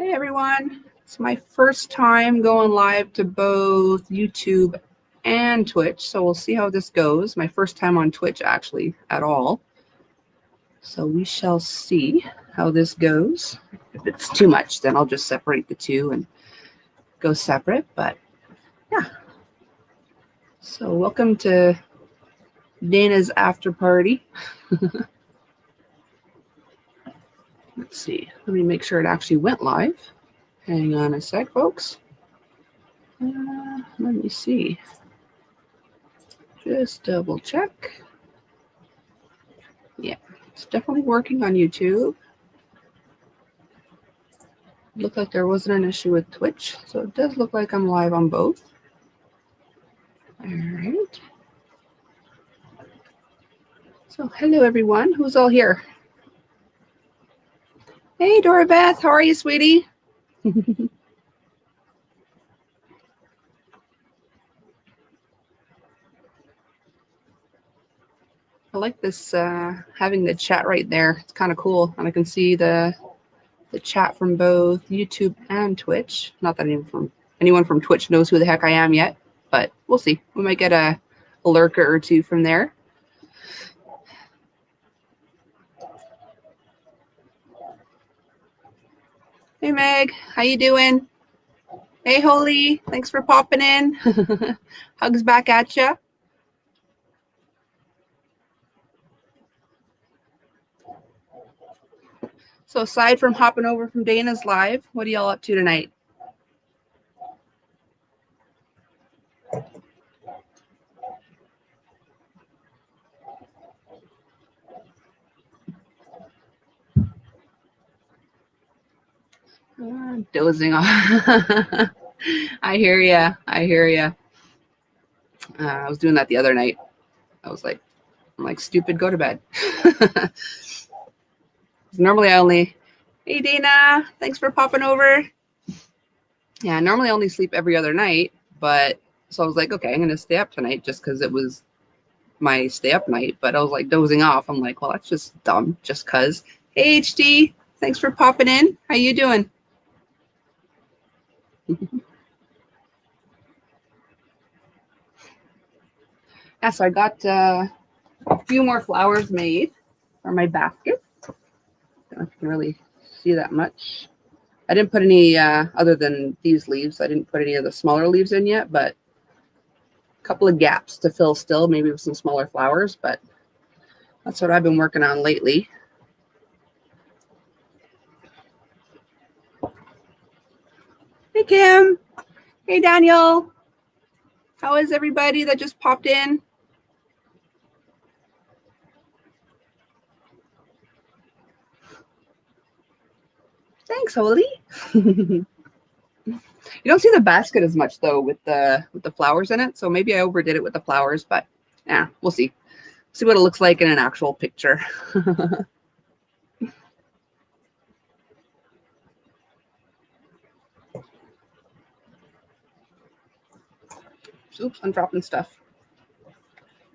Hey everyone, it's my first time going live to both YouTube and Twitch, so we'll see how this goes. My first time on Twitch actually at all. So we shall see how this goes. If it's too much, then I'll just separate the two and go separate, but yeah. So welcome to Dana's after party. Let's see, let me make sure it actually went live. Hang on a sec, folks. Let me see. Just double check. Yeah, it's definitely working on YouTube. Looked like there wasn't an issue with Twitch, so it does look like I'm live on both. All right. So hello everyone, who's all here? Hey Dora Beth, how are you, sweetie? I like this having the chat right there. It's kind of cool, and I can see the chat from both YouTube and Twitch. Not that anyone from Twitch knows who the heck I am yet, but we'll see. We might get a lurker or two from there. Hey Meg, how you doing? Hey Holly, thanks for popping in. Hugs back at ya. So aside from hopping over from Dana's live, what are y'all up to tonight? Dozing off. I hear ya. I hear ya. I was doing that the other night. I'm like, stupid, go to bed. Normally I only, hey Dana, thanks for popping over. Yeah, normally I only sleep every other night, but so I was like, okay, I'm gonna stay up tonight just because it was my stay up night. But I was like dozing off. I'm like, well, that's just dumb, just cause. Hey HD, thanks for popping in. How you doing? Yeah, so I got a few more flowers made for my basket. Don't know if you can really see that much. I didn't put any, other than these leaves, I didn't put any of the smaller leaves in yet, but a couple of gaps to fill still, maybe with some smaller flowers, but that's what I've been working on lately. Hey, Kim. Hey, Daniel. How is everybody that just popped in? Thanks, Holly. You don't see the basket as much though with the flowers in it, so maybe I overdid it with the flowers, but yeah, we'll see. See what it looks like in an actual picture. Oops, I'm dropping stuff.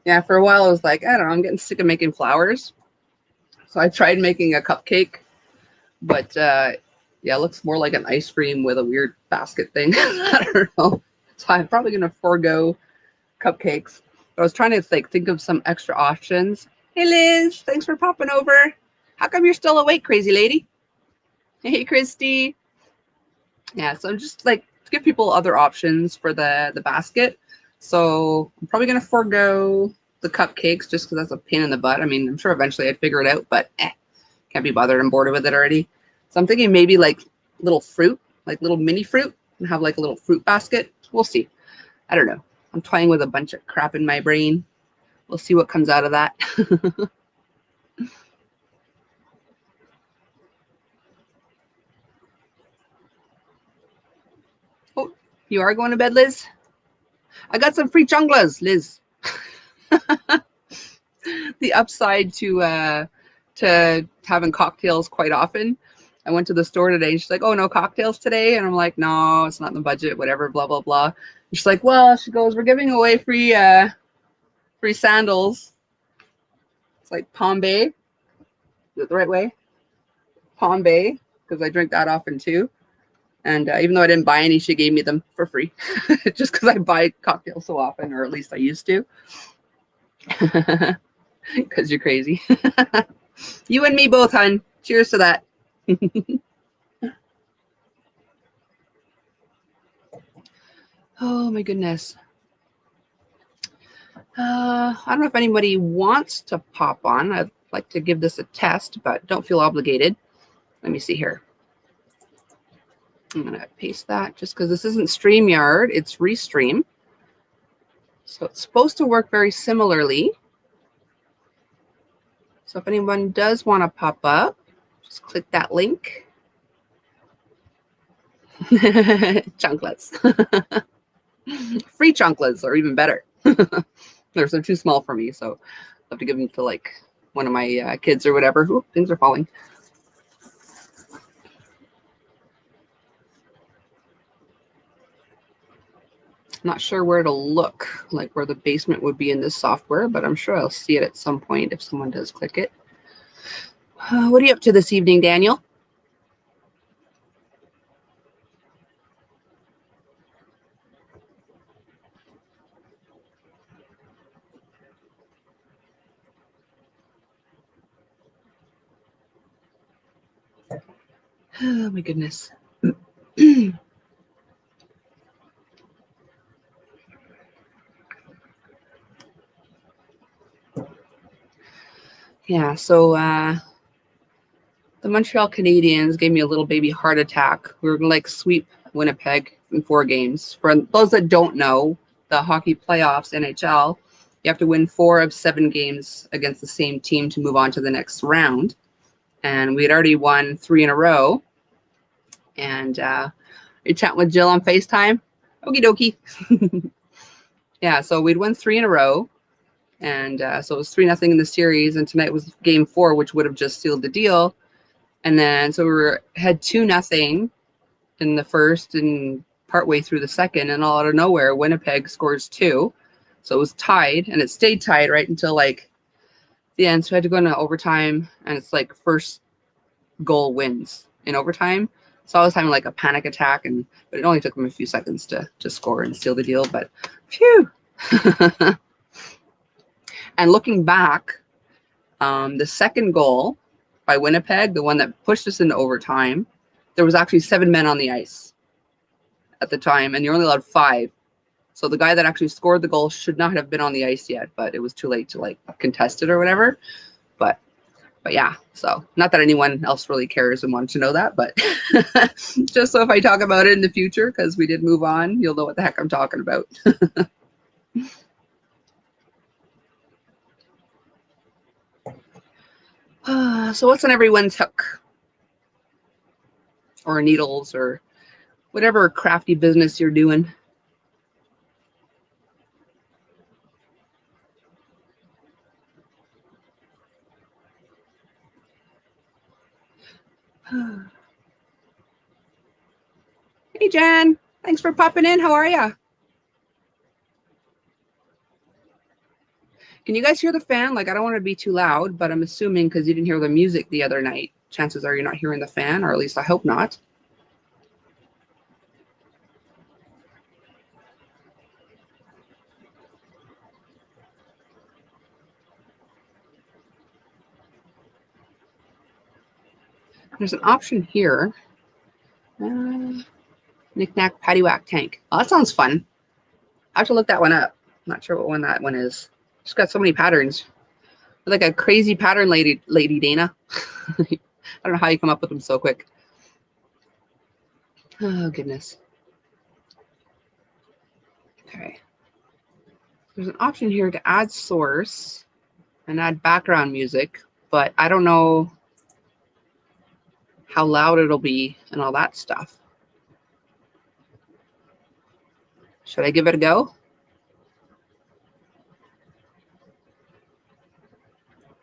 Yeah, for a while I was like, I don't know, I'm getting sick of making flowers. So I tried making a cupcake, but yeah, it looks more like an ice cream with a weird basket thing. I don't know. So I'm probably gonna forego cupcakes. But I was trying to think of some extra options. Hey Liz, thanks for popping over. How come you're still awake, crazy lady? Hey Christy. Yeah, so I'm just like to give people other options for the basket. So I'm probably gonna forego the cupcakes just because that's a pain in the butt. I mean, I'm sure eventually I'd figure it out, but can't be bothered. I'm bored with it already. So I'm thinking maybe like little fruit, like little mini fruit, and have like a little fruit basket. We'll see. I don't know. I'm toying with a bunch of crap in my brain. We'll see what comes out of that. Oh, you are going to bed, Liz? I got some free chunglas, Liz. The upside to having cocktails quite often. I went to the store today and she's like, oh, no cocktails today? And I'm like, no, it's not in the budget, whatever, blah, blah, blah. And she's like, well, she goes, we're giving away free sandals. It's like Palm Bay. Is it the right way? Palm Bay, because I drink that often too. And even though I didn't buy any, she gave me them for free just because I buy cocktails so often, or at least I used to. Because you're crazy. You and me both, hun. Cheers to that. Oh, my goodness. I don't know if anybody wants to pop on. I'd like to give this a test, but don't feel obligated. Let me see here. I'm going to paste that just because this isn't StreamYard. It's Restream. So it's supposed to work very similarly. So if anyone does want to pop up, just click that link. Chunklets. Free chunklets are even better. They're too small for me, so I have to give them to like one of my kids or whatever. Ooh, things are falling. Not sure where to look, like where the basement would be in this software, but I'm sure I'll see it at some point if someone does click it. What are you up to this evening, Daniel? Oh my goodness. Yeah, so the Montreal Canadiens gave me a little baby heart attack. We were going to like sweep Winnipeg in 4 games. For those that don't know, the hockey playoffs, NHL, you have to win 4 of 7 games against the same team to move on to the next round. And we had already won 3 in a row. And you're chatting with Jill on FaceTime? Okie dokie. Yeah, so we'd won 3 in a row. And so it was 3-0 in the series. And tonight was game 4, which would have just sealed the deal. And then so we had 2-0 in the first and partway through the second. And all out of nowhere, Winnipeg scores 2. So it was tied. And it stayed tied right until like the end. So we had to go into overtime. And it's like first goal wins in overtime. So I was having like a panic attack, but it only took them a few seconds to score and seal the deal. But phew. And looking back, the second goal by Winnipeg, the one that pushed us into overtime, there was actually 7 men on the ice at the time, and you're only allowed 5. So the guy that actually scored the goal should not have been on the ice yet, but it was too late to like contest it or whatever. But yeah, so not that anyone else really cares and wanted to know that, but just so if I talk about it in the future, because we did move on, you'll know what the heck I'm talking about. So what's on everyone's hook? Or needles or whatever crafty business you're doing. Hey, Jen. Thanks for popping in. How are you? Can you guys hear the fan? Like, I don't want to be too loud, but I'm assuming because you didn't hear the music the other night, chances are you're not hearing the fan, or at least I hope not. There's an option here. Knick-knack, paddywhack tank. Oh, that sounds fun. I have to look that one up. I'm not sure what one that one is. It's got so many patterns. You're like a crazy pattern lady Dana. I don't know how you come up with them so quick. Oh, goodness. Okay. There's an option here to add source and add background music, but I don't know how loud it'll be and all that stuff. Should I give it a go?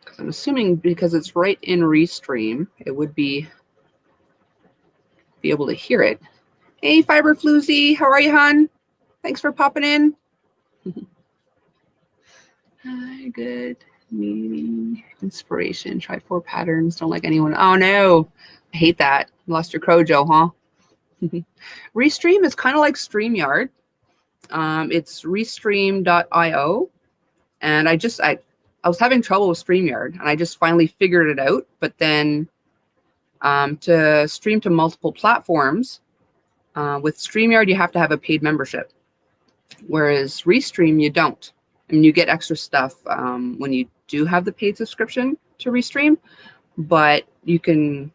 Because I'm assuming because it's right in Restream, it would be able to hear it. Hey, Fiber Floozy, how are you, hon? Thanks for popping in. Hi, good. Meaning, inspiration. Try 4 patterns. Don't like anyone. Oh no, I hate that. You lost your Crojo, huh? Restream is kind of like StreamYard. It's restream.io. And I was having trouble with StreamYard, and I just finally figured it out. But then to stream to multiple platforms, with StreamYard, you have to have a paid membership. Whereas Restream, you don't. I mean, you get extra stuff when you do have the paid subscription to Restream, but you can,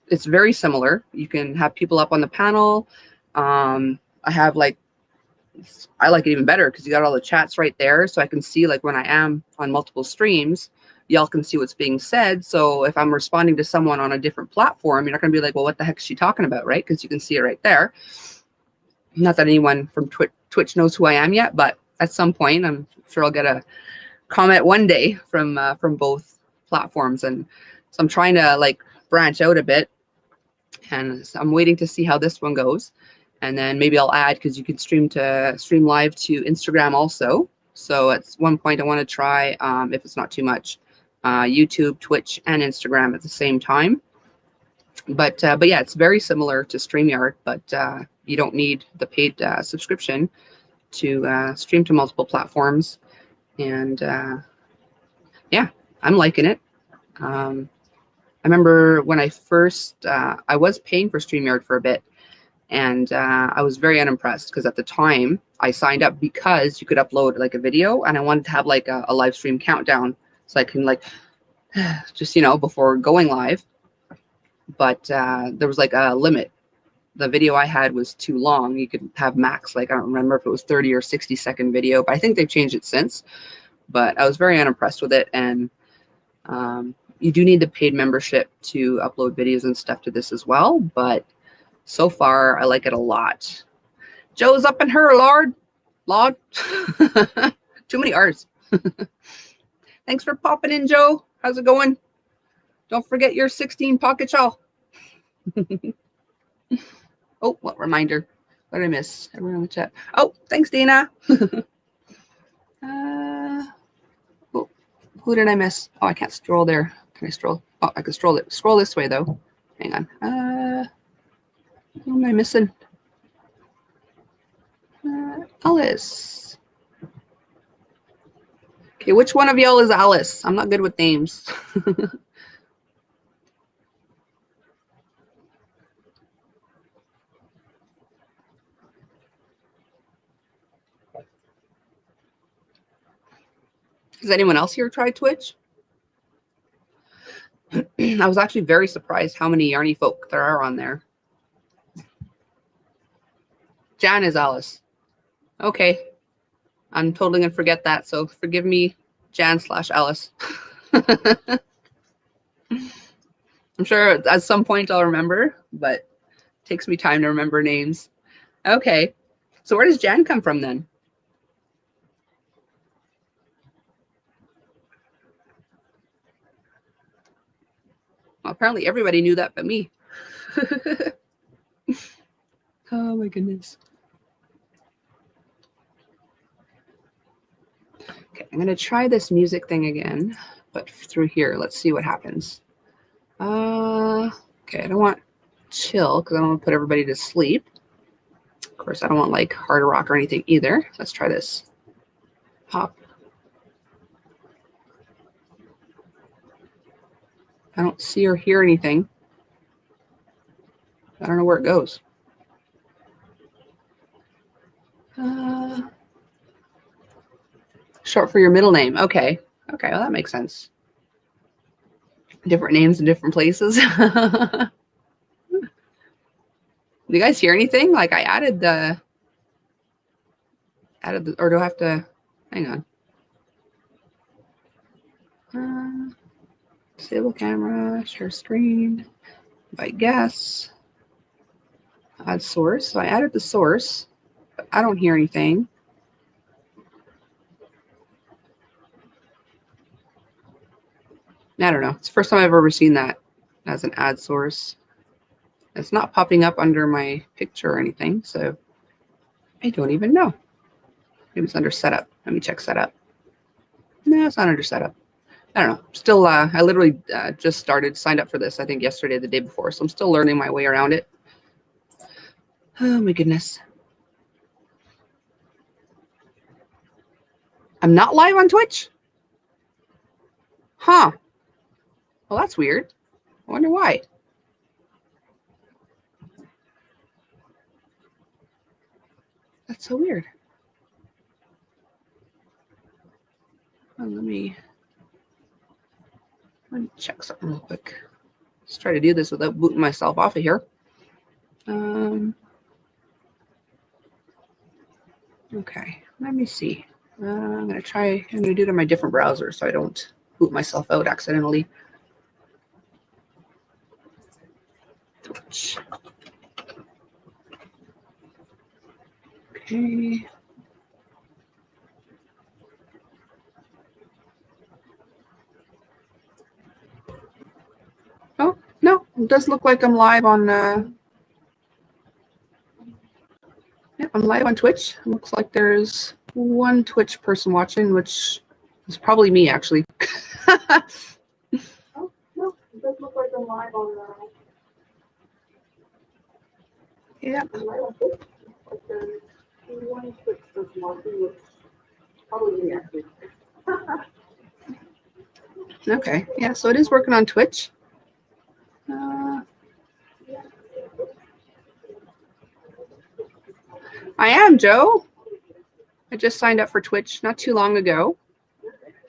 it's very similar. You can have people up on the panel. I like it even better because you got all the chats right there. So I can see, like, when I am on multiple streams, y'all can see what's being said. So if I'm responding to someone on a different platform, you're not going to be like, well, what the heck is she talking about, right? Because you can see it right there. Not that anyone from Twitch knows who I am yet, but at some point, I'm sure I'll get a comment one day from both platforms. And so I'm trying to, like, branch out a bit, and I'm waiting to see how this one goes. And then maybe I'll add, because you can stream live to Instagram also. So at one point I want to try, if it's not too much, YouTube, Twitch, and Instagram at the same time. But yeah, it's very similar to StreamYard, but you don't need the paid subscription to stream to multiple platforms. And yeah, I'm liking it. I remember when I first, I was paying for StreamYard for a bit, and I was very unimpressed because at the time I signed up because you could upload like a video, and I wanted to have like a live stream countdown so I can, like, just, you know, before going live. But there was like a limit. The video I had was too long. You could have max, like, I don't remember if it was 30 or 60-second video, but I think they've changed it since. But I was very unimpressed with it. And you do need the paid membership to upload videos and stuff to this as well. But so far, I like it a lot. Joe's up in her, Lord. Too many R's. Thanks for popping in, Joe. How's it going? Don't forget your 16 pocket shawl. Oh, what reminder? What did I miss? Everyone in the chat. Oh, thanks, Dana. Oh, who did I miss? Oh, I can't scroll there. Can I scroll? Oh, I can scroll it. Scroll this way, though. Hang on. Who am I missing? Alice. Okay, which one of y'all is Alice? I'm not good with names. Has anyone else here tried Twitch? I was actually very surprised how many Yarny folk there are on there. Jan is Alice. Okay. I'm totally going to forget that, so forgive me, Jan/Alice. I'm sure at some point I'll remember, but it takes me time to remember names. Okay. So where does Jan come from then? Well, apparently everybody knew that but me. Oh my goodness. Okay, I'm going to try this music thing again, but through here. Let's see what happens. Okay, I don't want chill because I don't want to put everybody to sleep. Of course, I don't want like hard rock or anything either. Let's try this. Pop. I don't see or hear anything. I don't know where it goes. Short for your middle name. Okay. Okay, well, that makes sense. Different names in different places. Do you guys hear anything? Like, I added the, or do I have to, hang on. Disable camera, share screen, invite guests, add source. So I added the source, but I don't hear anything. I don't know. It's the first time I've ever seen that as an ad source. It's not popping up under my picture or anything, so I don't even know. Maybe it's under setup. Let me check setup. No, it's not under setup. I don't know. Still, I literally just signed up for this, I think yesterday, the day before, so I'm still learning my way around it. Oh my goodness. I'm not live on Twitch? Huh. Well, that's weird. I wonder why. That's so weird. Well, let me check something real quick. Let's try to do this without booting myself off of here. Okay, let me see. I'm going to do it on my different browser so I don't boot myself out accidentally. Twitch. Okay. Oh, no, it does look like I'm live on, yeah, I'm live on Twitch. It looks like there's one Twitch person watching, which is probably me, actually. Oh, no, it does look like I'm live on, yeah, I'm live on Twitch. Like there's one Twitch person watching, which is probably me, actually. Okay, yeah, so it is working on Twitch. I am, Joe. I just signed up for Twitch not too long ago.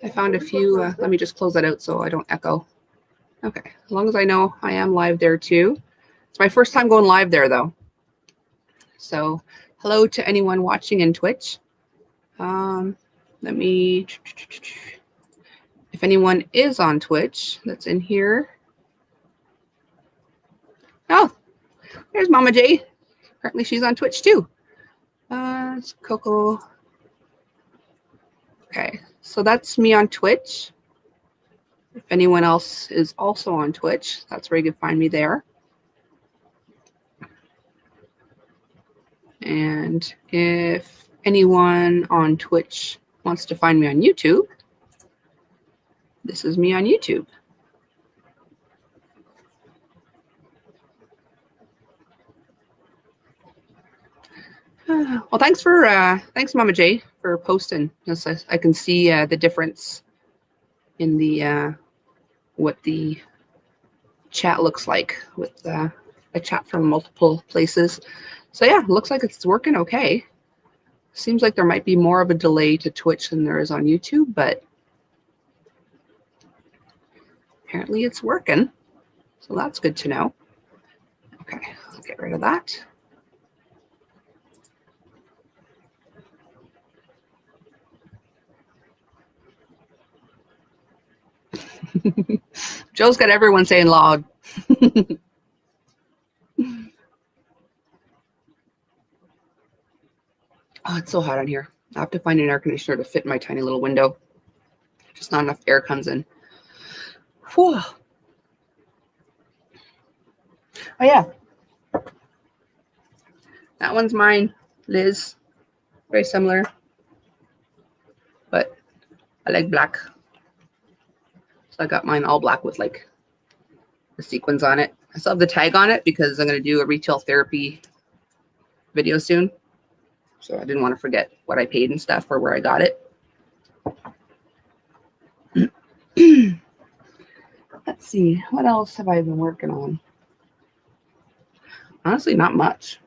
I found a few, let me just close that out so I don't echo. Okay, as long as I know I am live there too. It's my first time going live there though. So hello to anyone watching in Twitch. Let me, if anyone is on Twitch that's in here. Oh, there's Mama J. Apparently she's on Twitch too. It's Coco. Okay, so that's me on Twitch. If anyone else is also on Twitch, that's where you can find me there. And if anyone on Twitch wants to find me on YouTube, this is me on YouTube. Well, thanks, Mama J, for posting. Just I can see the difference in the what the chat looks like with a chat from multiple places. So yeah, looks like it's working okay. Seems like there might be more of a delay to Twitch than there is on YouTube, but apparently it's working. So that's good to know. Okay, let's get rid of that. Joe's got everyone saying log. Oh, it's so hot on here. I have to find an air conditioner to fit in my tiny little window. Just not enough air comes in. Whew. Oh, yeah. That one's mine, Liz. Very similar. But I like black. So I got mine all black with like the sequins on it. I still have the tag on it because I'm going to do a retail therapy video soon. So I didn't want to forget what I paid and stuff or where I got it. Let's see. What else have I been working on? Honestly, not much.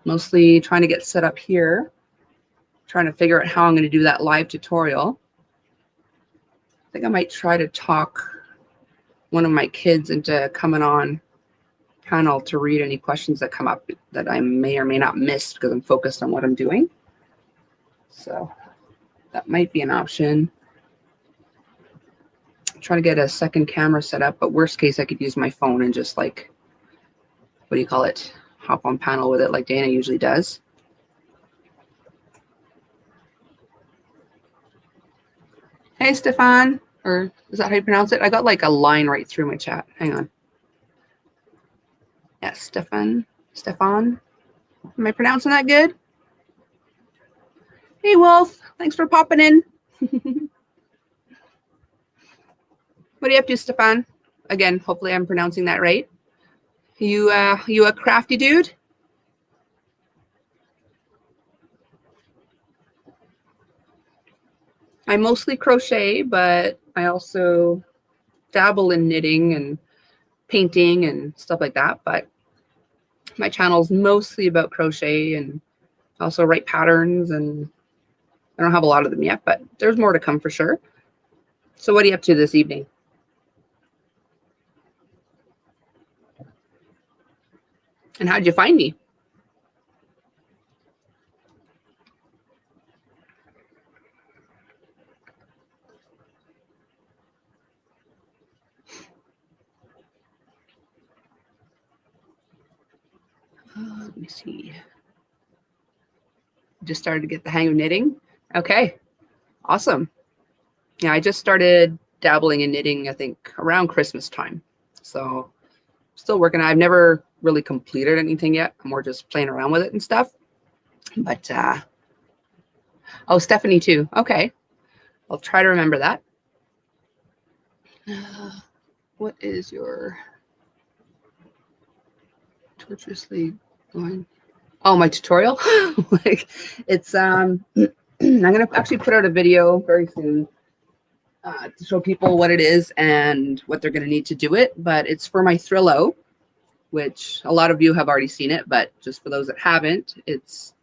Mostly trying to get set up here. Trying to figure out how I'm going to do that live tutorial. I think I might try to talk one of my kids into coming on panel to read any questions that come up that I may or may not miss because I'm focused on what I'm doing. So that might be an option. Try to get a second camera set up, but worst case, I could use my phone and just like, what do you call it? Hop on panel with it like Dana usually does. Hey, Stefan, or is that how you pronounce it? I got like a line right through my chat. Hang on. Yes, Stefan. Am I pronouncing that good? Hey, Wolf. Thanks for popping in. What are you up to, Stefan? Again, hopefully I'm pronouncing that right. You a crafty dude? I mostly crochet, but I also dabble in knitting and painting and stuff like that. But my channel is mostly about crochet, and also write patterns, and I don't have a lot of them yet, but there's more to come for sure. So what are you up to this evening? And how'd you find me? Let me see. Just started to get the hang of knitting. Okay, awesome. Yeah, I just started dabbling in knitting, I think, around Christmas time. So still working. I've never really completed anything yet. I'm more just playing around with it and stuff. But oh, Stephanie too. Okay, I'll try to remember that. What is your tortuously going? Oh, my tutorial. Like, it's I'm gonna actually put out a video very soon to show people what it is and what they're gonna need to do it. But it's for my Thrillo, which a lot of you have already seen it, but just for those that haven't, it's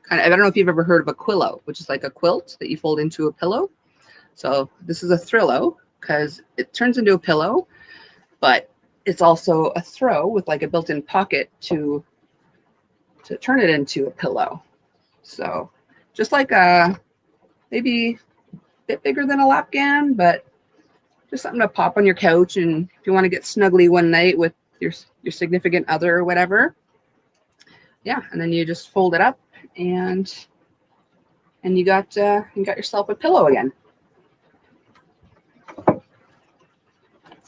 kind of, I don't know if you've ever heard of a quillo, which is like a quilt that you fold into a pillow. So this is a Thrillo because it turns into a pillow, but it's also a throw with like a built-in pocket to turn it into a pillow. So just like a, maybe a bit bigger than a lapgan, but just something to pop on your couch. And if you want to get snuggly one night with your significant other or whatever, yeah, and then you just fold it up, and you got yourself a pillow again.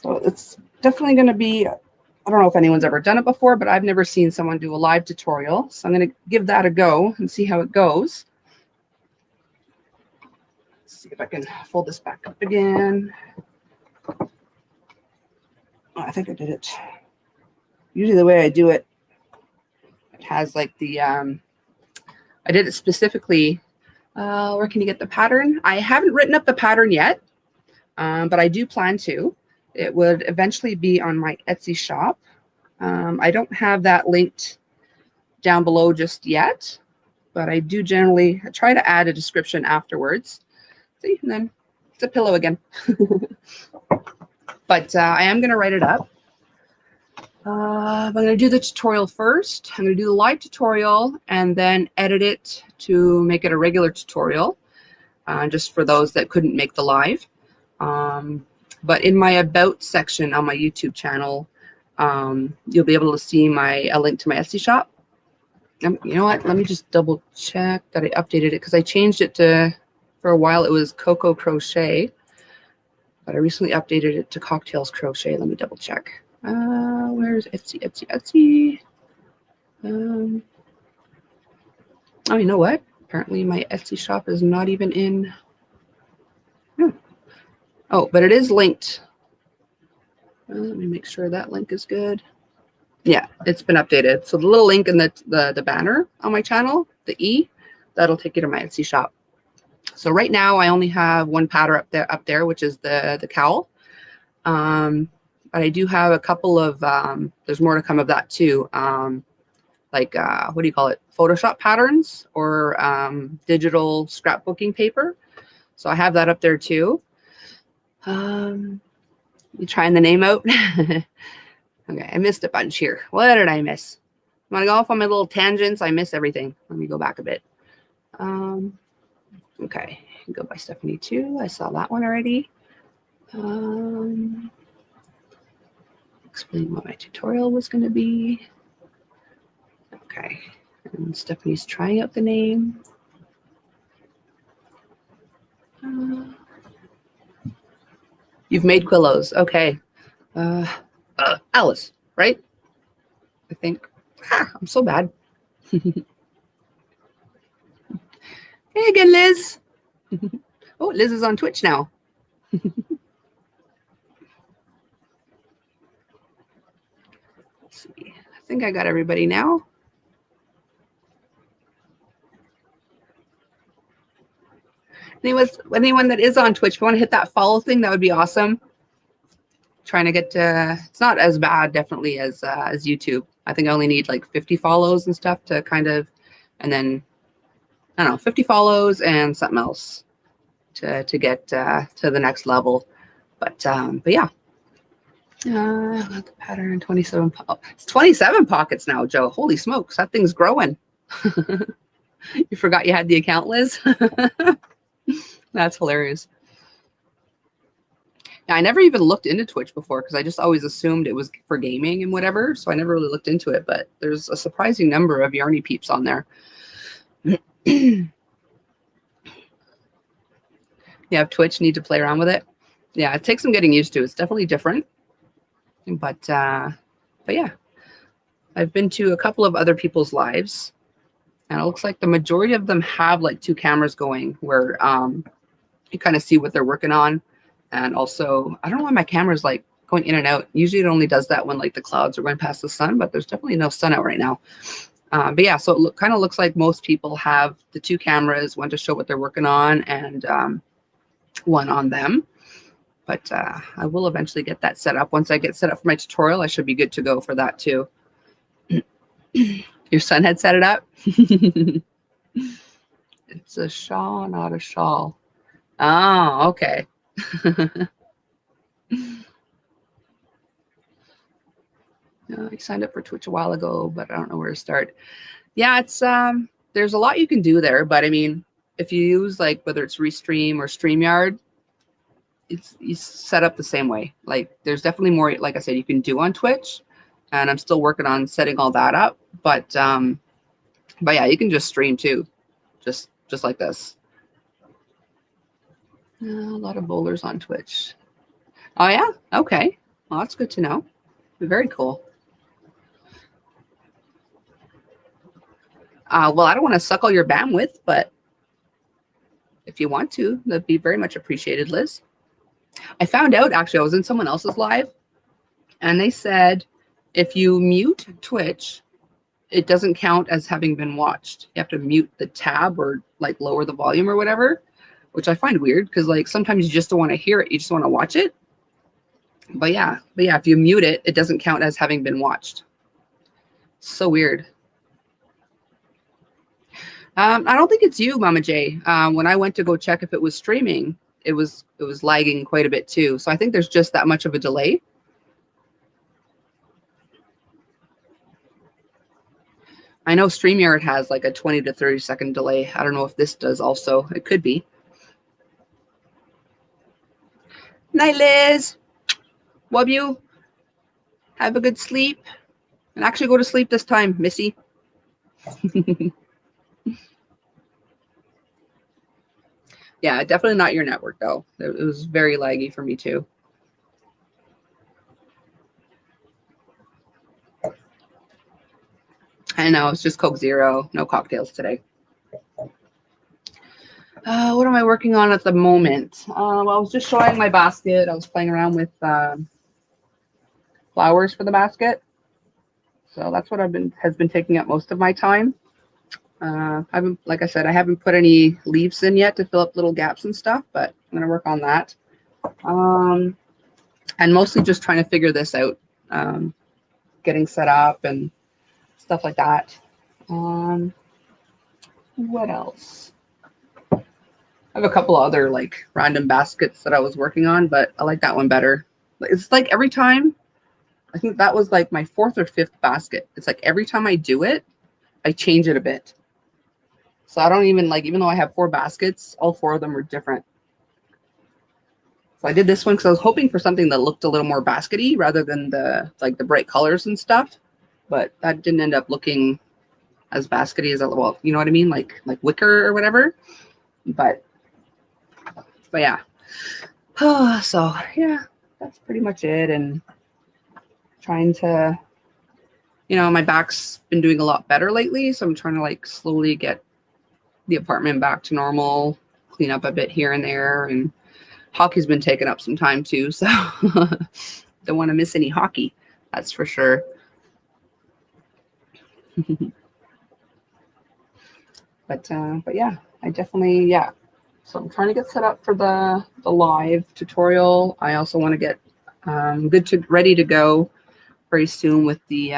So it's definitely going to be, I don't know if anyone's ever done it before, but I've never seen someone do a live tutorial. So I'm going to give that a go and see how it goes. Let's see if I can fold this back up again. Oh, I think I did it. Usually the way I do it, it has like the, I did it specifically. Where can you get the pattern? I haven't written up the pattern yet, but I do plan to. It would eventually be on my Etsy shop. I don't have that linked down below just yet, but I do generally try to add a description afterwards. See, and then it's a pillow again. But I am going to write it up. I'm going to do the tutorial first. I'm going to do the live tutorial and then edit it to make it a regular tutorial, just for those that couldn't make the live. But in my About section on my YouTube channel, you'll be able to see a link to my Etsy shop. You know what? Let me just double check that I updated it, because I changed it to, for a while it was Coco Crochet, but I recently updated it to Cocktails Crochet. Let me double check. Where's Etsy? Oh, you know what? Apparently my Etsy shop is not even in. Oh, but it is linked. Let me make sure that link is good. Yeah, it's been updated. So the little link in the banner on my channel, the E, that'll take you to my Etsy shop. So right now I only have one pattern up there, which is the cowl. But I do have a couple of, there's more to come of that too. Like, what do you call it? Photoshop patterns, or digital scrapbooking paper. So I have that up there too. You trying the name out? Okay, I missed a bunch here. What did I miss? When I go off on my little tangents, I miss everything. Let me go back a bit. Okay, go by Stephanie too. I saw that one already. Explain what my tutorial was going to be. Okay, and Stephanie's trying out the name. You've made quillos. Okay. Alice, right? I think. I'm so bad. Hey again, Liz. Oh, Liz is on Twitch now. Let's see. I think I got everybody now. Anyone that is on Twitch, if you want to hit that follow thing, that would be awesome. Trying to get to, it's not as bad definitely as YouTube. I think I only need like 50 follows and stuff to kind of, and then I don't know, 50 follows and something else to get to the next level. But yeah. The pattern 27. It's 27 pockets now, Joe. Holy smokes, that thing's growing. You forgot you had the account, Liz? That's hilarious. Yeah, I never even looked into Twitch before because I just always assumed it was for gaming and whatever. So I never really looked into it, but there's a surprising number of Yarny peeps on there. Yeah, Twitch, need to play around with it. Yeah, it takes some getting used to. It's definitely different. But yeah, I've been to a couple of other people's lives, and it looks like the majority of them have like 2 cameras going where you kind of see what they're working on. And also, I don't know why my camera's like going in and out. Usually it only does that when like the clouds are going past the sun, but there's definitely no sun out right now. But yeah, so it kind of looks like most people have the 2 cameras, one to show what they're working on and one on them. But I will eventually get that set up. Once I get set up for my tutorial, I should be good to go for that too. Your son had set it up? It's a shawl, not a shawl. Oh, okay. I signed up for Twitch a while ago, but I don't know where to start. Yeah, it's there's a lot you can do there, but I mean, if you use like whether it's Restream or StreamYard, you set up the same way. Like there's definitely more, like I said, you can do on Twitch, and I'm still working on setting all that up. But yeah, you can just stream too, just like this. A lot of bowlers on Twitch. Oh yeah, okay. Well, that's good to know. Very cool. Well, I don't want to suck all your bandwidth, but if you want to, that'd be very much appreciated, Liz. I found out, actually, I was in someone else's live, and they said if you mute Twitch, it doesn't count as having been watched. You have to mute the tab or like lower the volume or whatever, which I find weird because like sometimes you just don't want to hear it. You just want to watch it. But yeah, if you mute it, it doesn't count as having been watched. So weird. I don't think it's you, Mama J. When I went to go check if it was streaming, it was lagging quite a bit too. So I think there's just that much of a delay. I know StreamYard has like a 20 to 30 second delay. I don't know if this does also. It could be. Night, Liz. Love you. Have a good sleep. And actually go to sleep this time, Missy. Yeah, definitely not your network, though. It was very laggy for me, too. I know, it's just Coke Zero. No cocktails today. What am I working on at the moment? Well, I was just showing my basket. I was playing around with flowers for the basket. So that's what has been taking up most of my time. Like I said, I haven't put any leaves in yet to fill up little gaps and stuff, but I'm gonna work on that. And mostly just trying to figure this out, getting set up and stuff like that. What else? I have a couple other like random baskets that I was working on, but I like that one better. It's like every time, I think that was like my 4th or 5th basket. It's like every time I do it, I change it a bit. So I don't even like, even though I have 4 baskets, all 4 of them are different. So I did this one because I was hoping for something that looked a little more baskety rather than the bright colors and stuff. But that didn't end up looking as baskety as, well, you know what I mean? Like wicker or whatever. But yeah. So yeah, that's pretty much it. And trying to, my back's been doing a lot better lately. So I'm trying to like slowly get the apartment back to normal, clean up a bit here and there. And hockey's been taking up some time too. So don't want to miss any hockey. That's for sure. But yeah, I definitely, So I'm trying to get set up for the live tutorial. I also want to get ready to go very soon with the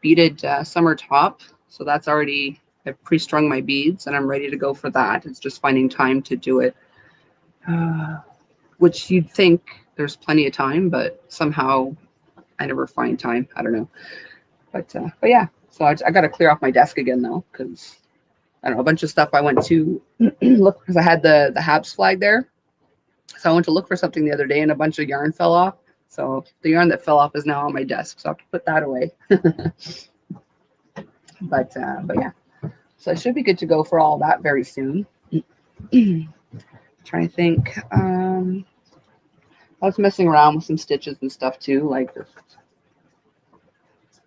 beaded summer top. So that's already, I've pre-strung my beads and I'm ready to go for that. It's just finding time to do it, which you'd think there's plenty of time, but somehow I never find time. I don't know. But yeah, so I got to clear off my desk again though, because I don't know, a bunch of stuff I went to look, because I had the Habs flag there. So I went to look for something the other day and a bunch of yarn fell off. So the yarn that fell off is now on my desk. So I have to put that away. But yeah, so I should be good to go for all that very soon. Trying to think. I was messing around with some stitches and stuff too, like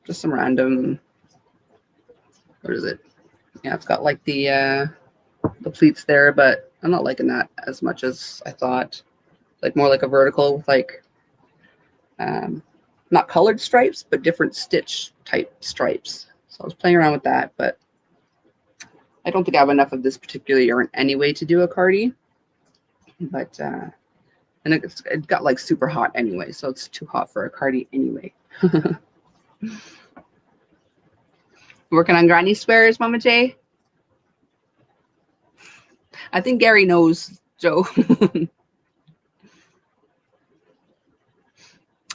just some random, what is it? Yeah, it's got like the pleats there, but I'm not liking that as much as I thought. Like more like a vertical with like not colored stripes, but different stitch type stripes. So I was playing around with that, but I don't think I have enough of this particular yarn anyway to do a cardi. But and it got like super hot anyway, so it's too hot for a cardi anyway. Working on granny squares, Mama J? I think Gary knows, Joe.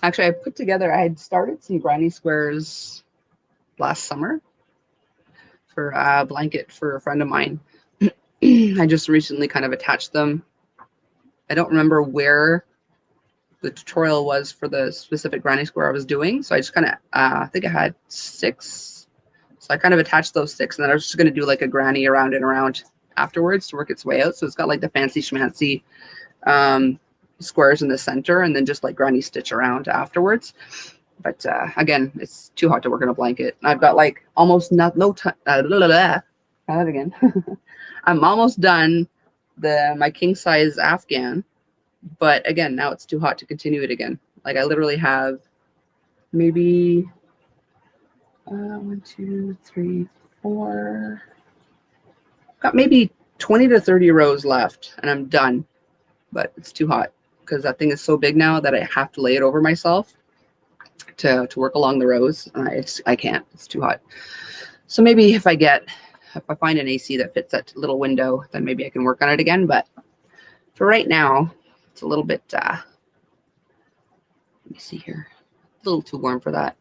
Actually, I had started some granny squares last summer for a blanket for a friend of mine. I just recently kind of attached them. I don't remember where the tutorial was for the specific granny square I was doing. So I just kind of, I think I had 6. So I kind of attached those 6 and then I was just going to do like a granny around and around afterwards to work its way out. So it's got like the fancy schmancy squares in the center and then just like granny stitch around afterwards. But again, it's too hot to work in a blanket. I've got like almost no time. Try that again. I'm almost done my king size Afghan, but again, now it's too hot to continue it again. Like I literally have maybe 1, 2, 3, 4. Got maybe 20 to 30 rows left, and I'm done. But it's too hot because that thing is so big now that I have to lay it over myself to work along the rows. I can't. It's too hot. So maybe if I find an AC that fits that little window, then maybe I can work on it again. But for right now, it's a little bit, let me see here, a little too warm for that.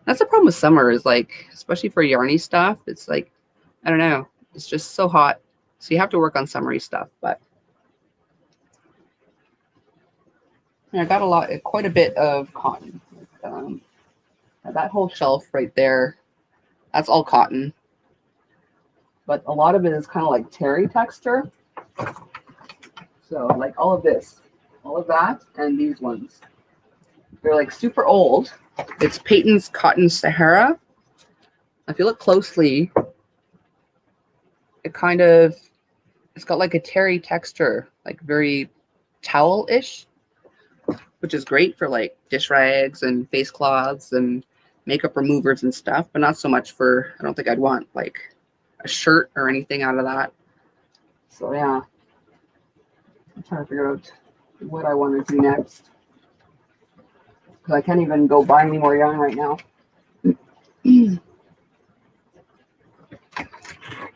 That's the problem with summer is like, especially for yarny stuff, it's like, I don't know, it's just so hot. So you have to work on summery stuff. But I got quite a bit of cotton. That whole shelf right there, that's all cotton. But a lot of it is kind of like terry texture. So like all of this, all of that, and these ones. They're like super old. It's Peyton's Cotton Sahara. If you look closely, it's got like a terry texture, like very towel-ish, which is great for like dish rags and face cloths and makeup removers and stuff, but not so much for, I don't think I'd want like a shirt or anything out of that. So yeah, I'm trying to figure out what I want to do next, because I can't even go buy any more yarn right now.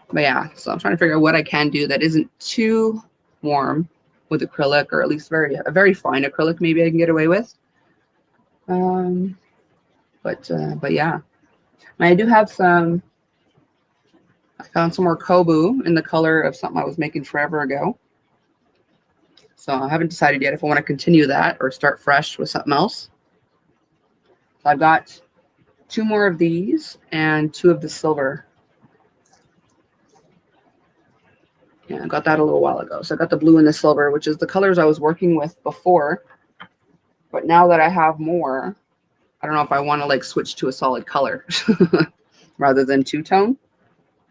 But yeah, so I'm trying to figure out what I can do that isn't too warm with acrylic, or at least a very fine acrylic maybe I can get away with. But yeah, and I do have some, I found some more Kobu in the color of something I was making forever ago. So I haven't decided yet if I want to continue that or start fresh with something else. So I've got 2 more of these and 2 of the silver. Yeah, I got that a little while ago. So I got the blue and the silver, which is the colors I was working with before. But now that I have more, I don't know if I want to like switch to a solid color rather than 2-tone.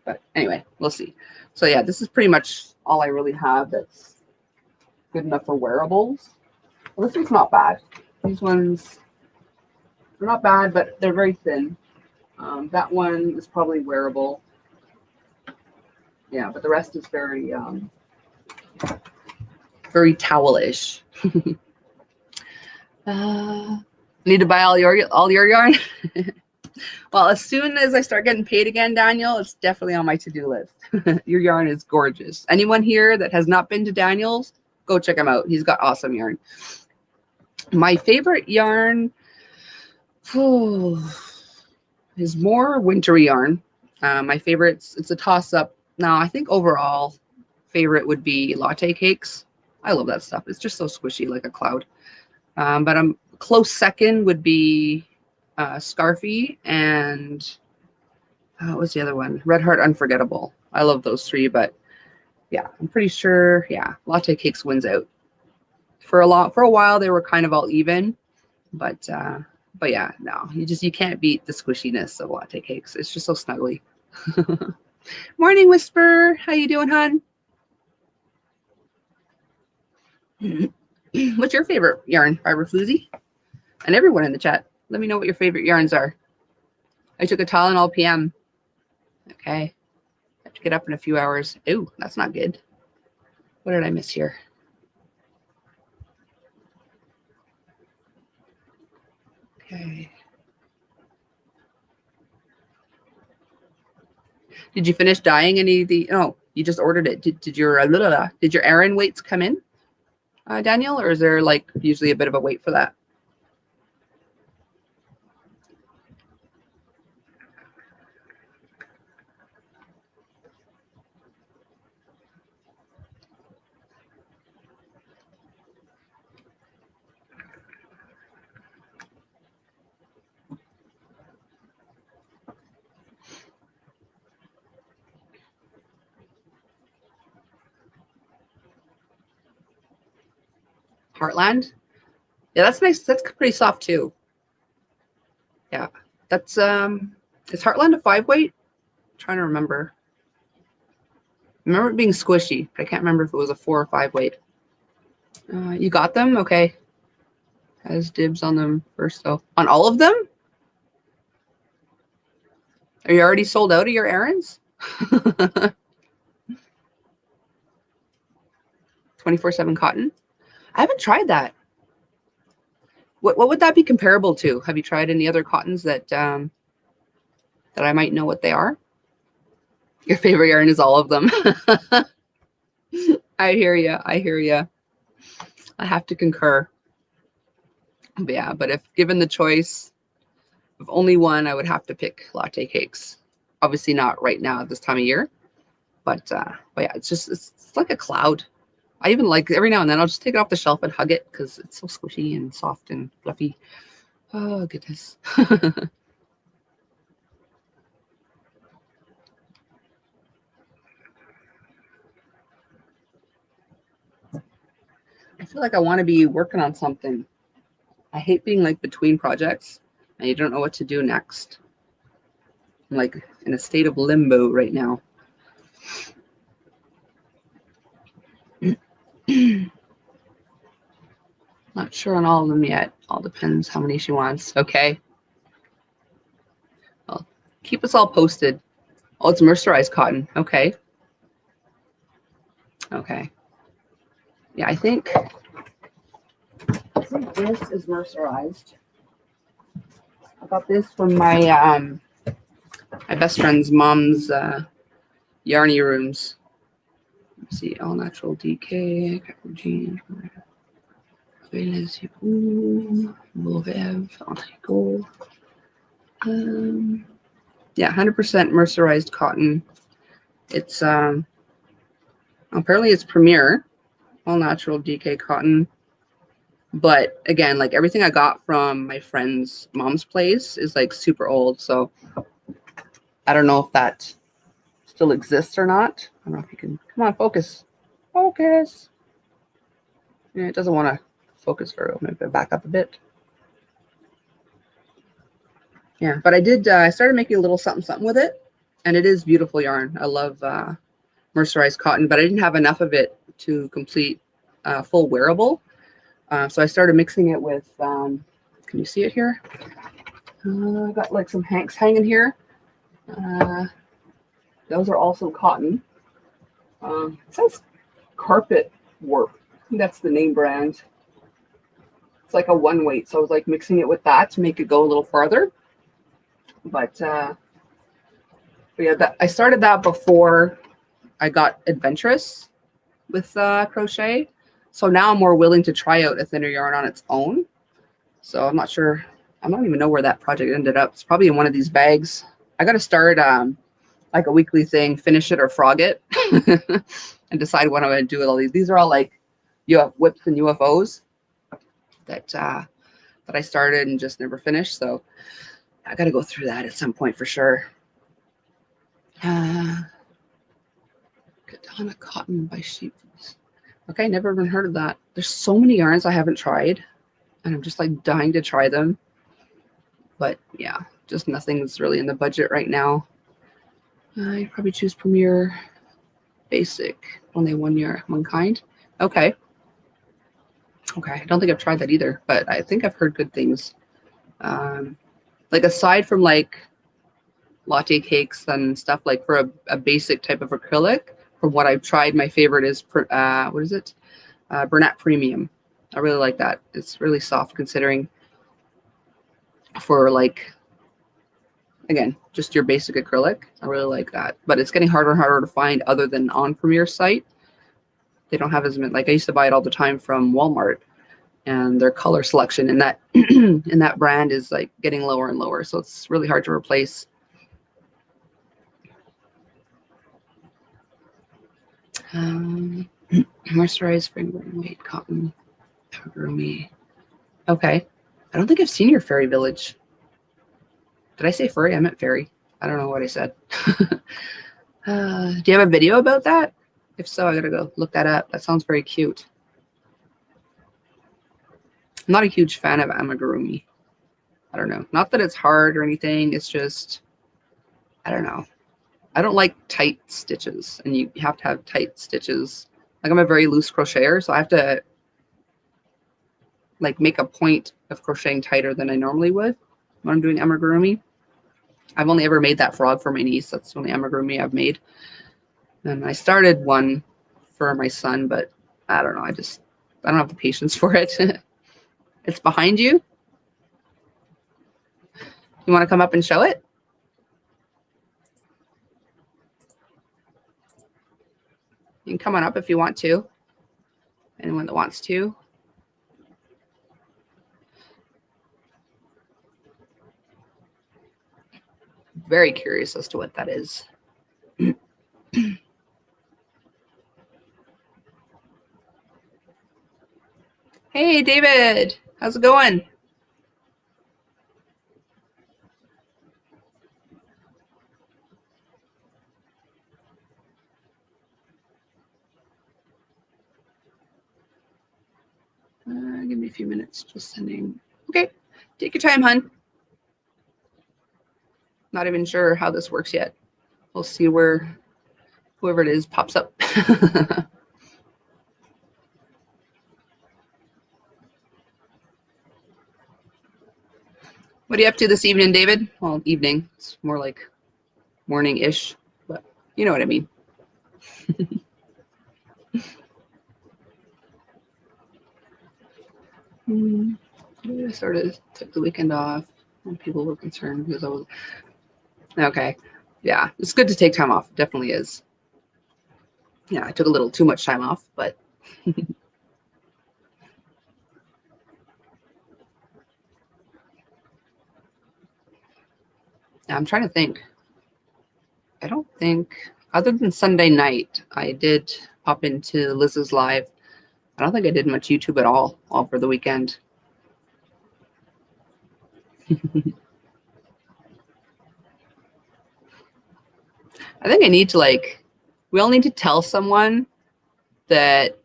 But anyway, we'll see. So yeah, this is pretty much all I really have that's good enough for wearables. Well, this one's not bad. These ones are not bad, but they're very thin. That one is probably wearable. Yeah, but the rest is very Very towelish. Need to buy all your yarn? Well, as soon as I start getting paid again, Daniel, it's definitely on my to-do list. Your yarn is gorgeous. Anyone here that has not been to Daniel's, go check him out. He's got awesome yarn. My favorite yarn is more wintry yarn. My favorites, it's a toss-up. Now, I think overall favorite would be latte cakes. I love that stuff. It's just so squishy, like a cloud. But a close second would be Scarfy and what was the other one? Red Heart Unforgettable. I love those three, but yeah, I'm pretty sure, yeah, latte cakes wins out. For a while they were kind of all even, but yeah, no, you can't beat the squishiness of latte cakes. It's just so snuggly. Morning, Whisper. How you doing, hon? What's your favorite yarn, Fiber Floozy? And everyone in the chat, let me know what your favorite yarns are. I took a Tylenol PM. Okay. I have to get up in a few hours. Ooh, that's not good. What did I miss here? Okay. Did you finish dyeing any of the? Oh, you just ordered it. Did your Aran weights come in, Daniel, or is there like usually a bit of a wait for that? Heartland. Yeah, that's nice. That's pretty soft too. Yeah, that's is Heartland a 5-weight? I'm trying to remember. I remember it being squishy, but I can't remember if it was a 4 or 5-weight. You got them? Okay. Has dibs on them first though. On all of them? Are you already sold out of your errands? 24/7 cotton? I haven't tried that. What would that be comparable to? Have you tried any other cottons that that I might know what they are? Your favorite yarn is all of them. I hear you. I hear you. I have to concur. But yeah, but if given the choice of only one, I would have to pick latte cakes. Obviously not right now at this time of year, but yeah, it's like a cloud. I even like every now and then I'll just take it off the shelf and hug it because it's so squishy and soft and fluffy. Oh goodness. I feel like I want to be working on something. I hate being like between projects and you don't know what to do next. I'm like in a state of limbo right now. Not sure on all of them yet. All depends how many she wants. Okay. Well, keep us all posted. Oh, it's mercerized cotton. Okay. Okay. Yeah, I think this is mercerized. I got this from my my best friend's mom's yarny rooms. Let's see, all natural DK, jean, yeah, 100% mercerized cotton. It's apparently it's Premier, all natural DK cotton. But again, like everything I got from my friend's mom's place is like super old. So I don't know if that still exists or not. I don't know if you can, come on, focus. Focus. Yeah, it doesn't want to focus very well. Maybe back up a bit. Yeah, but I did, I started making a little something with it. And it is beautiful yarn. I love mercerized cotton, but I didn't have enough of it to complete full wearable. So I started mixing it with, can you see it here? I got like some hanks hanging here. Those are also cotton. It says Carpet Warp. I think that's the name brand. It's like a one weight, so I was like mixing it with that to make it go a little farther. But yeah, I started that before I got adventurous with crochet. So now I'm more willing to try out a thinner yarn on its own. So I'm not sure. I don't even know where that project ended up. It's probably in one of these bags. I got to start like a weekly thing, finish it or frog it, and decide what I'm going to do with all these. These are all like whips and UFOs that I started and just never finished. So I got to go through that at some point for sure. Katana Cotton by Sheep. Okay, never even heard of that. There's so many yarns I haven't tried, and I'm just like dying to try them. But yeah, just nothing's really in the budget right now. I'd probably choose Premier Basic, only one kind. Okay. Okay, I don't think I've tried that either, but I think I've heard good things. Like aside from like latte cakes and stuff, like for a basic type of acrylic, from what I've tried, my favorite is, what is it? Bernat Premium. I really like that. It's really soft considering for like, again, just your basic acrylic. I really like that, but it's getting harder and harder to find other than on Premier's site. They don't have as many, like I used to buy it all the time from Walmart, and their color selection in that in that brand is like getting lower and lower. So it's really hard to replace. Moisturized spring weight cotton amigurumi. Okay. I don't think I've seen your fairy village. Did I say furry? I meant fairy. I don't know what I said. Do you have a video about that? If so, I gotta go look that up. That sounds very cute. I'm not a huge fan of amigurumi. I don't know. Not that it's hard or anything. It's just, I don't know. I don't like tight stitches, and you have to have tight stitches. Like I'm a very loose crocheter, so I have to like make a point of crocheting tighter than I normally would when I'm doing amigurumi. I've only ever made that frog for my niece. That's the only amigurumi I've made. And I started one for my son, but I don't know. I don't have the patience for it. It's behind you. You want to come up and show it? You can come on up if you want to. Anyone that wants to. Very curious as to what that is. Hey, David. How's it going? Give me a few minutes. Just sending. Okay. Take your time, hun. Not even sure how this works yet. We'll see where whoever it is pops up. What are you up to this evening, David? Well, evening. It's more like morning-ish, but you know what I mean. I sort of took the weekend off when people were concerned because I was okay. Yeah, it's good to take time off. It definitely is. Yeah, I took a little too much time off, but I'm trying to think. I don't think, other than Sunday night, I did pop into Liz's live. I don't think I did much YouTube at all for the weekend. I think I need to we all need to tell someone that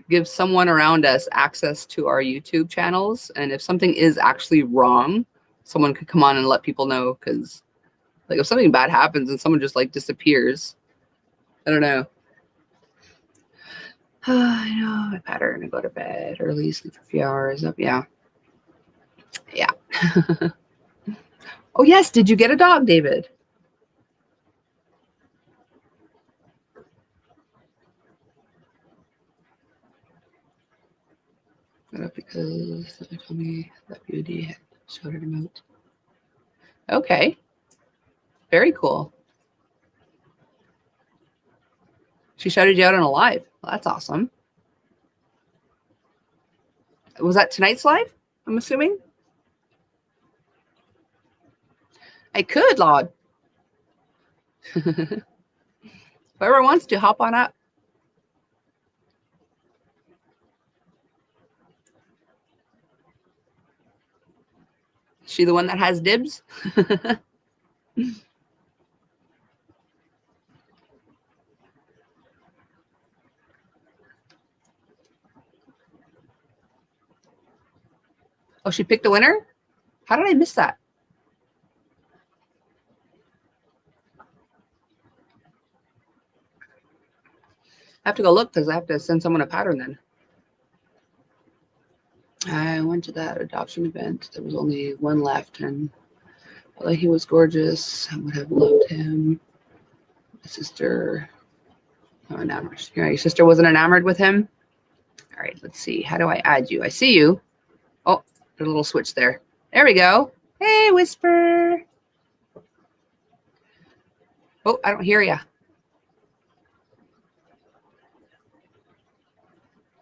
give someone around us access to our YouTube channels. And if something is actually wrong, someone could come on and let people know, because if something bad happens and someone just disappears, I don't know. I know my pattern. I go to bed early, sleep for a few hours. Up, yeah. Yeah. Oh, yes. Did you get a dog, David? Because they told me that Beauty had shouted him out. Okay. Very cool. She shouted you out on a live. Well, that's awesome. Was that tonight's live? I'm assuming. I could, Lord. Whoever wants to, hop on up. Is she the one that has dibs? Oh, she picked a winner? How did I miss that? I have to go look because I have to send someone a pattern then. I went to that adoption event. There was only one left, and like he was gorgeous. I would have loved him. My sister, oh, enamored. Yeah, your sister wasn't enamored with him. All right, let's see. How do I add you? I see you. Oh, there's a little switch there. There we go. Hey, Whisper. Oh, I don't hear ya.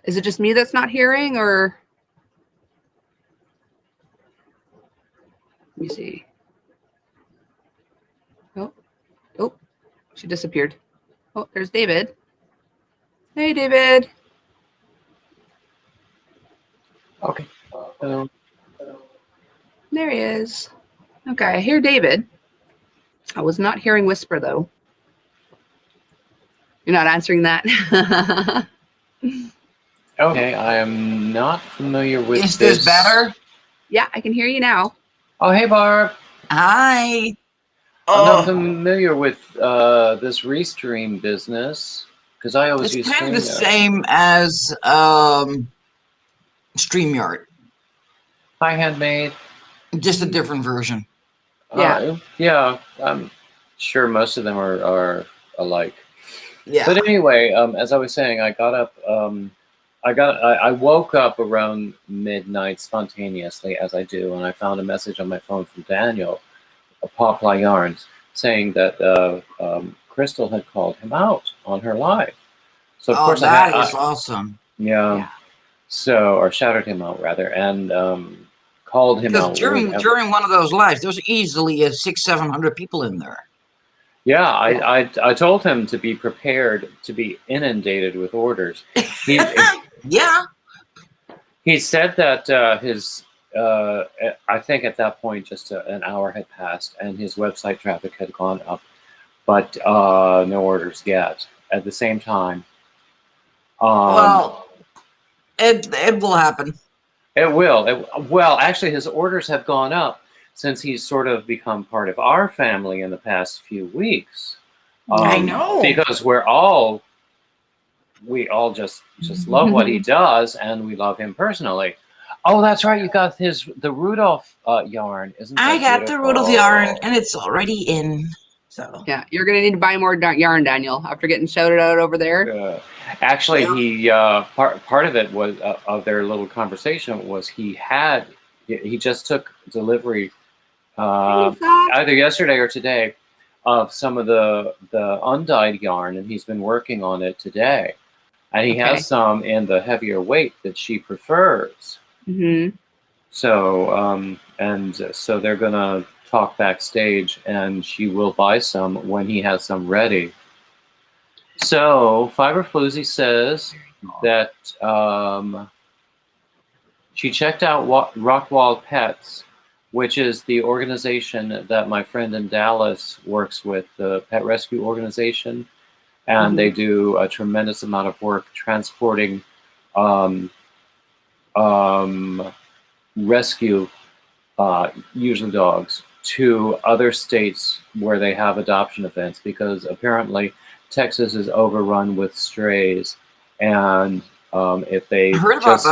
Is it just me that's not hearing, or? Let me see. Oh, oh, she disappeared. Oh, there's David. Hey, David. Okay. There he is. Okay, I hear David. I was not hearing Whisper, though. You're not answering that? Okay, I am not familiar with Is this better? Yeah, I can hear you now. Oh, hey, Barb. Hi. I'm not familiar with this restream business because I always use It's kind of the StreamYard. same as StreamYard, Hi, Handmade. just a different version. Yeah. Yeah, I'm sure most of them are alike. Yeah. But anyway, as I was saying, I got up. I woke up around midnight spontaneously, as I do, and I found a message on my phone from Daniel, Poplar Yarns, saying that Crystal had called him out on her live. So of course that is awesome. Yeah. So, or shouted him out rather, and called him out. During one of those lives, there's easily 600-700 people in there. Yeah, I told him to be prepared to be inundated with orders. Yeah. He said that his I think at that point just an hour had passed and his website traffic had gone up, but no orders yet. At the same time, well, it will happen. It will. Well, actually, his orders have gone up since he's sort of become part of our family in the past few weeks. I know. Because we all just love what he does, and we love him personally. Oh, that's right. You got the Rudolph yarn, isn't that I got beautiful? the Rudolph yarn, and it's already in. So yeah, you're gonna need to buy more yarn, Daniel, after getting shouted out over there. Actually, he part of it was of their little conversation was he just took delivery either yesterday or today of some of the undyed yarn, and he's been working on it today, and he has some in the heavier weight that she prefers. Mm-hmm. So so they're gonna talk backstage, and she will buy some when he has some ready. So Fiber Floozy says that she checked out Rockwall Pets, which is the organization that my friend in Dallas works with, the pet rescue organization, and they do a tremendous amount of work transporting rescue, usually dogs, to other states where they have adoption events, because apparently Texas is overrun with strays, and if they just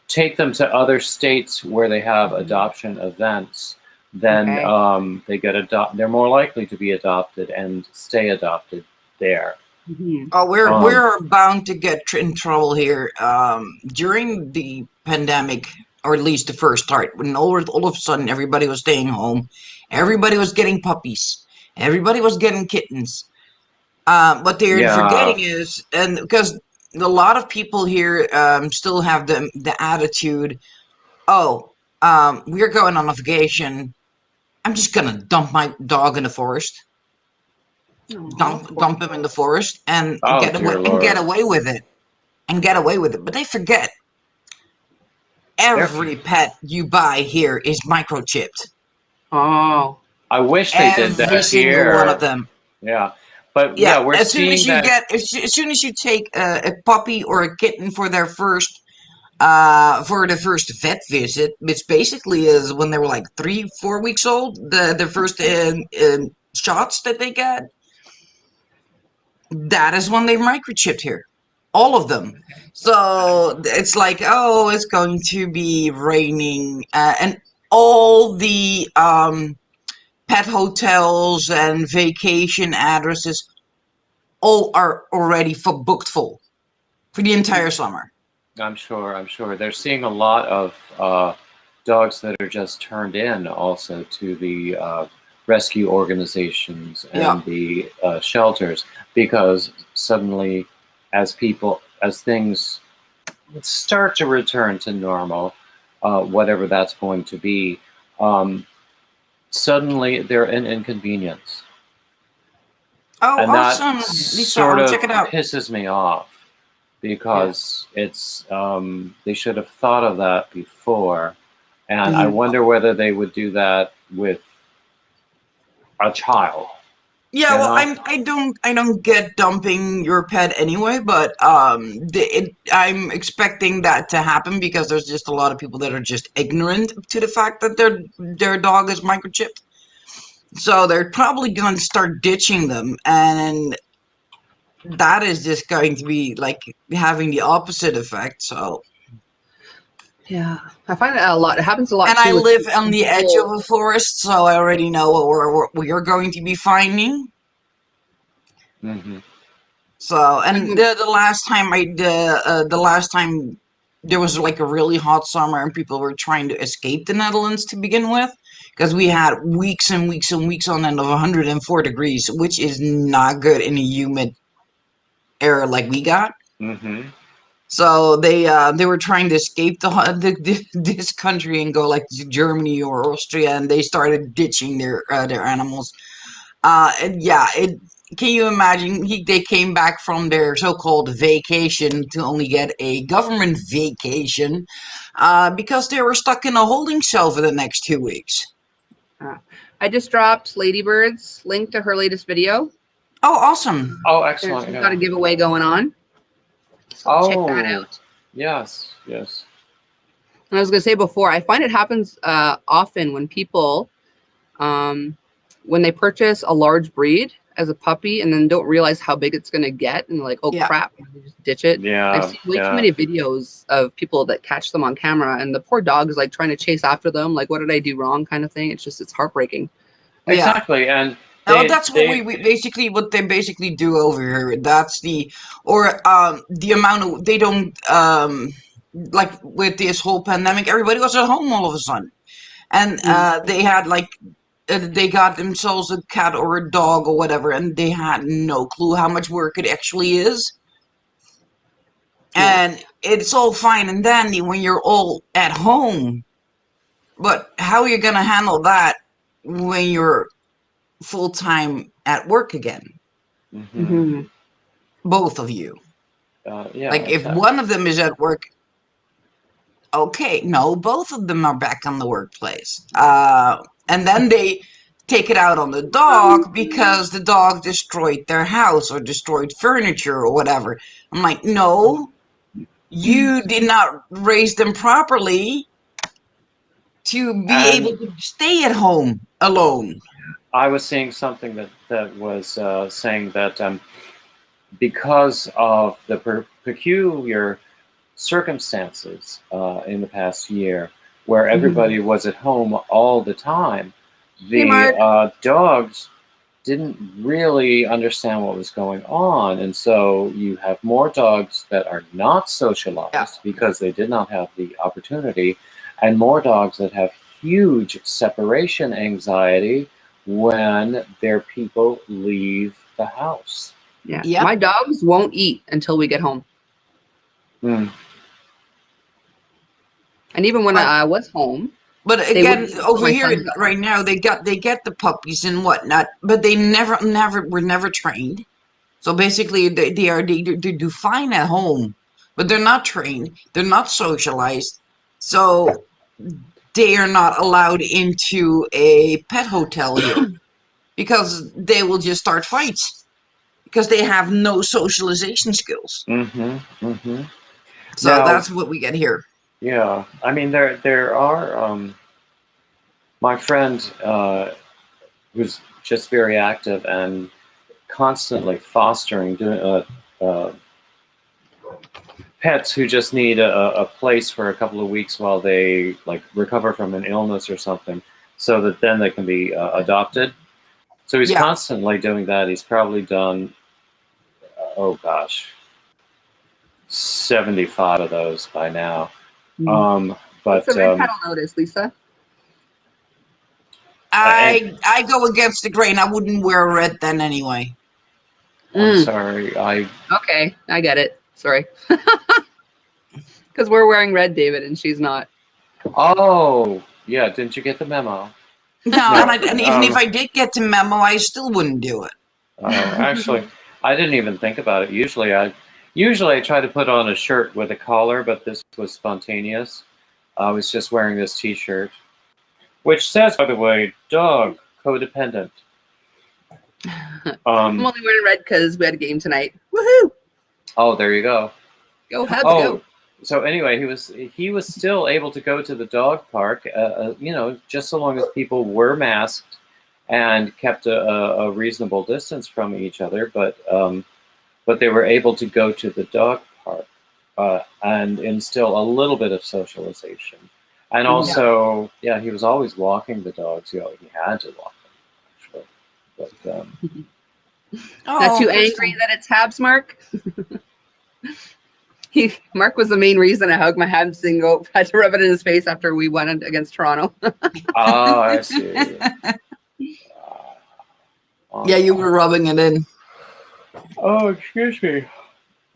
take them to other states where they have adoption events, then they get they're more likely to be adopted and stay adopted there. Mhm. Oh, Um, we're bound to get in trouble here. During the pandemic, or at least the first start, when all of a sudden everybody was staying home, everybody was getting puppies, everybody was getting kittens. What they're yeah, forgetting is, and because a lot of people here still have the attitude, oh, we're going on a vacation. I'm just gonna dump my dog in the forest, Aw, poor dump him in the dogs. forest, and oh dear get Lord, away with it, and get away with it. But they forget they're. every pet you buy here is microchipped. Oh, I wish they did Every that single one of here. them. Yeah, but Yeah, yeah, we're as soon as seeing you that. get, as soon as you take a puppy or a kitten for their for the first vet visit, which basically is when they were like 3, 4 weeks old, the first shots that they get, that is when they microchipped here. All of them. So it's like, oh, it's going to be raining, and all the pet hotels and vacation addresses all are already booked full for the entire summer. I'm sure. I'm sure they're seeing a lot of dogs that are just turned in also to the rescue organizations Yeah, and the shelters because suddenly, as things start to return to normal, whatever that's going to be, um, suddenly they're an inconvenience, oh, and that awesome, Lisa, sort I'll of check it out. pisses me off yeah. because it's they should have thought of that before, and I Mhm. wonder whether they would do that with a child. Yeah, You well, know? I don't get dumping your pet anyway, but I'm expecting that to happen because there's just a lot of people that are just ignorant to the fact that their dog is microchipped. So they're probably going to start ditching them, and that is just going to be like having the opposite effect. So, Yeah, I find it a lot. It happens a lot and I too with live on the edge of people. a forest, so I already know what we're going to be finding. Hmm. So, Like and the last time the last time there was like a really hot summer and people were trying to escape the Netherlands to begin with, because we had weeks and weeks and weeks on end of 104 degrees, which is not good in a humid era like we got. Hmm. So they were trying to escape this country and go like to Germany or Austria, and they started ditching their animals. And yeah, it. Can you imagine? They came back from their so-called vacation to only get a government vacation, because they were stuck in a holding cell for the next 2 weeks. uh, I just dropped Ladybird's link to her latest video. Oh, awesome! Oh, And excellent! she's got a Yeah. giveaway going on. So check that Oh, out. yes, yes. And I was going to say before, I find it happens often when people, um, when they purchase a large breed as a puppy and then don't realize how big it's going to get and like, oh Yeah, crap, and they just ditch it. I've Yeah, seen way too yeah. many videos of people that catch them on camera and the poor dog is like trying to chase after them. Like, what did I do wrong kind of thing. It's just, it's heartbreaking. yeah. Exactly, and Oh, they that's what they we basically what they basically do over here. That's the amount of they don't like with this whole pandemic. Everybody was at home all of a sudden, and Mm. they had like they got themselves a cat or a dog or whatever, and they had no clue how much work it actually is. Yeah. And it's all fine and dandy when you're all at home, but how are you gonna handle that when you're full time at work again? hmm Hmm. Both of you. yeah, Like if exactly. one of them is at work, okay, no, both of them are back on the workplace. And then they take it out on the dog because the dog destroyed their house or destroyed furniture or whatever. I'm like, no, you did not raise them properly to be able And to stay at home alone. I was seeing something that was saying that because of the peculiar circumstances in the past year, where Hmm. everybody was at home all the time, Hey, the Mark. dogs didn't really understand what was going on. And so you have more dogs that are not socialized because they did not have the opportunity, and more dogs that have huge separation anxiety when their people leave the house. Yeah. Yep. My dogs won't eat until we get home. Mm. And even when I was home, But they again, wouldn't eat over until my here sons got home. right now, they get the puppies and whatnot, but they were never trained. So basically, they do fine at home, but they're not trained. They're not socialized, so they are not allowed into a pet hotel here because they will just start fights because they have no socialization skills. Mm-hmm. Mm-hmm. So Now, that's what we get here. yeah, I mean, there are my friend who's just very active and constantly fostering pets who just need a place for a couple of weeks while they like recover from an illness or something, so that then they can be adopted. So he's Yeah. constantly doing that. He's probably done, oh gosh, 75 of those by now. What's But the red petal notice, Lisa? I go against the grain. I wouldn't wear red then anyway. I'm sorry, Okay, I get it. Sorry. Because we're wearing red, David, and she's not. Oh, yeah, didn't you get the memo? No, and even if I did get the memo, I still wouldn't do it. Actually, I didn't even think about it. Usually I try to put on a shirt with a collar, but this was spontaneous. I was just wearing this T-shirt, which says, by the way, dog codependent. I'm only wearing red because we had a game tonight. Woohoo! Oh, there you go. Go Habs, go. So anyway, he was still able to go to the dog park, just so long as people were masked and kept a reasonable distance from each other. But they were able to go to the dog park and instill a little bit of socialization. And also, he was always walking the dogs. He had to walk them, actually. But not too angry that it's Habs, Mark? Mark was the main reason I hugged my Habs and had to rub it in his face after we won against Toronto. Oh, I see. Yeah, you were rubbing it in. Oh, excuse me.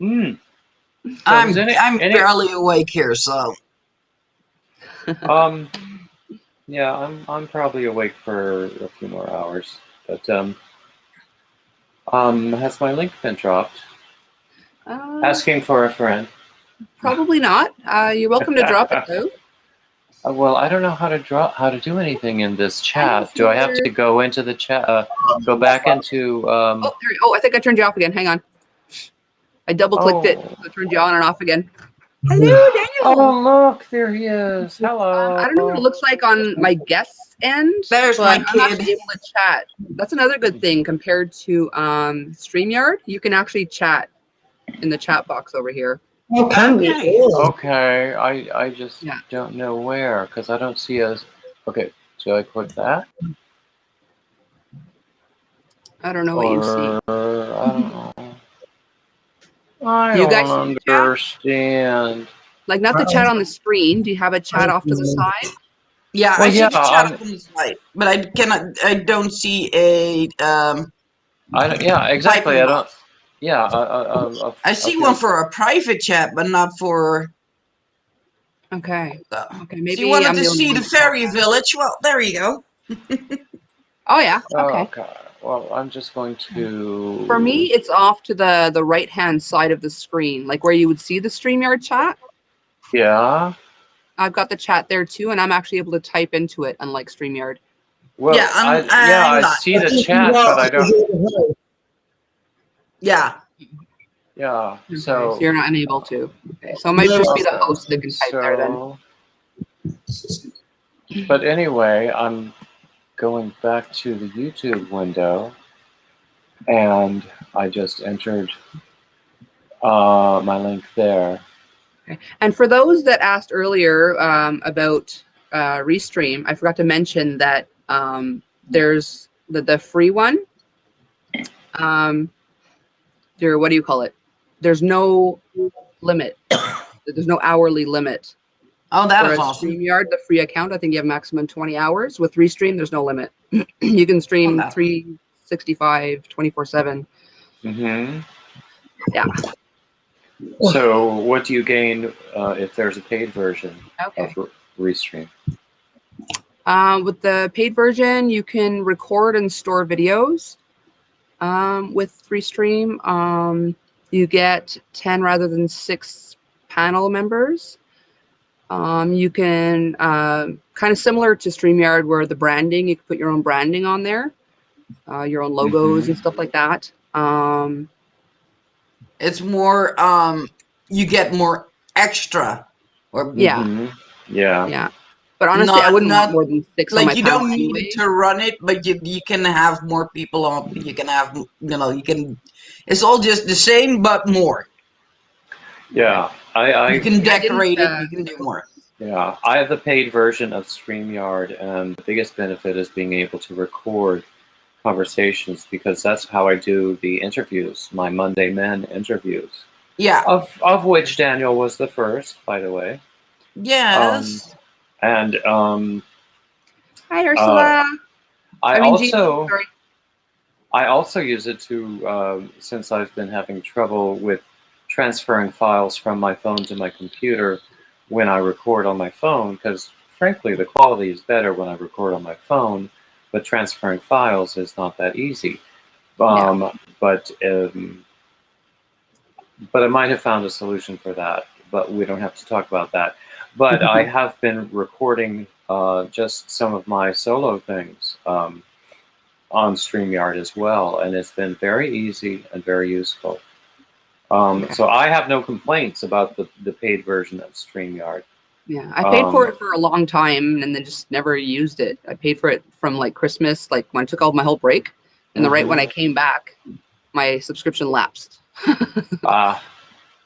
So I'm barely awake here, so. Yeah, I'm probably awake for a few more hours, but has my link been dropped? Asking for a friend. Probably not. You're welcome to drop it though. Well, I don't know how to do anything in this chat. Do I have to go into the chat? Go back into. I think I turned you off again. Hang on. I double clicked it. So it turned you on and off again. Hello, Daniel. Oh, look, there he is. Hello. I don't know what it looks like on my guest's end. There's my kid. I'm actually able to chat. That's another good thing compared to StreamYard. You can actually chat in the chat box over here. Okay, I just don't know where because I don't see us. Okay, so I click that. I don't know what you see. I don't know. I don't understand. Like not the chat on the screen. Do you have a chat off to the side? Yeah, I see the chat on the side, but I don't see a. Exactly. I don't. Yeah, I see one for a private chat, but not for. Okay. Okay. Maybe so you wanted to see the fairy village. Well, there you go. Oh yeah. Okay. Well, I'm just going to. For me, it's off to the right-hand side of the screen, like where you would see the StreamYard chat. Yeah. I've got the chat there too, and I'm actually able to type into it, unlike StreamYard. Well, I see the chat, but I don't. Yeah. Yeah. Okay, so you're not unable to. Okay. So it might just be the host that can type there then. But anyway, I'm going back to the YouTube window, and I just entered my link there. Okay. And for those that asked earlier about Restream, I forgot to mention that there's the free one, What do you call it? There's no limit. There's no hourly limit. Oh, that is Whereas awesome. StreamYard, the free account, I think you have maximum 20 hours. With Restream, there's no limit. You can Oh, stream that. 365, 24/7. Mm-hmm. Yeah. So what do you gain if there's a paid version Okay. of Restream? With the paid version, you can record and store videos. With Restream, you get 10 rather than 6 panel members. You can kind of similar to StreamYard, where the branding, you can put your own branding on there, your own logos and stuff like that. It's more you get more extra, or Yeah, Yeah. yeah. But honestly, I wouldn't want not more than 6 on my like you panel don't need anyway. it to run it, but you can have more people on. You can have you can. It's all just the same but more. Yeah. You can I didn't. decorate it. You can do more. Yeah, I have the paid version of StreamYard, and the biggest benefit is being able to record conversations, because that's how I do the interviews, my Monday Men interviews, Yeah. of which Daniel was the first, by the way. Yes. And Hi, Ursula. I Jean, sorry. also use it to, since I've been having trouble with transferring files from my phone to my computer when I record on my phone, because frankly the quality is better when I record on my phone, but transferring files is not that easy. Yeah. But I might have found a solution for that, but we don't have to talk about that. But I have been recording just some of my solo things on StreamYard as well, and it's been very easy and very useful. So I have no complaints about the paid version of StreamYard. Yeah, I paid for it for a long time and then just never used it. I paid for it from like Christmas, like when I took all my whole break, and then right when I came back, my subscription lapsed.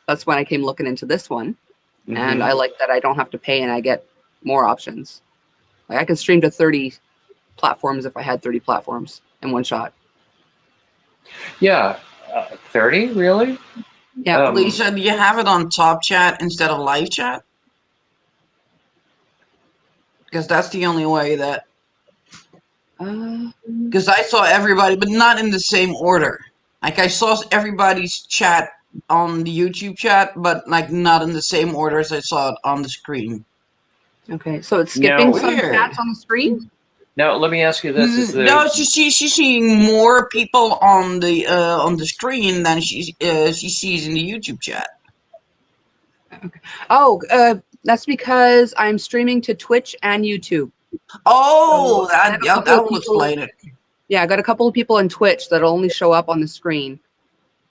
That's when I came looking into this one, and I like that I don't have to pay and I get more options. Like I could stream to 30 platforms if I had 30 platforms in one shot. Yeah, 30 really? Yeah. Lisa, do you have it on Top Chat instead of Live Chat? Because that's the only way that. Because I saw everybody, but not in the same order. Like I saw everybody's chat on the YouTube chat, but like not in the same order as I saw it on the screen. Okay, so it's skipping some Weird. chats on the screen. Now let me ask you this: is there... No, she's seeing more people on the screen than she sees in the YouTube chat. Okay. Oh, that's because I'm streaming to Twitch and YouTube. Oh, So that will explain it. Yeah, I got a couple of people on Twitch that'll only show up on the screen.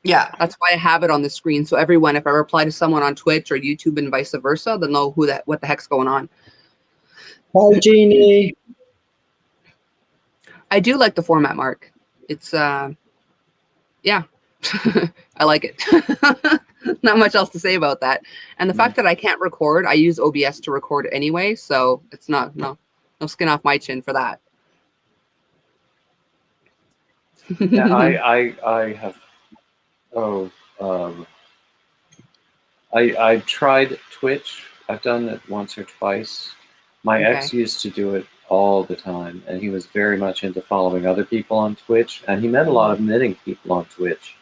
Yeah, that's why I have it on the screen. So everyone, if I reply to someone on Twitch or YouTube and vice versa, they'll know what the heck's going on. Hi, Jeannie. I do like the format, Mark. It's yeah, I like it. Not much else to say about that. And the fact that I can't record, I use OBS to record anyway, so it's not no skin off my chin for that. Yeah, I have. I tried Twitch. I've done it once or twice. My ex used to do it all the time, and he was very much into following other people on Twitch, and he met a lot of knitting people on Twitch.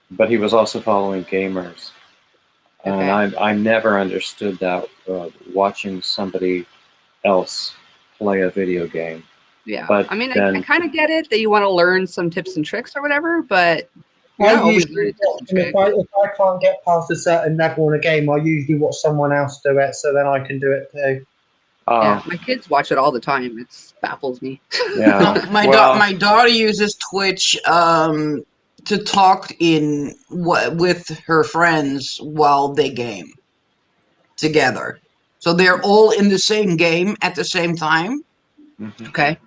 But he was also following gamers, and I never understood that, watching somebody else play a video game. Yeah, but I mean, I kind of get it that you want to learn some tips and tricks or whatever, but if I can't get past a certain level in a game, I usually watch someone else do it, so then I can do it too. Yeah, my kids watch it all the time. It baffles me. Yeah, my daughter uses Twitch to talk with her friends while they game together. So they're all in the same game at the same time. Okay.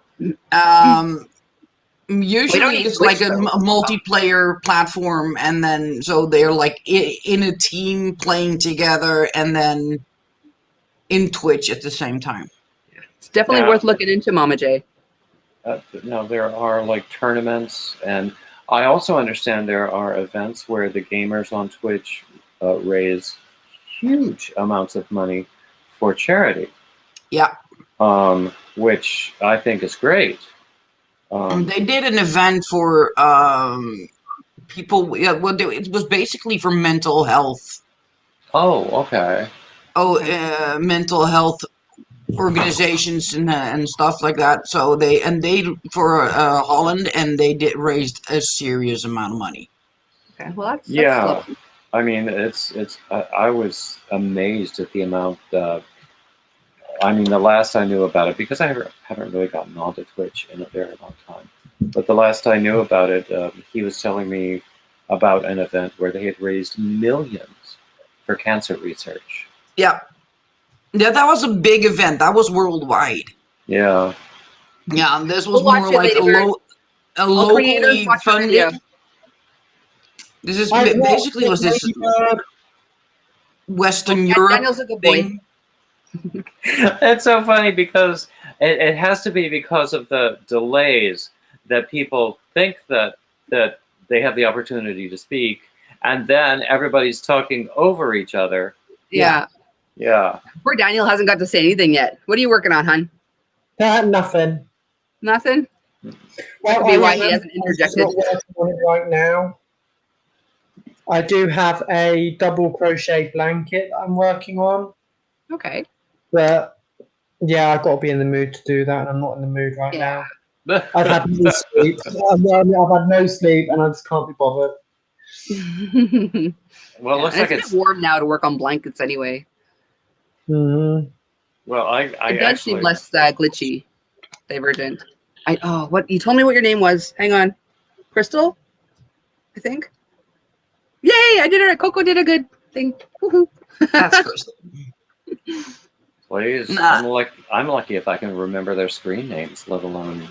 Usually it's like a multiplayer platform, and then so they're like in a team playing together, and then in Twitch at the same time. It's definitely worth looking into, Mama J. no, there are like tournaments, and I also understand there are events where the gamers on Twitch raise huge amounts of money for charity. Yeah. Which I think is great. They did an event for people. Yeah, well, it was basically for mental health. Oh, okay. Mental health organizations and stuff like that. So they for Holland, and they did raised a serious amount of money. Okay, well that's Yeah. lovely. I mean, it's. I was amazed at the amount. I mean, the last I knew about it, because I haven't really gotten onto Twitch in a very long time. But the last I knew about it, he was telling me about an event where they had raised millions for cancer research. Yeah. Yeah, that was a big event. That was worldwide. Yeah. Yeah, this was We'll more watch it like later. a All creators locally watch the video. funded. This is I basically was this Western Europe Daniel's a good boy. thing. It's so funny because it has to be because of the delays that people think that they have the opportunity to speak, and then everybody's talking over each other. Yeah. Yeah. Poor Daniel hasn't got to say anything yet. What are you working on, hun? Nothing. Nothing? Well, Could be why he hasn't interjected. I'm not working on it right now. I do have a double crochet blanket that I'm working on. Okay. But yeah, I've got to be in the mood to do that, and I'm not in the mood right Yeah. now. I've had no sleep. I've had no sleep, and I just can't be bothered. Well, it looks like it's a bit warm now to work on blankets anyway. Mm-hmm. Well, It does seem less glitchy, divergent. What you told me what your name was? Hang on, Crystal, I think. Yay! I did it right. Coco did a good thing. Woohoo! That's Crystal. Please, I'm lucky if I can remember their screen names, let alone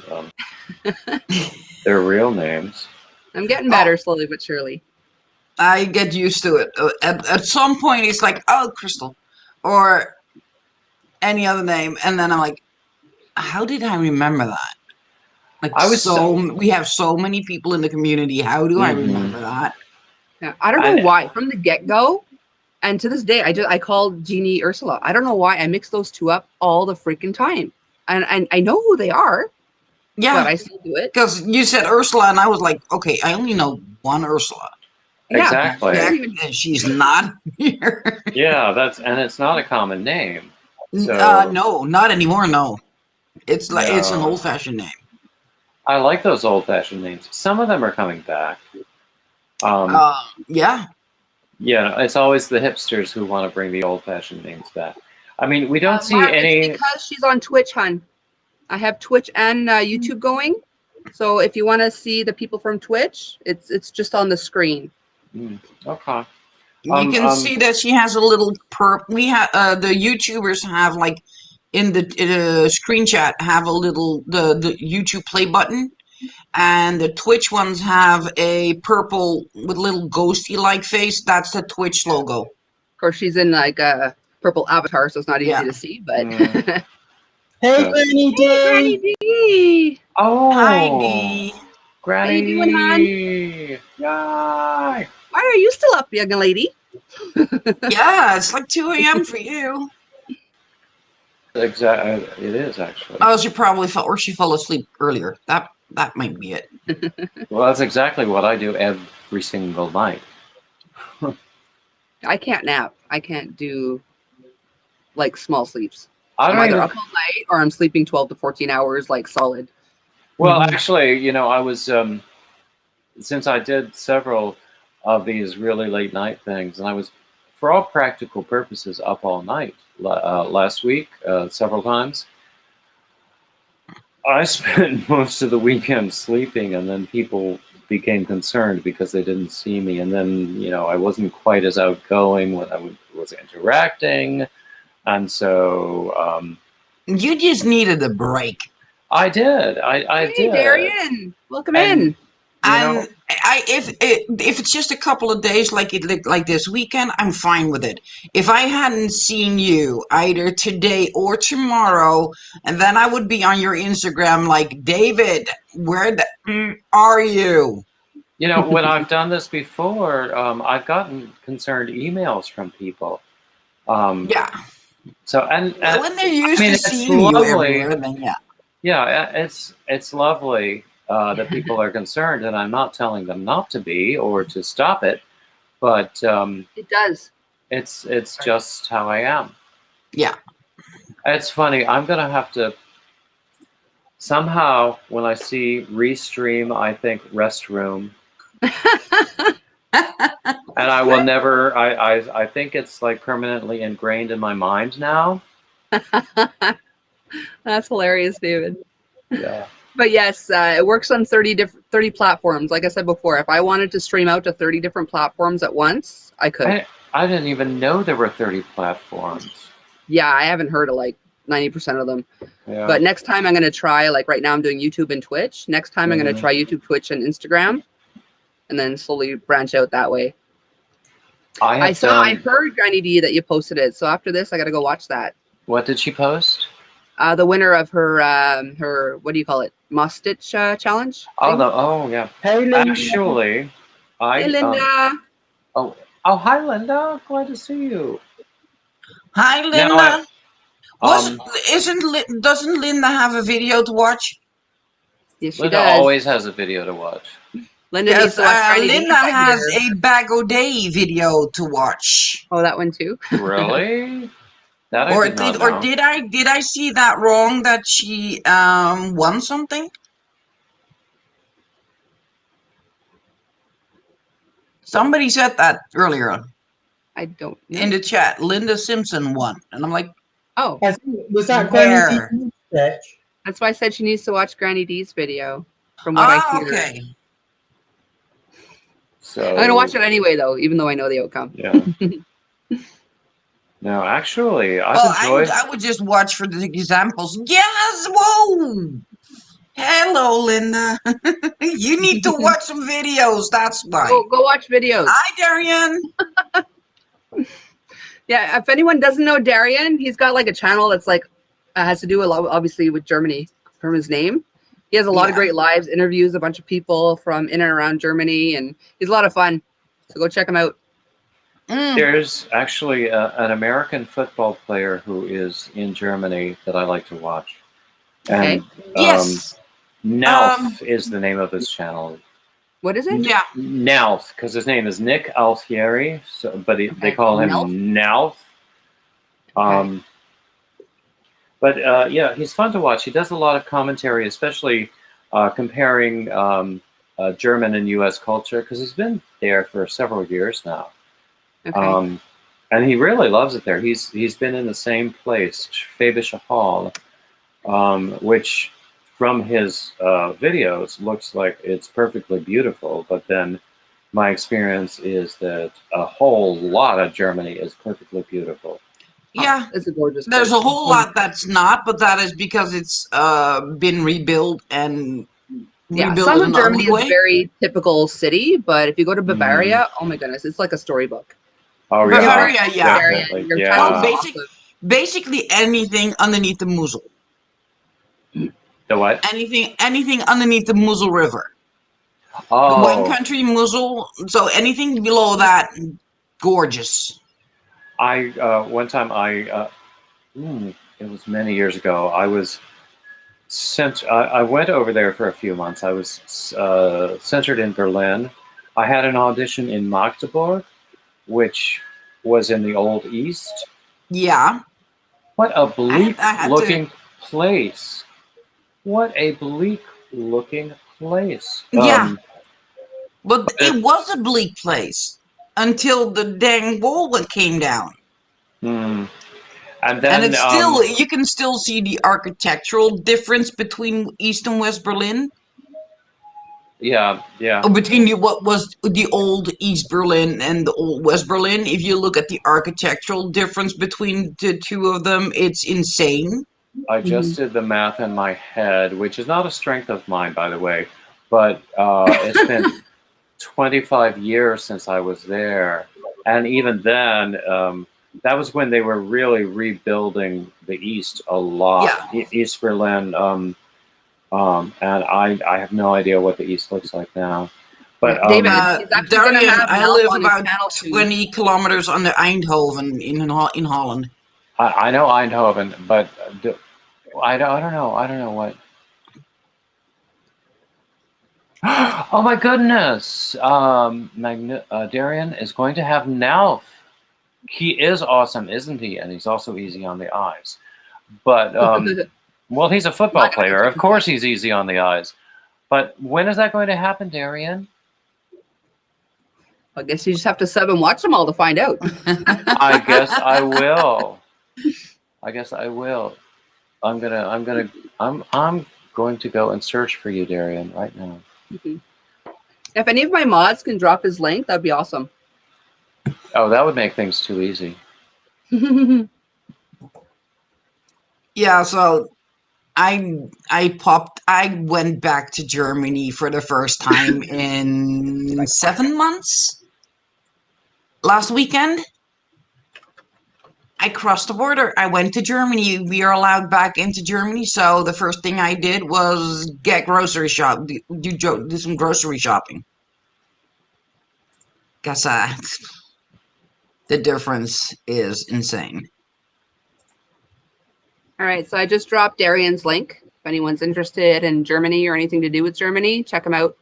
their real names. I'm getting better slowly but surely. I get used to it. At some point, it's like, oh, Crystal, or any other name, and then I'm like, how did I remember that? Like, we have so many people in the community. How do I remember that? Yeah, I don't know why. From the get-go, and to this day, I called Jeannie Ursula. I don't know why I mix those two up all the freaking time, and I know who they are. Yeah, but I still do it because you said Ursula, and I was like, okay, I only know one Ursula. Yeah, exactly. And she's not here. Yeah, and it's not a common name. So, no, not anymore. No, it's like it's an old-fashioned name. I like those old-fashioned names. Some of them are coming back. Yeah. Yeah, it's always the hipsters who want to bring the old-fashioned names back. I mean, we don't see Mark, any. It's because she's on Twitch, hun. I have Twitch and YouTube going, so if you want to see the people from Twitch, it's just on the screen. Okay. You can see that she has a little We have the YouTubers have like in the screen chat have a little the YouTube play button, and the Twitch ones have a purple with little ghosty like face. That's the Twitch logo. Of course, she's in like a purple avatar, so it's not easy to see. But hey, Granny D. Hey, Granny D. Oh, hi D. Granny. How you doing, hon? Yay. Why are you still up, young lady? Yeah, it's like 2 a.m. for you. Exactly, it is actually. Oh, she probably she fell asleep earlier. That might be it. Well, that's exactly what I do every single night. I can't nap. I can't do like small sleeps. I'm either up all night or I'm sleeping 12 to 14 hours, like solid. Well, actually, I was since I did several of these really late night things, and I was, for all practical purposes, up all night last week several times. I spent most of the weekend sleeping, and then people became concerned because they didn't see me, and then I wasn't quite as outgoing when I was interacting, and so you just needed a break. I did. I did. Hey, Darian, welcome in. And if it's just a couple of days like this weekend, I'm fine with it. If I hadn't seen you either today or tomorrow, and then I would be on your Instagram like, David, where are you? When I've done this before, I've gotten concerned emails from people. Yeah. So and When they're used to it's seeing you lovely. everywhere, then yeah. Yeah, it's lovely that people are concerned, and I'm not telling them not to be or to stop it, but It does. it's just how I am. Yeah. It's funny. I'm gonna have to somehow, when I see restream, I think restroom, and I will never. I think it's like permanently ingrained in my mind now. That's hilarious, David. Yeah. But yes, it works on 30 platforms. Like I said before, if I wanted to stream out to 30 different platforms at once, I could. I didn't even know there were 30 platforms. Yeah, I haven't heard of like 90% of them. Yeah. But next time I'm going to try, like right now I'm doing YouTube and Twitch. Next time I'm going to try YouTube, Twitch, and Instagram, and then slowly branch out that way. I heard Granny D that you posted it. So after this, I got to go watch that. What did she post? The winner of her what do you call it? Moss Stitch challenge. Oh yeah. Hey, Linda. Actually, Hey, Linda. Oh, hi, Linda. Glad to see you. Hi, Linda. Doesn't Linda have a video to watch? Yes, she Linda does. always has a video to watch. Linda needs to watch Linda has a Bago Day video to watch. Oh, that one too. Really? That I did not know. Did I see that wrong? That she won something? Somebody said that earlier. I don't know. In the chat. Linda Simpson won, and I'm like, oh, was that where? Granny D's? That's why I said she needs to watch Granny D's video. From what I hear. Okay. So I'm gonna watch it anyway, though, even though I know the outcome. Yeah. No, actually, I've enjoyed. I would just watch for the examples. Yes, whoa. Hello, Linda. You need to watch some videos. That's why. Go watch videos. Hi, Darian. Yeah, if anyone doesn't know Darian, he's got like a channel that's like has to do a lot, obviously, with Germany from his name. He has a lot of great lives, interviews a bunch of people from in and around Germany, and he's a lot of fun. So go check him out. There's actually an American football player who is in Germany that I like to watch. And, yes. Nalf is the name of his channel. What is it? Yeah. Nalf, because his name is Nick Alfieri, but they call him Nalf. But yeah, he's fun to watch. He does a lot of commentary, especially comparing German and U.S. culture, because he's been there for several years now. Okay. And he really loves it there. He's been in the same place, Schwäbische Hall, which from his videos looks like it's perfectly beautiful. But then my experience is that a whole lot of Germany is perfectly beautiful. Yeah, it's a gorgeous. There's a whole lot that's not, but that is because it's been rebuilt and rebuilt. Some of Germany is a very typical city, but if you go to Bavaria, oh my goodness, it's like a storybook. Oh yeah, Bavaria, basically anything underneath the Mosel. The what? Anything underneath the Mosel River. Oh. The wine country, Mosel. So anything below that, gorgeous. One time it was many years ago. I was sent. I went over there for a few months. I was centered in Berlin. I had an audition in Magdeburg, which was in the Old East. Yeah. What a bleak looking place. What a bleak looking place. Yeah. But it was a bleak place until the dang wall came down. And then it's still, you can still see the architectural difference between East and West Berlin. Yeah. Or between what was the old East Berlin and the old West Berlin. If you look at the architectural difference between the two of them, it's insane. I just did the math in my head, which is not a strength of mine, by the way. but it's been 25 years since I was there, and even then, that was when they were really rebuilding the East a lot. Yeah. East Berlin, and I have no idea what the East looks like now. But David, he's actually going to Darian, have I Nelf live on his about channel soon. 20 kilometers under Eindhoven in Holland. I know Eindhoven, but I don't know. I don't know what. Oh my goodness! Darian is going to have Nelf. He is awesome, isn't he? And he's also easy on the eyes. But well, he's a football player. Of course, he's easy on the eyes. But when is that going to happen, Darian? I guess you just have to sub and watch them all to find out. I guess I will. I guess I will. I'm going to go and search for you, Darian, right now. If any of my mods can drop his link, that'd be awesome. Oh, that would make things too easy. Yeah, so I went back to Germany for the first time in 7 months. Last weekend, I crossed the border. I went to Germany. We are allowed back into Germany, so the first thing I did was get grocery shop, do some grocery shopping. Guess the difference is insane. All right, so I just dropped Darian's link. If anyone's interested in Germany or anything to do with Germany, check him out.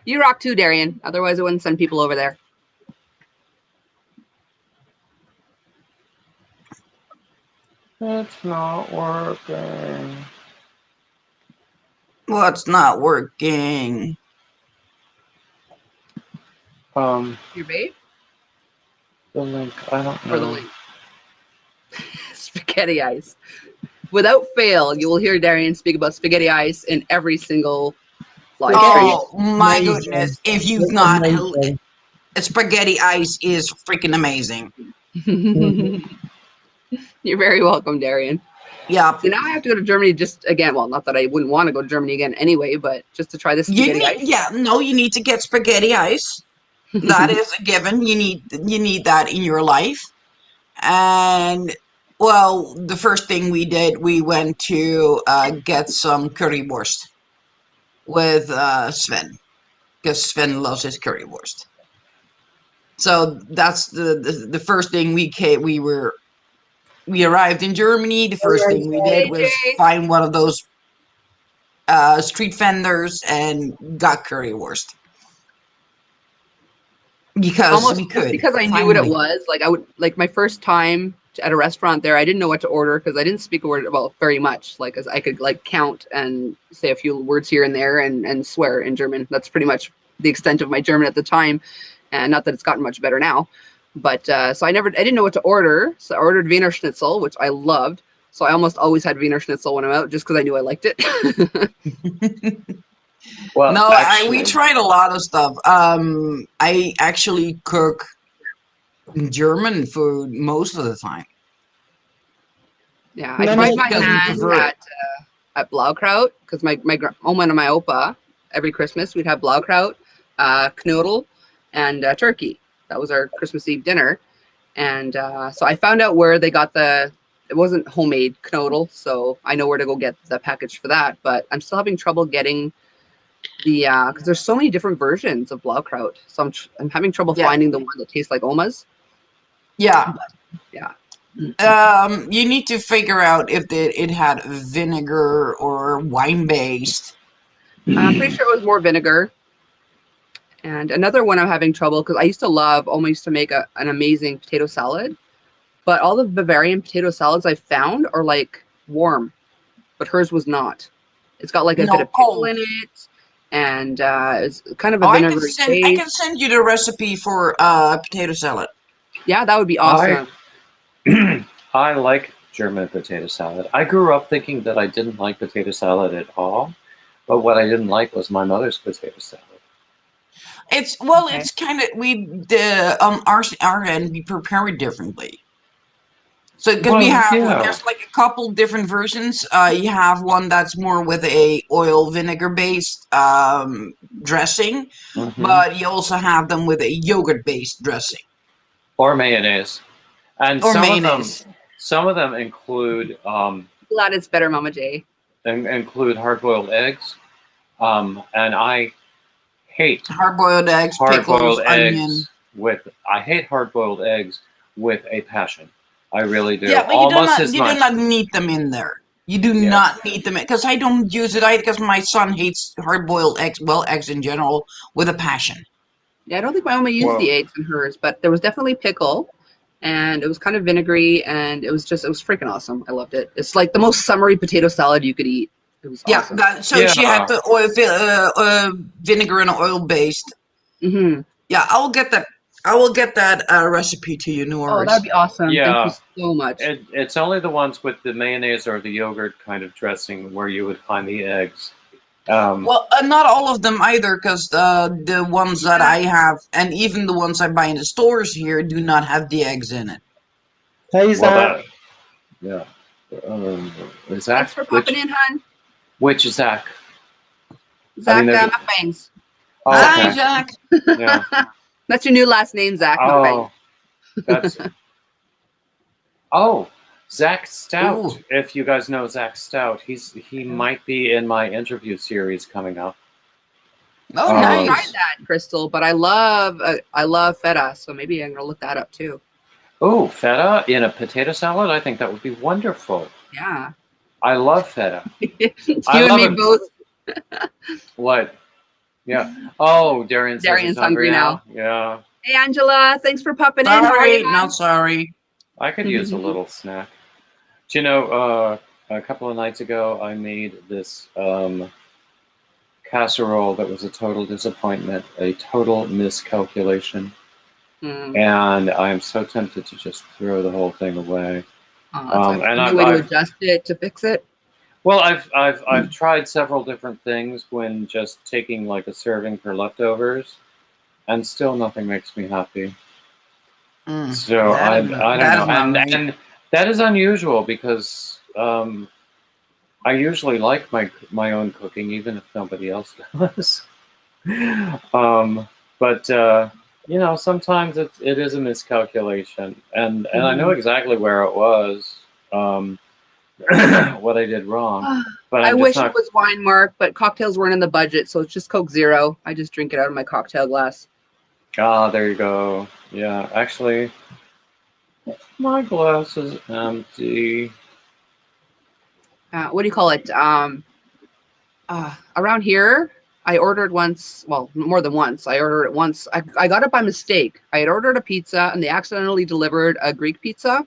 You rock too, Darian. Otherwise, I wouldn't send people over there. It's not working. What's not working? Your babe? The link. I don't know. Or the link? Spaghetti ice. Without fail, you will hear Darian speak about spaghetti ice in every single live stream. Oh my goodness! If you've not, spaghetti ice is freaking amazing. You're very welcome, Darian. Yeah. See, now I have to go to Germany just again. Well, not that I wouldn't want to go to Germany again anyway, but just to try this spaghetti ice. Yeah, no, you need to get spaghetti ice. That is a given. You need that in your life. And well, the first thing we did, we went to get some currywurst with Sven, because Sven loves his currywurst. So that's the first thing we arrived in Germany. The first thing we did was find one of those street vendors and got currywurst. Because we could. Because I knew what it was. Like I would my first time at a restaurant there, I didn't know what to order because I didn't speak a word very much. Like as I could count and say a few words here and there and swear in German. That's pretty much the extent of my German at the time. And not that it's gotten much better now. But so I didn't know what to order. So I ordered Wiener Schnitzel, which I loved. So I almost always had Wiener Schnitzel when I'm out just because I knew I liked it. Well, no, we tried a lot of stuff. I actually cook German food most of the time. Yeah, I tried my hand at Blaukraut because my Oma and my Opa, every Christmas we'd have Blaukraut, knödel, and turkey. That was our Christmas Eve dinner. And so I found out where they got it wasn't homemade knödel, so I know where to go get the package for that. But I'm still having trouble getting because there's so many different versions of Blaukraut. So I'm having trouble finding the one that tastes like Oma's. Yeah. Yeah. You need to figure out if it had vinegar or wine-based. I'm pretty sure it was more vinegar. And another one I'm having trouble because I used to make an amazing potato salad, but all the Bavarian potato salads I found are warm, but hers was not. It's got a bit of pickle in it, and it's kind of a vinegary taste. I can send you the recipe for potato salad. Yeah, that would be awesome. I like German potato salad. I grew up thinking that I didn't like potato salad at all, but what I didn't like was my mother's potato salad. It's kind of our end we prepare it differently. So because we Well, have, yeah. there's like a couple different versions. You have one that's more with a oil vinegar based dressing, but you also have them with a yogurt based dressing Or mayonnaise. And or mayonnaise. some of them include Glad it's better, Mama J. include hard-boiled eggs. And I hate Hard-boiled eggs, pickles, hard-boiled onion. eggs I hate hard-boiled eggs with a passion. I really do. Yeah, but Almost as you much. do not need them in there. You do Yeah. not need them because I don't use it either because my son hates hard-boiled eggs, well, eggs in general, with a passion. Yeah, I don't think my mama used the eggs in hers, but there was definitely pickle, and it was kind of vinegary, and it was freaking awesome. I loved it. It's like the most summery potato salad you could eat. It was awesome. She had the oil, vinegar and oil based. Mm-hmm. Yeah, I will get that. I will get that recipe to you, Norris. Oh, that'd be awesome. Yeah. Thank you so much. It's only the ones with the mayonnaise or the yogurt kind of dressing where you would find the eggs. Well, not all of them either, because the ones that I have, and even the ones I buy in the stores here, do not have the eggs in it. Hey, Zach. Yeah. Zach, Thanks for popping in, hon. Which Zach? Zach McBains. Oh, Hi, okay. Zach. Yeah. That's your new last name, Zach. Oh, that's. Oh, Zach Stout. Ooh. If you guys know Zach Stout, he might be in my interview series coming up. Oh, I nice. tried that, Crystal, but I love feta, so maybe I'm gonna look that up too. Oh, feta in a potato salad? I think that would be wonderful. Yeah. I love feta. You and me both. What? Yeah. Oh, Darian's hungry now. Yeah. Hey, Angela, thanks for popping in. Sorry, not sorry. I could use a little snack. Do you know, a couple of nights ago, I made this casserole that was a total disappointment, a total miscalculation. And I'm so tempted to just throw the whole thing away. And I've way to adjust it to fix it. Well, I've tried several different things when just taking like a serving for leftovers, and still nothing makes me happy. So I don't know, and that is unusual because I usually like my own cooking, even if nobody else does. But you know, sometimes it is a miscalculation, and I know exactly where it was. What I did wrong, but I wish it was wine, Mark, but cocktails weren't in the budget, so it's just Coke Zero. I just drink it out of my cocktail glass. Ah, there you go. Yeah, actually, my glass is empty. What do you call it? Around here, I ordered once. Well, more than once. I ordered it once. I got it by mistake. I had ordered a pizza, and they accidentally delivered a Greek pizza.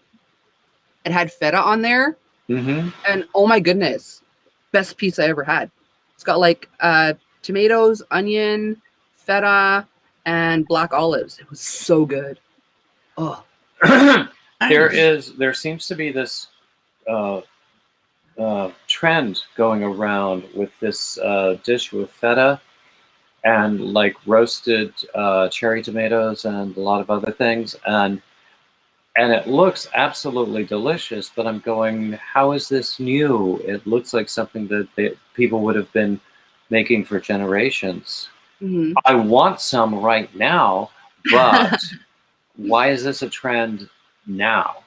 It had feta on there. And oh my goodness, best pizza I ever had. It's got like tomatoes, onion, feta, and black olives. It was so good. Oh, there seems to be this trend going around with this dish with feta and like roasted cherry tomatoes and a lot of other things, and it looks absolutely delicious, but I'm going, how is this new? It looks like something that people would have been making for generations. I want some right now, but why is this a trend now?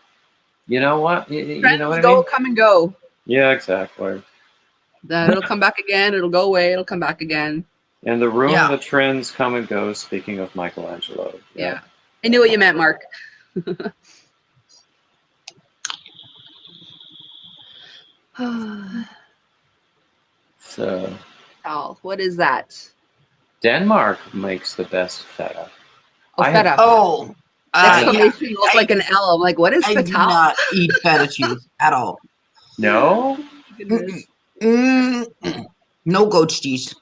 You know what? You know what I mean? Come and go. Yeah, exactly. Then it'll come back again. It'll go away. It'll come back again. And the room the trends come and go, speaking of Michelangelo. Yeah. I knew what you meant, Mark. So, what is that? Denmark makes the best feta. Oh, feta. Exclamation looked like an L. I'm like, what is feta? I do not eat feta cheese at all. No? No goat cheese.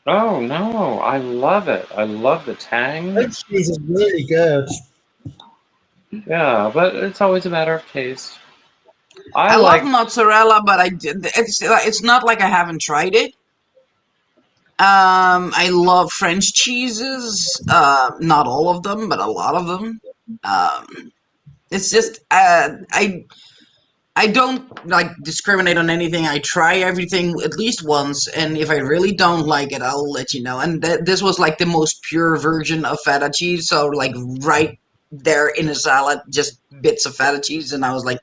Oh, no. I love it. I love the tang. Goat cheese is really good. Yeah, but it's always a matter of taste. I love mozzarella, but it's not like I haven't tried it. I love French cheeses. Not all of them, but a lot of them. It's just I don't like discriminate on anything. I try everything at least once, and if I really don't like it, I'll let you know. And this was like the most pure version of feta cheese, so like right there in a salad, just bits of feta cheese, and I was like,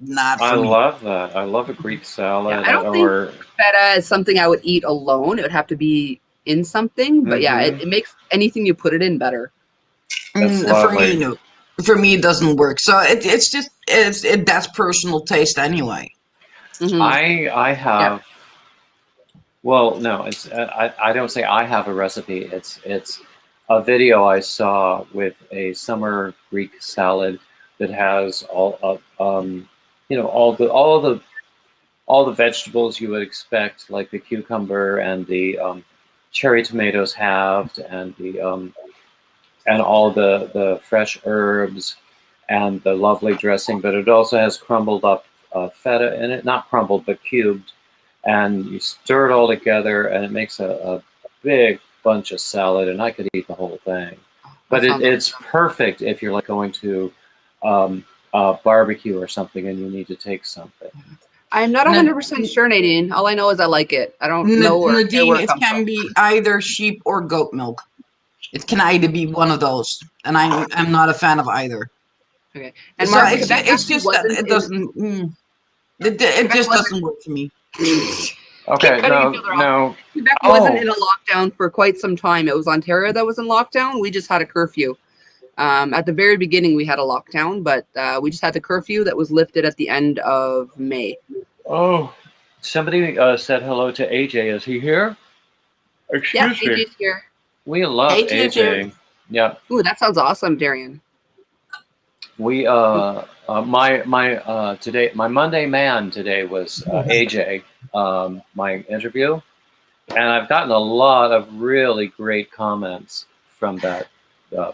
not I for me. love that. I love a Greek Yeah, salad I don't think or. feta is something I would eat alone. It would have to be in something, but yeah, Mhm. it makes anything you put it in better. That's For me, lovely. no. For me, it doesn't work. So it's just that's personal taste anyway. Hmm. I Yeah. have. Well, no, it's I don't say I have a recipe. It's a video I saw with a summer Greek salad that has all of all the vegetables you would expect, like the cucumber and the cherry tomatoes halved, and all the fresh herbs and the lovely dressing. But it also has crumbled up feta in it, not crumbled but cubed, and you stir it all together, and it makes a big bunch of salad. And I could eat the whole thing. That But sounds it's awesome. perfect if you're like going to barbecue or something, and you need to take something. I'm not Nad- 100% sure, Nadine. All I know is I like it. I don't know or care Nadine, where it it comes can from. be either sheep or goat milk. It can either be one of those, and I'm not a fan of either. Okay. And So Mark, Quebec it's actually just that wasn't it in doesn't. It Quebec just wasn't doesn't work for me. keep Okay, cutting each no, other off. no. Quebec wasn't Oh, in a lockdown for quite some time. It was Ontario that was in lockdown. We just had a curfew. At the very beginning, we had a lockdown, but we just had the curfew that was lifted at the end of May. oh. Somebody said hello to AJ. Is he here? Yeah, Excuse me. AJ's here. We love Hey, Ginger. AJ. Yeah, Ooh, that sounds awesome, Darian. we today my Monday man today was AJ, my interview, and I've gotten a lot of really great comments from that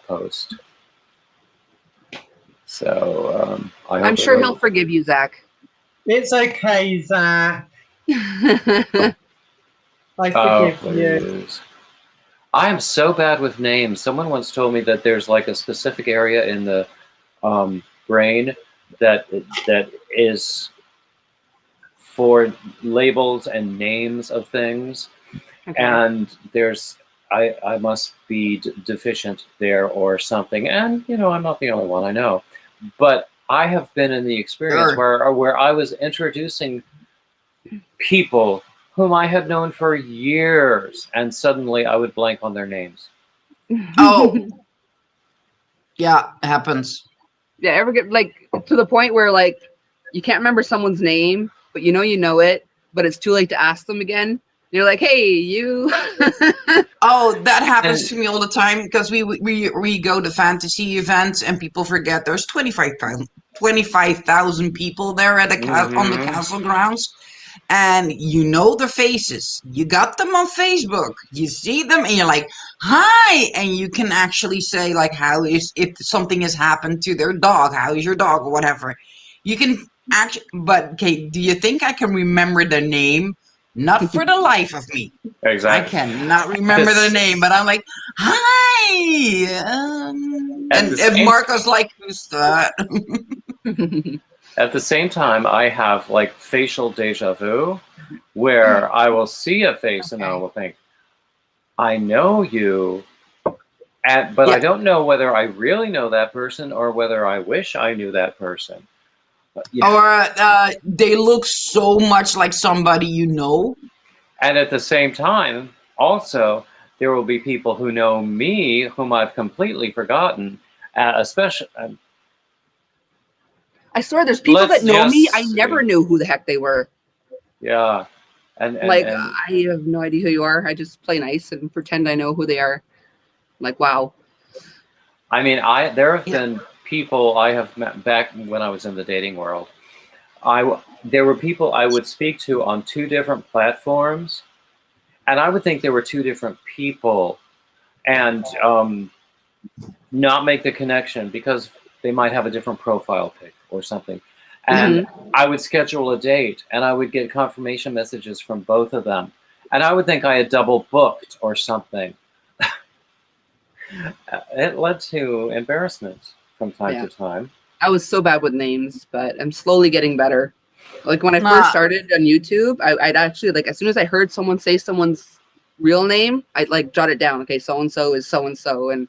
post. So I I'm hope it sure he'll was. forgive you, Zach. It's okay, Zach. I Oh forgive you. please! I am so bad with names. Someone once told me that there's like a specific area in the brain that is for labels and names of things, Okay. and I must be deficient there or something. And I'm not the only one, I know, but I have been in the experience Sure. where I was introducing people whom I had known for years, and suddenly I would blank on their names. Oh, yeah, it happens. Yeah, ever get like to the point where like you can't remember someone's name, but you know it, but it's too late to ask them again. And you're like, hey, you. Oh, that happens And to me all the time because we go to fantasy events and people forget there's 25,000 people there at on the mhm. castle grounds, and you know their faces. You got them on Facebook. You see them, and you're like, "Hi!" And you can actually say like, "How is if something has happened to their dog? How is your dog or whatever?" You can actually, but okay, do you think I can remember their name? Not for the life of me. I Exactly. cannot At remember their this name, but I'm like, "Hi!" at the And same Marco's like, "Who's that?" at the same time, I have like facial deja vu, where I will see a face and I Okay. will think, I know you, but I Yeah. don't know whether I really know that person or whether I wish I knew that person. Yeah. Or they look so much like somebody you know. And at the same time, also, there will be people who know me whom I've completely forgotten, especially, I swear, there's people let's that know me. I just never say, knew who the heck they were. yeah. And, Like, and I have no idea who you are. I just play nice and pretend I know who they are. Like, wow. I mean, there have Yeah. been people I have met back when I was in the dating world. There were people I would speak to on two different platforms, and I would think they were two different people, and not make the connection because they might have a different profile pic or something. And Hmm. I would schedule a date, and I would get confirmation messages from both of them, and I would think I had double booked or something. It led to embarrassment from time Yeah. to time. I was so bad with names, but I'm slowly getting better. Like when I Nah. first started on YouTube, I'd actually like as soon as I heard someone say someone's real name, I'd like jot it down. Okay, so and so is so and so, and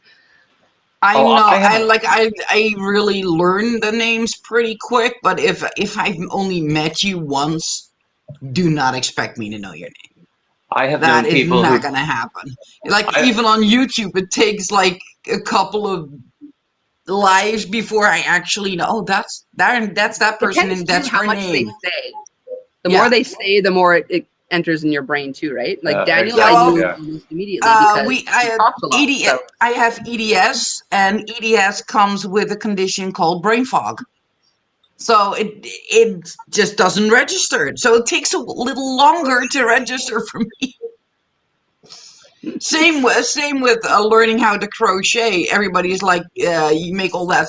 I Oh, know. I I have. like. I really learn the names pretty quick. But if I've only met you once, do not expect me to know your name. I have That known is people not who. gonna happen. Like I, even on YouTube, it takes like a couple of lives before I actually know. Oh, that's that it person, tends and to that's how her much they name. say. The more Yeah. they say, the more it enters in your brain too, right? Like Daniel, Yeah. I exactly. Well, knew Yeah. almost immediately because he I talks a lot. So I have EDS, and EDS comes with a condition called brain fog. So it just doesn't register. So it takes a little longer to register for me. Same with learning how to crochet. Everybody's like, you make all that.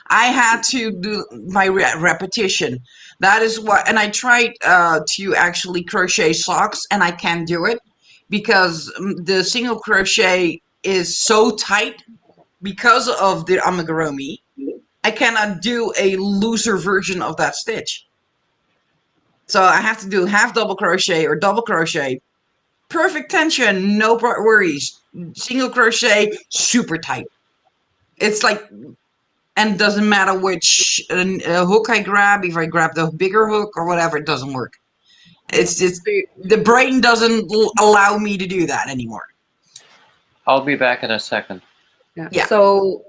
I had to do my repetition. That is what, and I tried to actually crochet socks, and I can't do it because the single crochet is so tight because of the amigurumi. I cannot do a looser version of that stitch. So I have to do half double crochet or double crochet. Perfect tension, no worries. Single crochet, super tight. It's like, and doesn't matter which hook I grab, if I grab the bigger hook or whatever, it doesn't work. It's just, the brain doesn't allow me to do that anymore. I'll be back in a second. Yeah. So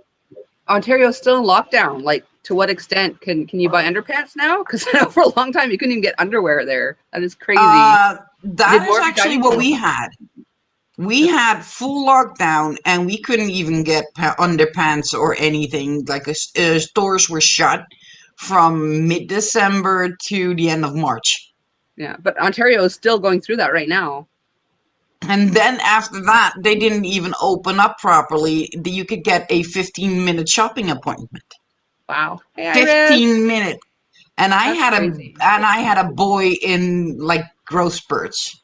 Ontario's still in lockdown. Like, to what extent can you buy underpants now? Because I know for a long time you couldn't even get underwear there. That is crazy. That more is of your actually diving what stuff? we had. We had full lockdown, and we couldn't even get underpants or anything. Like stores were shut from mid-December to the end of March. Yeah, but Ontario is still going through that right now. And then after that, they didn't even open up properly. You could get a 15-minute shopping appointment. Wow. Hey, 15 minutes. And That's crazy. I had a boy in like growth spurts.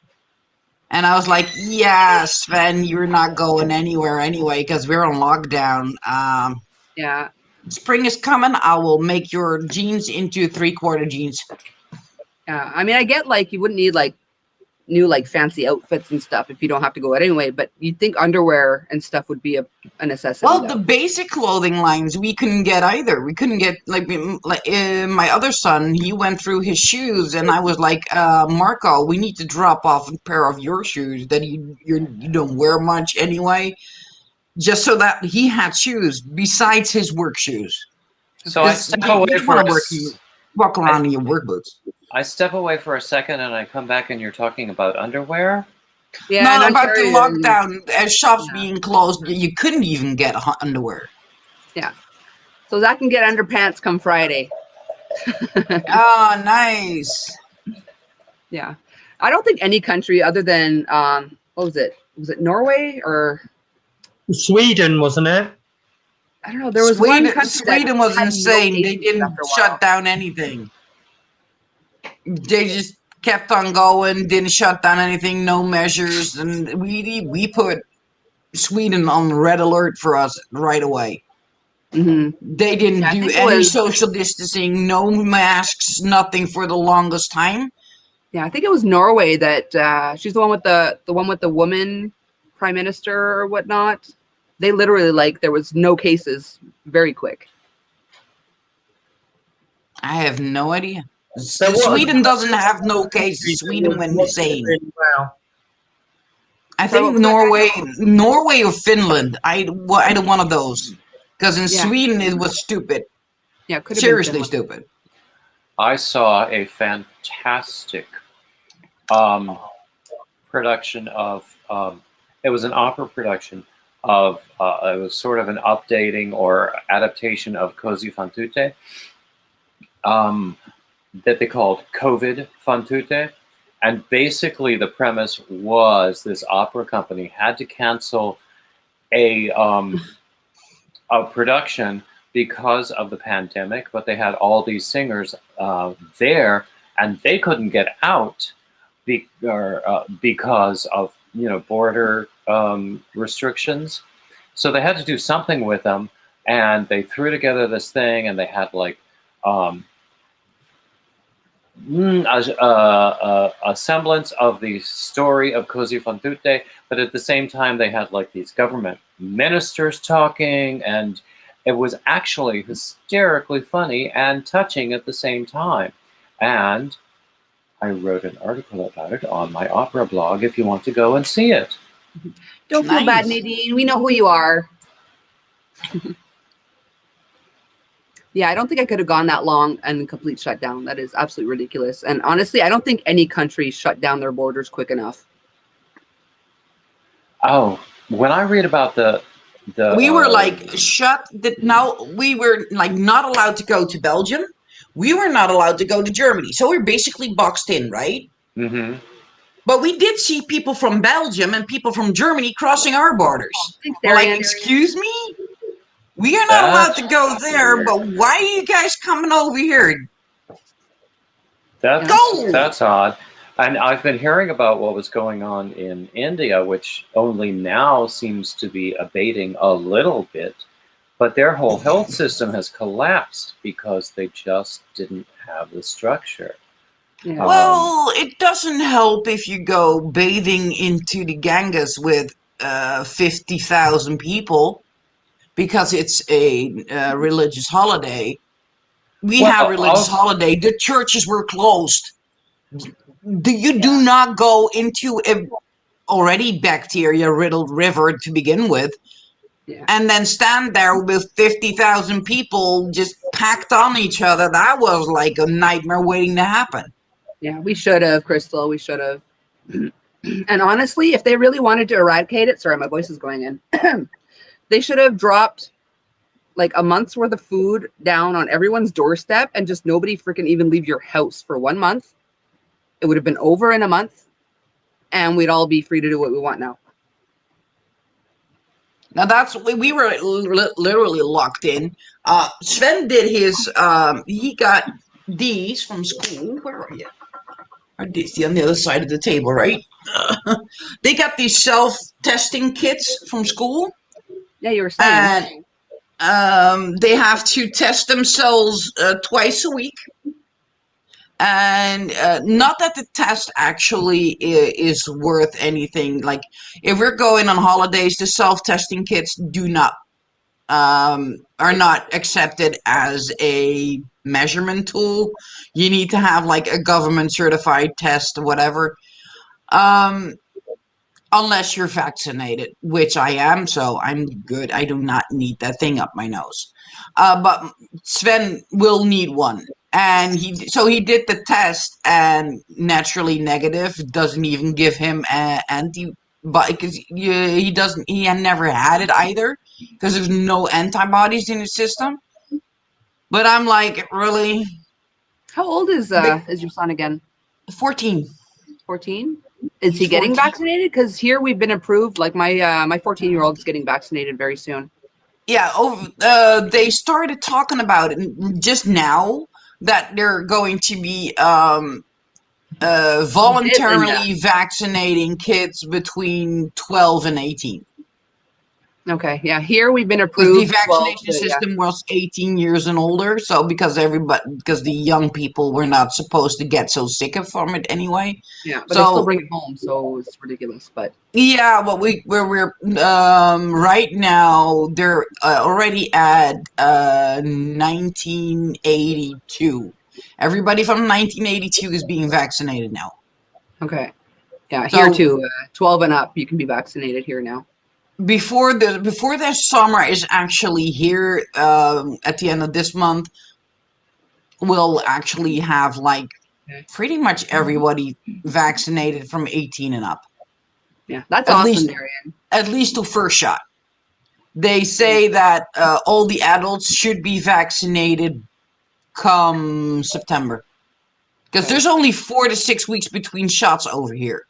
And I was like, yeah, Sven, you're not going anywhere anyway because we're on lockdown. Yeah. Spring is coming. I will make your jeans into 3/4 jeans. Yeah. I mean, I get like you wouldn't need like new like fancy outfits and stuff if you don't have to go out anyway, but you'd think underwear and stuff would be a necessity. Well, though. the basic clothing lines we couldn't get either. We couldn't get like my other son. He went through his shoes, and I was like, Marco, we need to drop off a pair of your shoes that you don't wear much anyway, just so that he had shoes besides his work shoes. So I step away for a walk around in your work boots. I step away for a second and I come back and you're talking about underwear. Yeah. No, in about the Ontario, lockdown, as shops Yeah. being closed, you couldn't even get underwear. Yeah. So Zach can get underpants come Friday. Oh, nice. Yeah. I don't think any country other than what was it? Was it Norway or Sweden, wasn't it? I don't know. There was one country Sweden that was had no insane. They cases didn't after a while. shut down anything. They just kept on going, didn't shut down anything, no measures, and we put Sweden on red alert for us right away. Mm-hmm. They didn't Yeah, I do think it any was- social distancing, no masks, nothing for the longest time. Yeah, I think it was Norway that she's the one with the woman prime minister or whatnot. They literally like there was no cases very quick. I have no idea. So what- Sweden doesn't have no cases. Sweden went insane. Really well. I So think what was that? Norway or Finland. Either one of those. Because in Yeah. Sweden it was stupid. Yeah, it could have Seriously been Finland. stupid. I saw a fantastic production of it was an opera production of it was sort of an updating or adaptation of Così fan tutte that they called COVID fan tutte. And basically the premise was this opera company had to cancel a production because of the pandemic, but they had all these singers there, and they couldn't get out because of border restrictions. So they had to do something with them, and they threw together this thing, and they had like a semblance of the story of Così fan tutte, but at the same time they had like these government ministers talking, and it was actually hysterically funny and touching at the same time. And I wrote an article about it on my opera blog if you want to go and see it. Don't feel bad, Nadine. We know who you are. Yeah, I don't think I could have gone that long and complete shutdown. That is absolutely ridiculous. And honestly, I don't think any country shut down their borders quick enough. Oh, when I read about we were like we were like not allowed to go to Belgium. We were not allowed to go to Germany. So we're basically boxed in, right? Mm-hmm. But we did see people from Belgium and people from Germany crossing our borders. Thanks, We're like, Darian. excuse me? We are not allowed to go there, weird. but why are you guys coming over here? That's odd. And I've been hearing about what was going on in India, which only now seems to be abating a little bit. But their whole health system has collapsed because they just didn't have the structure. Yeah. Well, it doesn't help if you go bathing into the Ganges with 50,000 people because it's a religious holiday. We have religious holiday. The churches were closed. You do not go into a already bacteria-riddled river to begin with. Yeah. And then stand there with 50,000 people just packed on each other. That was like a nightmare waiting to happen. Yeah, we should have, Crystal. We should have. And honestly, if they really wanted to eradicate it, sorry, my voice is going in. They should have dropped like a month's worth of food down on everyone's doorstep and just nobody freaking even leave your house for 1 month. It would have been over in a month and we'd all be free to do what we want now. Now that's we were literally locked in. Sven did his. He got these from school. Where are you? Are these on the other side of the table, right? They got these self-testing kits from school. Yeah, you were saying. And they have to test themselves twice a week. And not that the test actually is worth anything. Like if we're going on holidays, the self-testing kits are not accepted as a measurement tool. You need to have like a government certified test or whatever. Unless you're vaccinated, which I am, so I'm good. I do not need that thing up my nose. But Sven will need one. And he did the test and naturally negative. Doesn't even give him because he had never had it either because there's no antibodies in his system. But I'm like, really? How old is your son again? 14. 14? Is he getting vaccinated? Because here we've been approved. Like my 14-year-old is getting vaccinated very soon. Yeah. They started talking about it just now that they're going to be voluntarily vaccinating kids between 12 and 18. Okay, yeah. Here we've been approved. The vaccination system was 18 years and older, so because the young people were not supposed to get so sick from it anyway. Yeah, but they still bring it home, so it's ridiculous. But yeah, but we're right now they're already at 1982. Everybody from 1982 is being vaccinated now. Okay, yeah. So, here too, 12 and up, you can be vaccinated here now. Before the summer is actually here, at the end of this month, we'll actually have like pretty much everybody vaccinated from 18 and up. Yeah, that's awesome, Darian. At least the first shot. They say that all the adults should be vaccinated come September. Because there's only 4 to 6 weeks between shots over here.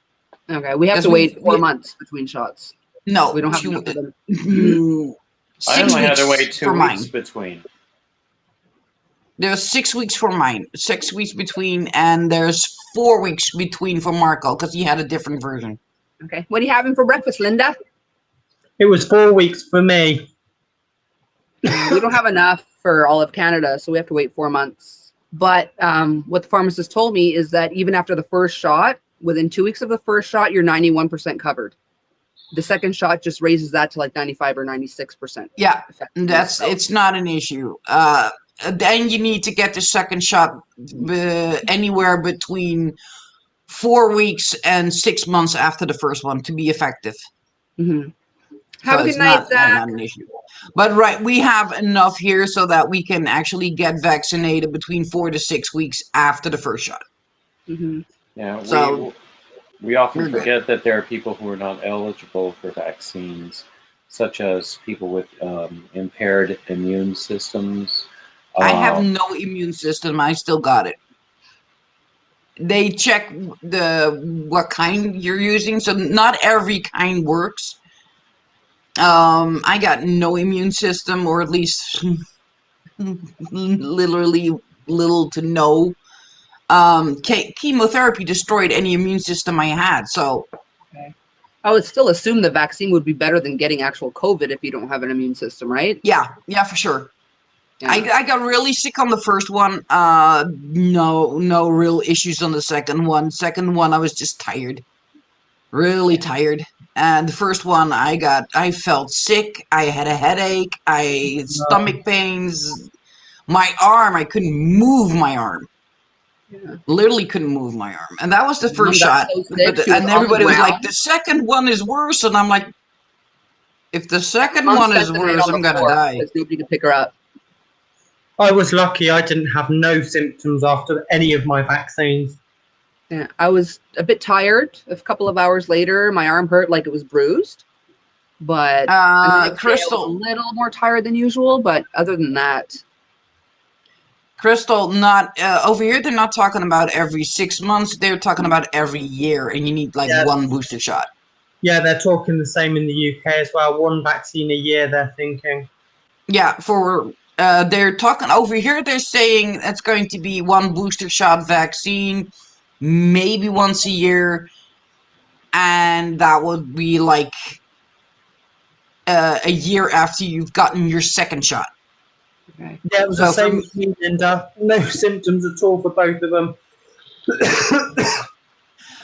Okay, we have to wait 4 months between shots. No, we don't have enough of them. I only had to wait 2 weeks between. There's 6 weeks for mine, 6 weeks between, and there's 4 weeks between for Marco because he had a different version. Okay, what are you having for breakfast, Linda? It was 4 weeks for me. We don't have enough. for all of Canada, so we have to wait 4 months. But what the pharmacist told me is that even after the first shot, within 2 weeks of the first shot, you're 91% covered. The second shot just raises that to like 95 or 96%. Yeah, it's not an issue. Then you need to get the second shot anywhere between 4 weeks and 6 months after the first one to be effective. Mm-hmm. So Have a good night, Zach. not an issue. But right, we have enough here so that we can actually get vaccinated between 4 to 6 weeks after the first shot. Mm-hmm. Yeah, So we often we're good. forget that there are people who are not eligible for vaccines, such as people with impaired immune systems. I have no immune system. I still got it. They check what kind you're using, so not every kind works. I got no immune system, or at least literally little to no. Chemotherapy destroyed any immune system I had. So Okay. I would still assume the vaccine would be better than getting actual COVID if you don't have an immune system, right? yeah, for sure. Yeah. I got really sick on the first one. No real issues on the second one. Second one, I was just tired, really tired. And the first one, I felt sick. I had a headache. Stomach pains. My arm, I couldn't move my arm. Yeah. Literally couldn't move my arm. And that was the My first mom got shot. so sick, she was And on the everybody was like, ground. the second one is worse. And I'm like, if the second My mom one spent is the night worse, on I'm the gonna floor die. because nobody could pick her up. I was lucky I didn't have no symptoms after any of my vaccines. Yeah, I was a bit tired. A couple of hours later, my arm hurt like it was bruised. But the next day I was a Crystal, little more tired than usual. But other than that, not over here. They're not talking about every 6 months. They're talking about every year, and you need like Yeah. one booster shot. Yeah, they're talking the same in the UK as well. One vaccine a year, they're thinking. Yeah, they're talking over here. They're saying it's going to be one booster shot vaccine, maybe once a year, and that would be like a year after you've gotten your second shot. okay. Yeah, it was So the same with me, Linda. No symptoms at all for both of them.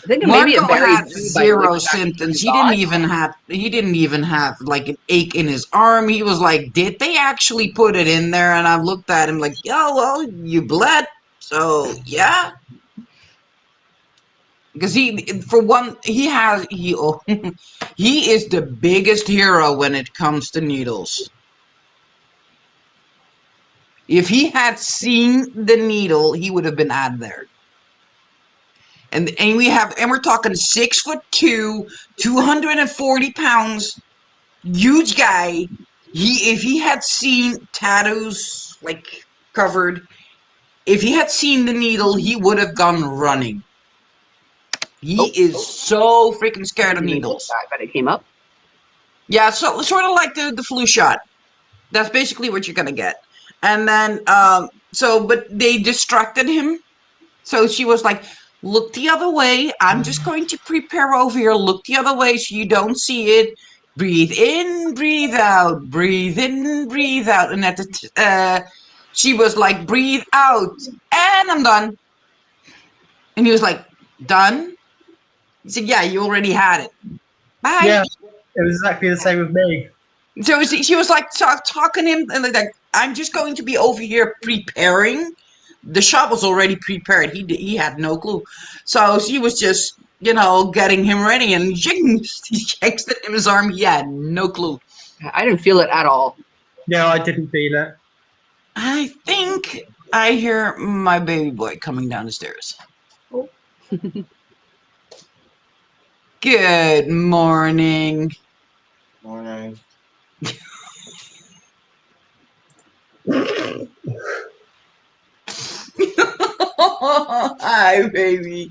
I think maybe it Marco varied had too by like, zero the vaccine symptoms. you He didn't even have like an ache in his arm. He was like, "Did they actually put it in there?" And I looked at him like, "Oh well, you bled, so yeah." Because he he is the biggest hero when it comes to needles. If he had seen the needle, he would have been out of there. And we're talking 6'2", 240 pounds, huge guy. If he had seen tattoos like covered, if he had seen the needle, he would have gone running. He is so freaking scared of needles. But it came up. Yeah, so sort of like the flu shot. That's basically what you're gonna get. And then but they distracted him. So she was like, look the other way. I'm just going to prepare over here. Look the other way so you don't see it. Breathe in, breathe out. Breathe in, breathe out. And she was like, breathe out. And I'm done. And he was like, done? He said, yeah, you already had it. Bye. Yeah, it was exactly the same with me. So she was like talking to him, and like, I'm just going to be over here preparing. The shot was already prepared. He had no clue. So she was just, getting him ready, and he checks in his arm. He had no clue. I didn't feel it at all. Yeah, I didn't feel it. I think I hear my baby boy coming down the stairs. Oh. Good morning. Morning. Hi, baby.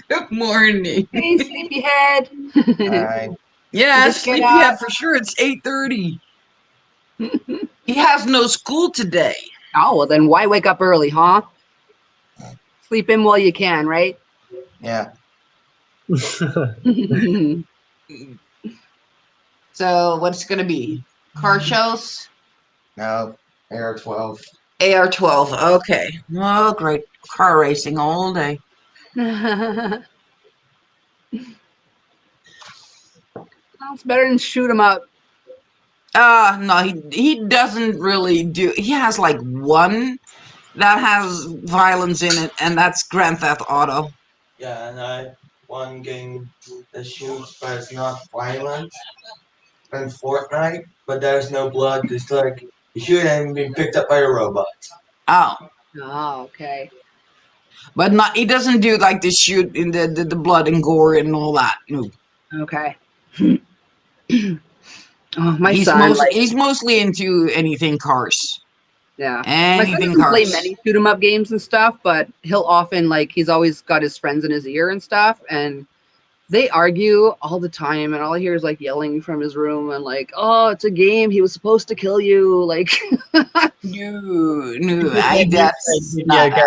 Good morning. Hey, sleepyhead. Hi. Yeah, Just get sleepyhead up. for sure. It's 8:30. He has no school today. Oh, well, then why wake up early, huh? Sleep in while you can, right? Yeah. So what's it gonna be? Car shows? No. AR-12. AR-12. Okay. Oh, great. Car racing all day. Well, it's better than shoot 'em up. No, he doesn't really do. He has like one that has violence in it, and that's Grand Theft Auto. Yeah, and one game that shoots, but it's not violent. And Fortnite, but there's no blood. It's like you shoot and being picked up by a robot. Oh, Oh, okay. but not. He doesn't do like the shoot in the blood and gore and all that. No, Okay. Oh, my son, he's mostly into anything cars. yeah. My son Anything doesn't play cars. many shoot 'em up games and stuff, but he'll often he's always got his friends in his ear and stuff, and they argue all the time, and all I hear is yelling from his room and oh, it's a game. He was supposed to kill you. No, that's Video not game.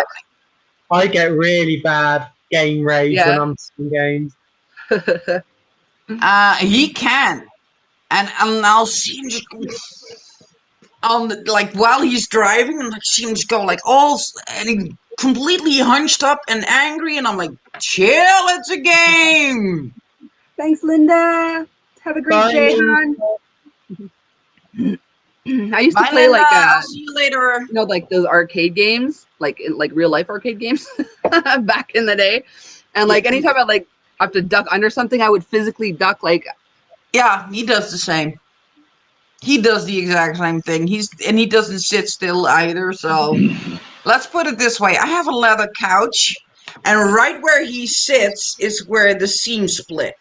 I get really bad game rage when I'm playing games. he can, and I'll see him just while he's driving, and see him just go and he completely hunched up and angry, and I'm like, chill, it's a game. Thanks, Linda. Have a great Bye. day, hon. I used to Bye, play Linda. I'll see you later. those arcade games, real life arcade games back in the day. And anytime I have to duck under something, I would physically duck Yeah, he does the same. He does the exact same thing. He doesn't sit still either. So let's put it this way. I have a leather couch, and right where he sits is where the seam split.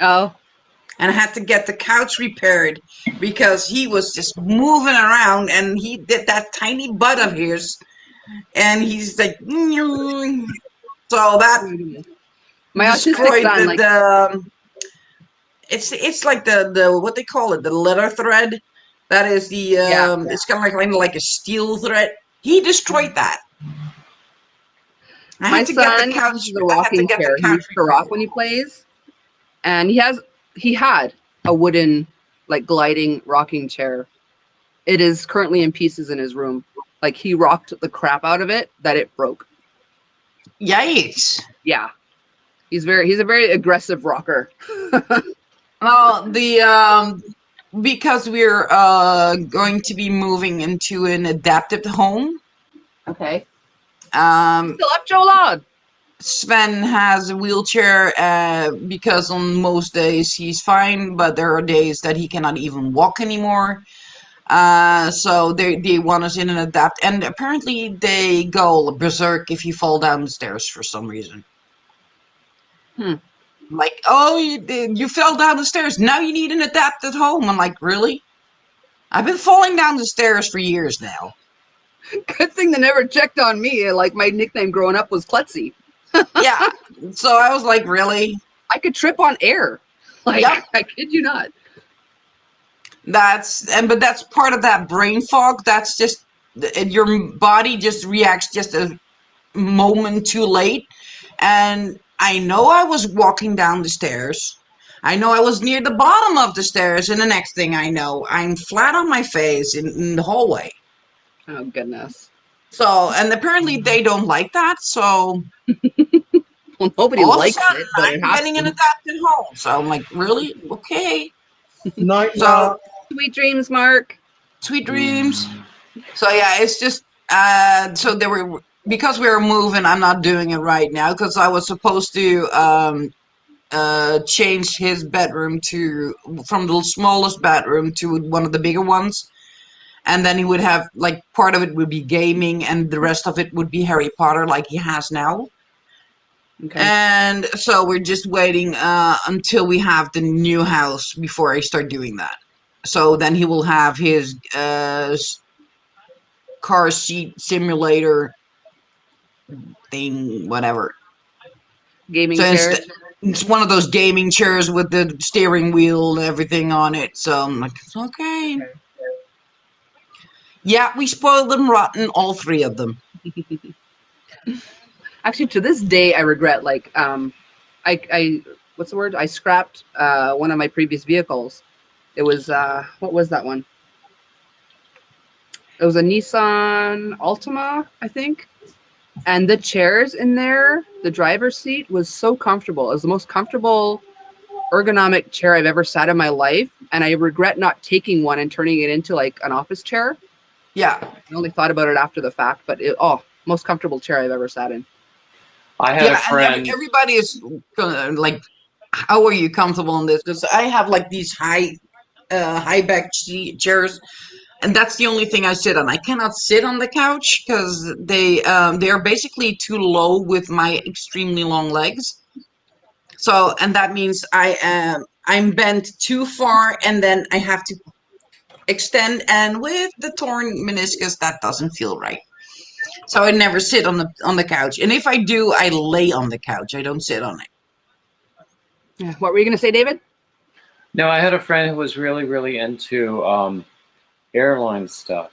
Oh. And I had to get the couch repaired because he was just moving around, and he did that tiny butt of his, and he's like, so that My destroyed autistic son, it's like the what they call it, the leather thread. That is the it's kind of like a steel thread. He destroyed that. I my had to get the son couch. uses a I had to rocking get chair. the He couch used to rock when he plays, and he had a wooden gliding rocking chair. It is currently in pieces in his room. He rocked the crap out of it that it broke. Yikes! Yeah, he's a very aggressive rocker. Well, because we're going to be moving into an adapted home. Okay. Still up, Jolad. Sven has a wheelchair because on most days he's fine, but there are days that he cannot even walk anymore. So they want us in an adapt, and apparently they go berserk if you fall down the stairs for some reason. Oh, you fell down the stairs. Now you need an adapted home. I'm like, really? I've been falling down the stairs for years now. Good thing they never checked on me. My nickname growing up was Klutzy. Yeah. So I was like, really? I could trip on air. Yep. I kid you not. But that's part of that brain fog. That's just your body just reacts just a moment too late. And I know I was walking down the stairs. I know I was near the bottom of the stairs, and the next thing I know, I'm flat on my face in the hallway. Oh, goodness. So, and apparently they don't like that, so... Well, nobody likes it, but I'm getting an adapted home. So I'm like, really? Okay. Nightmare. Sweet dreams, Mark. Sweet dreams. So yeah, it's just so there were, because we were moving, I'm not doing it right now because I was supposed to change his bedroom from the smallest bedroom to one of the bigger ones. And then he would have part of it would be gaming and the rest of it would be Harry Potter like he has now. Okay. And so we're just waiting until we have the new house before I start doing that. So then he will have his car seat simulator thing, whatever. Gaming chairs. It's one of those gaming chairs with the steering wheel and everything on it. So I'm like, it's okay. Yeah, we spoiled them rotten, all three of them. Actually, to this day, I regret, I what's the word? I scrapped one of my previous vehicles. It was, what was that one? It was a Nissan Altima, I think. And the chairs in there, the driver's seat was so comfortable. It was the most comfortable ergonomic chair I've ever sat in my life. And I regret not taking one and turning it into like an office chair. Yeah. I only thought about it after the fact, but most comfortable chair I've ever sat in. I had a friend. And everybody is like, how are you comfortable in this? Because I have like these high back chairs, and that's the only thing I sit on. I cannot sit on the couch because they are basically too low with my extremely long legs. So, and that means I'm bent too far, and then I have to extend. And with the torn meniscus, that doesn't feel right. So I never sit on the couch, and if I do, I lay on the couch. I don't sit on it. Yeah. What were you going to say, David? No, I had a friend who was really, really into airline stuff,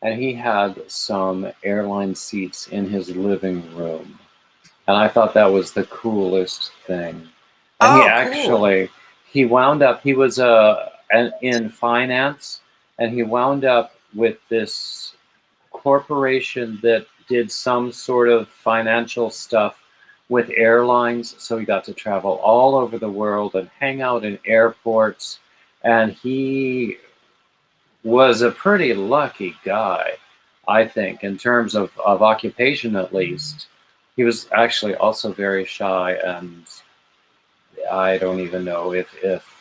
and he had some airline seats in his living room, and I thought that was the coolest thing. And Cool. he wound up, he was in finance, and he wound up with this corporation that did some sort of financial stuff with airlines, so he got to travel all over the world and hang out in airports, and he was a pretty lucky guy, I think, in terms of occupation at least. He was actually also very shy, and I don't even know if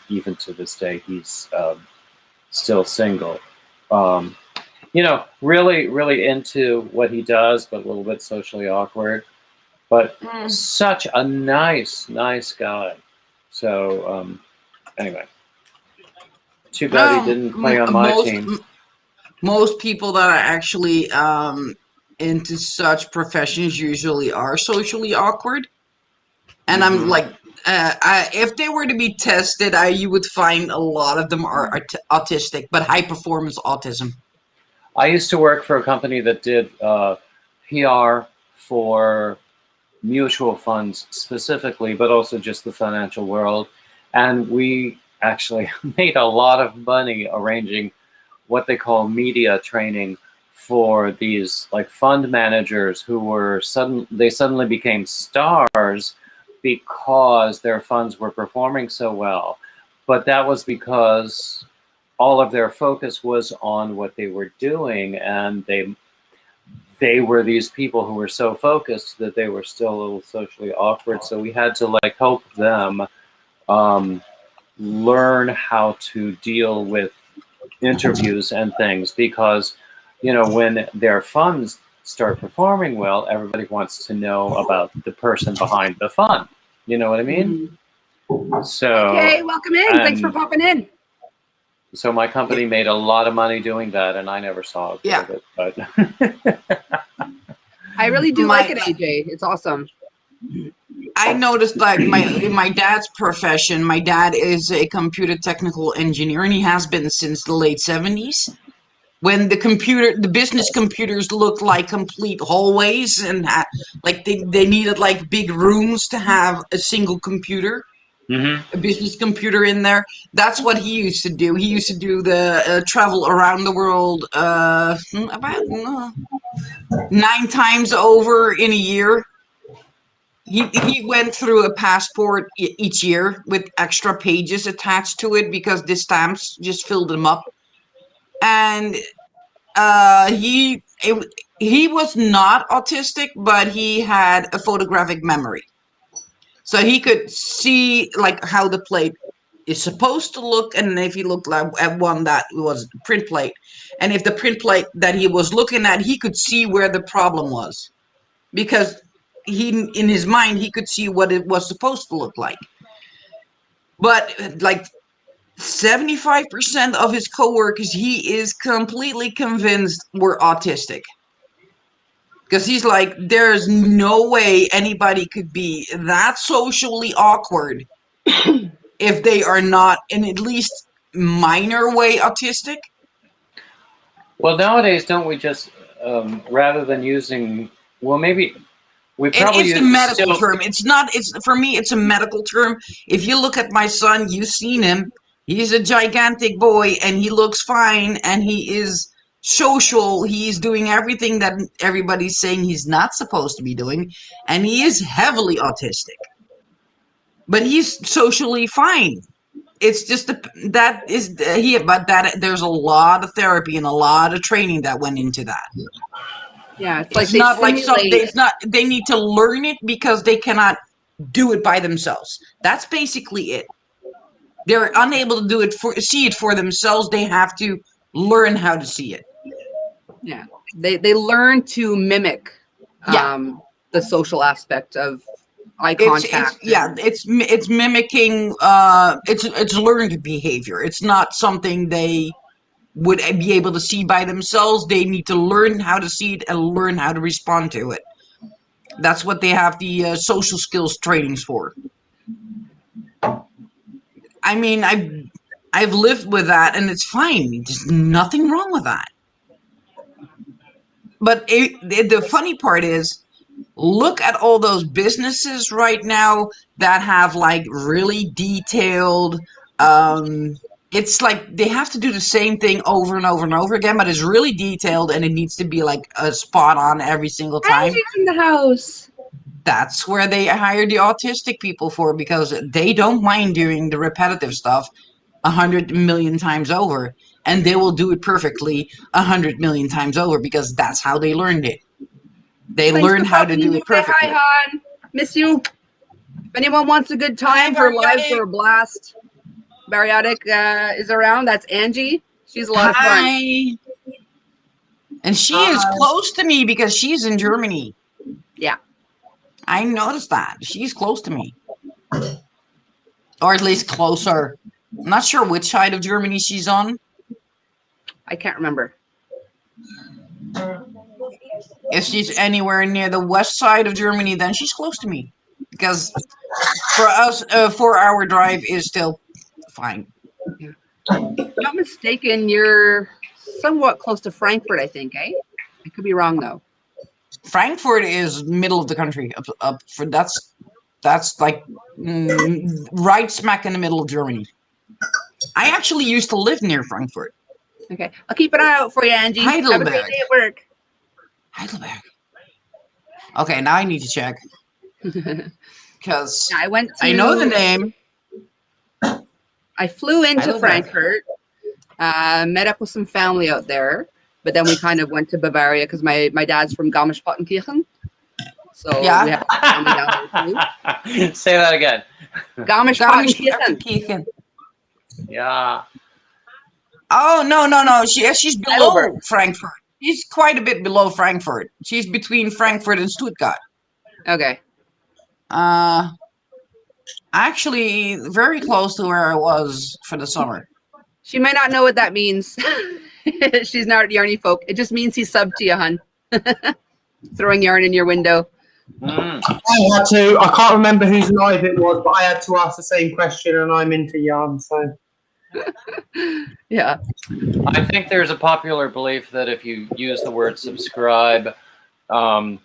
even to this day he's still single. Really, really into what he does, but a little bit socially awkward. But such a nice guy. So anyway, too bad he didn't play on my team. Most people that are actually into such professions usually are socially awkward. And I'm like, if they were to be tested, you would find a lot of them are autistic, but high performance autism. I used to work for a company that did PR for mutual funds specifically, but also just the financial world. And we actually made a lot of money arranging what they call media training for these like fund managers who were suddenly became stars because their funds were performing so well. But that was because all of their focus was on what they were doing, and they were these people who were so focused that they were still a little socially awkward. So we had to like help them learn how to deal with interviews and things, because when their funds start performing well, everybody wants to know about the person behind the fund. You know what I mean? So okay, welcome in. Thanks for popping in. So my company made a lot of money doing that, and I never saw a bit of it. But I really do like it, AJ. It's awesome. I noticed like in my dad's profession, my dad is a computer technical engineer, and he has been since the late 70s. When the business computers looked like complete hallways, and like they needed like big rooms to have a single computer. A business computer in there. That's what he used to do. He used to do the travel around the world about 9 times over in a year. He went through a passport each year with extra pages attached to it because the stamps just filled them up. And he was not autistic, but he had a photographic memory. So he could see like how the plate is supposed to look, and if he looked at one that was print plate, and if the print plate that he was looking at, he could see where the problem was, because in his mind he could see what it was supposed to look like. But like 75% of his coworkers, he is completely convinced were autistic. Because he's like, there's no way anybody could be that socially awkward if they are not in at least minor way autistic. Well, nowadays, don't we just, rather than using, well, maybe we probably it's a medical term. It's not, for me, it's a medical term. If you look at my son, you've seen him. He's a gigantic boy, and he looks fine, and he is social. He's doing everything that everybody's saying he's not supposed to be doing, and he is heavily autistic. But he's socially fine. It's just that there's a lot of therapy and a lot of training that went into that. Yeah, it's like It's they not like simulate. it's not. They need to learn it because they cannot do it by themselves. That's basically it. They're unable to see it for themselves. They have to learn how to see it. Yeah, they learn to mimic Yeah. the social aspect of eye It's contact. it's mimicking. It's learned behavior. It's not something they would be able to see by themselves. They need to learn how to see it and learn how to respond to it. That's what they have the social skills trainings for. I mean, I've lived with that, and it's fine. There's nothing wrong with that. But the funny part is, look at all those businesses right now that have like really detailed. It's like they have to do the same thing over and over and over again, but it's really detailed and it needs to be like a spot on every single time. Angie's in the house. That's where they hire the autistic people for, because they don't mind doing the repetitive stuff 100 million times over, and they will do it perfectly 100 million times over because that's how they learned it. They Thanks learned for how to popping do in it to say perfectly. hi, hon. Miss you. If anyone wants a good time, her lives are a blast. Bariatic is around. That's Angie. She's a lot of fun. Hi. And she is close to me because she's in Germany. Yeah. I noticed that. She's close to me. Or at least closer. I'm not sure which side of Germany she's on. I can't remember. If she's anywhere near the west side of Germany, then she's close to me. Because for us, a 4-hour drive is still fine. Yeah. If I'm not mistaken, you're somewhat close to Frankfurt, I think, eh? I could be wrong, though. Frankfurt is middle of the country. That's like right smack in the middle of Germany. I actually used to live near Frankfurt. Okay. I'll keep an eye out for you, Angie. Heidelberg. Have a great day at work. Heidelberg. Okay, now I need to check. Because I know the name. I flew into Heidelberg. Frankfurt, met up with some family out there, but then we kind of went to Bavaria because my dad's from Garmisch-Partenkirchen. So Yeah. we have family down there too. Say that again. Garmisch-Partenkirchen. Yeah. Oh, no. She's below Heidelberg. Frankfurt. She's quite a bit below Frankfurt. She's between Frankfurt and Stuttgart. Okay. Actually, very close to where I was for the summer. She might not know what that means. She's not yarny folk. It just means he's subbed to you, hun. Throwing yarn in your window. Mm. I had to. I can't remember whose live it was, but I had to ask the same question, and I'm into yarn, so. Yeah. I think there's a popular belief that if you use the word subscribe in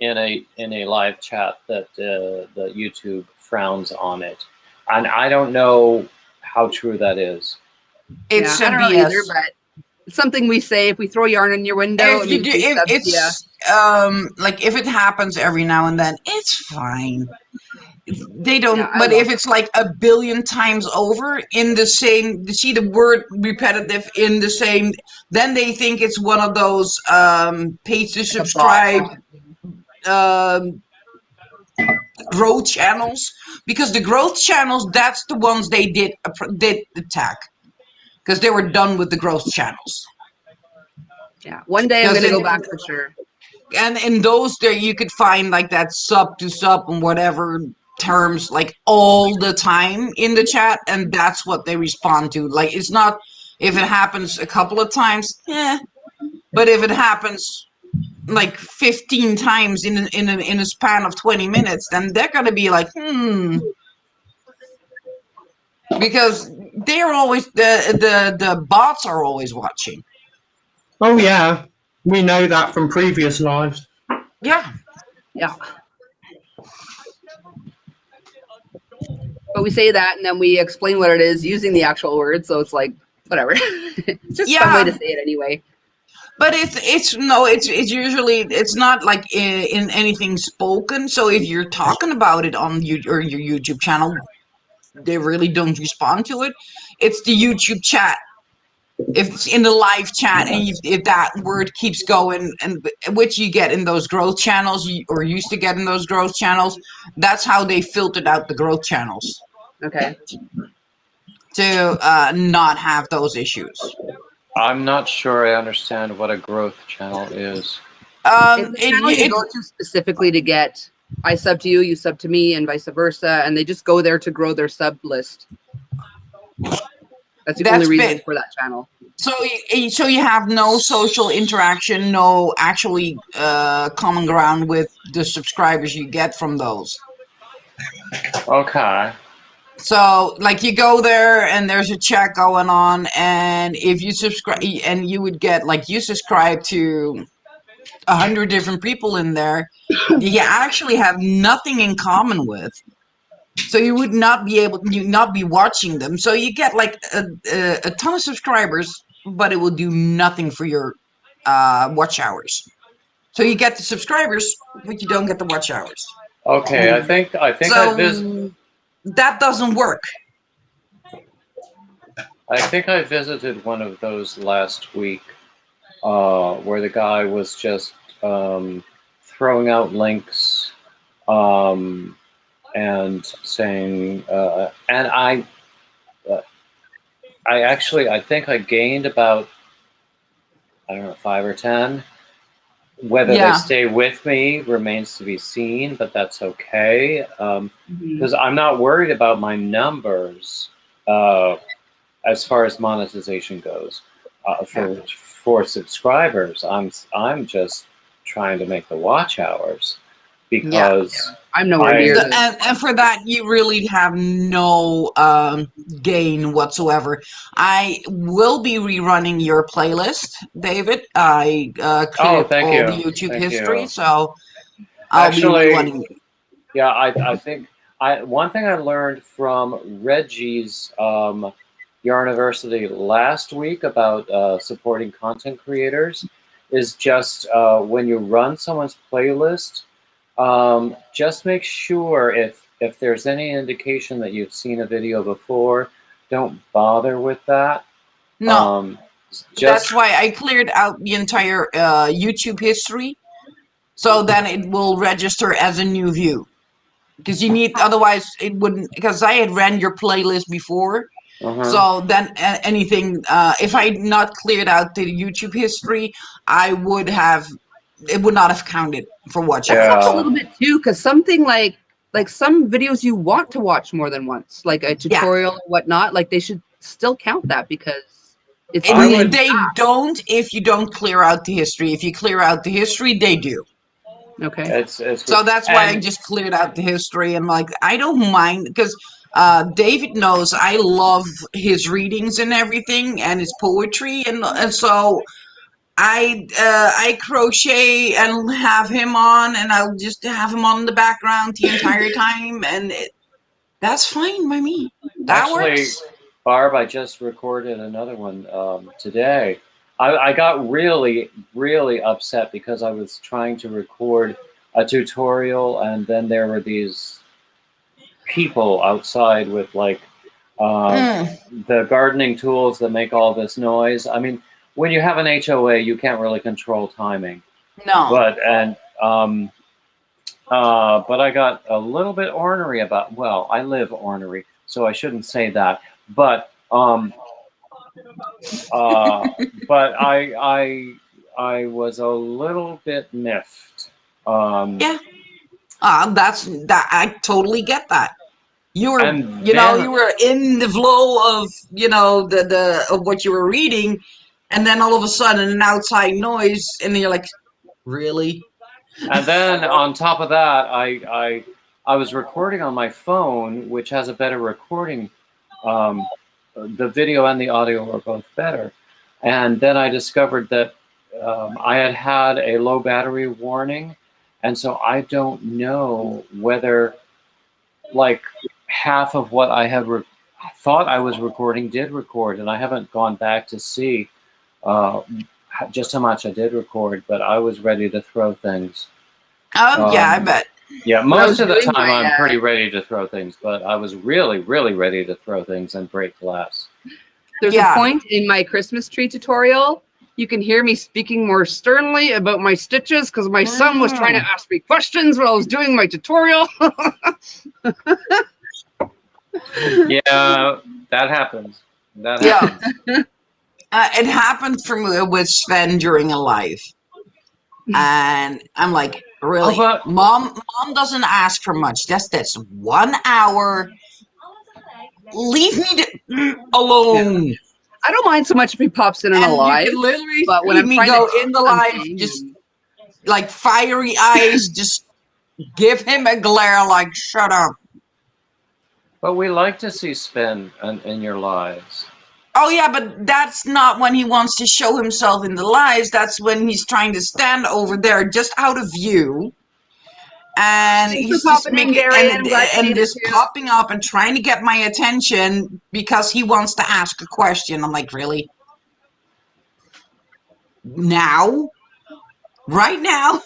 a live chat, that the YouTube frowns on it, and I don't know how true that is. It's I don't know BS. either, but it's something we say. If we throw yarn in your window, If you do, like if it happens every now and then, it's fine. They don't, Yeah, but if it's like a billion times over in the same, see the word repetitive in the same, then they think it's one of those pay to subscribe growth channels, because the growth channels, that's the ones they did attack, because they were done with the growth channels. Yeah, one day I'm going to go back for sure. And in those there you could find like that sub to sub and whatever terms like all the time in the chat, and that's what they respond to. Like, it's not if it happens a couple of times, but if it happens like 15 times in a span of 20 minutes, then they're gonna be like, because they're always the bots are always watching. Oh yeah, we know that from previous lives. Yeah. But we say that and then we explain what it is using the actual word, so it's like whatever. It's just some way to say it anyway. But it's usually it's not like in anything spoken. So if you're talking about it on or your YouTube channel, they really don't respond to it. It's the YouTube chat. If it's in the live chat and if that word keeps going, and which you get in those growth channels, or used to get in those growth channels, that's how they filtered out the growth channels Okay. to not have those issues. I'm not sure I understand what a growth channel is. It's the channel you go to specifically to get I sub to you, you sub to me, and vice versa, and they just go there to grow their sub list. That's the only reason for that channel. So you have no social interaction, no actually common ground with the subscribers you get from those. Okay. So like you go there and there's a chat going on, and if you subscribe, and you would get like you subscribe to 100 different people in there, you actually have nothing in common with. So you would not be able, you not be watching them. So you get like a ton of subscribers, but it will do nothing for your watch hours. So you get the subscribers, but you don't get the watch hours. Okay, I think so that doesn't work. I think I visited one of those last week, where the guy was just throwing out links and saying, and I think I gained about, I don't know, 5 or 10. Whether they stay with me remains to be seen, but that's okay. Because I'm not worried about my numbers as far as monetization goes. For subscribers, I'm just trying to make the watch hours, because I'm nowhere near this. And for that, you really have no gain whatsoever. I will be rerunning your playlist, David. I cleared all the YouTube history, so I'll be rerunning it. Yeah, I think one thing I learned from Reggie's Yarniversity last week about supporting content creators is just when you run someone's playlist, just make sure if there's any indication that you've seen a video before, don't bother with that. No, that's why I cleared out the entire YouTube history, so then it will register as a new view. Because you need, otherwise it wouldn't. Because I had ran your playlist before, so then anything, if I had not cleared out the YouTube history, it would not have counted for watch hours. That sucks a little bit too, because something like some videos you want to watch more than once, like a tutorial or whatnot, like they should still count that, because it's they don't if you don't clear out the history. If you clear out the history, they do. Okay. So that's why I just cleared out the history, and like I don't mind, because David knows I love his readings and everything and his poetry, and so I crochet and have him on, and I'll just have him on in the background the entire time, and that's fine by me. That works. Barb, I just recorded another one today. I got really, really upset because I was trying to record a tutorial, and then there were these people outside with like the gardening tools that make all this noise. I mean, when you have an HOA, you can't really control timing. No. But I got a little bit ornery about. Well, I live ornery, so I shouldn't say that. But but I was a little bit miffed. Yeah. I totally get that. You were, you were in the flow of, of what you were reading, and then all of a sudden an outside noise, and then you're like, really? And then on top of that, I was recording on my phone, which has a better recording. The video and the audio are both better. And then I discovered that I had a low battery warning. And so I don't know whether like half of what I had thought I was recording did record. And I haven't gone back to see just how much I did record, but I was ready to throw things. Yeah, I bet. Yeah, most of the doing time my, I'm pretty ready to throw things, but I was really, really ready to throw things and break glass. There's a point in my Christmas tree tutorial. You can hear me speaking more sternly about my stitches because my son was trying to ask me questions while I was doing my tutorial. Yeah, that happens. That happens. It happened for me with Sven during a live. And I'm like, really? Mom doesn't ask for much. That's 1 hour. Leave me alone. Yeah. I don't mind so much if he pops in a live. You can literally but when see I'm me trying go to in the live, just like fiery eyes, just give him a glare like, shut up. But we like to see Sven in your lives. Oh yeah, but that's not when he wants to show himself in the lives. That's when he's trying to stand over there, just out of view, and he's just making and just popping up and trying to get my attention because he wants to ask a question. I'm like, really? Now? Right now?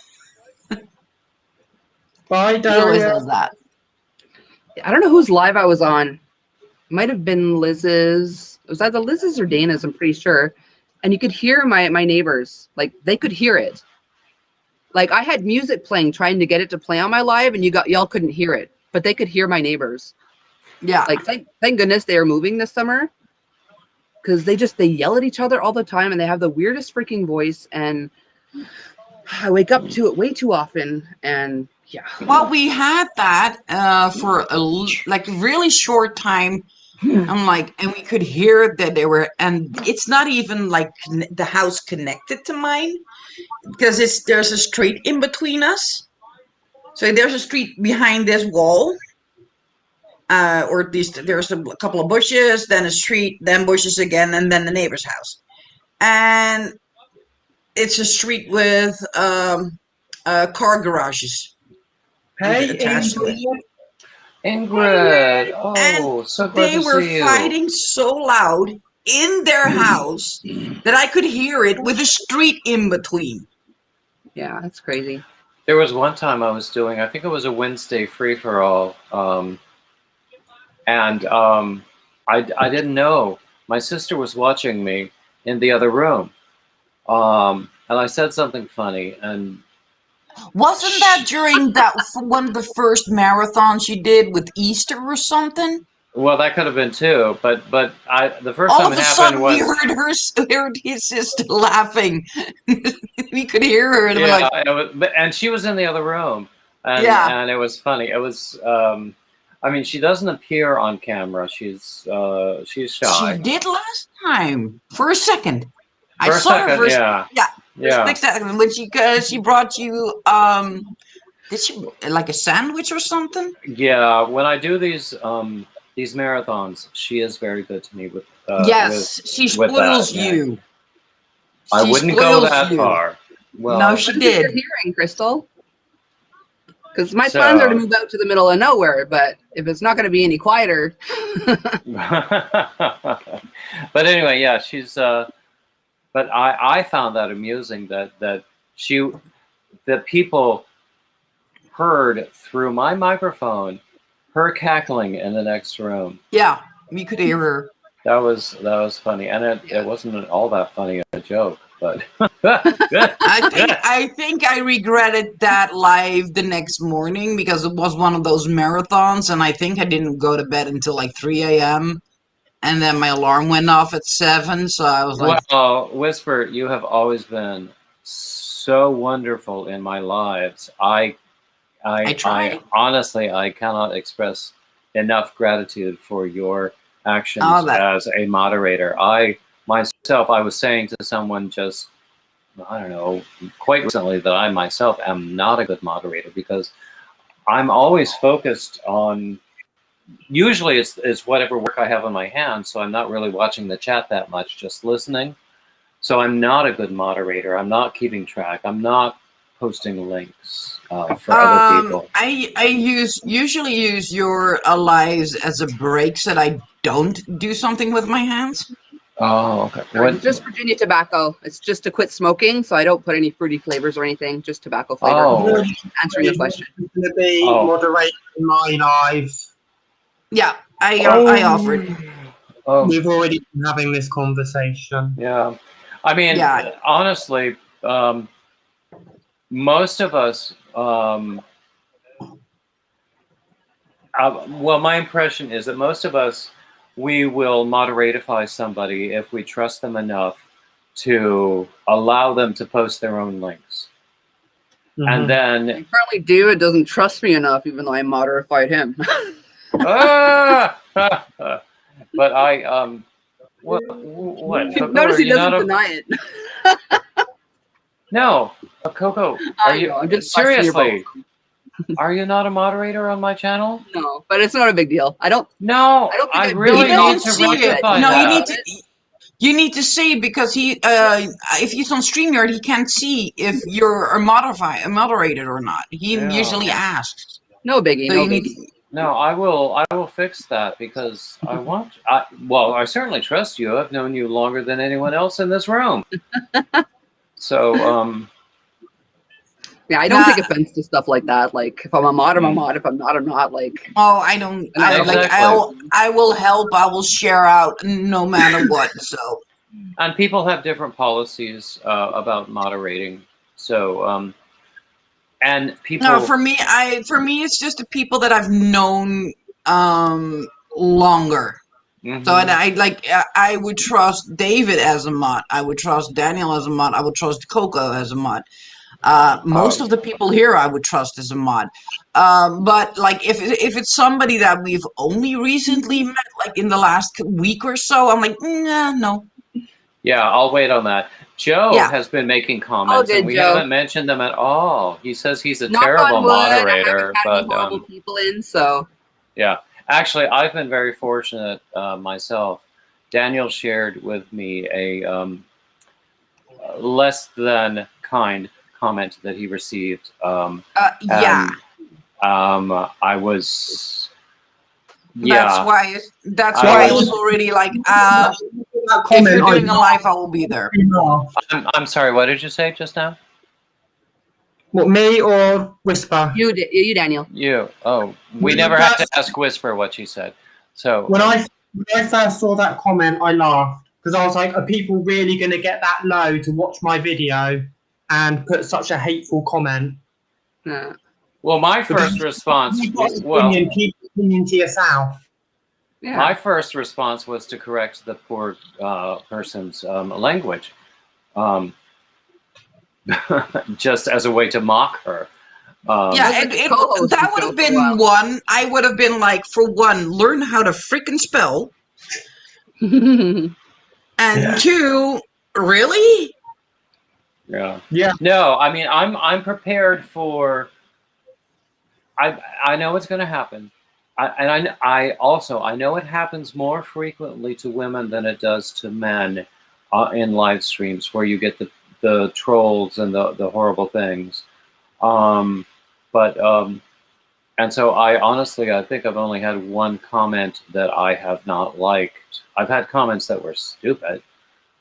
Bye, He always Daria. does that. I don't know whose live I was on. Might have been Liz's. It was either Liz's or Dana's, I'm pretty sure. And you could hear my neighbors. Like, they could hear it. Like, I had music playing, trying to get it to play on my live, and y'all couldn't hear it. But they could hear my neighbors. Yeah. Like, thank goodness they are moving this summer. Because they yell at each other all the time, and they have the weirdest freaking voice. And I wake up to it way too often. And yeah. Well, we had that for a really short time. I'm like, and we could hear that they were, and it's not even like the house connected to mine because there's a street in between us. So there's a street behind this wall, or at least there's a couple of bushes, then a street, then bushes again, and then the neighbor's house. And it's a street with car garages. Hey, attached to it. Ingrid, oh, so glad they to were see you. fighting so loud in their house that I could hear it with a street in between. Yeah, that's crazy. There was one time I was doing, I think it was a Wednesday free-for-all, and I didn't know. My sister was watching me in the other room, and I said something funny, and wasn't that during one of the first marathons you did with Easter or something? Well, that could have been too, but the first all time of it a happened sudden was we heard his sister laughing. We could hear her, and yeah, like, and she was in the other room, and and it was funny. It was I mean, she doesn't appear on camera. She's shy. She did last time for a second. I saw her first. Yeah. Second when she brought you did she like a sandwich or something? Yeah, when I do these marathons, she is very good to me with yes, she spoils you. I wouldn't go that far. Well, no, she did. You're hearing, Crystal. Because my plans are to move out to the middle of nowhere, but if it's not going to be any quieter. But anyway, yeah, she's. But I found that amusing that people heard through my microphone her cackling in the next room. Yeah, we could hear her. That was funny, and it wasn't all that funny a joke, but I think I regretted that live the next morning because it was one of those marathons, and I think I didn't go to bed until like 3 a.m. and then my alarm went off at 7, so I was like, well, Whisper, you have always been so wonderful in my lives. I honestly, I cannot express enough gratitude for your actions as a moderator. I was saying to someone just, I don't know, quite recently that I myself am not a good moderator because I'm always focused on, usually it's whatever work I have on my hands, so I'm not really watching the chat that much, just listening. So I'm not a good moderator. I'm not keeping track. I'm not posting links for other people. I usually use your lives as a break so that I don't do something with my hands. Oh, okay. It's just Virginia tobacco. It's just to quit smoking, so I don't put any fruity flavors or anything. Just tobacco flavor. Oh. Answering the question. Going to be moderating my live. Yeah, I offered. Oh. We've already been having this conversation. Yeah. I mean, Yeah. honestly, most of us, well, my impression is that most of us, we will moderatify somebody if we trust them enough to allow them to post their own links. And then I currently do. It doesn't trust me enough, even though I moderified him. but I what Coco, Notice he doesn't not deny it. No, Coco, are you I'm just questioning your seriously? vote. Are you not a moderator on my channel? No, but it's not a big deal. I don't No, think I I've really been need to rectify No, that. you need to see, because if he's on StreamYard, he can't see if you're a moderated or not. He usually asks. No biggie, So no you need biggie. No, I will fix that because I want. Well, I certainly trust you. I've known you longer than anyone else in this room. So, yeah, I don't take offense to stuff like that. Like, if I'm a mod, I'm a mod. If I'm not, I'm not. Like, oh, I don't. I will help. I will share out no matter what. So, and people have different policies about moderating. So, and people. No, for me, it's just the people that I've known longer. So I would trust David as a mod. I would trust Daniel as a mod. I would trust Coco as a mod. Most of the people here I would trust as a mod. But like if it's somebody that we've only recently met, like in the last week or so, I'm like, nah, no. Yeah, I'll wait on that. Joe has been making comments, and we haven't mentioned them at all. He says he's a terrible moderator, but horrible people in. So yeah, actually, I've been very fortunate myself. Daniel shared with me a less than kind comment that he received. I was. Yeah. That's why I was already like, if you're doing a live, I will be there. I'm sorry, what did you say just now? What, me or Whisper? You, Daniel. You. Oh, we never have to ask Whisper what she said. So when I first saw that comment, I laughed because I was like, are people really going to get that low to watch my video and put such a hateful comment? Yeah. Well, my first response. Keep opinion to yourself. Yeah. My first response was to correct the poor person's language, just as a way to mock her. That would have been one. I would have been like, for one, learn how to freaking spell, and two, really? Yeah. Yeah. No, I mean, I'm prepared for. I know what's going to happen. I also know it happens more frequently to women than it does to men in live streams, where you get the trolls and the horrible things. And so I think I've only had one comment that I have not liked. I've had comments that were stupid,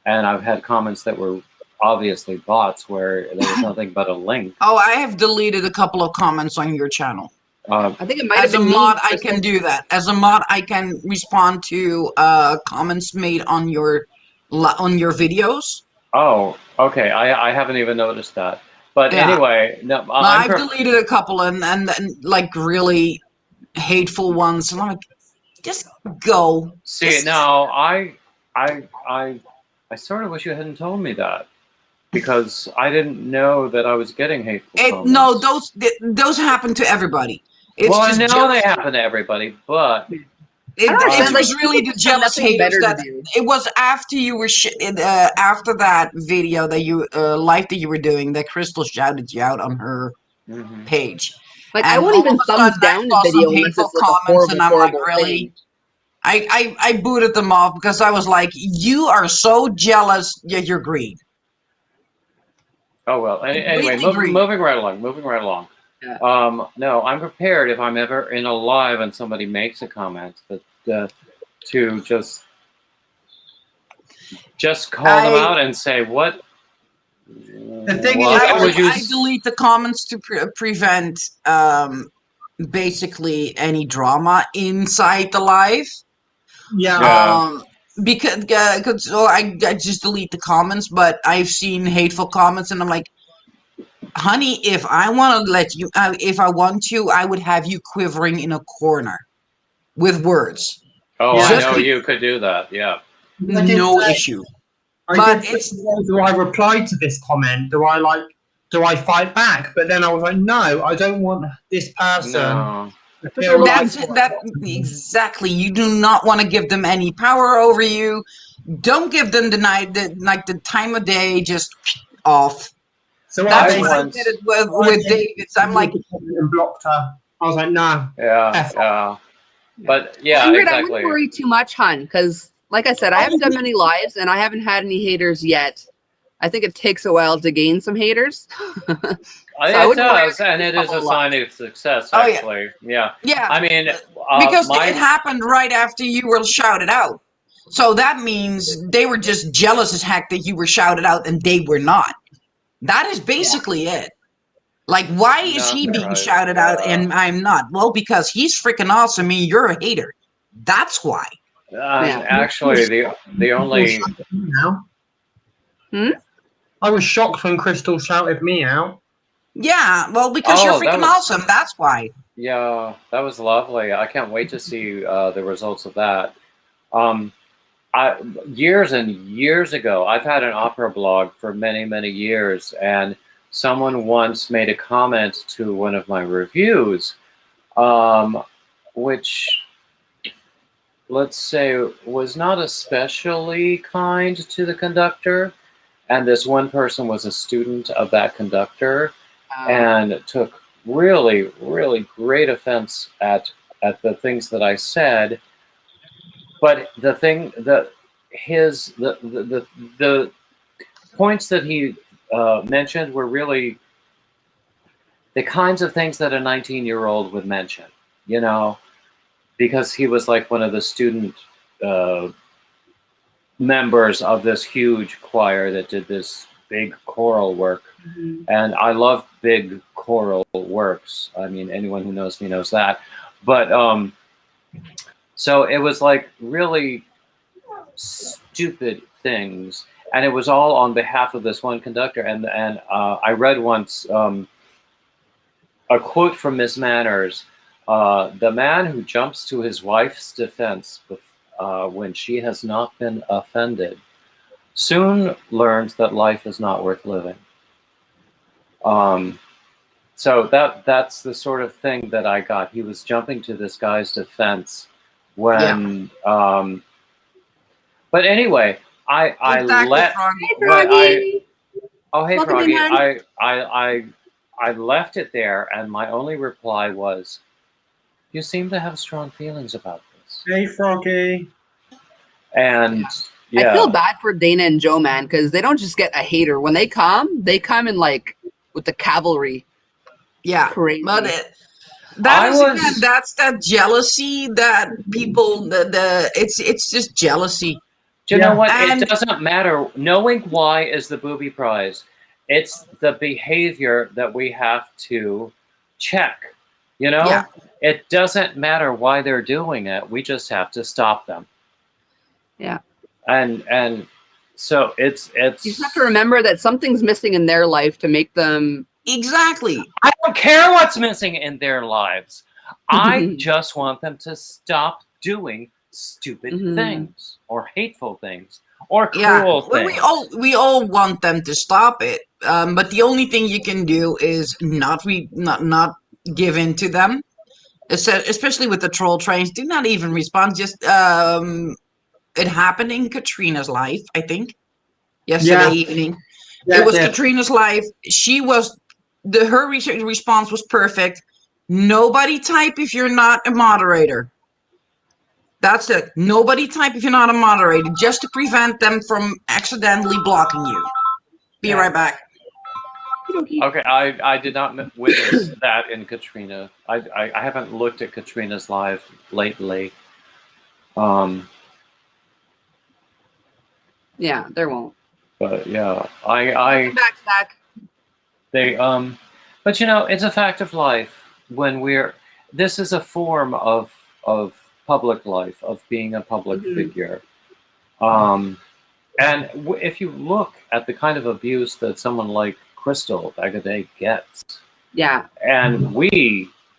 and I've had comments that were obviously bots where there was nothing but a link. Oh, I have deleted a couple of comments on your channel. I think it might as have a been mod, I can do that. As a mod, I can respond to comments made on your videos. Oh, okay. I haven't even noticed that. But anyway, no, I've deleted a couple and like really hateful ones. And I'm like, just go. See, now I sort of wish you hadn't told me that, because I didn't know that I was getting hateful comments. No, those happen to everybody. It's well, just I know they happen to everybody, but it was really the jealous haters that it was after you were after that video that you live that you were doing that Crystal shouted you out on her page. Like, I won't even thumbs down the video unless it's like a horrible, and I'm like, really? I booted them off because I was like, you are so jealous, yet you're green. Oh well. Anyway, moving right along. Yeah. No, I'm prepared if I'm ever in a live and somebody makes a comment, but to just just call them out and say what. The thing is, I delete the comments to prevent basically any drama inside the live. yeah. Because so I just delete the comments, but I've seen hateful comments, and I'm like, honey, if I want to let you, if I want to, I would have you quivering in a corner with words. Oh, Yeah. I know you could do that. Yeah. No issue. But it's do I reply to this comment? Do I fight back? But then I was like, no, I don't want this person. No. To feel That's it. That exactly. You do not want to give them any power over you. Don't give them the night, the time of day. Just off. So that's what I did it with David. I'm like, and blocked her. I was like, no. Yeah, yeah. But yeah, Ingrid, exactly. I wouldn't worry too much, hun, because like I said, I haven't done many lives and I haven't had any haters yet. I think it takes a while to gain some haters. It does, and it is a sign of success, actually. Yeah. I mean, because it happened right after you were shouted out. So that means they were just jealous as heck that you were shouted out and they were not. That is basically it. Like, why is he being shouted out and I'm not? Well, because he's freaking awesome and you're a hater. That's why. Actually, the only... I was shocked when Crystal shouted me out. Yeah, well, because you're freaking awesome. That's why. Yeah, that was lovely. I can't wait to see the results of that. Years and years ago, I've had an opera blog for many, many years, and someone once made a comment to one of my reviews, which, let's say, was not especially kind to the conductor. And this one person was a student of that conductor and took really, really great offense at the things that I said. But the thing that the points that he mentioned were really the kinds of things that a 19-year-old would mention, you know, because he was like one of the student members of this huge choir that did this big choral work. And I love big choral works. I mean, anyone who knows me knows that. But so it was like really stupid things, and it was all on behalf of this one conductor. And I read once a quote from Miss Manners: "The man who jumps to his wife's defense when she has not been offended soon learns that life is not worth living." So that's the sort of thing that I got. He was jumping to this guy's defense when, but anyway, I let. Hey, Froggy. Hey, Welcome Froggy. in, I left it there, and my only reply was, "You seem to have strong feelings about this." Hey, Froggy. And I feel bad for Dana and Joe, man, because they don't just get a hater. When they come in like with the cavalry. Yeah, crazy. But that's that jealousy that people it's just jealousy. Do you know what? It doesn't matter. Knowing why is the booby prize. It's the behavior that we have to check. You know, it doesn't matter why they're doing it. We just have to stop them. Yeah. And so it's you just have to remember that something's missing in their life to make them. Exactly. I don't care what's missing in their lives. I just want them to stop doing stupid things or hateful things or cruel things. We all want them to stop it. But the only thing you can do is not give in to them. Especially with the troll trains. Do not even respond. Just it happened in Katrina's life, I think. Yesterday evening. It was Katrina's life. She was her response was perfect. Nobody type if you're not a moderator. That's it. Nobody type if you're not a moderator, just to prevent them from accidentally blocking you. Be right back. Okay, I did not witness that in Katrina. I haven't looked at Katrina's live lately. Yeah, there won't. But yeah, Welcome back, Zach. they but you know, it's a fact of life when this is a form of public life, of being a public figure. And if you look at the kind of abuse that someone like Crystal Bagaday gets, yeah, and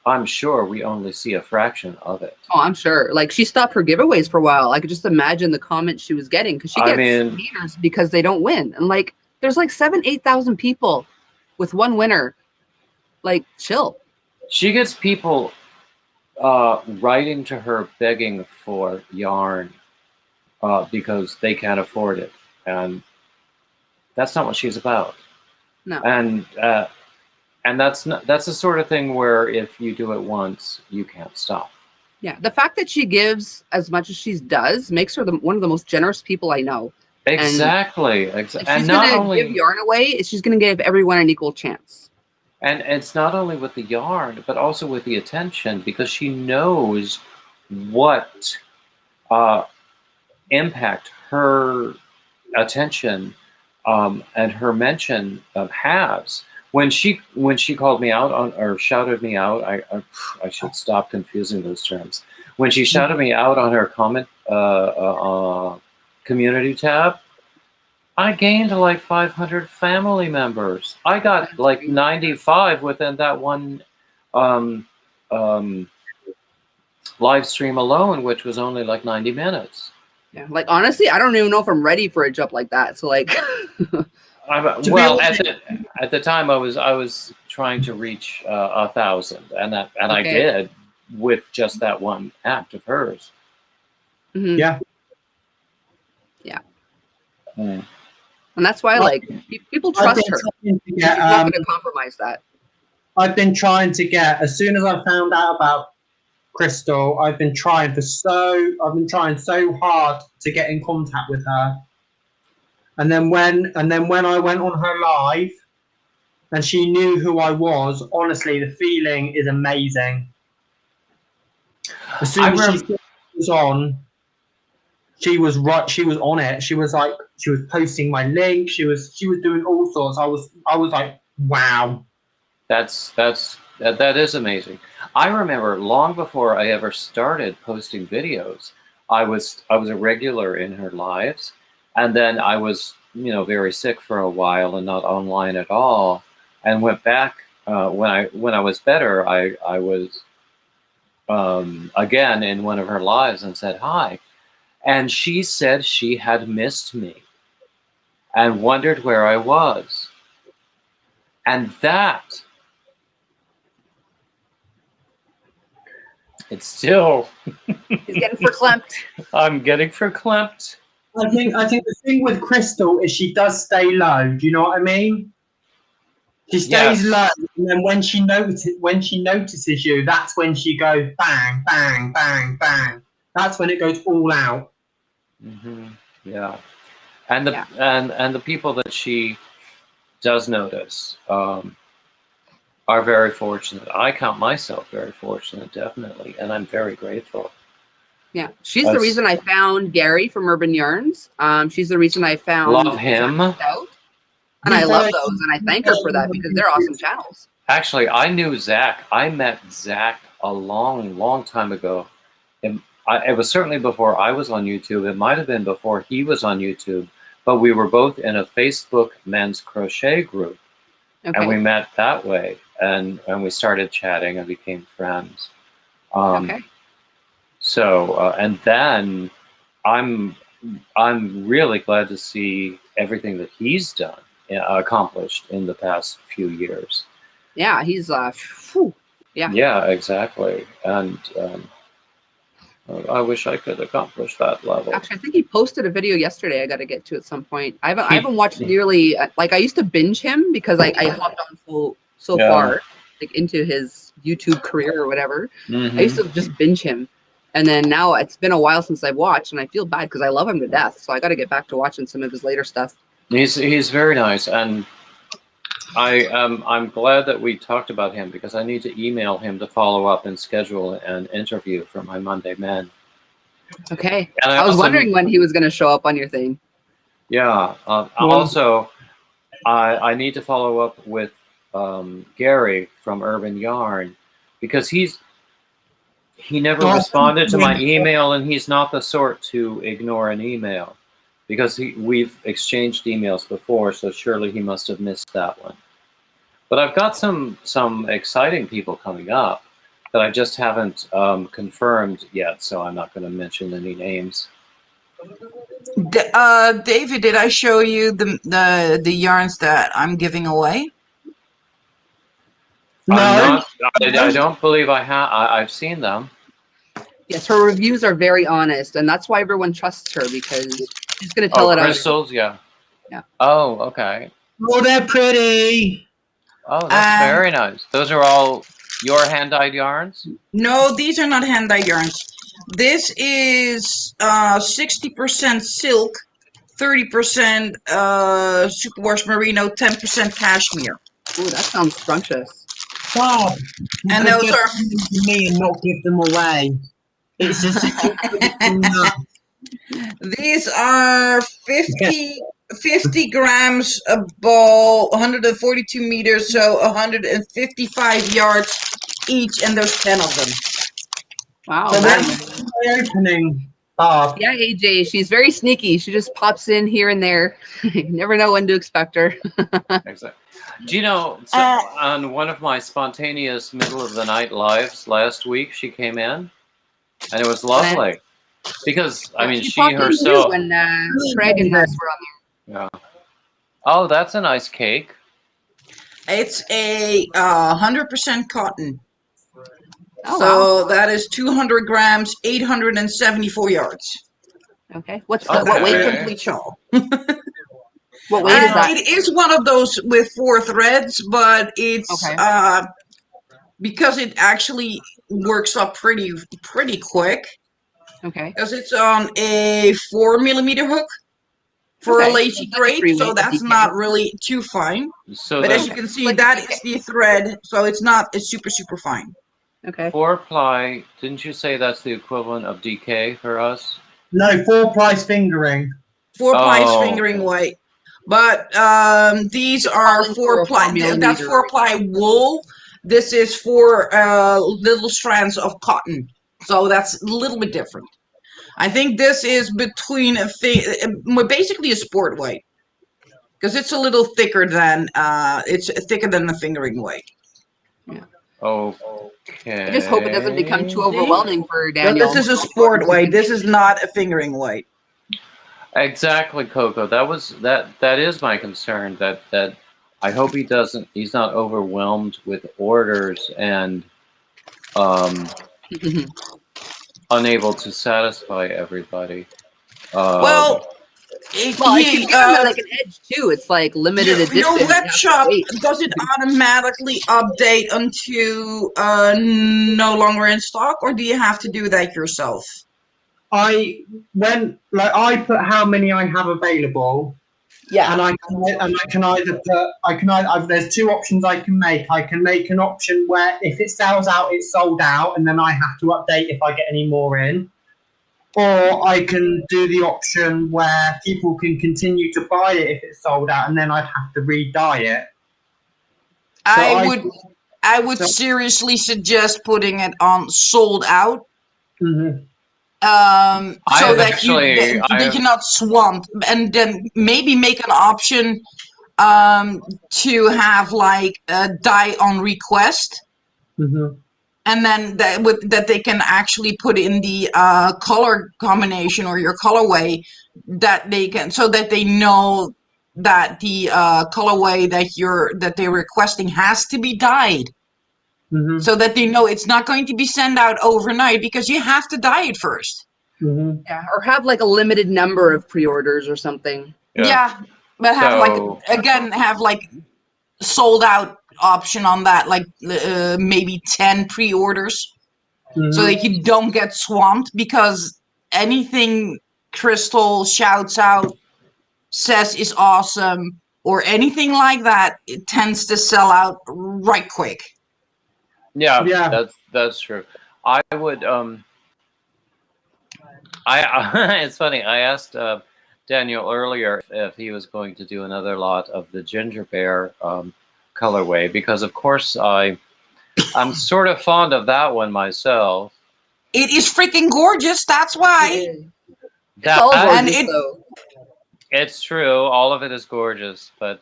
I'm sure we only see a fraction of it. Oh, I'm sure. Like, she stopped her giveaways for a while. I could just imagine the comments she was getting, because she gets haters because they don't win. And like, there's like 8,000 people with one winner. Like, chill. She gets people writing to her begging for yarn because they can't afford it, and that's not what she's about. No. And that's the sort of thing where if you do it once, you can't stop. Yeah, the fact that she gives as much as she does makes her one of the most generous people I know. Exactly. And she's going to give yarn away, she's going to give everyone an equal chance. And it's not only with the yarn, but also with the attention, because she knows what impact her attention and her mention has. When she called me out on, or shouted me out, I should stop confusing those terms. When she shouted me out on her comment community tab, I gained like 500 family members. I got like 95 within that one live stream alone, which was only like 90 minutes. Yeah, like honestly, I don't even know if I'm ready for a jump like that. So like, well, at the time I was trying to reach 1,000, and I did with just that one act of hers. Yeah. And that's why, like, people trust her. She's not going to compromise that. I've been trying to get, as soon as I found out about Crystal, I've been trying so hard to get in contact with her. And then when I went on her live, and she knew who I was, honestly, the feeling is amazing. As soon as she was on, she was right. She was on it. She was posting my link. She was doing all sorts. I was like, wow. That is amazing. I remember long before I ever started posting videos, I was a regular in her lives, and then I was very sick for a while and not online at all, and went back when I was better. I was again in one of her lives and said hi. And she said she had missed me and wondered where I was. And that, it's still... He's getting verklempt. I'm getting verklempt. I think the thing with Crystal is she does stay low. Do you know what I mean? She stays low, and then when she notices you, that's when she goes bang, bang, bang, bang. That's when it goes all out. Yeah, and the people that she does notice are very fortunate. I count myself very fortunate, definitely, and I'm very grateful. Yeah, she's the reason I found Gary from Urban Yarns. She's the reason I found love him, and I love those, and I thank her for that because they're awesome channels. Actually, I knew Zach. I met Zach a long, long time ago. It was certainly before I was on YouTube. It might have been before he was on YouTube, but we were both in a Facebook men's crochet group, and we met that way, and we started chatting and became friends. So, and then I'm really glad to see everything that he's done, accomplished in the past few years. Yeah, he's Yeah, exactly, and. I wish I could accomplish that level. Actually, I think he posted a video yesterday. I got to get to at some point. I haven't watched nearly, like I used to binge him because I hopped on so far, like into his YouTube career or whatever. I used to just binge him, and then now it's been a while since I've watched, and I feel bad because I love him to death. So I got to get back to watching some of his later stuff. He's very nice, and I'm glad that we talked about him because I need to email him to follow up and schedule an interview for my Monday Men. Okay. I was wondering when he was going to show up on your thing. Yeah. Also, I need to follow up with Gary from Urban Yarn because he never responded to my email, and he's not the sort to ignore an email because we've exchanged emails before, so surely he must have missed that one. But I've got some exciting people coming up that I just haven't confirmed yet, so I'm not going to mention any names. David, did I show you the yarns that I'm giving away? No. I don't believe I have. I've seen them. Yes, her reviews are very honest, and that's why everyone trusts her because she's going to tell it crystals, out. Yeah. Oh, okay. Oh, they're pretty. Oh, that's very nice. Those are all your hand-dyed yarns? No, these are not hand-dyed yarns. This is 60% silk, 30% superwash merino, 10% cashmere. Ooh, that sounds scrumptious. Bob, and those are to me and not give them away. It's a situation. These are 50 grams a ball, 142 meters, so 155 yards each, and there's 10 of them. Wow, So nice. that's my opening, Bob. Yeah, AJ, she's very sneaky. She just pops in here and there. You never know when to expect her. Exactly. Do you know, on one of my spontaneous middle of the night lives last week, she came in, and it was lovely. Because, I mean, she herself... when Craig and us were on there. Yeah. Oh, that's a nice cake. It's a 100% cotton. Oh, so that is 200 grams, 874 yards. Okay. What weight? Complete shawl. What weight is that? It is one of those with 4 threads, but it's because it actually works up pretty quick. Okay. Because it's on a 4mm hook for a lacy drape, so that's not really too fine. So but as you can see, that is the thread, so it's super fine. Okay. 4-ply. Didn't you say that's the equivalent of DK for us? No, 4-ply's fingering. 4-ply is fingering weight. But these are 4-ply. That's 4-ply wool. This is 4 little strands of cotton. So that's a little bit different. I think this is between basically a sport weight. Because it's a little thicker than the fingering weight. Yeah. Okay. I just hope it doesn't become too overwhelming for Daniel. This is a sport weight. This is not a fingering weight. Exactly, Coco. That is my concern. That I hope he's not overwhelmed with orders and unable to satisfy everybody. It can be on like an edge too. It's like limited edition. Your web shop, does it automatically update until no longer in stock, or do you have to do that yourself? I put how many I have available. Yeah. And I can either put there's 2 options I can make. I can make an option where if it sells out, it's sold out, and then I have to update if I get any more in. Or I can do the option where people can continue to buy it if it's sold out, and then I'd have to re-dye it. So I would seriously suggest putting it on sold out. Mm-hmm. So that you're not swamped, and then maybe make an option to have like a dye on request. Mm-hmm. And then that they can actually put in the color combination or your colorway that they can, so that they know that the colorway that they're requesting has to be dyed. Mm-hmm. So that they know it's not going to be sent out overnight because you have to dye it first. Mm-hmm. Yeah, or have like a limited number of pre-orders or something. Yeah, but have like sold out option on that, like maybe 10 pre-orders, so that you don't get swamped, because anything Crystal shouts out, says is awesome, or anything like that, it tends to sell out right quick. Yeah. That's true. I would it's funny, I asked Daniel earlier if he was going to do another lot of the ginger bear colorway, because of course I'm sort of fond of that one myself. It is freaking gorgeous. That's why. It's all That- gorgeous, And though. It's true. All of it is gorgeous, but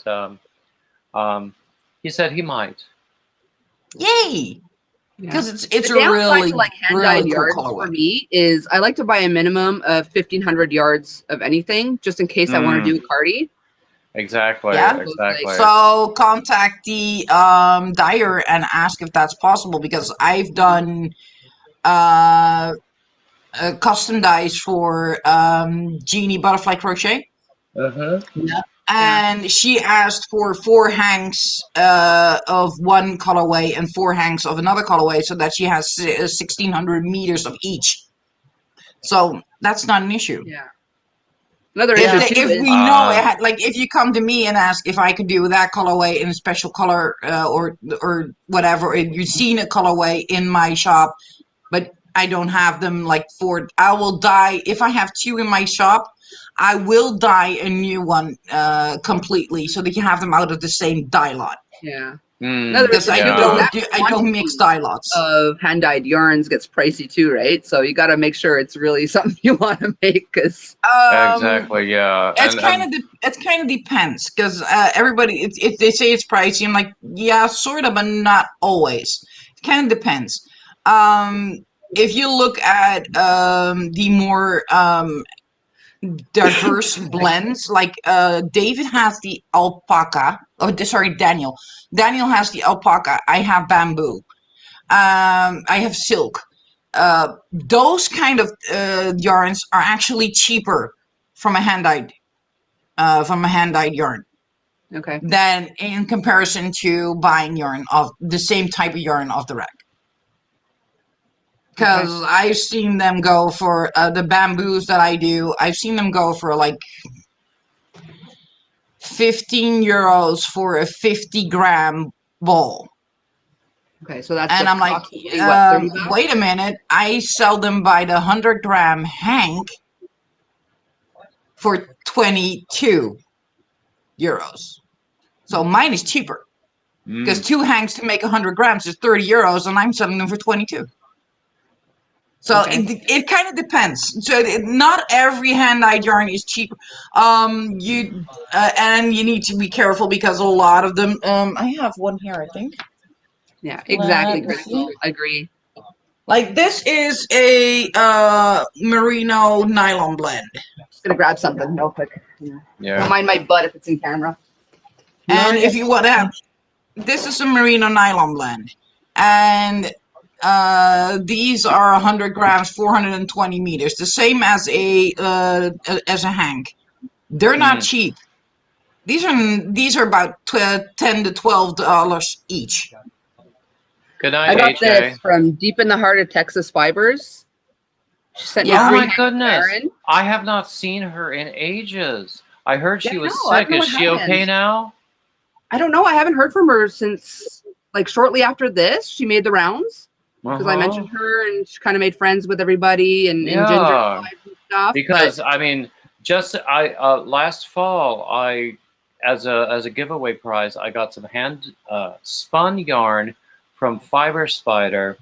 he said he might. Yay! Yeah. Because it's The a downside really to like hand really dyed cool yards colorway. for me is I like to buy a minimum of 1,500 yards of anything just in case I want to do a cardi. Exactly. Yeah. Exactly. So contact the dyer and ask if that's possible, because I've done custom dyes for Jeannie Butterfly Crochet, and she asked for 4 hanks of one colorway and 4 hanks of another colorway, so that she has 1,600 meters of each. So that's not an issue. Yeah. Another issue too If is we know it had, like, if you come to me and ask if I could do that colorway in a special color or whatever, and you've seen a colorway in my shop, but I don't have them, like, for, I will dye, if I have 2 in my shop, I will dye a new one completely so that you have them out of the same dye lot. yeah. Mm, Another Because issue I too is that I don't mix dye lots. of hand dyed yarns gets pricey too, right? So you got to make sure it's really something you want to make, because exactly. Yeah. It's kind of depends, because everybody, if they say it's pricey, I'm like, yeah, sort of, but not always. It kind of depends. If you look at the more diverse blends, like David has the alpaca. Oh, sorry, Daniel. Daniel has the alpaca. I have bamboo. I have silk. Those kind of yarns are actually cheaper from a hand dyed yarn okay. than in comparison to buying yarn of the same type of yarn off the rack. Because I've seen them go for the bamboos that I do. I've seen them go for like 15 euros for a 50-gram ball. Okay, so that's And I'm like, approximately what, 30 bucks? wait a minute. I sell them by the 100-gram hank for 22 euros. So mine is cheaper. Because 2 hanks to make 100 grams is 30 euros, and I'm selling them for 22. So it kind of depends. So not every hand-dyed yarn is cheap. And you need to be careful, because a lot of them. I have one here, I think. Yeah, exactly. Let's Crystal. I agree. Like, this is a merino nylon blend. Just gonna grab something real quick. Yeah. Don't mind my butt if it's in camera. And if you want to have, this is a merino nylon blend, and these are 100 grams, 420 meters, the same as a hank. They're not cheap. These are about $10 to $12 each. Good night, I got AJ. this from Deep in the Heart of Texas Fibers. She sent me Yeah. Oh three my hands, goodness! Aaron. I have not seen her in ages. I heard she Yeah, I was know. I sick. don't know Is what she okay happened. now? I don't know. I haven't heard from her since, like, shortly after this. She made the rounds because I mentioned her, and she kind of made friends with everybody and Ginger Yeah. lives and stuff. Because I mean, just last fall, as a giveaway prize, I got some hand spun yarn from Fiber Spider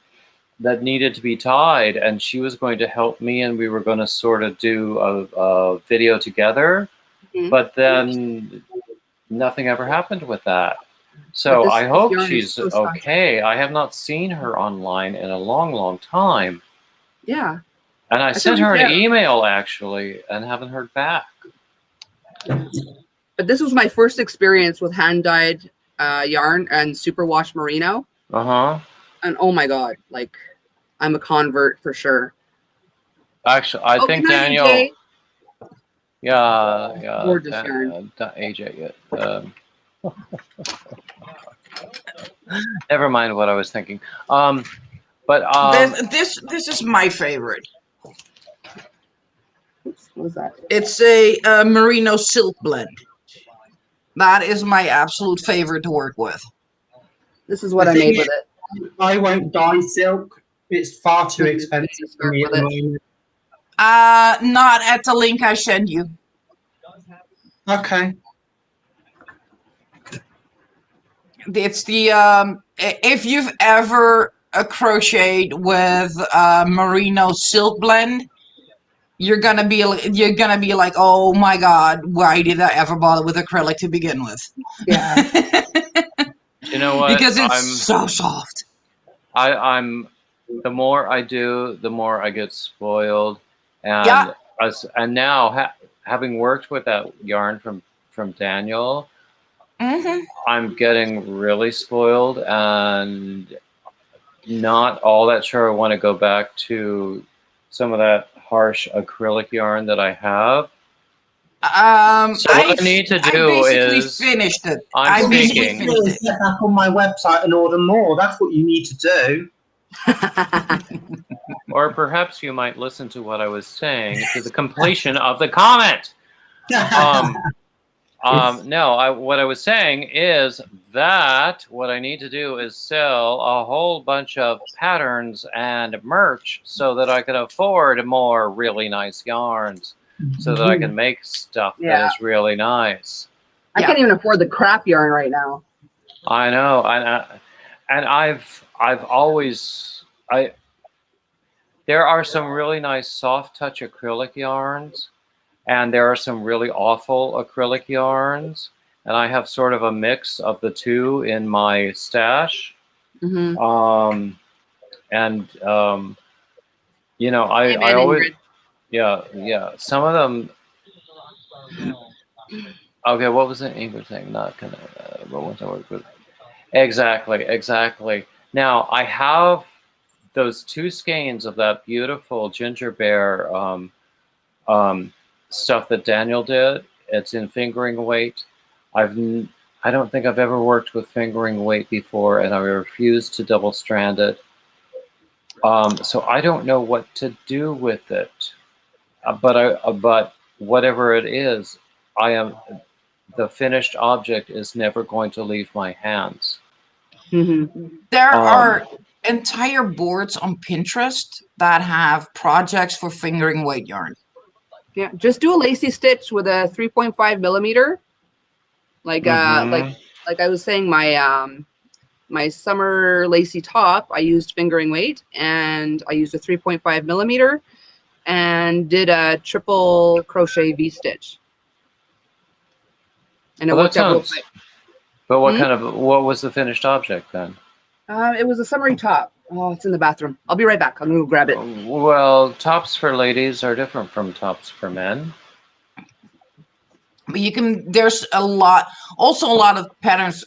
that needed to be tied, and she was going to help me, and we were going to sort of do a video together. But then nothing ever happened with that. So I hope she's okay. I have not seen her online in a long, long time. Yeah. And I sent her an email, actually, and haven't heard back. But this was my first experience with hand-dyed yarn and superwash merino. And oh my god, like, I'm a convert for sure. Actually, I think Daniel. AJ? Yeah. Gorgeous yarn. AJ. Never mind what I was thinking. This is my favorite. Oops, what was that? It's a merino silk blend. That is my absolute favorite to work with. This is what I made with it. I won't dye silk. It's far too expensive for me at the moment. Not at the link I send you. Okay. It's the if you've ever crocheted with merino silk blend, you're gonna be like, oh my god, why did I ever bother with acrylic to begin with? Yeah. You know what? Because it's so soft. I'm the more I do, the more I get spoiled, and Yeah. and now having worked with that yarn from Daniel, Mm-hmm. I'm getting really spoiled and not all that sure I want to go back to some of that harsh acrylic yarn that I have. So what I need to do is finished it. I'm basically thinking. finished it. Get back on my website and order more. That's what you need to do. Or perhaps you might listen to what I was saying to the completion of the comment. No, what I was saying is that what I need to do is sell a whole bunch of patterns and merch so that I can afford more really nice yarns, so that I can make stuff that is really nice. I can't even afford the crap yarn right now. I know, and I've always there are some really nice soft touch acrylic yarns, and there are some really awful acrylic yarns, and I have sort of a mix of the two in my stash. Mm-hmm. You know, I always, yeah, some of them. Okay, what was it English thing? Not gonna. What was I work with? Exactly. Now I have those two skeins of that beautiful ginger bear stuff that Daniel did. It's in fingering weight. I don't think I've ever worked with fingering weight before, and I refuse to double strand it. So I don't know what to do with it. But whatever it is, the finished object is never going to leave my hands. Mm-hmm. There are entire boards on Pinterest that have projects for fingering weight yarn. Yeah, just do a lacy stitch with a 3.5 millimeter. Like I was saying, my summer lacy top, I used fingering weight, and I used a 3.5 millimeter, and did a triple crochet V stitch. And it worked out real quick. But what was the finished object then? It was a summery top. Oh, it's in the bathroom. I'll be right back. I'm gonna go grab it. Well, tops for ladies are different from tops for men. But there's a lot of patterns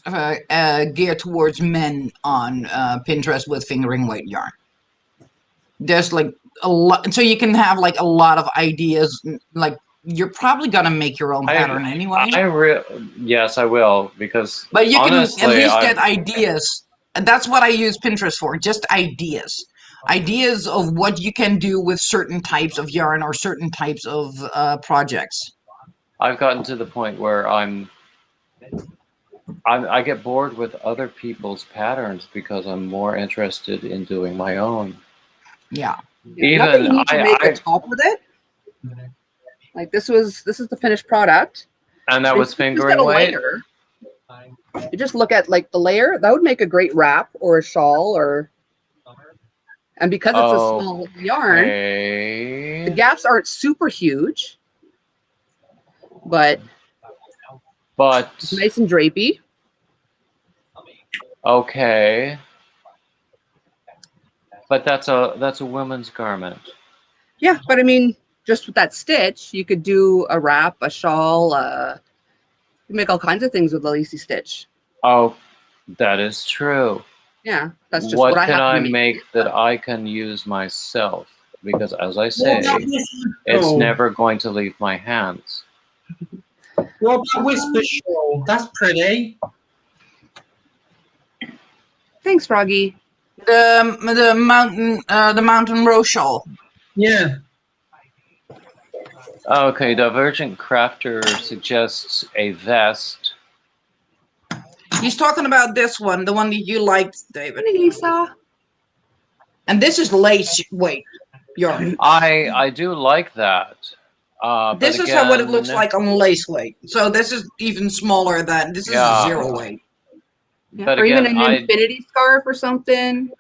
geared towards men on Pinterest with fingering weight yarn. There's like a lot, so you can have like a lot of ideas. Like you're probably gonna make your own pattern anyway. Yes, I will, because. But you honestly, can at least get ideas, and that's what I use Pinterest for. Just ideas of what you can do with certain types of yarn or certain types of projects. I've gotten to the point where I get bored with other people's patterns because I'm more interested in doing my own. Yeah. Even you need to make a top with it. Like this is the finished product. And that was fingering weight. You just look at like the layer. That would make a great wrap or a shawl and because it's a small yarn, the gaps aren't super huge. But it's nice and drapey. Okay. But that's a woman's garment. Yeah, but I mean, just with that stitch, you could do a wrap, a shawl. You make all kinds of things with a lacy stitch. Oh, that is true. Yeah, that's just what I can have I to make that I can use myself? Because as I say, it's never going to leave my hands. What about Whisper Shawl? That's pretty. Thanks, Froggy. The mountain rose shawl. Yeah. Okay, Divergent Crafter suggests a vest. He's talking about this one, the one that you liked, David. Lisa. And this is lace weight yarn. I do like that. This is how what it looks like on lace weight. So this is even smaller than this is Yeah. 0 weight. Yeah. But Or again, even an infinity scarf or something.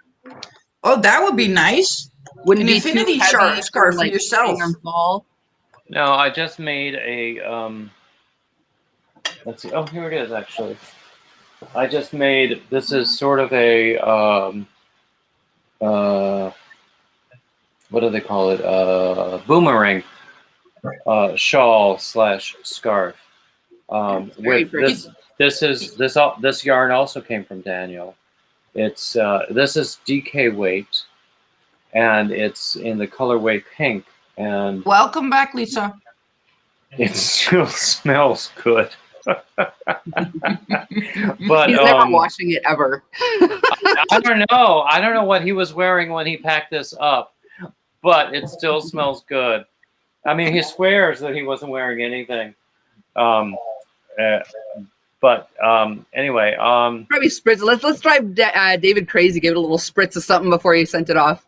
Oh, that would be nice. Wouldn't An be too infinity heavy scarf for like yourself. spring or fall. No, I just made a. Let's see. Oh, here it is. Actually, I just made. This is sort of a. What do they call it? Boomerang shawl / scarf. Very With pretty. this yarn also came from Daniel. It's this is DK weight, and it's in the colorway pink, and Welcome back, Lisa. it still smells good. But He's never washing it ever. I don't know. I don't know what he was wearing when he packed this up, but it still smells good. I mean, he swears that he wasn't wearing anything. Anyway, Probably spritz. Let's drive David crazy. Give it a little spritz of something before he sent it off.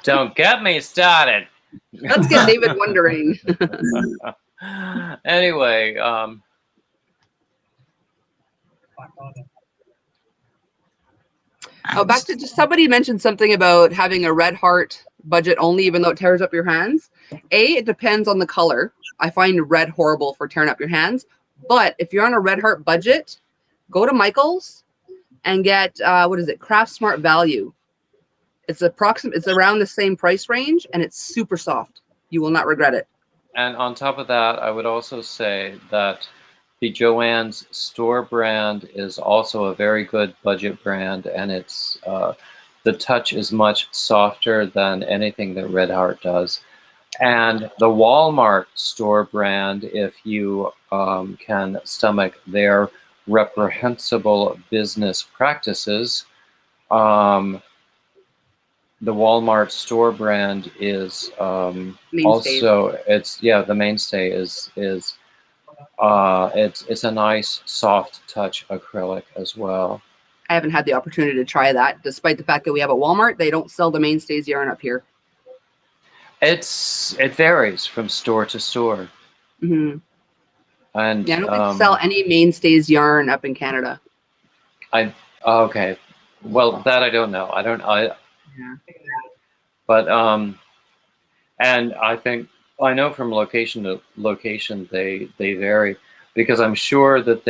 don't get me started. Let's get David wondering. Anyway, back to just somebody mentioned something about having a red heart budget only, even though it tears up your hands. It depends on the color. I find red horrible for tearing up your hands. But if you're on a red heart budget, go to Michael's and get what is it? Craft Smart Value. It's around the same price range, and it's super soft. You will not regret it. And on top of that, I would also say that the Joann's store brand is also a very good budget brand, and it's the touch is much softer than anything that Red Heart does. And the Walmart store brand, if you can stomach their reprehensible business practices, the Walmart store brand is also the mainstay is it's a nice soft touch acrylic as well. I haven't had the opportunity to try that, despite the fact that we have a Walmart. They don't sell the mainstays yarn up here. It varies from store to store. Mm-hmm. And yeah, I don't think they sell any mainstays yarn up in Canada. Okay, well that I don't know. Yeah. But and I know from location to location they vary, because I'm sure that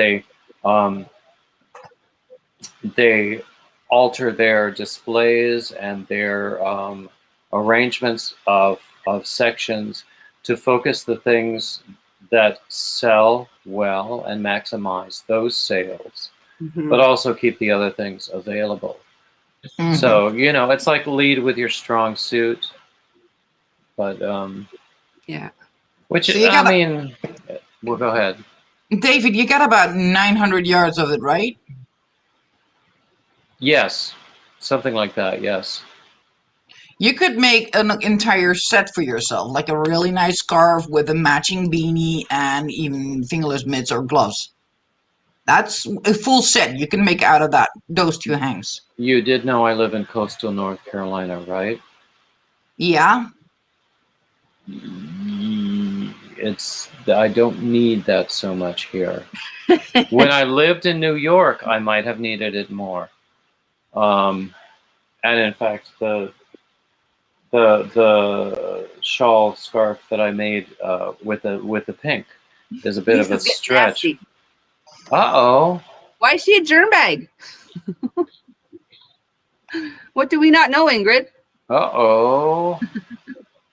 they alter their displays and their arrangements of sections to focus the things that sell well and maximize those sales, but also keep the other things available. Mm-hmm. So, it's like lead with your strong suit, but yeah. Which so well, go ahead, David. You got about 900 yards of it, right? Yes, something like that. Yes. You could make an entire set for yourself, like a really nice scarf with a matching beanie and even fingerless mitts or gloves. That's a full set you can make out of those two hangs. You did know I live in coastal North Carolina, right? Yeah. I don't need that so much here. When I lived in New York, I might have needed it more. And in fact, the shawl scarf that I made with the pink is a bit of a stretch. Uh-oh. Why is she a germ bag? What do we not know, Ingrid? Uh-oh.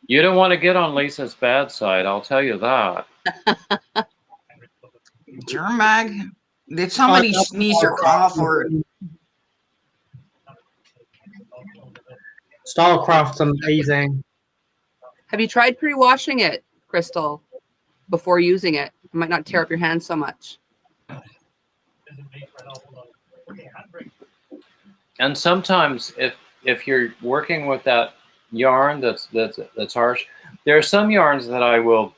You don't want to get on Lisa's bad side, I'll tell you that. Germ bag? Did somebody sneeze or cough or... Starcraft's amazing. Have you tried pre-washing it, Crystal, before using it? It might not tear up your hands so much. And sometimes if you're working with that yarn that's harsh, there are some yarns that I will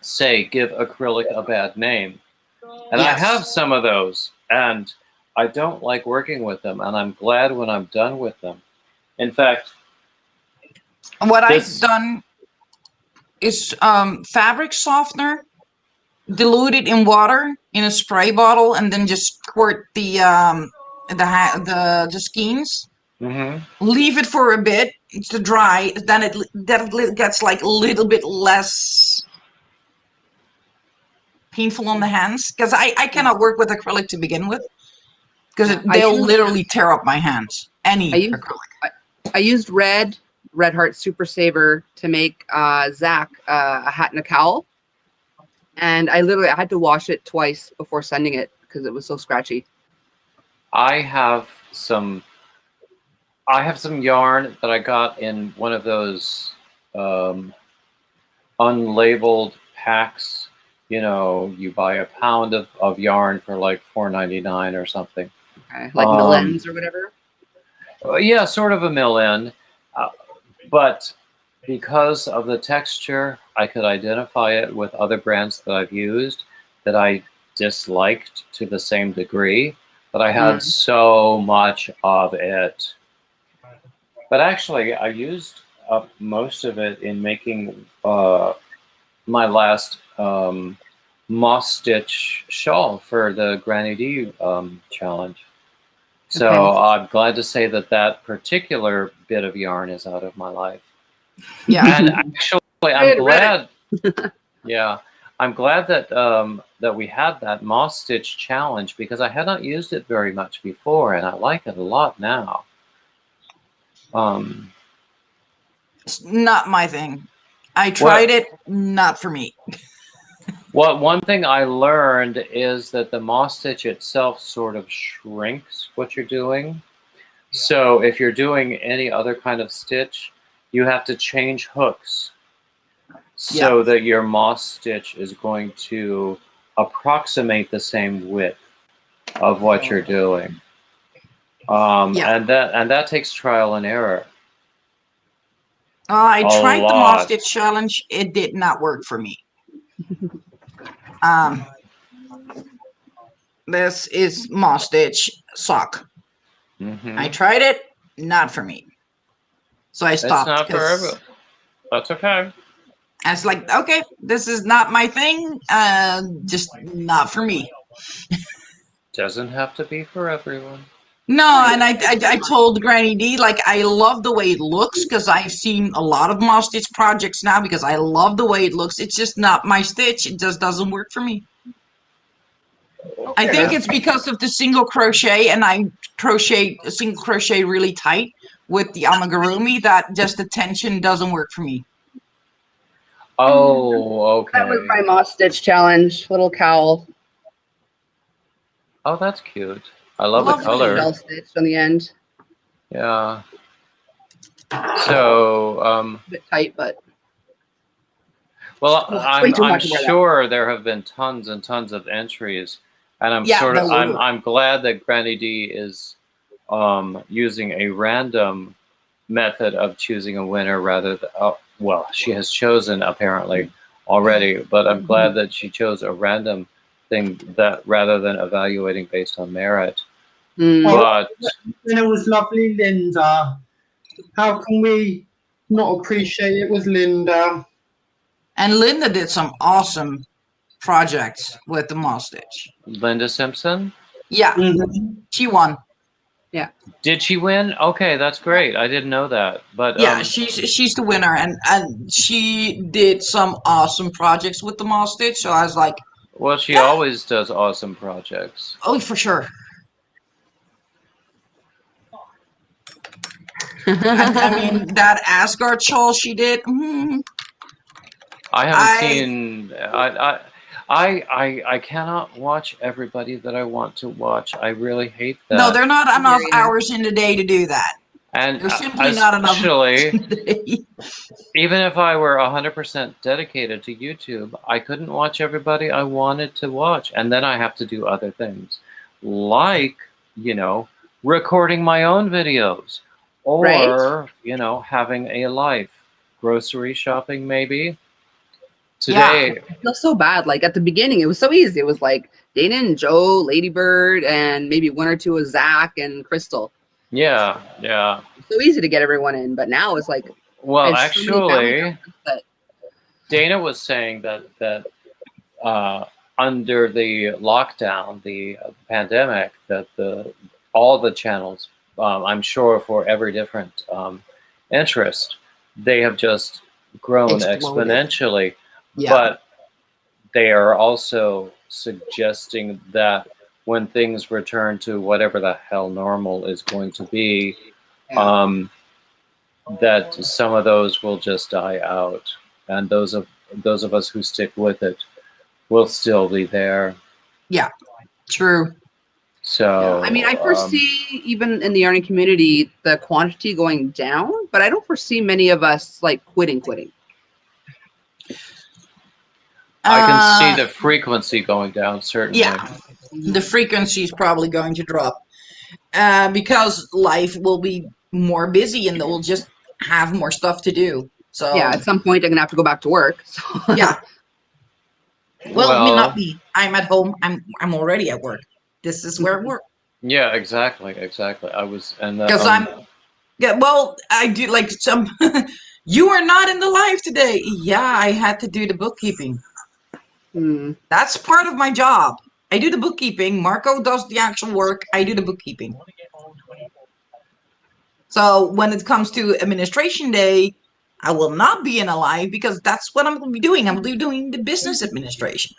say give acrylic a bad name. And yes. I have some of those, and I don't like working with them, and I'm glad when I'm done with them. In fact, what I've done is fabric softener diluted in water in a spray bottle, and then just squirt the skeins. Leave it for a bit to dry. Then it gets like a little bit less painful on the hands, because I cannot work with acrylic to begin with, because they'll literally tear up my hands. Any acrylic. I used Red Heart Super Saver to make Zach a hat and a cowl, and I had to wash it twice before sending it because it was so scratchy. I have some yarn that I got in one of those unlabeled packs. You know, you buy a pound of yarn for like $4.99 or something. Okay. Like Millens or whatever? Yeah, sort of a mill-in. But because of the texture, I could identify it with other brands that I've used that I disliked to the same degree, but I had so much of it. But actually, I used up most of it in making my last moss stitch shawl for the Granny D challenge. So I'm glad to say that particular bit of yarn is out of my life. Yeah. And actually, I'm glad. Yeah, I'm glad that that we had that moss stitch challenge, because I had not used it very much before, and I like it a lot now. It's not my thing. I tried it, not for me. Well, one thing I learned is that the moss stitch itself sort of shrinks what you're doing. So if you're doing any other kind of stitch, you have to change hooks so that your moss stitch is going to approximate the same width of what you're doing. And that takes trial and error. I tried the moss stitch challenge. It did not work for me. This is moss stitch sock. I tried it, not for me. So I stopped. It's not for everyone. That's okay. I was like, okay, this is not my thing. Just not for me. Doesn't have to be for everyone. No, and I told Granny D, like, I love the way it looks, because I've seen a lot of moss stitch projects now, because I love the way it looks. It's just not my stitch. It just doesn't work for me. I think it's because of the single crochet, and I single crochet really tight with the amigurumi, that just the tension doesn't work for me. Oh, okay. That was my moss stitch challenge, little cowl. Oh, that's cute. I love the color. Shell stitch on the end. Yeah. So, a bit tight, but. Well, I'm sure there have been tons and tons of entries, and I'm glad that Granny D is using a random method of choosing a winner rather than well, she has chosen apparently already, but I'm glad that she chose a random thing that rather than evaluating based on merit. But and it was lovely, Linda. How can we not appreciate it? Was Linda? And Linda did some awesome projects with the moss stitch. Linda Simpson? Yeah, she won. Yeah. Did she win? Okay, that's great. I didn't know that. But yeah, she's the winner, and she did some awesome projects with the moss stitch. So I was like, well, she always does awesome projects. Oh, for sure. I mean, that Asgard shawl she did. I haven't seen. I cannot watch everybody that I want to watch. I really hate that. No, there are not enough hours in the day to do that. And there's simply not enough hours in the day. Even if I were 100% dedicated to YouTube, I couldn't watch everybody I wanted to watch. And then I have to do other things, like, recording my own videos, or, having a life. Grocery shopping, maybe. Today, I feel so bad. Like at the beginning, it was so easy. It was like Dana and Joe, Ladybird, and maybe one or two of Zach and Crystal. Yeah. It's so easy to get everyone in, but now it's like. Well, actually, Dana was saying that under the lockdown, the pandemic, that all the channels, I'm sure for every different interest, they have just grown Exploded. exponentially. Yeah. But they are also suggesting that when things return to whatever the hell normal is going to be, that some of those will just die out, and those of us who stick with it will still be there. Yeah, true. So I mean, I foresee even in the yarning community the quantity going down, but I don't foresee many of us like quitting. I can see the frequency going down, certainly. Yeah, the frequency is probably going to drop because life will be more busy and we'll just have more stuff to do. So yeah, at some point I'm gonna have to go back to work. So. Yeah. Well, me not me. I'm at home. I'm already at work. This is where I work. Yeah, exactly. I was, and Because well, I do like some. You are not in the live today. Yeah, I had to do the bookkeeping. That's part of my job. I do the bookkeeping. Marco does the actual work. I do the bookkeeping. So when it comes to administration day, I will not be in a live because that's what I'm going to be doing. I'm doing the business administration.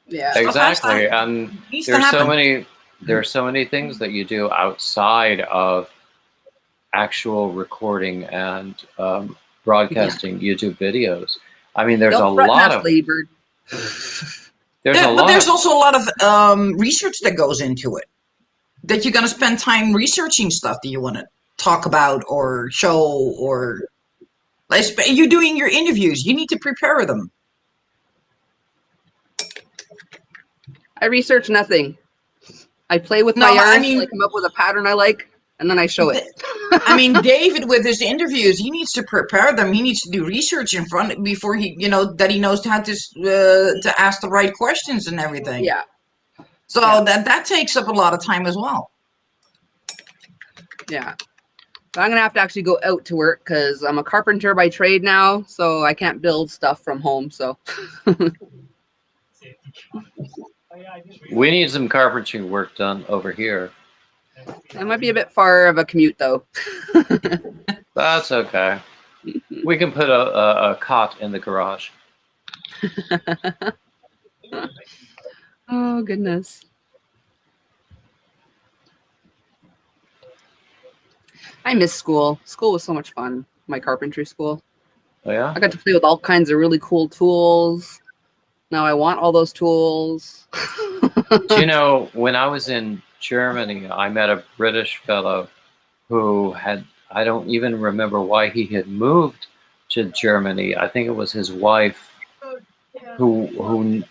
Yeah, exactly. And there's so many. There are so many things that you do outside of actual recording and broadcasting YouTube videos. I mean, there's a lot of. But there's also a lot of research that goes into it. That you're going to spend time researching stuff that you want to talk about or show, or like you're doing your interviews. You need to prepare them. I research nothing. I play with my yarn. I come up with a pattern I like, and then I show it. I mean, David with his interviews, he needs to prepare them. He needs to do research in front before he, that he knows how to ask the right questions and everything. Yeah. So that takes up a lot of time as well. Yeah. So I'm gonna have to actually go out to work because I'm a carpenter by trade now, so I can't build stuff from home. So. We need some carpentry work done over here. It might be a bit far of a commute, though. That's okay. We can put a cot in the garage. Oh, goodness. I miss school. School was so much fun. My carpentry school. Oh, yeah? I got to play with all kinds of really cool tools. Now I want all those tools. Do you know, when I was in Germany, I met a British fellow who had, I don't even remember why he had moved to Germany. I think it was his wife who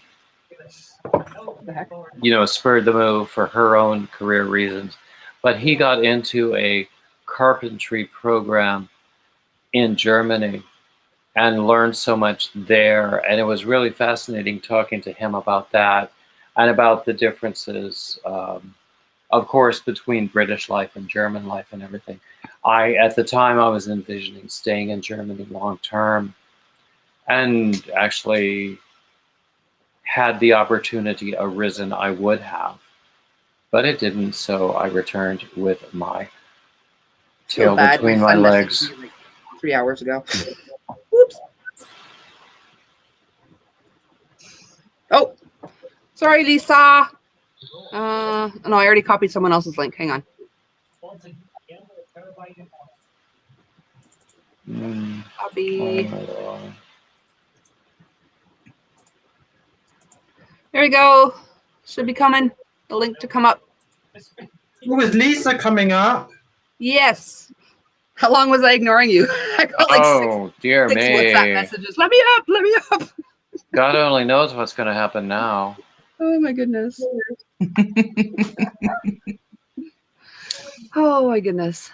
spurred the move for her own career reasons. But he got into a carpentry program in Germany and learned so much there. And it was really fascinating talking to him about that and about the differences, of course, between British life and German life and everything. At the time, I was envisioning staying in Germany long term, and actually had the opportunity arisen, I would have. But it didn't, so I returned with my tail between my legs. Like 3 hours ago. Whoops. Oh, sorry, Lisa. No, I already copied someone else's link. Hang on. Copy. There we go. Should be coming. The link to come up. Oh, is Lisa coming up? Yes. How long was I ignoring you? I got like dear six me. WhatsApp messages. Let me up. Let me up. God only knows what's going to happen now. Oh my goodness. Oh my goodness.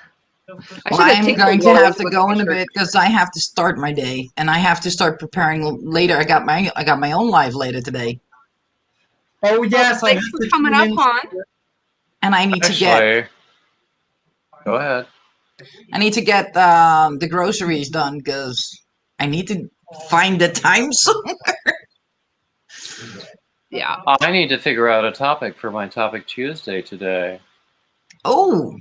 I'm going to have to go in a bit because I have to start my day and I have to start preparing later. I got my own live later today. Oh yes, thanks for coming up, Han. And I need to get. Go ahead. I need to get the groceries done because I need to find the time somewhere. Yeah. I need to figure out a topic for my Topic Tuesday today. Oh,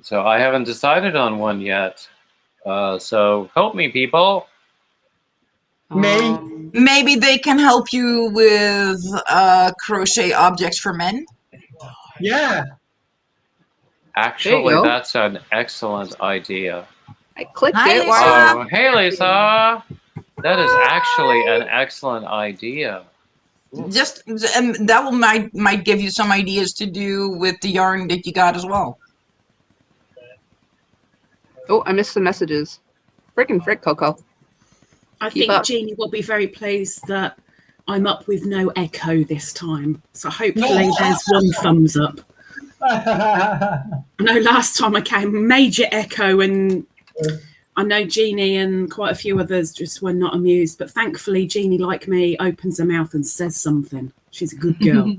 So I haven't decided on one yet. So help me, people. Me? maybe they can help you with crochet objects for men. Yeah. Actually, go. that's an excellent idea. I clicked Hi, it. Lisa. Why? Oh, hey, Lisa. That is actually an excellent idea. Just and that will might give you some ideas to do with the yarn that you got as well. Oh, I missed some messages. Frickin' frick, Coco. I Keep think up. Jeannie will be very pleased that I'm up with no echo this time. So hopefully there's one thumbs up. I know last time I came, major echo, and I know Jeannie and quite a few others just were not amused. But thankfully, Jeannie, like me, opens her mouth and says something. She's a good girl.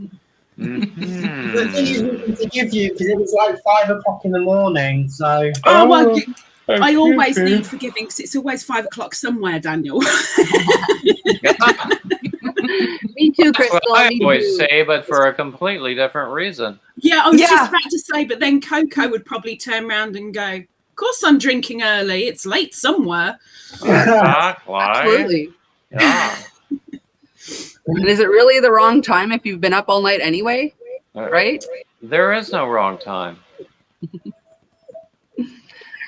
The thing is, we to give you because it was like 5 o'clock in the morning. So. Oh, well, I always need forgiving because it's always 5 o'clock somewhere, Daniel. Me too, That's Crystal. what I Me always too. say, but for a completely different reason. Yeah, I was Yeah. just about to say, but then Coco would probably turn around and go, "Of course, I'm drinking early. It's late somewhere." Exactly. Absolutely. Yeah. And is it really the wrong time if you've been up all night anyway? Right? There is no wrong time.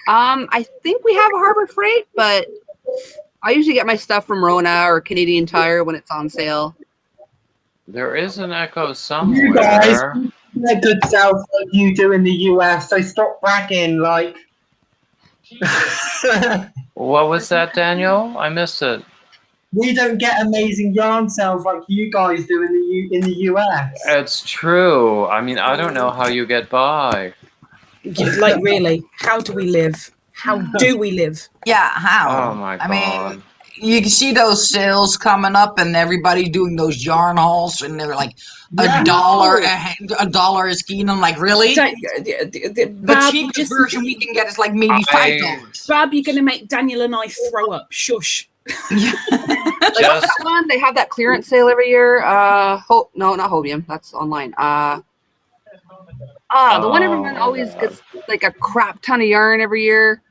I think we have a Harbor Freight, but I usually get my stuff from Rona or Canadian Tire when it's on sale. There is an echo You guys, somewhere. they're good self like you do in the US. So stop bragging. Like. What was that, Daniel? I missed it. We don't get amazing yarn sales like you guys do in the US. It's true. I mean, I don't know how you get by. Like, really, how do we live? How do we live? Yeah, how? Oh my I god. mean, you can see those sales coming up, and everybody's doing those yarn hauls, and they're like Yeah. $1 a skein. I'm like, really? The Bab, cheapest version we can get is like maybe $5. Bab, you're going to make Daniel and I throw up. Shush. Like Just that one, they have that clearance sale every year. No, not Hobium. That's online. The one everyone always gets like a crap ton of yarn every year.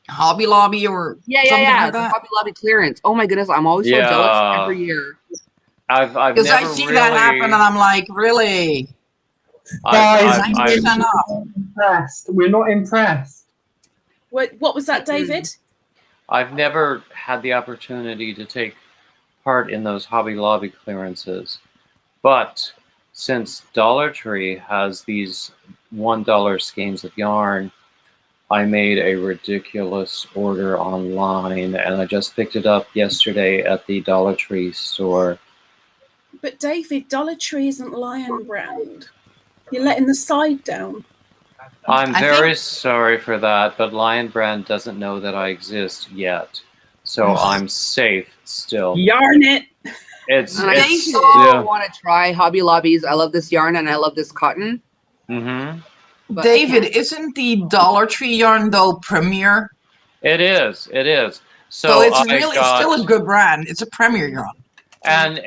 Hobby Lobby or Yeah, something like the that. Hobby Lobby clearance. Oh my goodness, I'm always so Yeah. jealous every year. I've Because never I see really, that happen, and I'm like, really? Guys, I've, Nice I've, enough. impressed. We're not impressed. What was that, David? I've never had the opportunity to take part in those Hobby Lobby clearances. But since Dollar Tree has these $1 skeins of yarn, I made a ridiculous order online, and I just picked it up yesterday at the Dollar Tree store. But David, Dollar Tree isn't Lion Brand. You're letting the side down. I'm I very think- sorry for that, but Lion Brand doesn't know that I exist yet. So I'm safe still. Yarn it. It's And I it's so yeah. want to try Hobby Lobby's. I love this yarn and I love this cotton. Mm-hmm. But David, isn't the Dollar Tree yarn though Premier? It is. It is. So it's I really got, still a good brand. It's a Premier yarn. and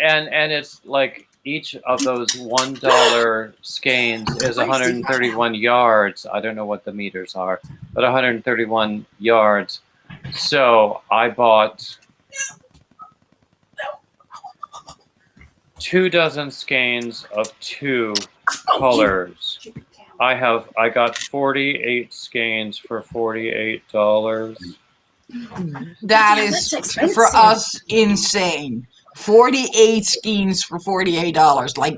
it's like each of those $1 skeins is 131 yards. I don't know what the meters are, but 131 yards. So I bought 24 skeins of 2 colors. I got 48 skeins for $48. That Yeah, is that's expensive. for us insane. 48 skeins for $48. Like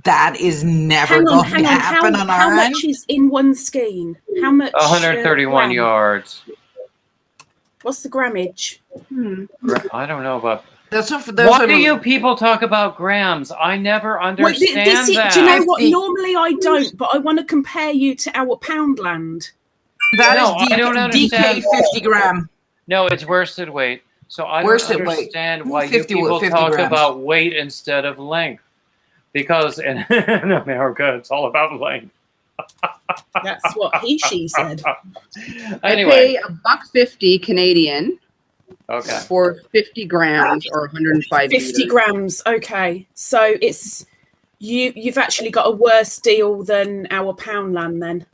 that is never Hang on, going to happen on how our end. much is in one skein? How much? 131 gram? yards. What's the grammage? I don't know about. Those Why are do you people talk about grams? I never Well, understand that. do you know what? 50. Normally I don't, but I want to compare you to our Poundland. That No, is I don't DK understand. 50 gram. No, it's worsted weight. So I don't Worsted weight. understand why you 50 people 50 talk grams. about weight instead of length. Because in America, it's all about length. That's what she said. I Anyway, pay $1.50 Canadian Okay. for 50 grams or 105 50 meters. grams. Okay. So it's you've actually got a worse deal than our Poundland then.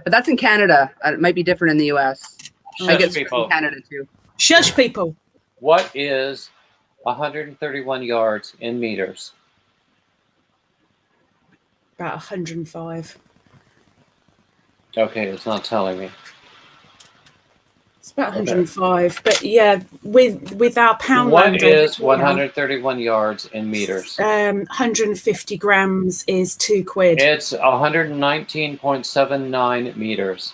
But that's in Canada. It might be different in the US. I Shush, get people. in Canada too. Shush, people. What is 131 yards in meters? About 105. Okay, it's not telling me. It's about 105. But yeah, with our Poundland. What is 131 yards in meters? 150 grams is £2. It's 119.79 meters.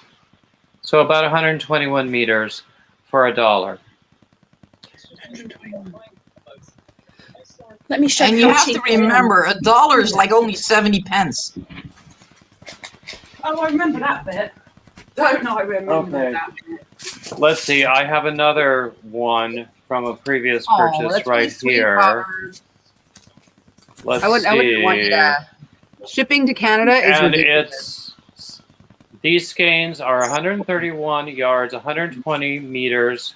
So about 121 meters for $1. 121. Let me show And you have to remember, $1 is like only 70 pence. Oh, I remember that bit. Don't I remember that bit? Let's see. I have another one from a previous purchase that's right really sweet, here. Robert. Let's I wouldn't want you to. Shipping to Canada is and ridiculous. These skeins are 131 yards, 120 meters,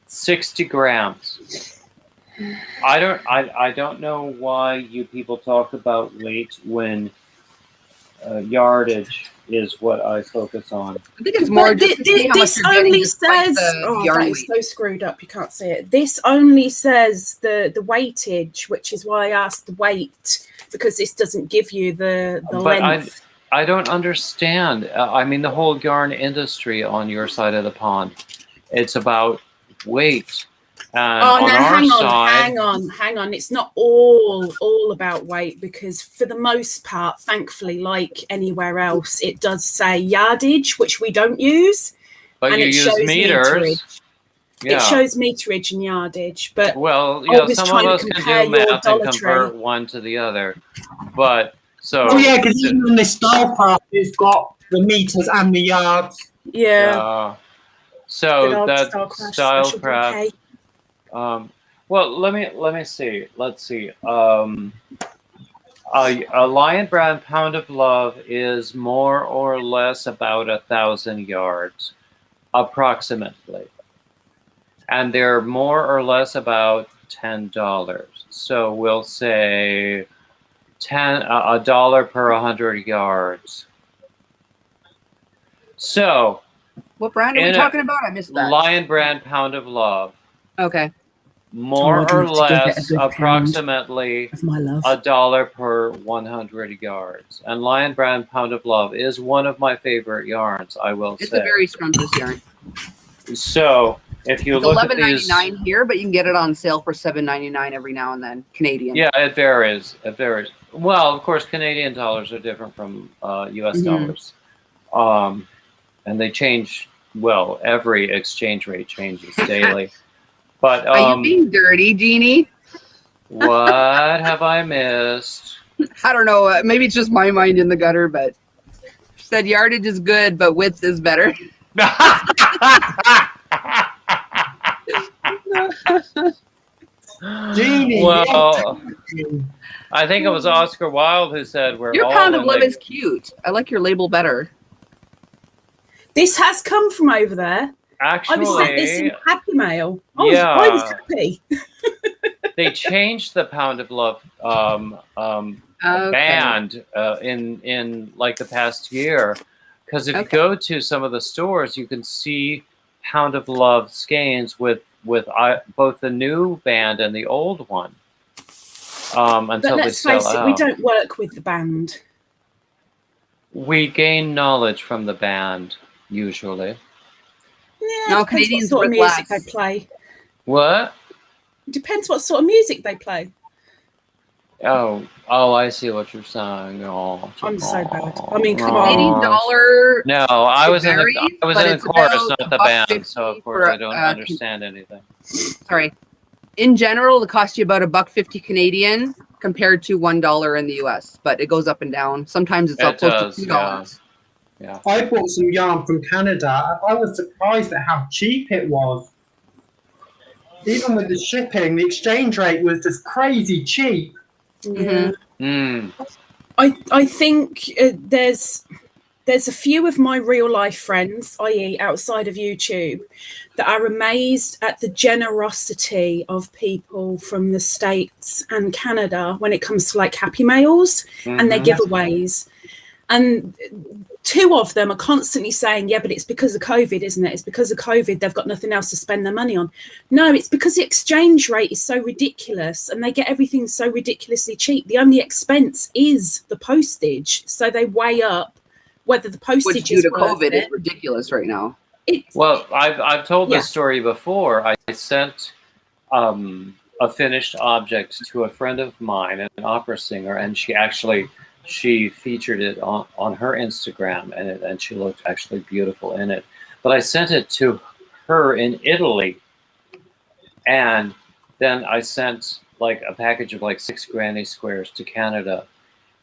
60 grams. I don't know why you people talk about weight when yardage is what I focus on. I think it's more just to see how much this you're getting only despite says the yarn that is weight. so screwed up you can't see it. This only says the weightage, which is why I asked the weight, because this doesn't give you the But length. I don't understand. I mean, the whole yarn industry on your side of the pond, it's about weight. And Oh no! hang on. It's not all about weight, because for the most part, thankfully, like anywhere else, it does say yardage, which we don't use, but and you it use shows meters. meterage. Yeah. It shows meterage and yardage, but Well, I yeah, was some of trying to us can compare do your math and Dollar convert Tree. one to the other. But so. Oh yeah, because even on this Stylecraft, it's got the meters and the yards. Yeah. So Good old that Special Stylecraft. bouquet. Well, let me see. Let's see. A Lion Brand Pound of Love is more or less about 1,000 yards, approximately, and they're more or less about $10. So we'll say $1 per 100 yards. So, What brand are we talking about? I missed that. Lion Brand Pound of Love. Okay. More I'd or love to give it a less, good approximately Of my love. $1 per 100 yards. And Lion Brand Pound of Love is one of my favorite yarns, I will It's say. a very scrumptious yarn. So, if you It's look at these... $11.99 here, but you can get it on sale for $7.99 every now and then, Canadian. Yeah, it varies. It varies. Well, of course, Canadian dollars are different from U.S. dollars. And they change, well, every exchange rate changes daily. But are you being dirty, Jeannie? What have I missed? I don't know. Maybe it's just my mind in the gutter, but she said yardage is good, but width is better. Jeannie, well, I think it was Oscar Wilde who said we're your all Pound of in Love the- is cute. I like your label better. This has come from over there. I was sent this in Actually, Happy Mail. I Yeah. was happy. they changed the Pound of Love Okay. band in like the past year, because if you Okay. go to some of the stores, you can see Pound of Love skeins with both the new band and the old one. But Until they let's sell face it, out. we don't work with the band. We gain knowledge from the band usually. Yeah, No, it depends Canadians what sort of work music less. they play. What? It depends what sort of music they play. Oh, I see what you're saying. Oh, I'm so bad. I mean, come Canadian on. dollar. No, I It was varies, in the but it's chorus, about not the band. $1.50 So of course for, I don't understand anything. Sorry. In general, it costs you about $1.50 Canadian compared to $1 in the US, but it goes up and down. Sometimes it's up It close does, to $2. Yeah. I bought some yarn from Canada. I was surprised at how cheap it was. Even with the shipping, the exchange rate was just crazy cheap. Yeah. Mm. I think there's there's a few of my real life friends, i.e. outside of YouTube, that are amazed at the generosity of people from the States and Canada when it comes to like Happy Mails and their giveaways. And two of them are constantly saying, yeah, but it's because of COVID, isn't it? It's because of COVID. They've got nothing else to spend their money on. No, it's because the exchange rate is so ridiculous and they get everything so ridiculously cheap. The only expense is the postage. So they weigh up whether the postage Which due is to worth COVID it. is ridiculous right now. Well, I've told this story before. I sent a finished object to a friend of mine, an opera singer, and she featured it on her Instagram, and she looked actually beautiful in it. But I sent it to her in Italy, and then I sent like a package of like 6 granny squares to Canada.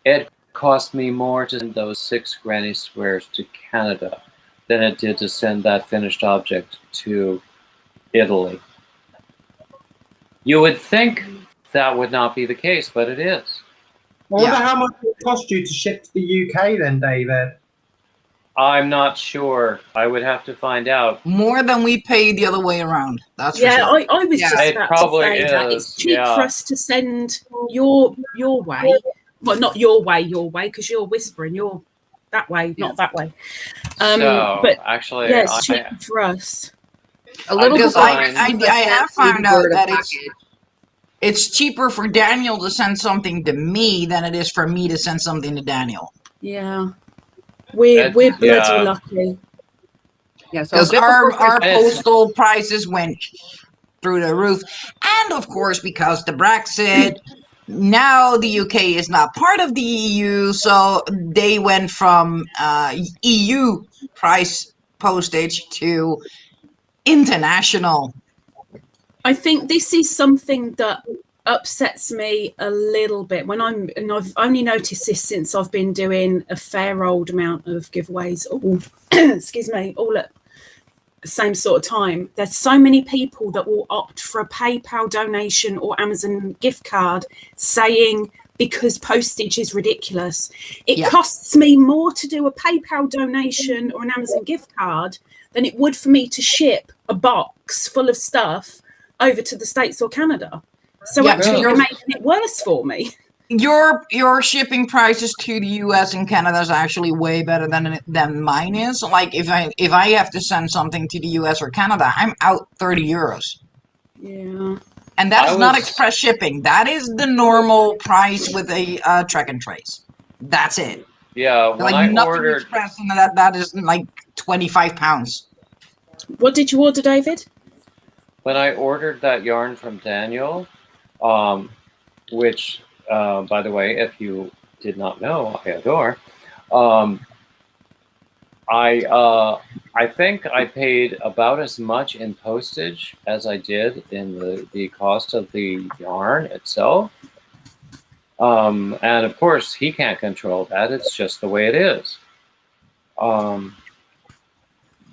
It cost me more to send those 6 granny squares to Canada than it did to send that finished object to Italy. You would think that would not be the case, but it is. I wonder how much it cost you to ship to the UK then, David? I'm not sure. I would have to find out. More than we paid the other way around. That's for sure. I was just it about probably to say that is, it's cheap for us to send your way. Well, not your way, because you're whispering. You're that way, not that way. But actually, yeah, it's cheap for us. A little Because bit. I have found out that it's cheaper for Daniel to send something to me than it is for me to send something to Daniel. Yeah, we're bloody lucky. Yeah, so because our postal prices went through the roof, and of course because the Brexit. Now the UK is not part of the EU, so they went from EU price postage to international. I think this is something that upsets me a little bit and I've only noticed this since I've been doing a fair old amount of giveaways, excuse me, all at the same sort of time. There's so many people that will opt for a PayPal donation or Amazon gift card saying because postage is ridiculous. It costs me more to do a PayPal donation or an Amazon gift card than it would for me to ship a box full of stuff over to the States or Canada. So actually you're making it worse for me. Your shipping prices to the US and Canada is actually way better than mine is. Like if I have to send something to the US or Canada, I'm out €30. Yeah. And that is not express shipping. That is the normal price with a track and trace. That's it. Yeah, when like I nothing ordered express, and that is like £25. What did you order, David? When I ordered that yarn from Daniel, which by the way, if you did not know, I adore. I think I paid about as much in postage as I did in the cost of the yarn itself. And of course, he can't control that. It's just the way it is.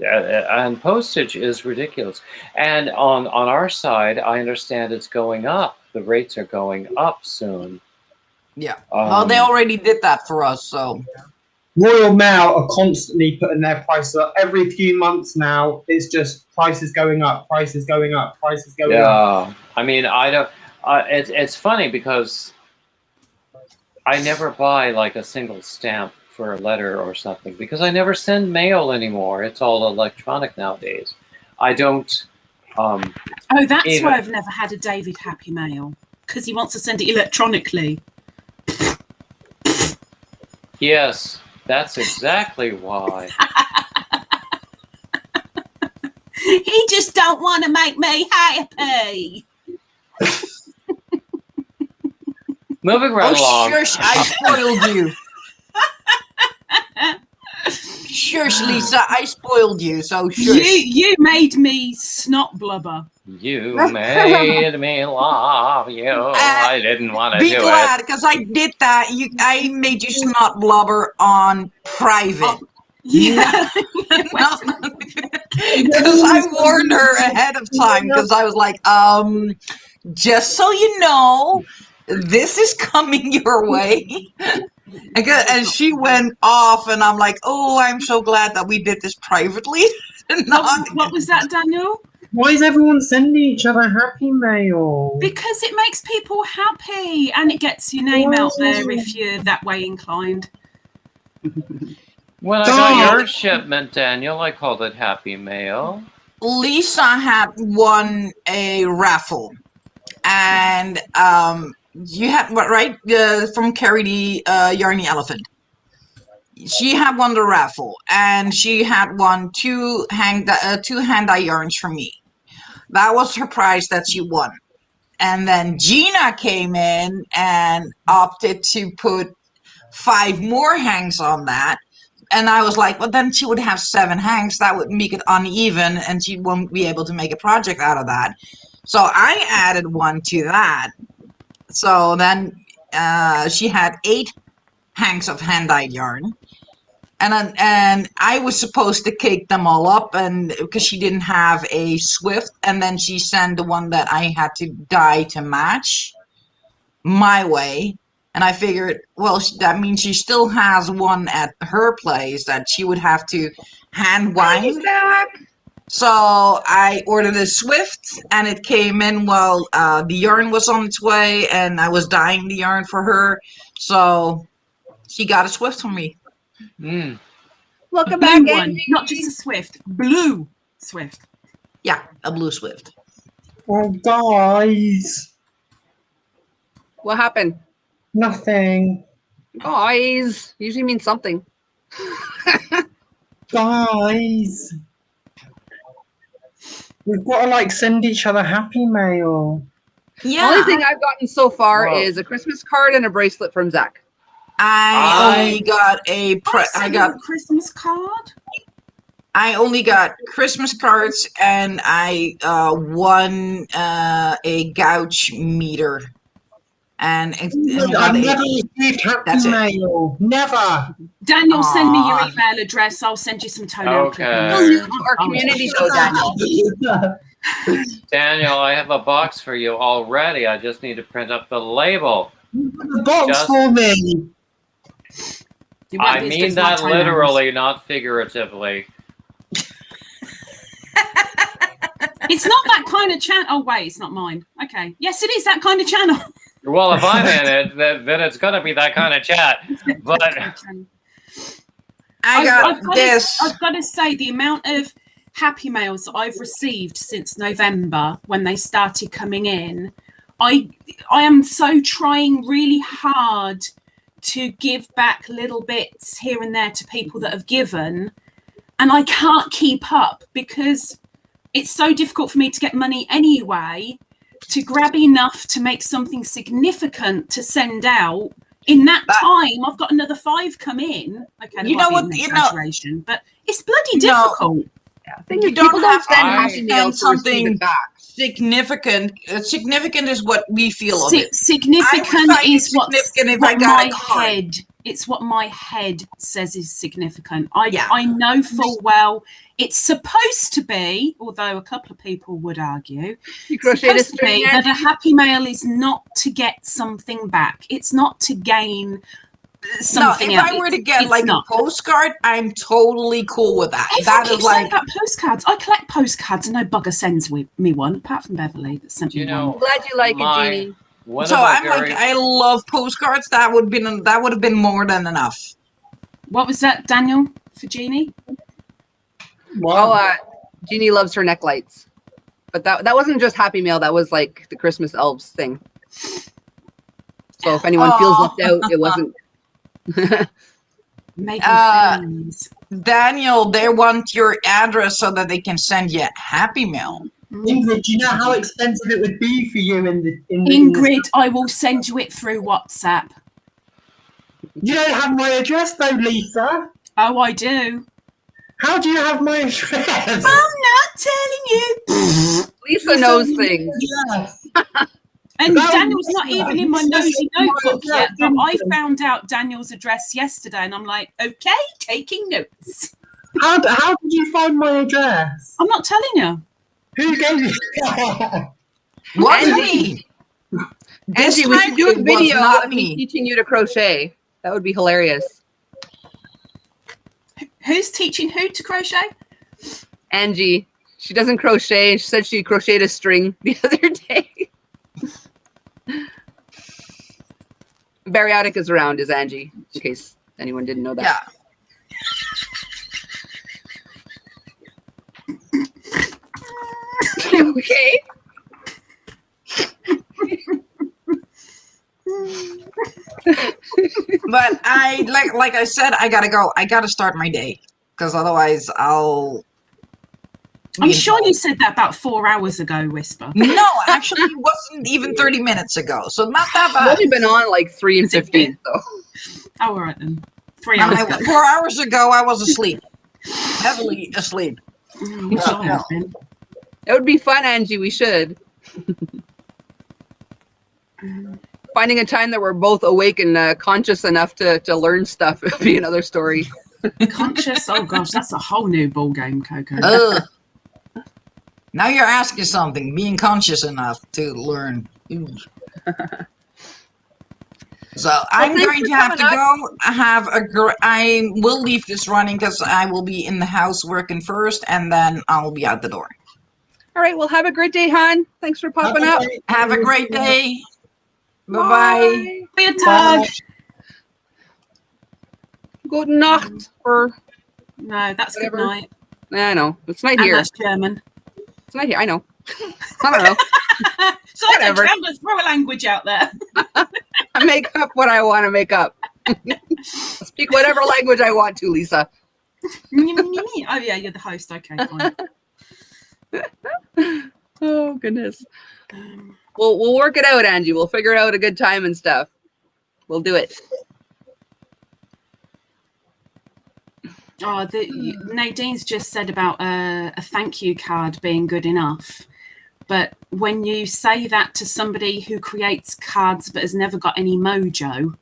And postage is ridiculous. And on our side, I understand it's going up. The rates are going up soon. Yeah. Well, they already did that for us, so. Royal Mail are constantly putting their prices up. Every few months now, it's just prices going up, prices going up, prices going up. Yeah. I mean, I don't. It's funny because I never buy like a single stamp for a letter or something because I never send mail anymore. It's all electronic nowadays. I don't. Oh, that's why I've never had a David Happy Mail, because he wants to send it electronically. Yes, that's exactly why. He just don't want to make me happy. Moving right along. Shush, I spoiled you. Shush, Lisa, I spoiled you, so shush. You made me snot blubber. You made me love you. I didn't want to do it. Be glad, because I did that. I made you snot blubber on private. Yeah. Because I warned her ahead of time, because I was like, just so you know, this is coming your way. And she went off, and I'm like, oh, I'm so glad that we did this privately. What was that, Daniel? Why is everyone sending each other happy mail? Because it makes people happy and it gets your name out there if you're that way inclined. When I got your shipment, Daniel, I called it Happy Mail. Lisa had won a raffle, and you had what, right? From Carrie the Yarny Elephant. She had won the raffle, and she had won two hand-dye yarns from me. That was her prize that she won. And then Gina came in and opted to put 5 more hangs on that. And I was like, well, then she would have 7 hangs. That would make it uneven, and she won't be able to make a project out of that. So I added 1 to that. So then she had 8 hangs of hand-dyed yarn. And I was supposed to cake them all up, and because she didn't have a Swift, and then she sent the one that I had to dye to match my way. And I figured, well, that means she still has one at her place that she would have to hand wind. So I ordered a Swift, and it came in while the yarn was on its way, and I was dyeing the yarn for her. So she got a Swift from me. Mm. Welcome Blue back, one, Angie. not just a Swift. Blue Swift. Yeah, a blue Swift. Oh, guys. What happened? Nothing. Guys, usually means something. Guys. We've got to, like, send each other happy mail. Yeah. The only thing I've gotten so far Whoa. is a Christmas card and a bracelet from Zach. I only got a a Christmas card. I only got Christmas cards, and I won a gouge meter. And I've never received happy mail. Never. Daniel, send me your email address. I'll send you some toenail clippings. You'll use our community though, Daniel. Daniel, I have a box for you already. I just need to print up the label. The box for me. I mean that literally, not figuratively. It's not that kind of channel. Oh, wait, it's not mine. Okay. Yes, it is that kind of channel. Well, if I'm in it, then it's going to be that kind of chat. But I've got to say, the amount of happy mails that I've received since November when they started coming in, I am so trying really hard to give back little bits here and there to people that have given, and I can't keep up because it's so difficult for me to get money anyway, to grab enough to make something significant to send out. In that time, I've got another 5 come in. Okay, you know what? Exaggeration, but it's bloody difficult. You don't have to send something significant. Significant is what we feel of it. Significant is what my head. It's what my head says is significant. I know full well it's supposed to be, although a couple of people would argue, it's supposed to be that a happy mail is not to get something back. It's not to gain something else. If I were to get a postcard, I'm totally cool with that. That is like about postcards. I collect postcards, and no bugger sends me one, apart from Beverly that sent me one. I'm glad you like it, Jeannie. So I'm I love postcards. That would have been more than enough. What was that, Daniel, for Jeannie? Wow. Oh, Jeannie loves her neck lights, but that wasn't just happy mail. That was like the Christmas elves thing. So if anyone feels left out, it wasn't. Daniel, they want your address so that they can send you happy mail. Ingrid, do you know how expensive it would be for you Ingrid, I will send you it through WhatsApp. You don't have my address though, Lisa. Oh, I do. How do you have my address? I'm not telling you. Lisa knows things. Yes. And Daniel's not even in my nosy notebook yet, but I found out Daniel's address yesterday, and I'm like, okay, taking notes. How did you find my address? I'm not telling you. Who gave you? What? Angie, we should do a video of me teaching you to crochet. That would be hilarious. Who's teaching who to crochet? Angie, she doesn't crochet. She said she crocheted a string the other day. Bariotic is around, is Angie, in case anyone didn't know that. Yeah. Okay. But I like I said, I gotta go. I gotta start my day because otherwise I'll. I'm sure you said that about 4 hours ago, Whisper. No, actually, it wasn't even 30 minutes ago, so not that I've bad. only been on like 3 and 15, so. Oh, all right then. 3 hours ago. 4 hours ago, I was asleep, heavily asleep. It would be fun, Angie. We should. Finding a time that we're both awake and conscious enough to learn stuff would be another story. Conscious? Oh gosh, that's a whole new ball game, Coco. Ugh. Now you're asking something. Being conscious enough to learn. So I'm going to have to go. I will leave this running because I will be in the house working first, and then I'll be out the door. All right. Well, have a great day, hon. Thanks for popping up. Have a great day. Bye-bye. Be a tug. Good night. Or No, that's Whatever. good night. I know. It's night And here. that's German. It's night here. I know. I don't know. So I Whatever. don't throw a language out there. I make up what I want to make up. Speak whatever language I want to, Lisa. Oh yeah, you're the host. Okay, fine. Oh goodness. We'll work it out, Angie. We'll figure out a good time and stuff. We'll do it. Oh, Nadine's just said about a thank you card being good enough. But when you say that to somebody who creates cards but has never got any mojo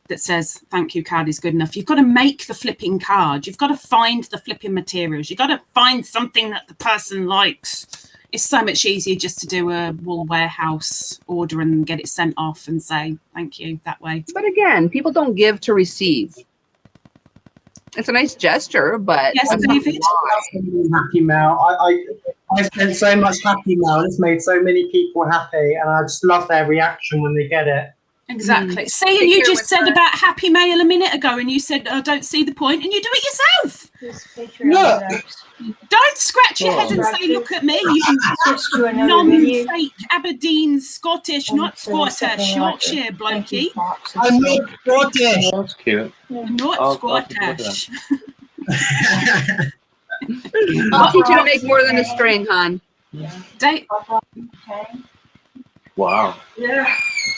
that says thank you card is good enough, you've got to make the flipping card. You've got to find the flipping materials. You've got to find something that the person likes. It's so much easier just to do a Wool Warehouse order and get it sent off and say thank you that way. But again, people don't give to receive. It's a nice gesture, but Yes, that's not David. why. Happy Mail. I spent so much Happy Mail and it's made so many people happy, and I just love their reaction when they get it. Exactly. See, and Take you care just with said her. about Happy Mail a minute ago, and you said, I don't see the point, and you do it yourself. Look. Don't scratch your head and say, look at me, you non-fake Aberdeen, Scottish, not Scottish, Yorkshire blokey. I'm not Scottish. That's cute. Not I'll keep looking at Scottish. I'll teach you to make more than a string, hon. Dave, Wow.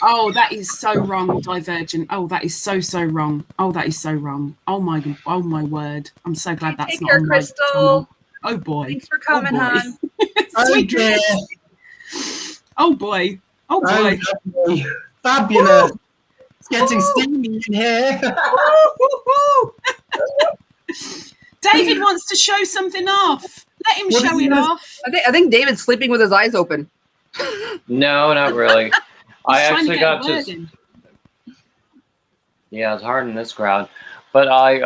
oh, that is so wrong, Divergent. Oh, that is so wrong. Oh, that is so wrong. Oh my word. I'm so glad that's Take not care, on my Crystal. channel. Oh boy. Thanks for coming, boy. hon. Sweet dreams. Oh boy. Oh boy. Oh, fabulous. It's getting steamy in here. David wants to show something off. Let him What show is it this? off. I think David's sleeping with his eyes open. No, not really. I He's trying actually to got get a word to. in. Yeah, it's hard in this crowd, but I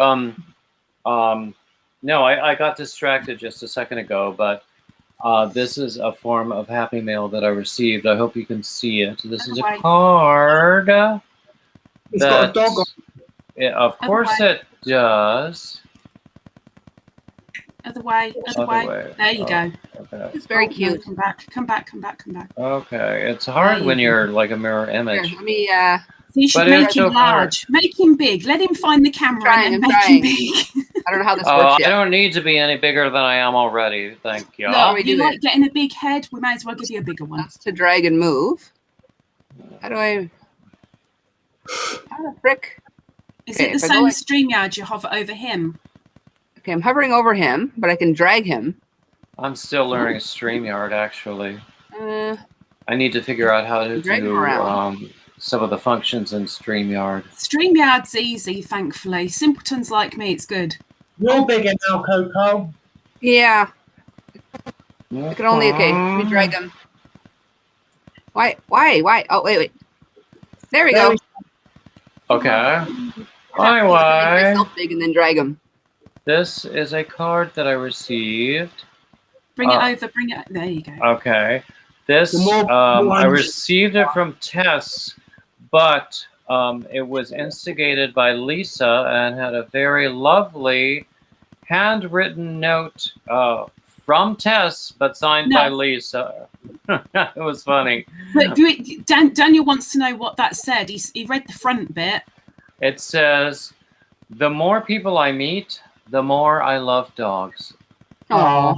got distracted just a second ago. But this is a form of Happy Mail that I received. I hope you can see it. This is a Otherwise- card. It's got a dog on. Yeah, of course Otherwise- it does. Other way. Other way. There you go. Okay. It's very Oh, no, cute. Come back. Okay, it's hard There when you you're like a mirror Here, image. let me, So you should But make it's him so hard. large. Make him big. Let him find the camera trying, and I'm then make trying. him big. I don't know how this Oh, works I yet. don't need to be any bigger than I am already. Thank you. No. we You do like it? getting a big head? We may as well give you a bigger one. That's to drag and move. How the frick? Is Okay, it the if I go same like- as StreamYard? You hover over him. Okay, I'm hovering over him, but I can drag him. I'm still learning StreamYard, actually. Uh, I need to figure out how to Drag him do around. some of the functions in StreamYard. StreamYard's easy, thankfully. Simpletons like me, it's good. You're bigger now, Coco. yeah, I can only, okay, let me drag him. Why? Oh, wait. There we There go. Okay. Make Anyway, myself big and then drag them. this is a card that I received. Bring it over. Bring it. There you go. Okay. This, The more I ones- received it from Tess, but it was instigated by Lisa and had a very lovely handwritten note from Tess, but signed by Lisa. It was funny. But Daniel wants to know what that said. He read the front bit. It says, "The more people I meet, the more I love dogs." Aww.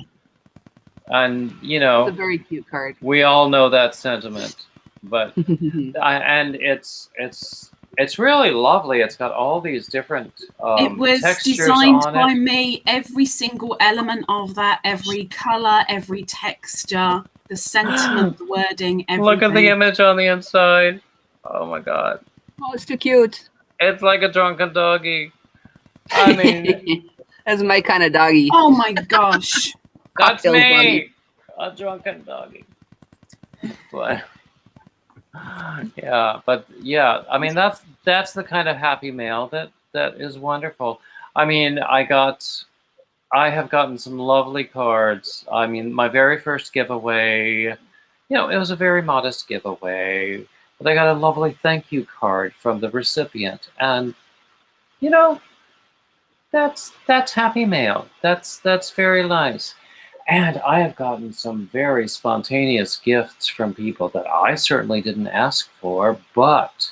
And, you It's a know, very cute card. we all know that sentiment. But and it's really lovely. It's got all these different It was textures designed on by it. me. Every single element of that, every color, every texture, the sentiment, the wording, everything. Look at the image on the inside. Oh my god. Oh, it's too cute. It's like a drunken doggy. I mean, That's my kind of doggy. Oh my gosh. that's Cocktails me. doggy. A drunken doggy. But yeah, I mean that's the kind of happy mail that is wonderful. I mean, I have gotten some lovely cards. I mean, my very first giveaway, you know, it was a very modest giveaway, but I got a lovely thank you card from the recipient, and you know, that's happy mail. That's very nice. And I have gotten some very spontaneous gifts from people that I certainly didn't ask for, but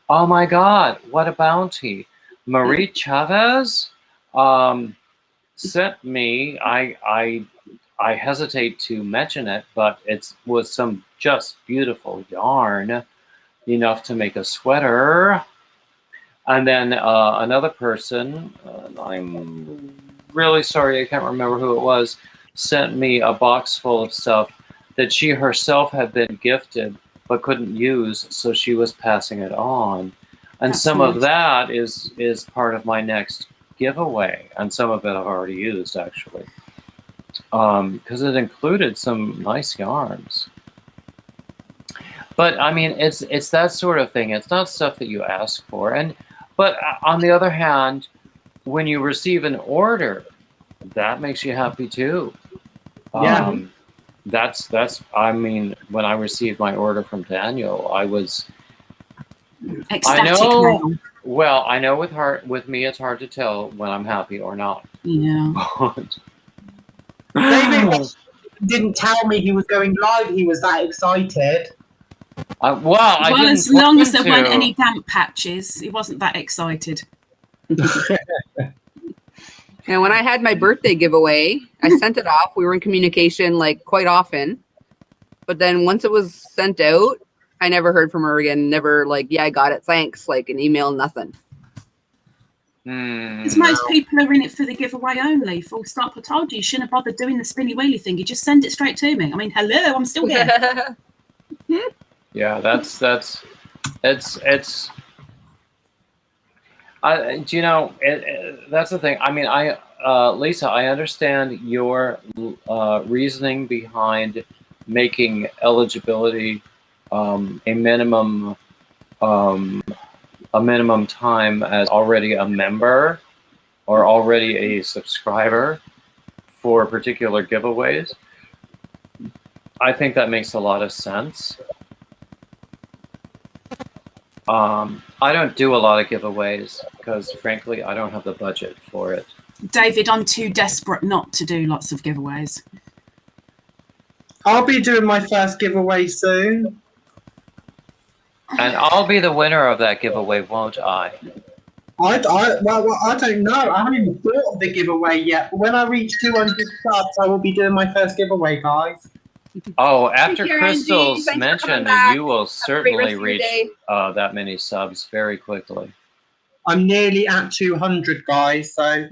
oh my God, what a bounty. Marie Chavez sent me, I hesitate to mention it, but it was some just beautiful yarn, enough to make a sweater. And then another person, I'm really sorry, I can't remember who it was, sent me a box full of stuff that she herself had been gifted but couldn't use, so she was passing it on. And That's some nice. of that is part of my next giveaway, and some of it I've already used actually, because it included some nice yarns. But I mean, it's that sort of thing. It's not stuff that you ask for, but on the other hand, when you receive an order, that makes you happy too. Yeah. That's I mean, when I received my order from Daniel, I was Ecstatic I know. mail. Well, I know with me it's hard to tell when I'm happy or not. Yeah. David didn't tell me he was going live. He was that excited. I didn't as long want as there to. weren't any damp patches, he wasn't that excited. And when I had my birthday giveaway, I sent it off. We were in communication like quite often. But then once it was sent out, I never heard from her again. Never like, yeah, I got it. Thanks. Like an email, nothing. Because most people are in it for the giveaway only. Full stop. I told you shouldn't have bothered doing the spinny wheelie thing. You just send it straight to me. I mean, hello, I'm still here. Yeah, that's it's. Do you know? That's the thing. I mean, Lisa, I understand your reasoning behind making eligibility a minimum time as already a member or already a subscriber for particular giveaways. I think that makes a lot of sense. I don't do a lot of giveaways because, frankly, I don't have the budget for it. David, I'm too desperate not to do lots of giveaways. I'll be doing my first giveaway soon. And I'll be the winner of that giveaway, won't I? Well, I don't know. I haven't even thought of the giveaway yet. But when I reach 200 subs, I will be doing my first giveaway, guys. Oh, after Take care, Crystal's Angie. Thanks for coming mentioned, back. you will rest certainly of your reach day. that many subs very quickly. I'm nearly at 200, guys. So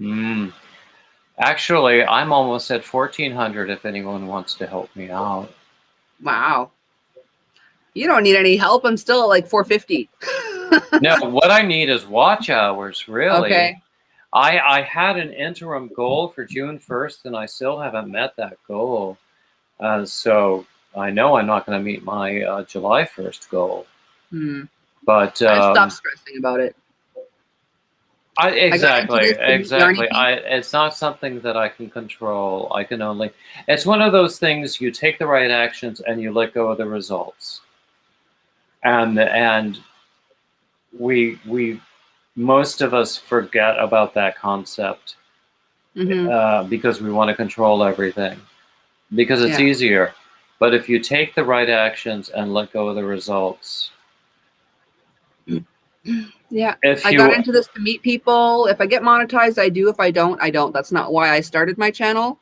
Actually, I'm almost at 1,400 if anyone wants to help me out. Wow. You don't need any help. I'm still at like 450. No, what I need is watch hours, really. Okay. I had an interim goal for June 1st, and I still haven't met that goal. So I know I'm not going to meet my July 1st goal. I But stopped stressing about it. Exactly. Yarny It's not something that I can control. I can only. It's one of those things. You take the right actions and you let go of the results. And we most of us forget about that concept because we want to control everything because it's easier. But if you take the right actions and let go of the results. Yeah, I got into this to meet people. If I get monetized, I do. If I don't, I don't. That's not why I started my channel.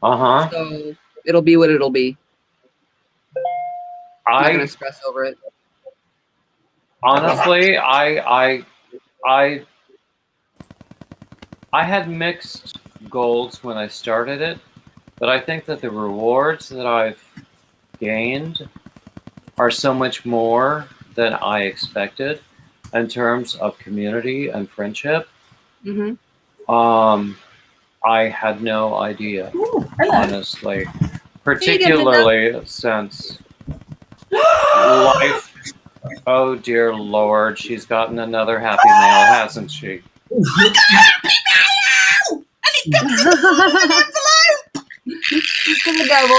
So it'll be what it'll be. I'm not gonna stress over it. Honestly, I had mixed goals when I started it, but I think that the rewards that I've gained are so much more than I expected in terms of community and friendship. I had no idea, honestly, particularly since life. Oh dear Lord, she's gotten another happy mail, hasn't she? I got a happy mail! And it comes the devil.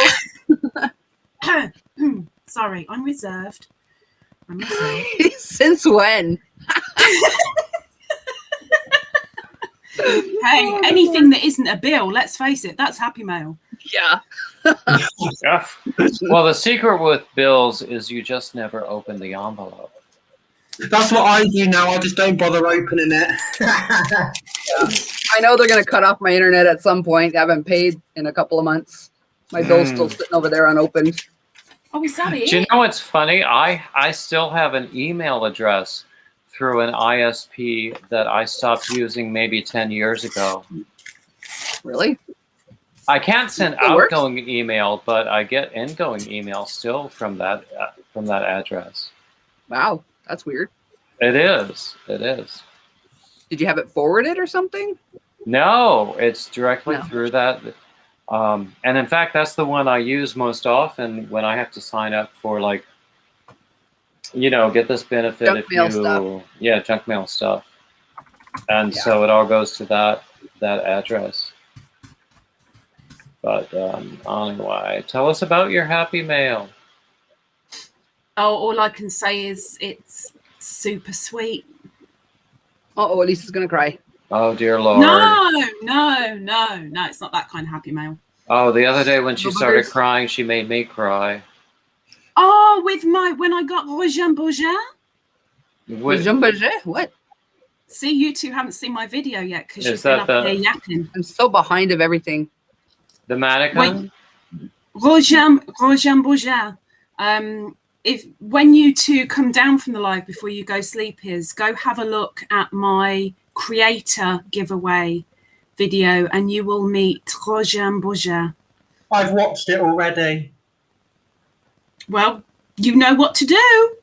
Sorry, I'm reserved. Since when? Hey, anything that isn't a bill, let's face it, that's happy mail. Yeah. Well, the secret with bills is you just never open the envelope. That's what I do now. I just don't bother opening it. I know they're going to cut off my internet at some point. I haven't paid in a couple of months. My bill's still sitting over there unopened. Oh, is that it? Do you know what's funny? I still have an email address through an ISP that I stopped using maybe 10 years ago. Really? I can't send outgoing email, but I get ingoing email still from that address. Wow, that's weird. It is. It is. Did you have it forwarded or something? No, it's directly through that. And in fact, that's the one I use most often when I have to sign up for, like, get this benefit junk mail stuff. Yeah, junk mail stuff. And so it all goes to that address. But anyway, tell us about your happy mail. Oh, all I can say is it's super sweet. Uh-oh, Elisa's going to cry. Oh, dear Lord. No, it's not that kind of happy mail. Oh, the other day when she started crying, she made me cry. Oh, when I got Rojan Bourget? Rojan Bourget? What? See, you two haven't seen my video yet because you've been up there yapping. I'm so behind of everything. The mannequin? Rojan Bourget. If when you two come down from the live before you go sleep, go have a look at my creator giveaway video and you will meet Rojan Bourget. I've watched it already. Well, you know what to do.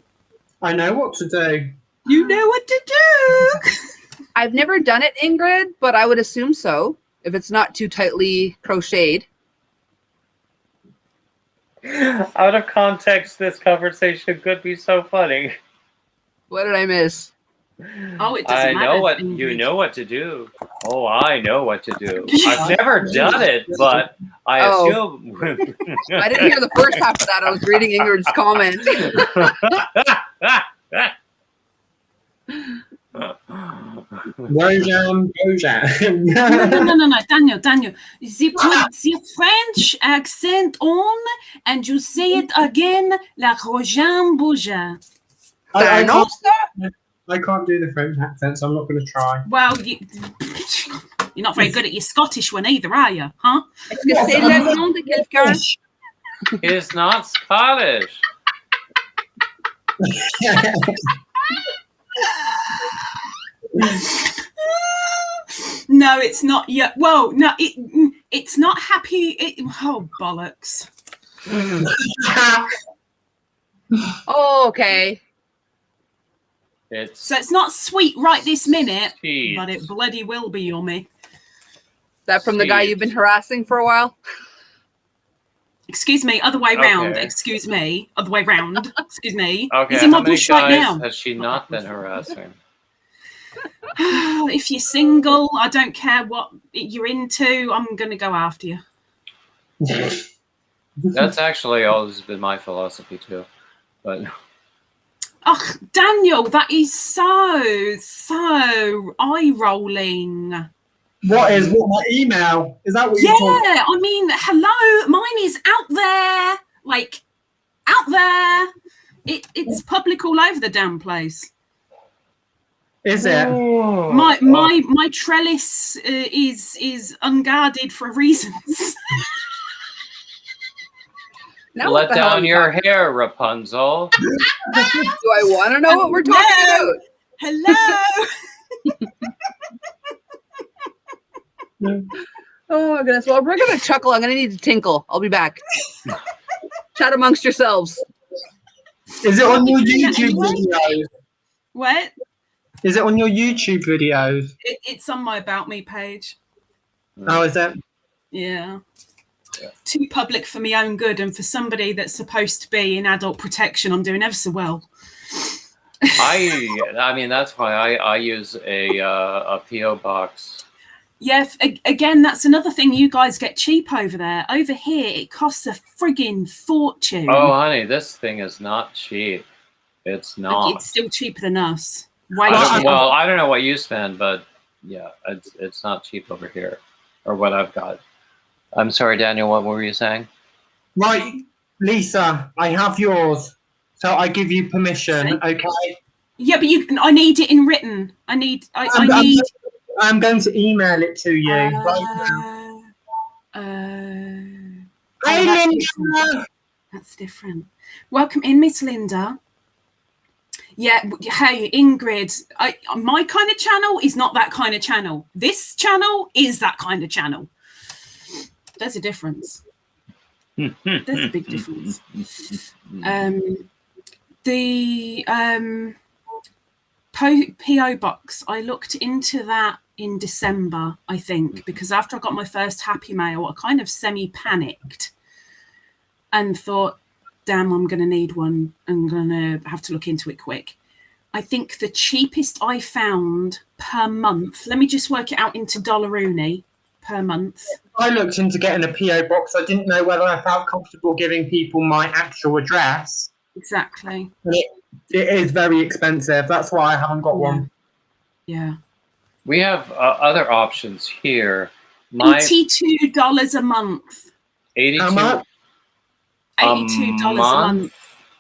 I know what to do. You know what to do. I've never done it, Ingrid, but I would assume so if it's not too tightly crocheted. Out of context, this conversation could be so funny. What did I miss? Oh, it doesn't matter. I know what you know what to do. Oh, I know what to do. I've never done it, but I assume. I didn't hear the first half of that. I was reading Ingrid's comment. Rojan. No, Daniel. You put the French accent on and you say it again like Rojan Bourget. I can't do the French accent, so I'm not going to try. Well, you're not very good at your Scottish one either, are you? Huh? It's not Scottish. No, it's not yet. Well, no, it's not happy. Oh, bollocks. Oh, okay. So it's not sweet right this minute, Sweet. But it bloody will be yummy. Is that from the guy you've been harassing for a while? Excuse me, other way round. Excuse me, other way round. Excuse me. Okay, He's in my how many bush right guys now. has she not been harassing? If you're single, I don't care what you're into, I'm going to go after you. That's actually always been my philosophy too. But oh, Daniel, that is so eye-rolling. What my email? Is that what you're talking? Yeah, I mean, hello, mine is out there, like out there. It's public all over the damn place. Is it? My trellis is unguarded for reasons. Now let down your hair, Rapunzel. Do I want to know what we're talking about? Hello. Oh my goodness. Well, we're gonna chuckle. I'm gonna need to tinkle. I'll be back. Chat amongst yourselves. Is it on your YouTube videos? What? Is it on your YouTube videos? It's on my About Me page. Oh, is it? Yeah. Too public for my own good, and for somebody that's supposed to be in adult protection, I'm doing ever so well. I mean, that's why I use a PO box. Yeah, again, that's another thing. You guys get cheap over there. Over here, it costs a friggin' fortune. Oh, honey, this thing is not cheap. It's not. It's still cheaper than us. I don't know what you spend, but yeah, it's not cheap over here, or what I've got. I'm sorry, Daniel. What were you saying? Right, Lisa, I have yours, so I give you permission. Okay. Yeah, but I need it in written. I need. I'm going to email it to you right now. Hey, Linda. That's different. Welcome in, Miss Linda. Yeah, hey, Ingrid. My kind of channel is not that kind of channel. This channel is that kind of channel. There's a difference. There's a big difference. The PO box, I looked into that in December, I think, because after I got my first Happy Mail, I kind of semi-panicked and thought, damn, I'm going to need one. I'm going to have to look into it quick. I think the cheapest I found per month, let me just work it out into $1 per month. I looked into getting a PO box. I didn't know whether I felt comfortable giving people my actual address. Exactly. It is very expensive. That's why I haven't got one. Yeah. We have other options here. $82 a month. $82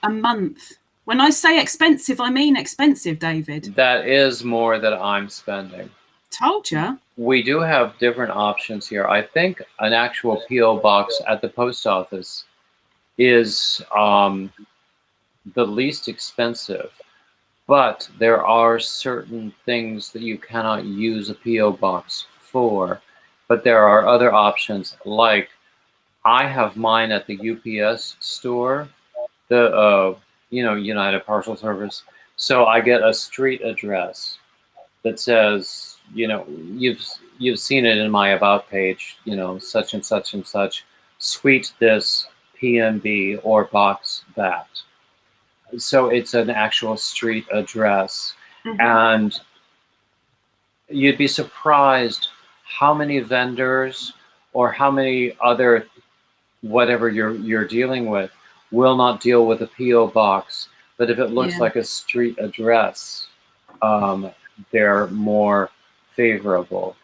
a month. When I say expensive, I mean expensive, David. That is more than I'm spending. Told you. We do have different options here. I think an actual PO box at the post office is the least expensive, but there are certain things that you cannot use a PO box for. But there are other options, like I have mine at the UPS store, the United Parcel Service. So I get a street address that says, you've seen it in my about page, such and such and such, suite this, PMB, or box that. So it's an actual street address. Mm-hmm. And you'd be surprised how many vendors or how many other whatever you're dealing with will not deal with a PO box. But if it looks like a street address, they're more favorable.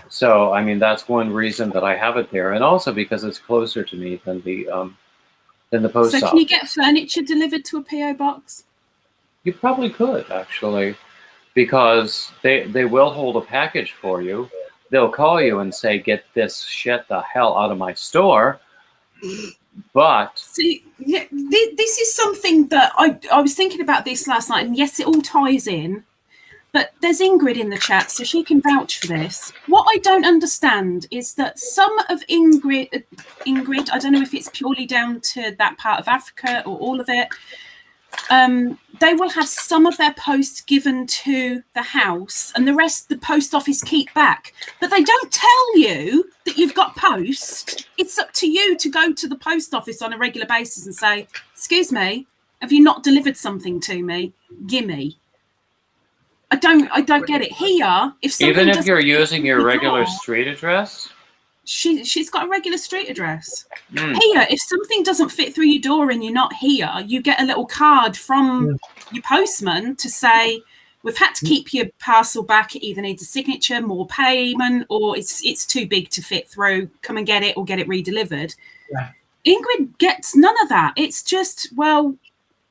So, I mean, that's one reason that I have it there, and also because it's closer to me than the post office. So, can you get furniture delivered to a PO box? You probably could, actually, because they will hold a package for you. They'll call you and say, "Get this shit the hell out of my store." But see, this is something that I was thinking about this last night, and yes, it all ties in. But there's Ingrid in the chat, so she can vouch for this. What I don't understand is that some of Ingrid, I don't know if it's purely down to that part of Africa or all of it, they will have some of their posts given to the house and the rest the post office keep back. But they don't tell you that you've got post. It's up to you to go to the post office on a regular basis and say, "Excuse me, have you not delivered something to me? Gimme." I don't get it. Here, if something Even if doesn't you're fit using your through the regular door- street address. She's got a regular street address. Mm. Here, if something doesn't fit through your door and you're not here, you get a little card from your postman to say, we've had to keep your parcel back. It either needs a signature, more payment, or it's too big to fit through. Come and get it or get it redelivered. Yeah. Ingrid gets none of that. It's just, well,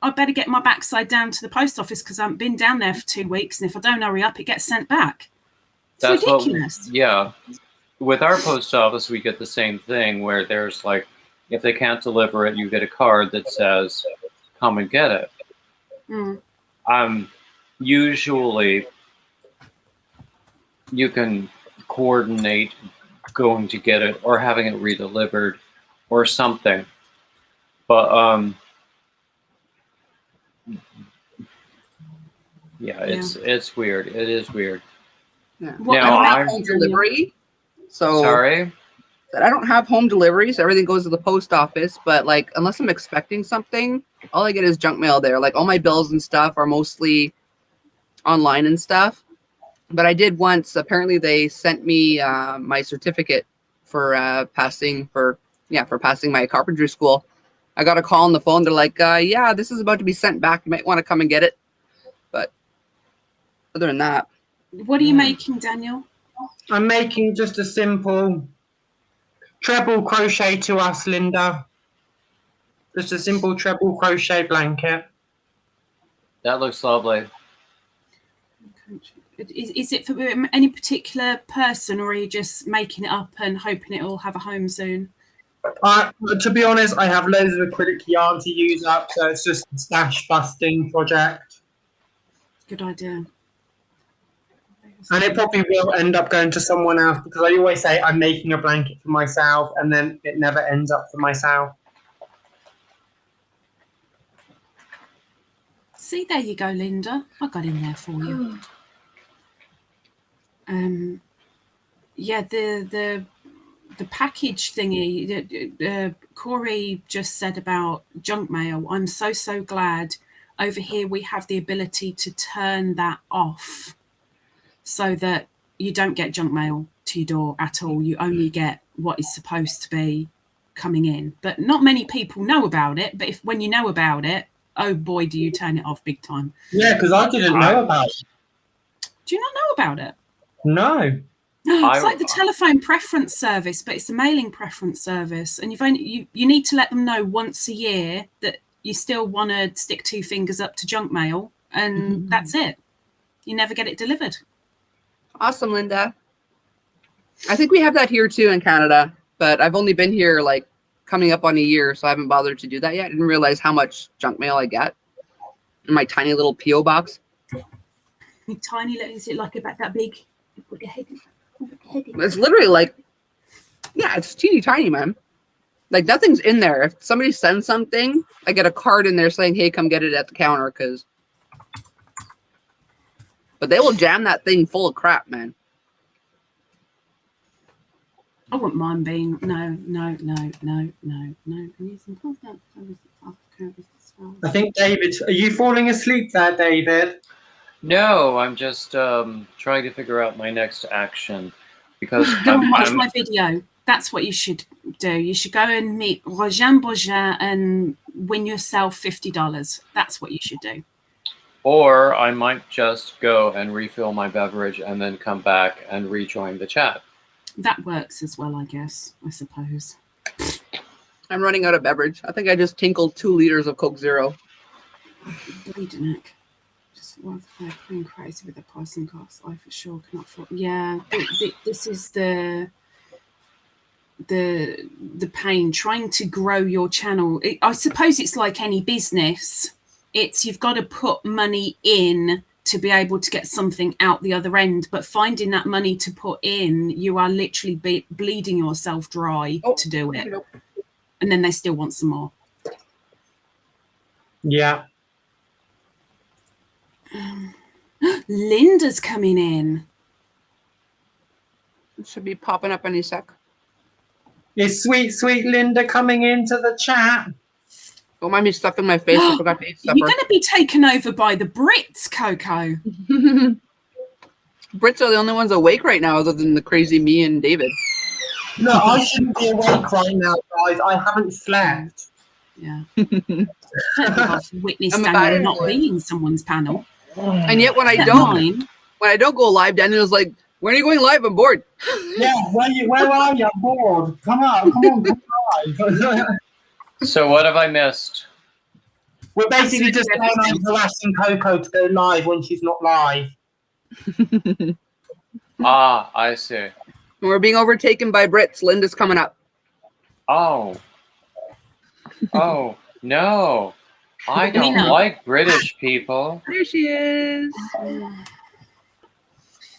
I better get my backside down to the post office because I haven't been down there for 2 weeks. And if I don't hurry up, it gets sent back. It's That's ridiculous. Yeah. With our post office, we get the same thing where there's like, if they can't deliver it, you get a card that says, come and get it. Usually you can coordinate going to get it or having it redelivered or something. But yeah, it's weird. It is weird. Yeah. Well, Now, I don't I'm- have home delivery, so Sorry? I don't have home delivery, so everything goes to the post office. But like, unless I'm expecting something, all I get is junk mail there. Like all my bills and stuff are mostly online and stuff. But I did once. Apparently, they sent me my certificate for passing my carpentry school. I got a call on the phone. They're like, "Yeah, this is about to be sent back. You might want to come and get it." But other than that, What are you making, Daniel? I'm making just a simple treble crochet to us, Linda. Just a simple treble crochet blanket. That looks lovely. Is it for any particular person, or are you just making it up and hoping it'll have a home soon? To be honest, I have loads of acrylic yarn to use up, so it's just a stash busting project. Good idea. And it probably will end up going to someone else because I always say I'm making a blanket for myself and then it never ends up for myself. See, there you go, Linda. I got in there for you. Yeah, the package thingy. Corey just said about junk mail. I'm so glad over here we have the ability to turn that off, so that you don't get junk mail to your door at all. You only get what is supposed to be coming in. But not many people know about it. But when you know about it, oh boy, do you turn it off big time. Yeah, because I didn't know about it. Do you not know about it? No. It's like the telephone preference service, but it's a mailing preference service. And you need to let them know once a year that you still want to stick 2 fingers up to junk mail. And that's it. You never get it delivered. awesome, Linda. I think we have that here too in Canada, but I've only been here like coming up on a year, so I haven't bothered to do that yet. I didn't realize how much junk mail I get in my tiny little P.O. box. Tiny little, is it like about that big? It's literally like, yeah, it's teeny tiny, man. Like nothing's in there. If somebody sends something, I get a card in there saying, "Hey, come get it at the counter," but they will jam that thing full of crap, man. I wouldn't mind being no. I think, David, are you falling asleep there, David? No, I'm just trying to figure out my next action because Go and watch my video. That's what you should do. You should go and meet Rojan Bourgin and win yourself $50. That's what you should do. Or I might just go and refill my beverage and then come back and rejoin the chat. That works as well, I guess, I suppose. I'm running out of beverage. I think I just tinkled 2 liters of Coke Zero. Bleeding just was going crazy with the pricing costs. I for sure cannot afford. Yeah, this is the pain trying to grow your channel. I suppose it's like any business. You've got to put money in to be able to get something out the other end, but finding that money to put in, you are literally bleeding yourself dry to do it. And then they still want some more. Yeah. Linda's coming in. It should be popping up any sec. Is sweet Linda coming into the chat? Don't mind me stuffing my face. I forgot to eat supper. You're going to be taken over by the Brits, Coco. Brits are the only ones awake right now, other than the crazy me and David. No, I shouldn't be awake right now, guys. I haven't slept. Yeah. I don't think I've witnessed I'm a Daniel pattern not boy. being someone's panel. And yet when I Except don't, mine. when I don't go live, Daniel's like, "When are you going live? I'm bored." Yeah, where are you? I'm bored. Come on live. So what have I missed? We're basically just Absolutely going on harassing Coco to go live when she's not live. Ah, I see. We're being overtaken by Brits. Linda's coming up. Oh. Oh, no. I don't Nina. like British people. There she is.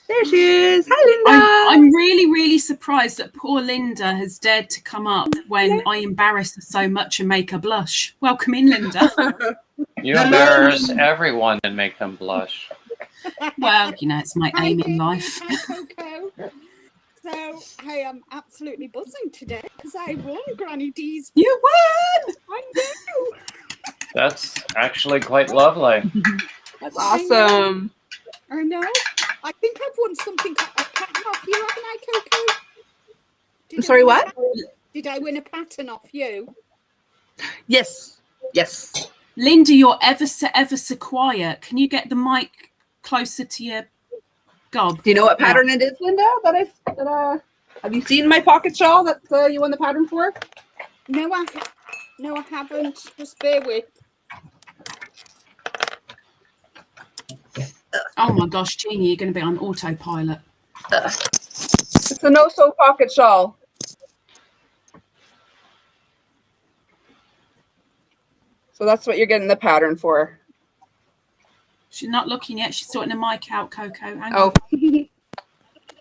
There she is. Hi, Linda. I'm really, really surprised that poor Linda has dared to come up when I embarrass her so much and make her blush. Welcome in, Linda. You embarrass everyone and make them blush. Well, you know, it's my Hi, aim in David. life. Hi, Coco. So I am absolutely buzzing today because I won Granny D's. You won! I know. That's actually quite lovely. That's awesome. I know. I think I've won something. A pattern off you, haven't I, Coco? I'm sorry, what? Did I win a pattern off you? Yes. Yes. Linda, you're ever so quiet. Can you get the mic closer to your gob? Do you know what pattern it is, Linda? Have you seen my pocket shawl that you won the pattern for? No, I haven't. Just bear with. Oh my gosh, Jeannie, you're going to be on autopilot. It's a no-sew pocket shawl. So that's what you're getting the pattern for. She's not looking yet. She's sorting the mic out, Coco. Hang Oh. on.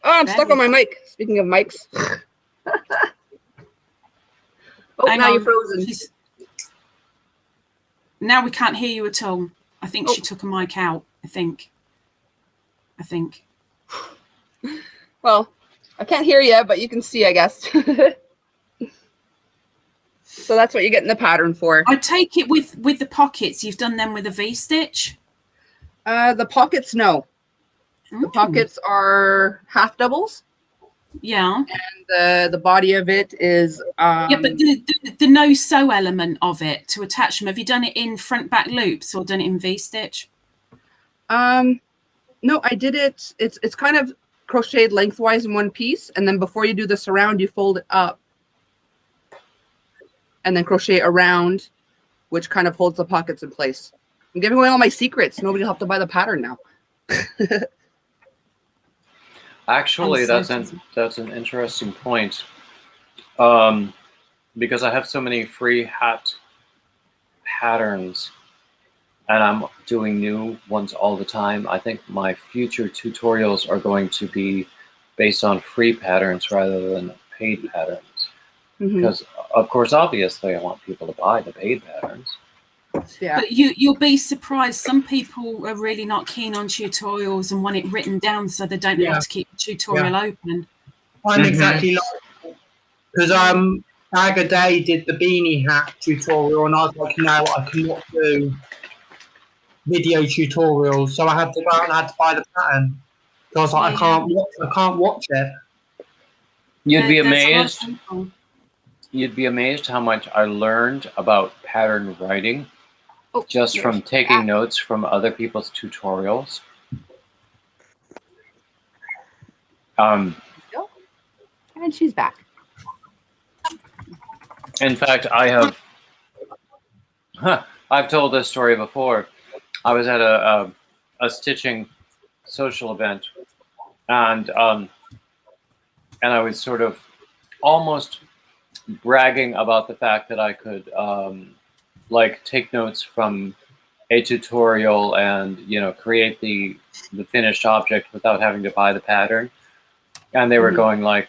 Oh, I'm There stuck we on my mic. Speaking of mics. Oh, Hang now on. you're frozen. Now we can't hear you at all. I think Oh. she took a mic out. I think. Well, I can't hear you, but you can see, I guess. So that's what you're getting the pattern for. I take it with the pockets. You've done them with a V-stitch? The pockets, no. The Ooh. pockets are half doubles. Yeah. And the body of it is... Yeah, but the no-sew element of it to attach them, have you done it in front-back loops or done it in V-stitch? No, I did it. It's kind of crocheted lengthwise in one piece, and then before you do the surround, you fold it up, and then crochet around, which kind of holds the pockets in place. I'm giving away all my secrets. Nobody will have to buy the pattern now. Actually, that's an interesting point. Because I have so many free hat patterns and I'm doing new ones all the time. I think my future tutorials are going to be based on free patterns rather than paid patterns. Because, of course, obviously, I want people to buy the paid patterns. Yeah. But you'll be surprised. Some people are really not keen on tutorials and want it written down so they don't have to keep the tutorial open. I'm exactly like, because Bag a Day did the beanie hat tutorial, and I was like, no, I cannot do video tutorials, so I had to go out and I had to buy the pattern. So I was like, I can't watch it. You'd be amazed. You'd be amazed how much I learned about pattern writing just from taking notes from other people's tutorials. And she's back. In fact, I've told this story before. I was at a stitching social event, and I was sort of almost bragging about the fact that I could like take notes from a tutorial and create the finished object without having to buy the pattern. And they were going like,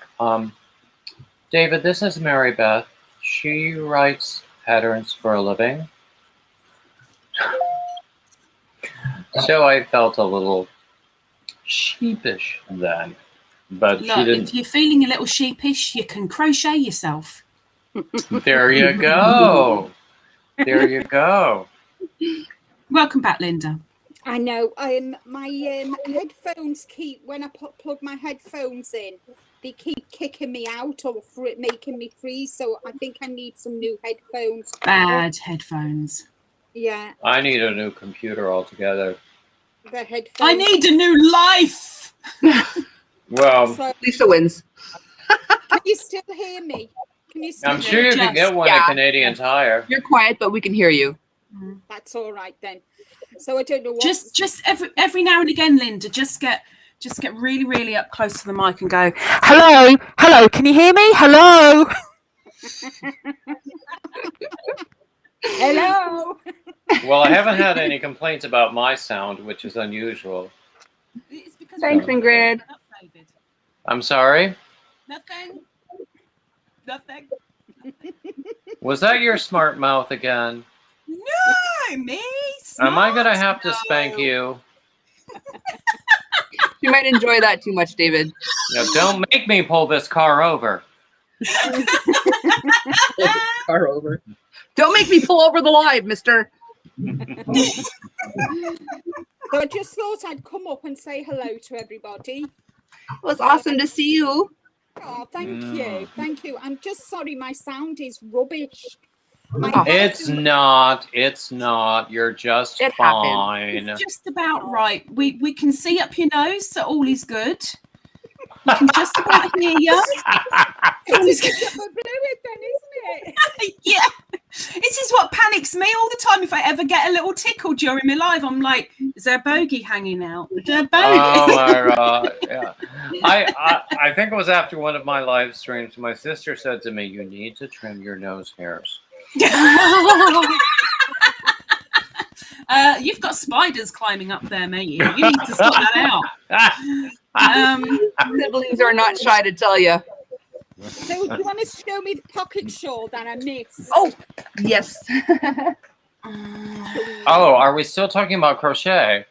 David, this is Mary Beth. She writes patterns for a living. So I felt a little sheepish then. But Look, she didn't. if you're feeling a little sheepish, you can crochet yourself. There you go. There you go. Welcome back, Linda. I know. My headphones keep, when I plug my headphones in, they keep kicking me out or making me freeze. So I think I need some new headphones. Bad headphones. Yeah. I need a new computer altogether. The headphones. I need a new life. Well, So, Lisa wins. can you still hear me? Can you still I'm sure you can get one at Canadian Tire. You're quiet, but we can hear you. That's all right then. So I don't know what. Just every now and again, Linda, just get really, really up close to the mic and go, hello, hello, can you hear me? Hello. Hello. Well, I haven't had any complaints about my sound, which is unusual. It's because Thanks, Ingrid. I'm sorry? Nothing. Was that your smart mouth again? No, me. Am I going to have to spank you? You might enjoy that too much, David. No, don't make me pull this car over. Car over. Don't make me pull over the live, mister. So I just thought I'd come up and say hello to everybody. It was awesome to see you. Oh, thank you. I'm just sorry my sound is rubbish. It's not. You're just fine. It's just about right. We can see up your nose, so all is good. We can just about hear you. It's a fluid then, isn't it? Yeah. This is what panics me all the time. If I ever get a little tickle during my live, I'm like, is there a bogey hanging out? Is there a bogey? Oh my god! Yeah, I think it was after one of my live streams. My sister said to me, "You need to trim your nose hairs." You've got spiders climbing up there, mate. You need to sort that out. Siblings are not shy to tell you. So do you want to show me the pocket shawl that I missed? Oh, yes. Oh, are we still talking about crochet?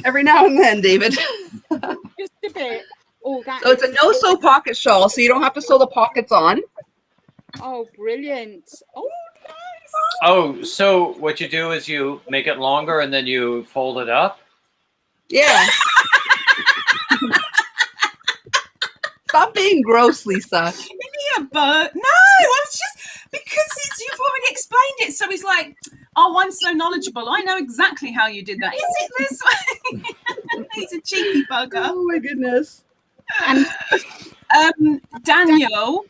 Every now and then, David. Just a bit. Oh, that. So it's a no-sew pocket shawl, so you don't have to sew the pockets on. Oh, brilliant. Oh, nice. Oh, so what you do is you make it longer and then you fold it up? Yeah. Stop being gross, Lisa. Yeah, but no, I was just because you've already explained it. So he's like, oh, I'm so knowledgeable. I know exactly how you did that. Is it this way? He's a cheeky bugger. Oh my goodness. Daniel,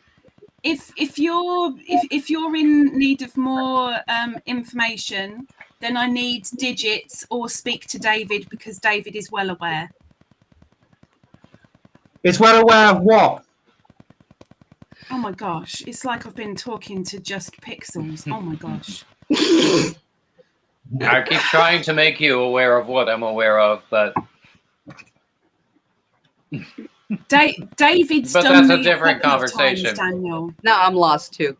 if you're in need of more information, then I need digits or speak to David because David is well aware. It's well aware of what? Oh my gosh, it's like I've been talking to just pixels. Oh my gosh. I keep trying to make you aware of what I'm aware of, but David's but done that's a me different couple of conversation. times, Daniel. No, I'm lost too.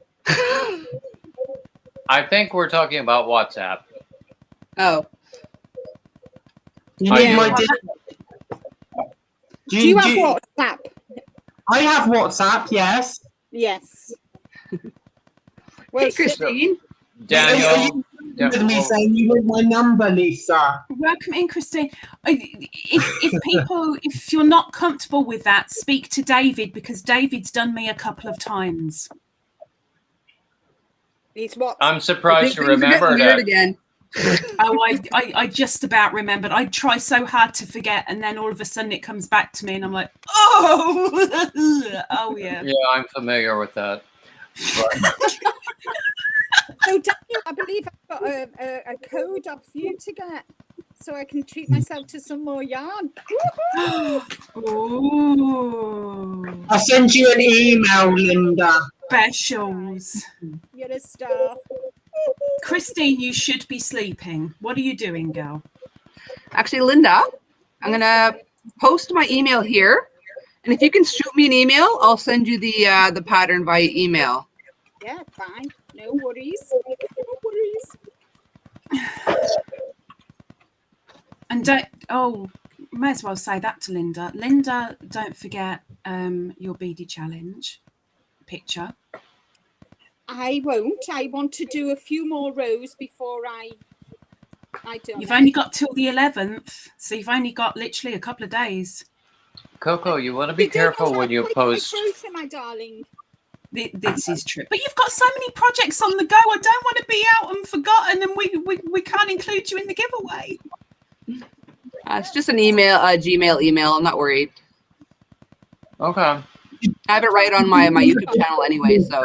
I think we're talking about WhatsApp. Oh. You need my Do you have WhatsApp? I have WhatsApp, yes. Yes. Well, hey, Christine. Daniel. With me saying you want my number, Lisa. Welcome in, Christine. If you're not comfortable with that, speak to David because David's done me a couple of times. He's what? I'm surprised you remembered it again. Oh, I just about remembered. I try so hard to forget, and then all of a sudden it comes back to me, and I'm like, oh, oh yeah. Yeah, I'm familiar with that. So, Daniel, I believe I've got a code off you to get, so I can treat myself to some more yarn. Ooh. I'll send you an email, Linda. Specials. You're a star. Christine, you should be sleeping. What are you doing, girl? Actually, Linda, I'm going to post my email here. And if you can shoot me an email, I'll send you the pattern via email. Yeah, fine. No worries. No worries. And may as well say that to Linda. Linda, don't forget your beadie challenge picture. I won't. I want to do a few more rows before I I don't. You've only got till the 11th, so you've only got literally a couple of days. Coco, you want to be You don't know careful how when you quick I post. crochet, my darling. This is true. But you've got so many projects on the go. I don't want to be out and forgotten, and we can't include you in the giveaway. It's just an email, Gmail email. I'm not worried. Okay. I have it right on my YouTube channel anyway, so.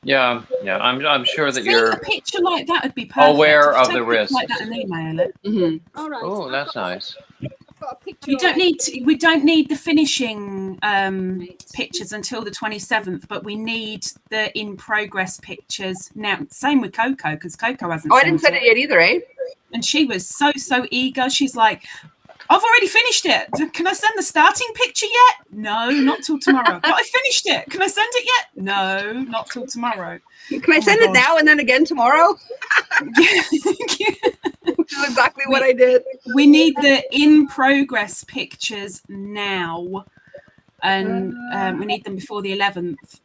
Yeah. I'm sure that Seeing you're a picture like that would be perfect. aware If you of take the a picture risks. like that and email it. Mm-hmm. All right. Oh, that's nice. I've got a picture. You don't already. need. We don't need the finishing pictures until the 27th, but we need the in progress pictures now. Same with Coco, because Coco hasn't. Oh, I didn't send it yet either, eh? And she was so eager. She's like, I've already finished it. Can I send the starting picture yet? No, not till tomorrow. But I finished it. Can I send it yet? No, not till tomorrow. Can I send it now and then again tomorrow? Which is exactly what I did. We need the in progress pictures now, and we need them before the 11th,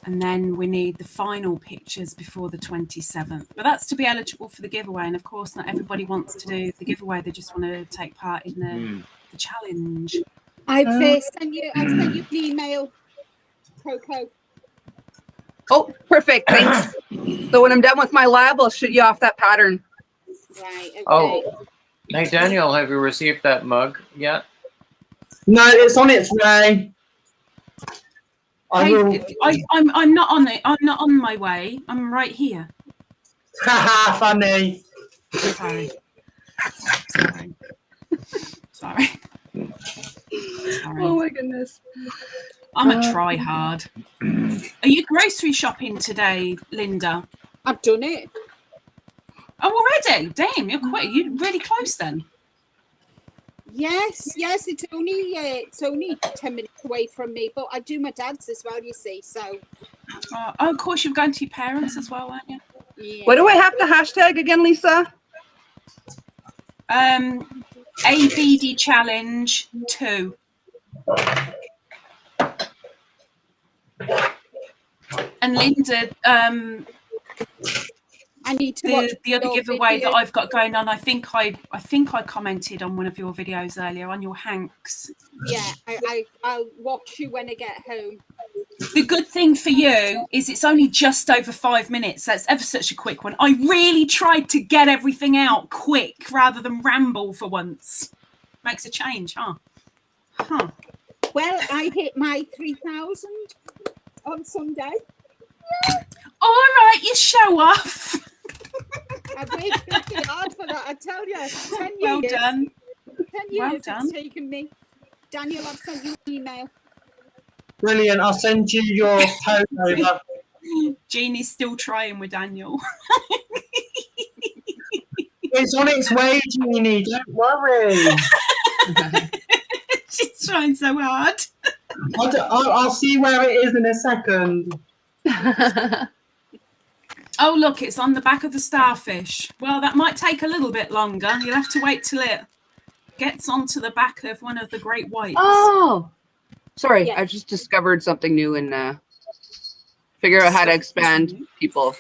and then we need the final pictures before the 27th. But that's to be eligible for the giveaway, and of course, not everybody wants to do the giveaway. They just want to take part in the challenge. I've sent you an email, Coco. Oh, perfect. Thanks. So when I'm done with my lab, I'll shoot you off that pattern. Right. Okay. Oh, hey Daniel, have you received that mug yet? No, it's on its way. I'm not on it. I'm not on my way. I'm right here. Haha, funny. Sorry. Oh my goodness. I'm a try hard. Are you grocery shopping today, Linda? I've done it. Oh, already? Damn, you're really close then. Yes. It's only 10 minutes away from me, but I do my dad's as well. You see, so. Oh, of course, you're going to your parents as well, aren't you? Yeah. What do I have to hashtag again, Lisa? ABD challenge 2. And Linda, I need to watch the other your giveaway video. that I've got going on. I think I commented on one of your videos earlier on your Hanks. Yeah, I'll watch you when I get home. The good thing for you is it's only just over 5 minutes. That's ever such a quick one. I really tried to get everything out quick rather than ramble for once. Makes a change, huh? Well, I hit my 3,000 on Sunday. All right, you show off. I've worked pretty hard for that, I tell you. 10 years. Well done. 10 years done. it's taken me. Daniel, I've sent you an email. Brilliant. I'll send you your code over. Jeannie's still trying with Daniel. It's on its way, Jeannie. Don't worry. She's trying so hard. I'll see where it is in a second. Oh, look, it's on the back of the starfish. Well, that might take a little bit longer. You'll have to wait till it gets onto the back of one of the great whites. Oh, sorry. Yeah. I just discovered something new and figure out how to expand people.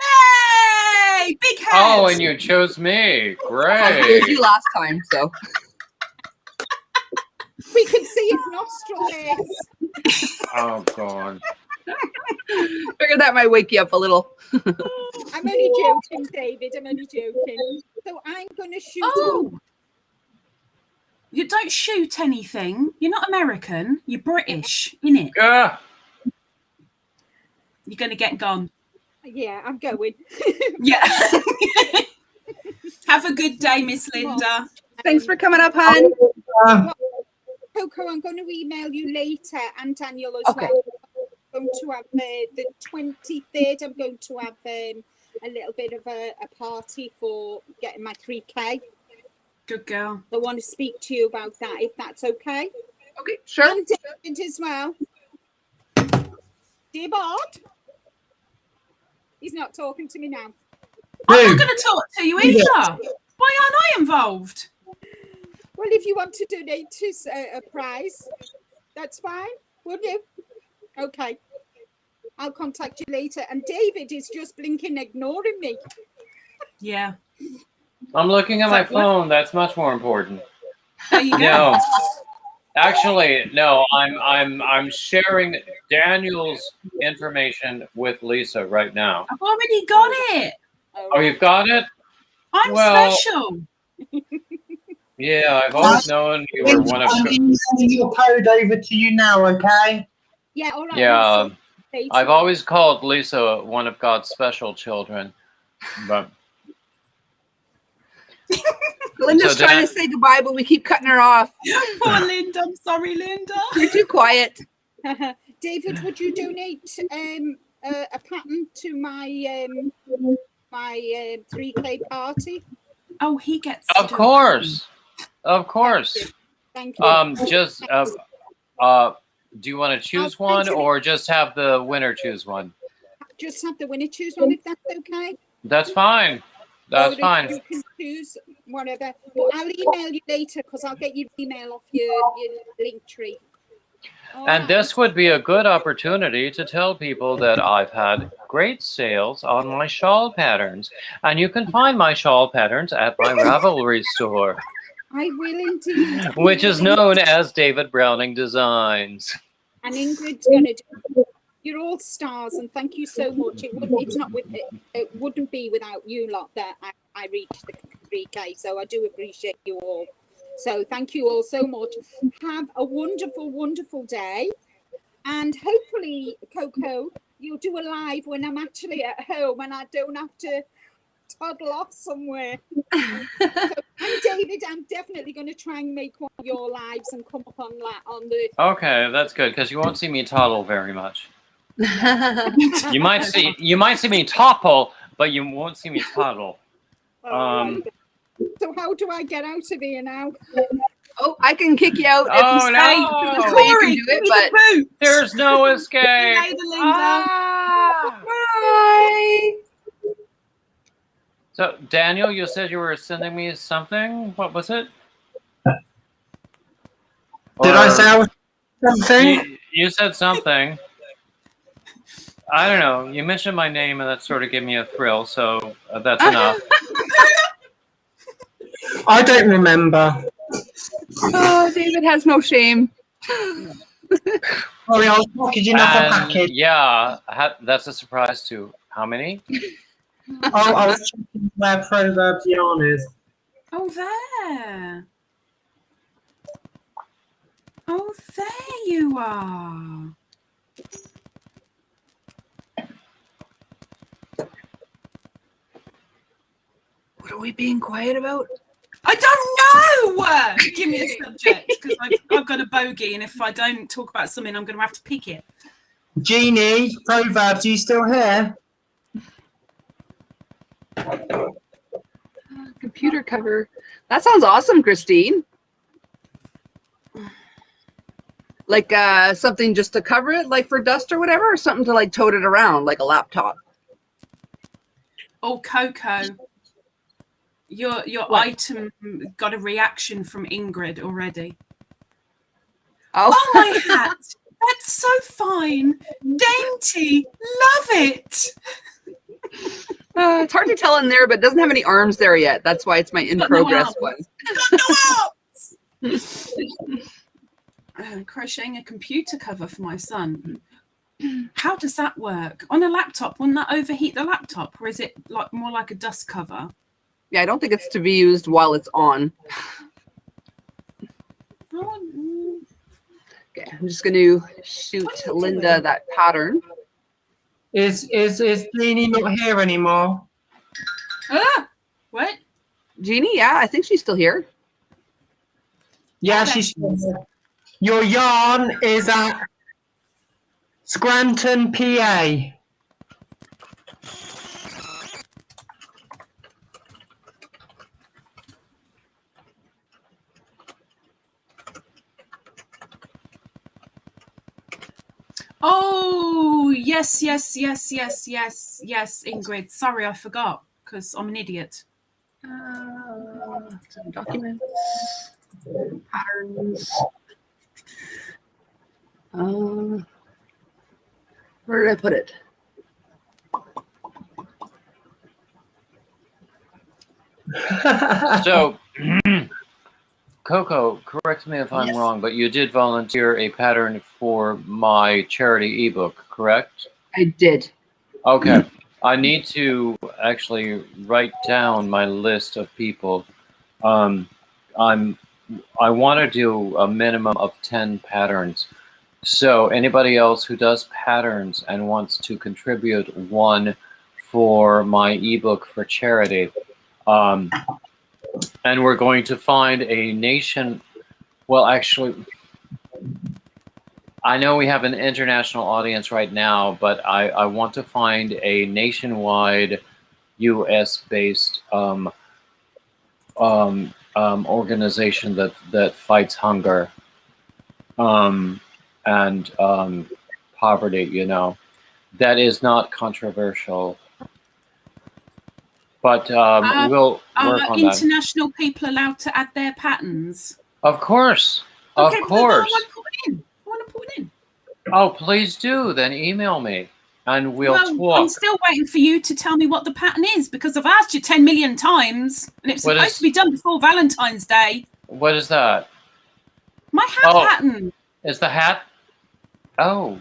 Hey, big head. Oh, and you chose me. I chose Great. you last time, so. We can see his nostril hairs. Oh God. Figured that might wake you up a little. I'm only joking, David. I'm only joking. So I'm going to shoot. Oh. You don't shoot anything. You're not American. You're British, innit? Yeah. You're going to get gone. Yeah, I'm going. Yeah. Have a good day, Miss Linda. Thanks for coming up, hon. Coco, I'm going to email you later, and Daniel as Okay. well. I'm going to have the 23rd. I'm going to have a little bit of a party for getting my 3K. Good girl. I want to speak to you about that, if that's okay. Okay, sure. And David as well. Dear Bod. He's not talking to me now. I'm not going to talk to you either. Why aren't I involved? Well, if you want to donate to a prize, that's fine. Would you? Okay. I'll contact you later. And David is just blinking, ignoring me. Yeah. I'm looking at So my what- phone. That's much more important. There you go. No, actually, no. I'm sharing Daniel's information with Lisa right now. I've already got it. Oh, you've got it? I'm Well, special. Yeah, I've always known you were one of. I'm sending your code over to you now, okay? Yeah, all right. Yeah, Lisa. I've always called Lisa one of God's special children, but Linda's So trying Dan- to say goodbye, but we keep cutting her off. Poor Linda. I'm sorry, Linda. You're too quiet. David, would you donate a pattern to my my 3K party? Oh, he gets. of course, Thank you. just do you want to choose one or just have the winner choose one? Just have the winner choose one if that's okay. That's fine. That's Or fine. You can choose whatever. But I'll email you later because I'll get your email off your link tree. All And right. this would be a good opportunity to tell people that I've had great sales on my shawl patterns. And you can find my shawl patterns at my Ravelry store, I will indeed. which is known as David Browning Designs. And Ingrid's going to do. You're all stars, and thank you so much. It wouldn't be without you lot that I reached the 3K. So I do appreciate you all. So thank you all so much. Have a wonderful, wonderful day, and hopefully, Coco, you'll do a live when I'm actually at home and I don't have to toddle off somewhere. And David, I'm definitely going to try and make one of your lives and come up on the. Okay, that's good because you won't see me toddle very much. You might see me topple, but you won't see me toddle. Right. So how do I get out of here now? Oh, I can kick you out. Oh, if no. there's a way you can do it, but There's no escape. Later, Linda. bye. So, Daniel, you said you were sending me something. What was it? Did I Or- say I was something? You said something. I don't know. You mentioned my name, and that sort of gave me a thrill. So that's enough. I don't remember. Oh, David has no shame. Sorry, I was packaging up a And package. yeah, that's a surprise too. How many? Oh, I was checking where Proverbs yarn is. Oh, there. Oh, there you are. What are we being quiet about? I don't know. Give me a subject because I've got a bogey, and if I don't talk about something, I'm going to have to pick it. Jeannie, Proverbs, you still here? Computer cover. That sounds awesome, Christine. Like something just to cover it, like for dust or whatever, or something to like tote it around, like a laptop. Oh, Coco, your What? item got a reaction from Ingrid already. Oh, Oh, my hat. That's so fine. Dainty. Love it. it's hard to tell in there, but it doesn't have any arms there yet. That's why it's my in got no progress arms. one. It's got no arms. Crocheting a computer cover for my son. How does that work? On a laptop, wouldn't that overheat the laptop? Or is it like more like a dust cover? Yeah, I don't think it's to be used while it's on. Oh, Okay, I'm just going to shoot What are you Linda doing? that pattern. Is Jeannie not here anymore? what? Jeannie, yeah, I think she's still here. Yeah, Okay. she's still here. Your yarn is at Scranton, PA. Oh, yes, Ingrid. Sorry, I forgot because I'm an idiot. Some documents, patterns. Where did I put it? So, Coco, correct me if I'm Yes. wrong, but you did volunteer a pattern for my charity ebook, correct? I did. Okay. I need to actually write down my list of people. I want to do a minimum of 10 patterns. So anybody else who does patterns and wants to contribute one for my ebook for charity, and we're going to find a nation. Well, actually, I know we have an international audience right now, but I want to find a nationwide U.S.-based organization that fights hunger and poverty. You know, that is not controversial, but we'll work Are on that. international people allowed to add their patterns? Of course, Okay, of course. I want to put it in. I want to put it in. Oh, please do. Then email me, and we'll Well, talk. I'm still waiting for you to tell me what the pattern is, because I've asked you 10 million times, and it's What supposed is- to be done before Valentine's Day. What is that? My hat pattern. Is the hat? Oh.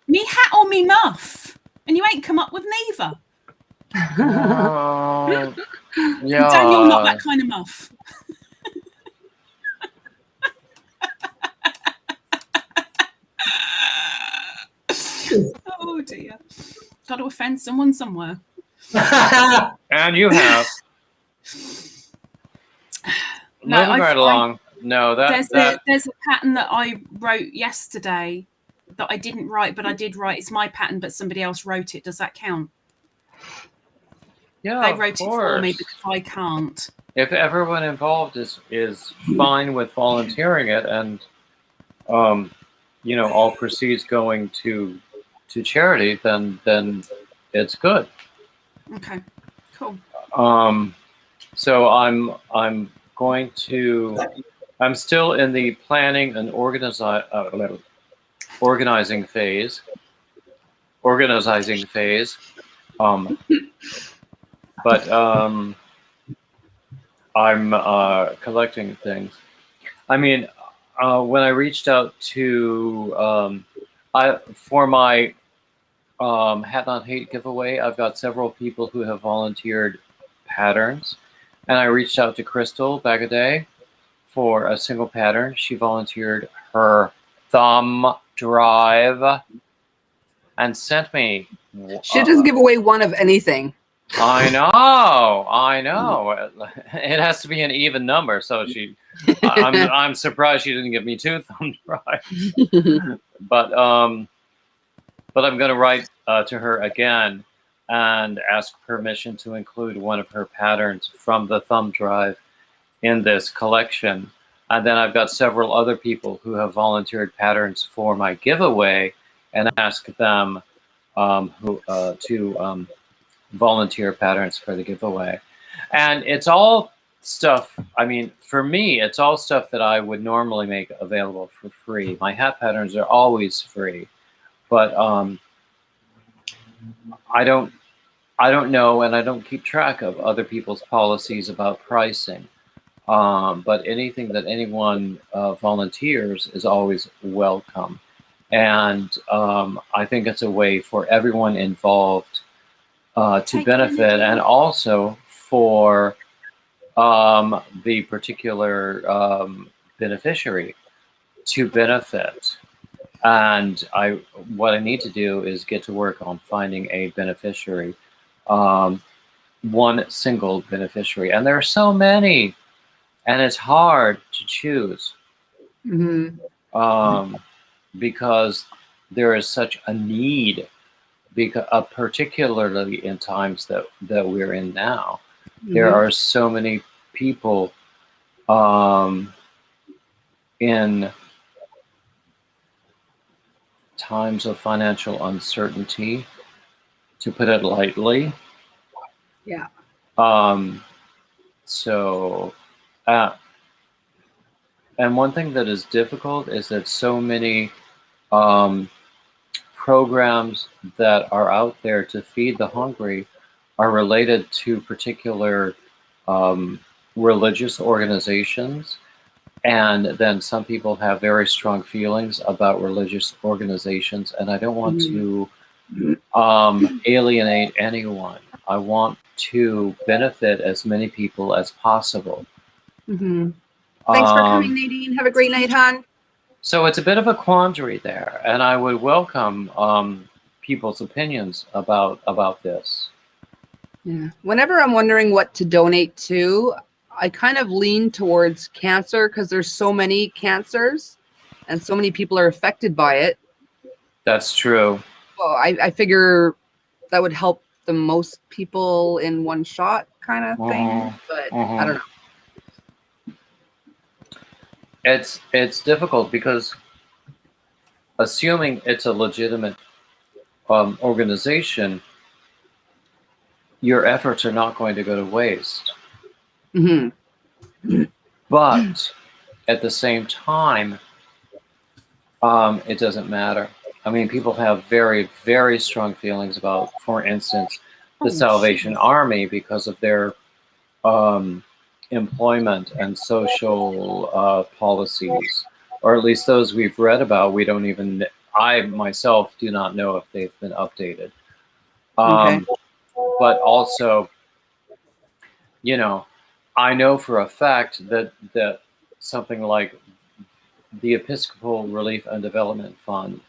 Me hat or me muff? And you ain't come up with neither. Oh, yeah. Daniel, not that kind of muff. Oh dear. Got to offend someone somewhere. And you have. No, Moving right along. No, there's a pattern that I wrote yesterday that I didn't write, but I did write. It's my pattern, but somebody else wrote it. Does that count? Yeah, they wrote it for me course. because I can't. If everyone involved is fine with volunteering it, and you know, all proceeds going to charity, then it's good. Okay, cool. So I'm going to. I'm still in the planning and organizing phase. But I'm collecting things. I mean, when I reached out to for my Hat Not Hate giveaway, I've got several people who have volunteered patterns, and I reached out to Crystal back a day for a single pattern. She volunteered her thumb drive and sent me. She'll just give away one of anything. I know. It has to be an even number, so I'm surprised she didn't give me 2 thumb drives. But I'm going to write to her again and ask permission to include one of her patterns from the thumb drive in this collection. And then I've got several other people who have volunteered patterns for my giveaway, and ask them to volunteer patterns for the giveaway. And it's all stuff, I mean, for me, it's all stuff that I would normally make available for free. My hat patterns are always free, but I don't know, and I don't keep track of other people's policies about pricing. But anything that anyone volunteers is always welcome. And I think it's a way for everyone involved to benefit, and also for the particular beneficiary to benefit. And what I need to do is get to work on finding a beneficiary, one single beneficiary. And there are so many, and it's hard to choose. Mm-hmm. Because there is such a need, particularly in times that we're in now. Mm-hmm. There are so many people in times of financial uncertainty, to put it lightly. Yeah. So, and one thing that is difficult is that so many programs that are out there to feed the hungry are related to particular religious organizations. And then some people have very strong feelings about religious organizations, and I don't want to alienate anyone. I want to benefit as many people as possible. Mm-hmm. Thanks for coming, Nadine. Have a great night, hon. So it's a bit of a quandary there, and I would welcome people's opinions about this. Yeah. Whenever I'm wondering what to donate to, I kind of lean towards cancer because there's so many cancers and so many people are affected by it. That's true. Well, I figure that would help the most people in one shot kind of thing, but I don't know. It's difficult because assuming it's a legitimate organization, your efforts are not going to go to waste. Mm-hmm. But at the same time, it doesn't matter. I mean, people have very, very strong feelings about, for instance, the Salvation Army because of their employment and social policies, or at least those we've read about. We don't even, I myself do not know if they've been updated. Okay. But also, you know, I know for a fact that something like the Episcopal Relief and Development Fund,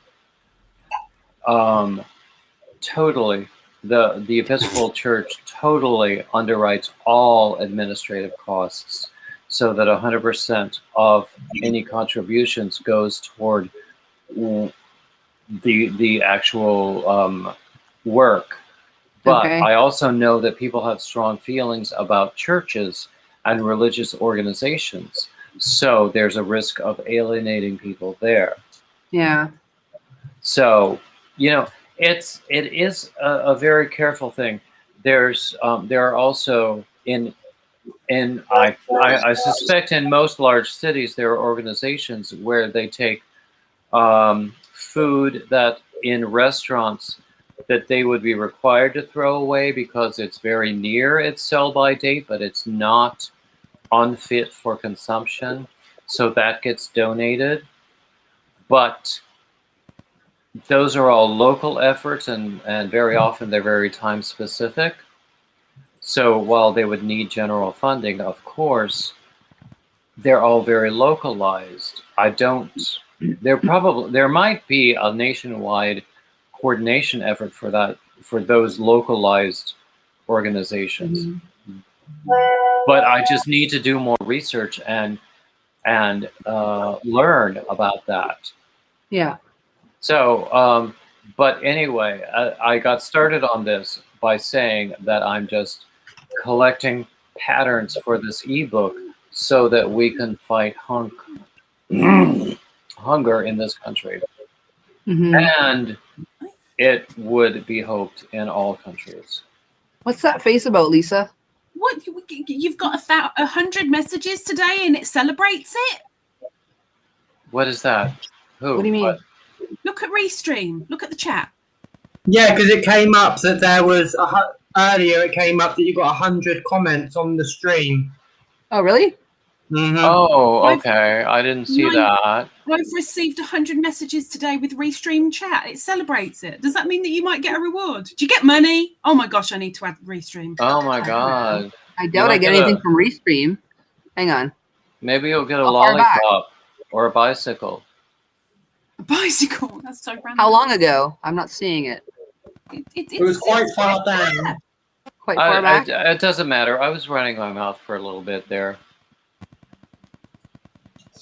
totally, the Episcopal Church totally underwrites all administrative costs, so that 100% of any contributions goes toward the actual work. But Okay. I also know that people have strong feelings about churches and religious organizations, so there's a risk of alienating people there. Yeah. So, you know, it is a very careful thing. There are also I suspect in most large cities there are organizations where they take food that in restaurants that they would be required to throw away because it's very near its sell-by date, but it's not unfit for consumption, so that gets donated. But those are all local efforts, and very often they're very time specific. So while they would need general funding, of course, they're all very localized. There might be a nationwide coordination effort for that, for those localized organizations. Mm-hmm. But I just need to do more research and learn about that. Yeah. So, but anyway, I got started on this by saying that I'm just collecting patterns for this ebook so that we can fight hunger in this country. Mm-hmm. And it would be hoped in all countries. What's that face about, Lisa? What, you've got 100 messages today and it celebrates it? What is that? Who? What do you mean? What? Look at Restream. Look at the chat. Yeah, because it came up that there was earlier. It came up that you got 100 comments on the stream. Oh, really? Mm-hmm. Oh, okay. I didn't see that. I've received 100 messages today with Restream chat. It celebrates it. Does that mean that you might get a reward? Do you get money? Oh my gosh, I need to add Restream. Oh my God. I doubt I get anything from Restream. Hang on. Maybe you'll get a How far back? lollipop or a bicycle. A bicycle? That's so random. How long ago? I'm not seeing it. It was quite far down. Quite far back? It doesn't matter. I was running my mouth for a little bit there.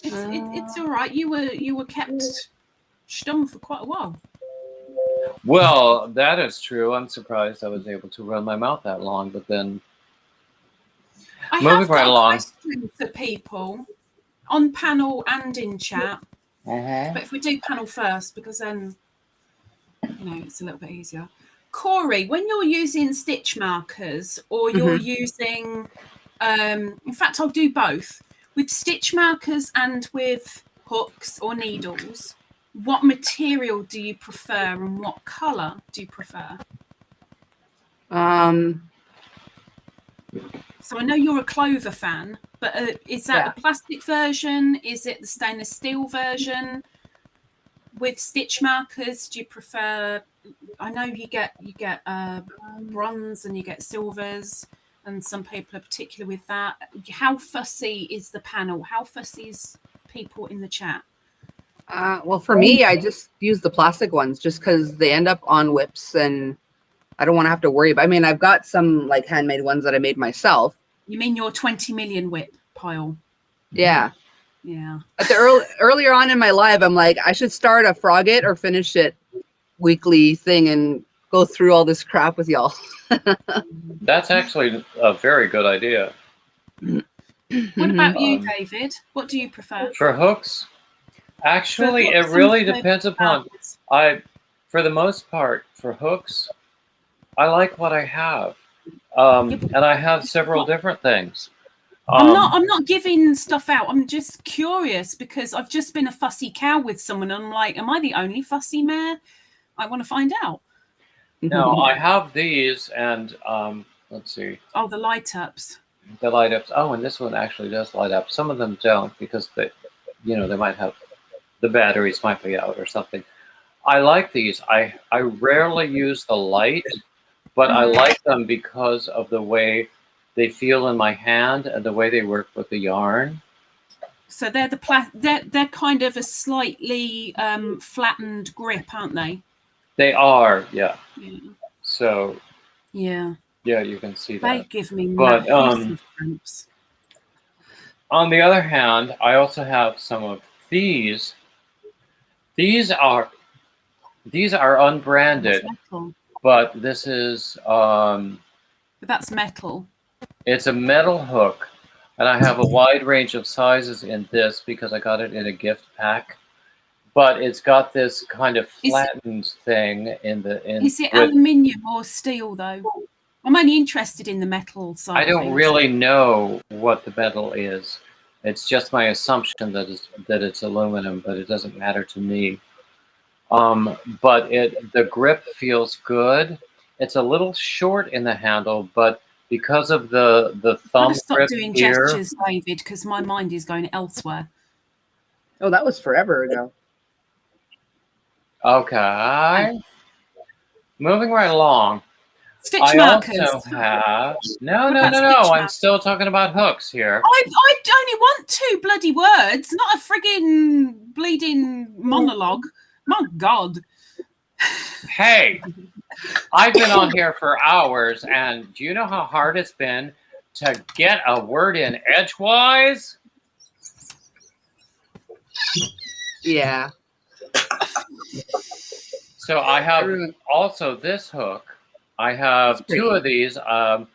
It's all right. You were kept stum for quite a while. Well, that is true. I'm surprised I was able to run my mouth that long, but then moving right along. Questions for people on panel and in chat. But if we do panel first, because then it's a little bit easier. Corey, when you're using stitch markers or you're using, in fact, I'll do both. With stitch markers and with hooks or needles, what material do you prefer and what color do you prefer? So I know you're a clover fan, but is that the plastic version? Is it the stainless steel version with stitch markers? Do you prefer? I know you get bronze and you get silvers, and some people are particular with that. How fussy is the panel? How fussy is people in the chat? Well, for me, I just use the plastic ones just because they end up on whips and I don't want to have to worry about. I mean, I've got some like handmade ones that I made myself. You mean your 20 million whip pile? Yeah. Yeah. At the earlier on in my live, I'm like, I should start a Frog It or Finish It weekly thing and go through all this crap with y'all. That's actually a very good idea. What about you, David? What do you prefer? For hooks? Actually, it really depends upon. For the most part, for hooks, I like what I have, and I have several different things. I'm not giving stuff out. I'm just curious because I've just been a fussy cow with someone. And I'm like, am I the only fussy mare? I want to find out. No, I have these, and let's see. Oh, the light ups. The light ups. Oh, and this one actually does light up. Some of them don't because they might have the batteries might be out or something. I like these. I rarely use the light, but I like them because of the way they feel in my hand and the way they work with the yarn. So they're they're kind of a slightly flattened grip, aren't they? They are, yeah. So yeah, you can see that. They give me but cramps. On the other hand, I also have some of these. These are unbranded, but this is but that's metal. It's a metal hook, and I have a wide range of sizes in this because I got it in a gift pack. But it's got this kind of flattened thing in the. Is it aluminium or steel though? I'm only interested in the metal side. I don't really know what the metal is. It's just my assumption that it's aluminum, but it doesn't matter to me. But the grip feels good. It's a little short in the handle, but because of the thumb grip doing here, gestures, David, because my mind is going elsewhere. Oh, that was forever ago. Okay. Moving right along. Stitch markers. I also have no. I'm still talking about hooks here. I only want 2 bloody words, not a friggin' bleeding monologue. My God. Hey, I've been on here for hours, and do you know how hard it's been to get a word in edgewise? Yeah. So I have also this hook. I have 2 of these. I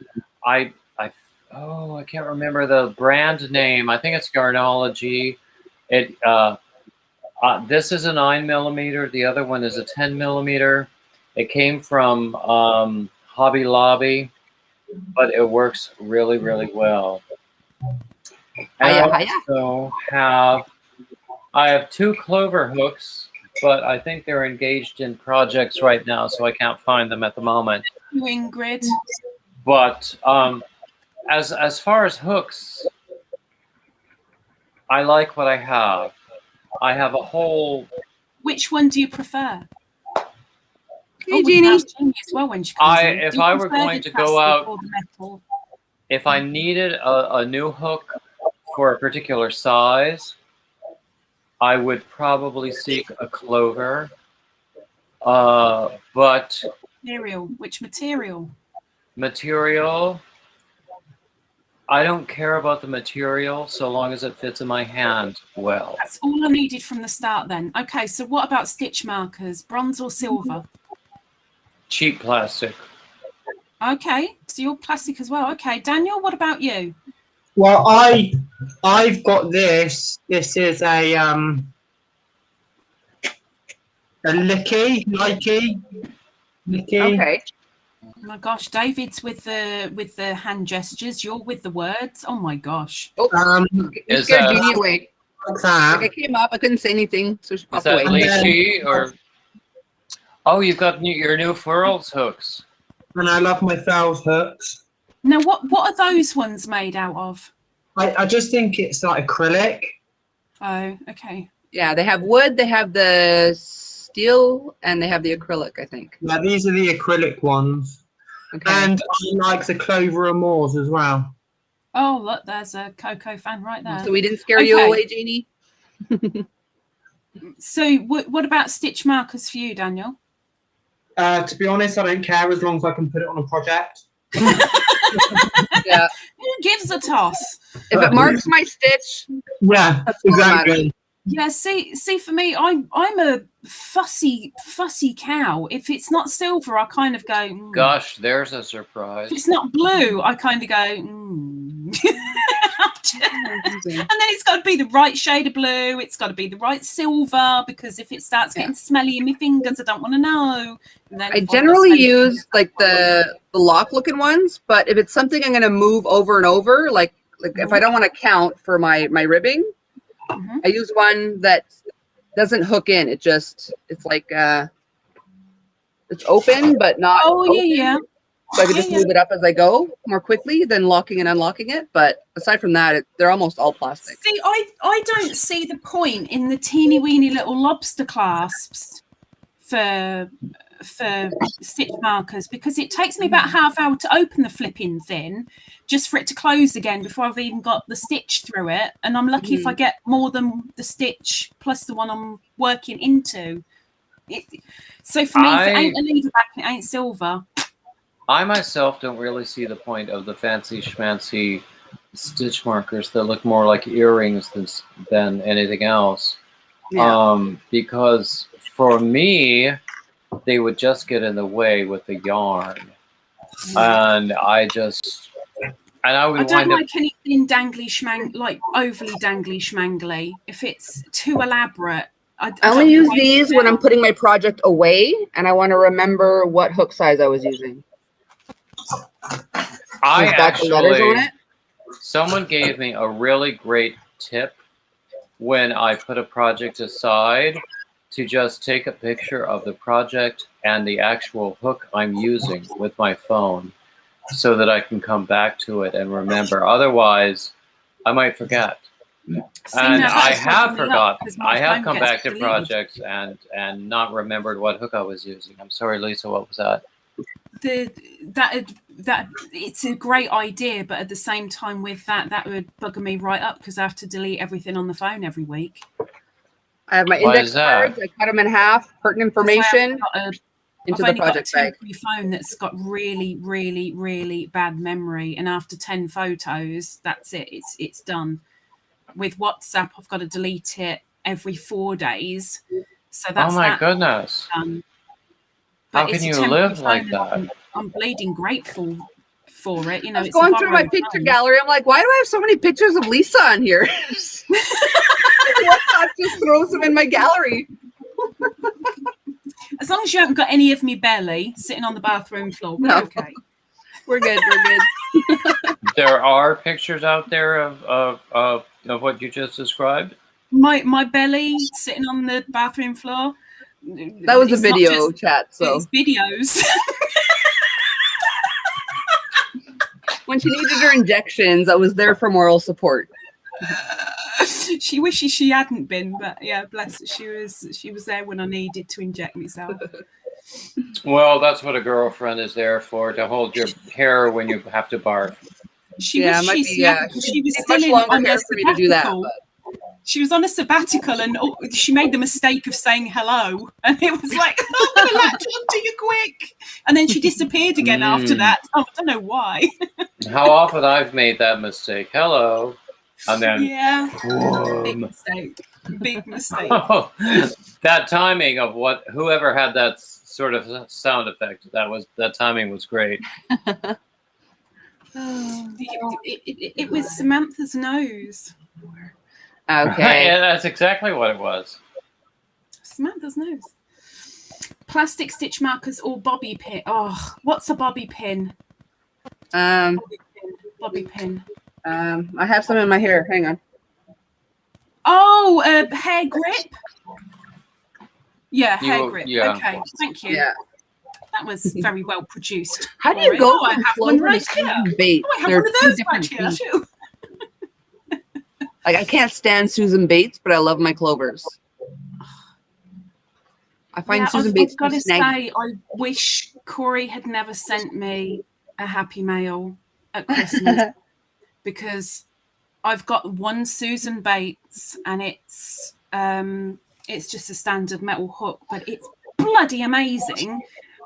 can't remember the brand name. I think it's Garnology. This is a 9mm. The other one is a 10mm. It came from Hobby Lobby, but it works really, really well. And I have 2 clover hooks, but I think they're engaged in projects right now, so I can't find them at the moment. Ingrid. But as far as hooks, I like what I have. I have a whole. Which one do you prefer? Hey, Jeannie. As well when she comes in. If I were going to go out, if I needed a new hook for a particular size, I would probably seek a clover. But which material? Material. I don't care about the material so long as it fits in my hand well. That's all I needed from the start then. Okay, so what about stitch markers? Bronze or silver? Cheap plastic. Okay, so you're plastic as well. Okay, Daniel, what about you? Well, I've got this. This is a Nike. Okay. Oh my gosh, David's with the hand gestures. You're with the words. Oh my gosh. You scared Jeannie away. like that. Like I came up, I couldn't say anything, so she Is walked that away. leashy or? Oh, you've got your new furls hooks. And I love my fowls hooks. Now, what are those ones made out of? I just think it's like acrylic. Oh, okay. Yeah, they have wood, they have the steel, and they have the acrylic, I think. Yeah, these are the acrylic ones. Okay. And I like the Clover and Moors as well. Oh, look, there's a Coco fan right there. So we didn't scare you Okay. away, Jeannie? So what about stitch markers for you, Daniel? To be honest, I don't care as long as I can put it on a project. Yeah. Who gives a toss? If it marks my stitch, Yeah, that's all that matters. exactly. Yeah, see, for me, I'm a fussy cow. If it's not silver, I kind of go. "Mm." Gosh, there's a surprise. If it's not blue, I kind of go. "Mm." And then it's got to be the right shade of blue. It's got to be the right silver, because if it starts getting smelly in my fingers, I don't want to know. And then I if I've got generally smelly use like the lock looking ones, but if it's something I'm going to move over and over, like if I don't want to count for my ribbing, Mhm. I use one that doesn't hook in. It's like it's open but not Oh open. yeah. So I can just Yeah. move it up as I go more quickly than locking and unlocking it. But aside from that, they're almost all plastic. See, I don't see the point in the teeny weeny little lobster clasps for stitch markers, because it takes me about half hour to open the flipping thing just for it to close again before I've even got the stitch through it. And I'm lucky if I get more than the stitch plus the one I'm working into. So for me, if it ain't a lever back and it ain't silver. I myself don't really see the point of the fancy schmancy stitch markers that look more like earrings than anything else. Yeah. Because for me, they would just get in the way with the yarn. And I would I don't like anything dangly like overly dangly schmangly. If it's too elaborate, I only use these when I'm putting my project away and I want to remember what hook size I was using. Someone gave me a really great tip when I put a project aside to just take a picture of the project and the actual hook I'm using with my phone so that I can come back to it and remember. Otherwise, I might forget. And I have forgotten. I have come back to projects and not remembered what hook I was using. I'm sorry, Lisa, what was that? That it's a great idea, but at the same time with that would bugger me right up, because I have to delete everything on the phone every week. I have my index cards. I cut them in half, pertinent information into the project bag. I've only got a phone that's got really, really, really bad memory, and after 10 photos, that's it. It's done. With WhatsApp, I've got to delete it every 4 days. So that's oh my goodness. But how can you live like that? I'm bleeding grateful for it. You know, I was going through my picture gallery. I'm like, why do I have so many pictures of Lisa on here? WhatsApp just throws them in my gallery. As long as you haven't got any of me belly sitting on the bathroom floor, we're okay. We're good. We're good. There are pictures out there of what you just described. My belly sitting on the bathroom floor. That was a video chat, so it's videos. When she needed her injections, I was there for moral support. She wishes she hadn't been, but yeah, bless her. She was there when I needed to inject myself. Well, that's what a girlfriend is there for, to hold your hair when you have to barf. She was still on her sabbatical. She was on a sabbatical, and she made the mistake of saying hello, and it was like, I'm going to latch onto you quick. And then she disappeared again after that. Oh, I don't know why. How often I've made that mistake. Hello. And then, big mistake. Oh, that timing of whoever had that sort of sound effect, that timing was great. It was Samantha's nose. Okay. Yeah, that's exactly what it was. Samantha's nose. Plastic stitch markers or bobby pin. Oh, what's a bobby pin? Bobby pin. I have some in my hair. Hang on. Oh, hair grip. Yeah, hair grip. Yeah. Okay, thank you. Yeah. That was very well produced. How do you go I from have one clover right to here. Susan Bates? Oh, I have They're one of two those different right here things. too. Like I can't stand Susan Bates, but I love my clovers. I find Susan Bates I've got to snaggy. say, I wish Corey had never sent me a Happy Mail at Christmas because I've got one Susan Bates and it's just a standard metal hook, but it's bloody amazing.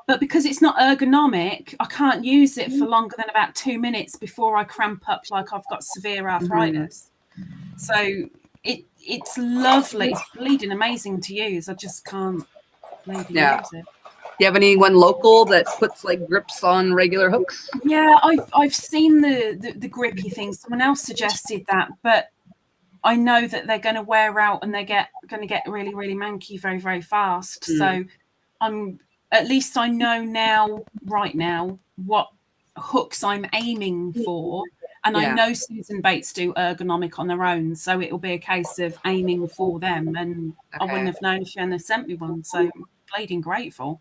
But because it's not ergonomic, I can't use it for longer than about 2 minutes before I cramp up like I've got severe arthritis. So it's lovely. It's bleeding amazing to use. I just can't bleeding use it. Do you have anyone local that puts like grips on regular hooks? Yeah, I've seen the grippy thing. Someone else suggested that, but I know that they're going to wear out and they're going to get really, really manky very, very fast. So at least I know right now what hooks I'm aiming for. And I know Susan Bates do ergonomic on their own. So it'll be a case of aiming for them. And I wouldn't have known if she hadn't sent me one. So bleeding grateful.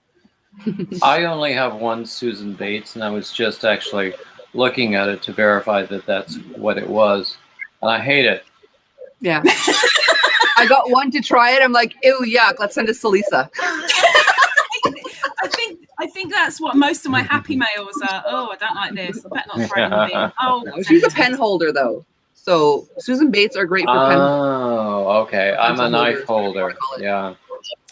I only have one Susan Bates, and I was just actually looking at it to verify that that's what it was. And I hate it. Yeah. I got one to try it. I'm like, ew, yuck. Let's send it to Lisa. I think that's what most of my Happy Mails are. Oh, I don't like this. I better not throw it in the bin. Oh, she's a pen holder though. So Susan Bates are great for pen. Oh, okay. I'm a knife holder. Yeah.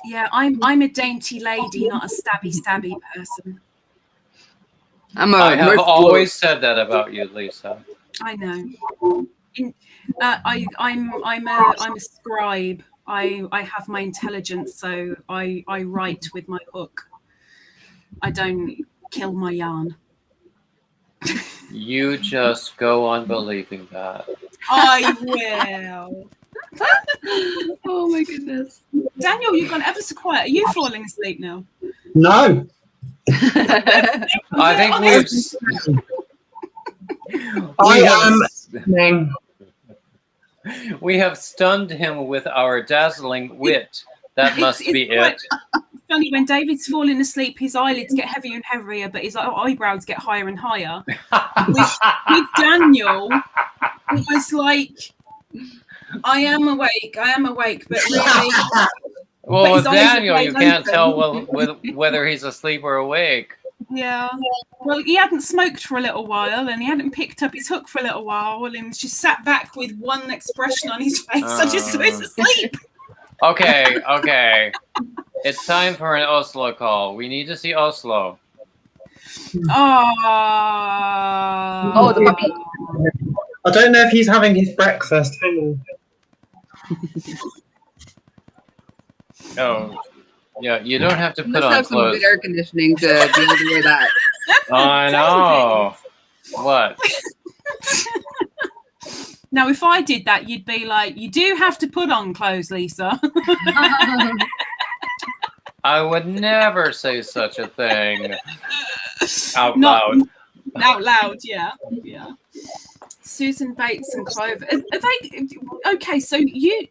Yeah, I'm a dainty lady, not a stabby person. I have always said that about you, Lisa. I know. I'm a scribe. I have my intelligence, so I write with my hook. I don't kill my yarn. You just go on believing that. I will. Oh my goodness. Daniel, you've gone ever so quiet. Are you falling asleep now? No. I think we have stunned him with our dazzling wit. That must be it. Funny, when David's falling asleep, his eyelids get heavier and heavier, but his eyebrows get higher and higher. with Daniel, it was like, I am awake, but really. Well, with Daniel, you can't tell whether he's asleep or awake. Yeah. Well, he hadn't smoked for a little while, and he hadn't picked up his hook for a little while, and he was just sat back with one expression on his face. I just was asleep. Okay. It's time for an Oslo call. We need to see Oslo. Oh, the puppy. I don't know if he's having his breakfast. Hang on. Oh, yeah. You don't have to put Let's on have clothes. some good air conditioning to be able to wear that. I know. What? Now, if I did that, you'd be like, you do have to put on clothes, Lisa. I would never say such a thing out loud. Out loud, yeah. Susan Bates and Clover. Are they okay? So you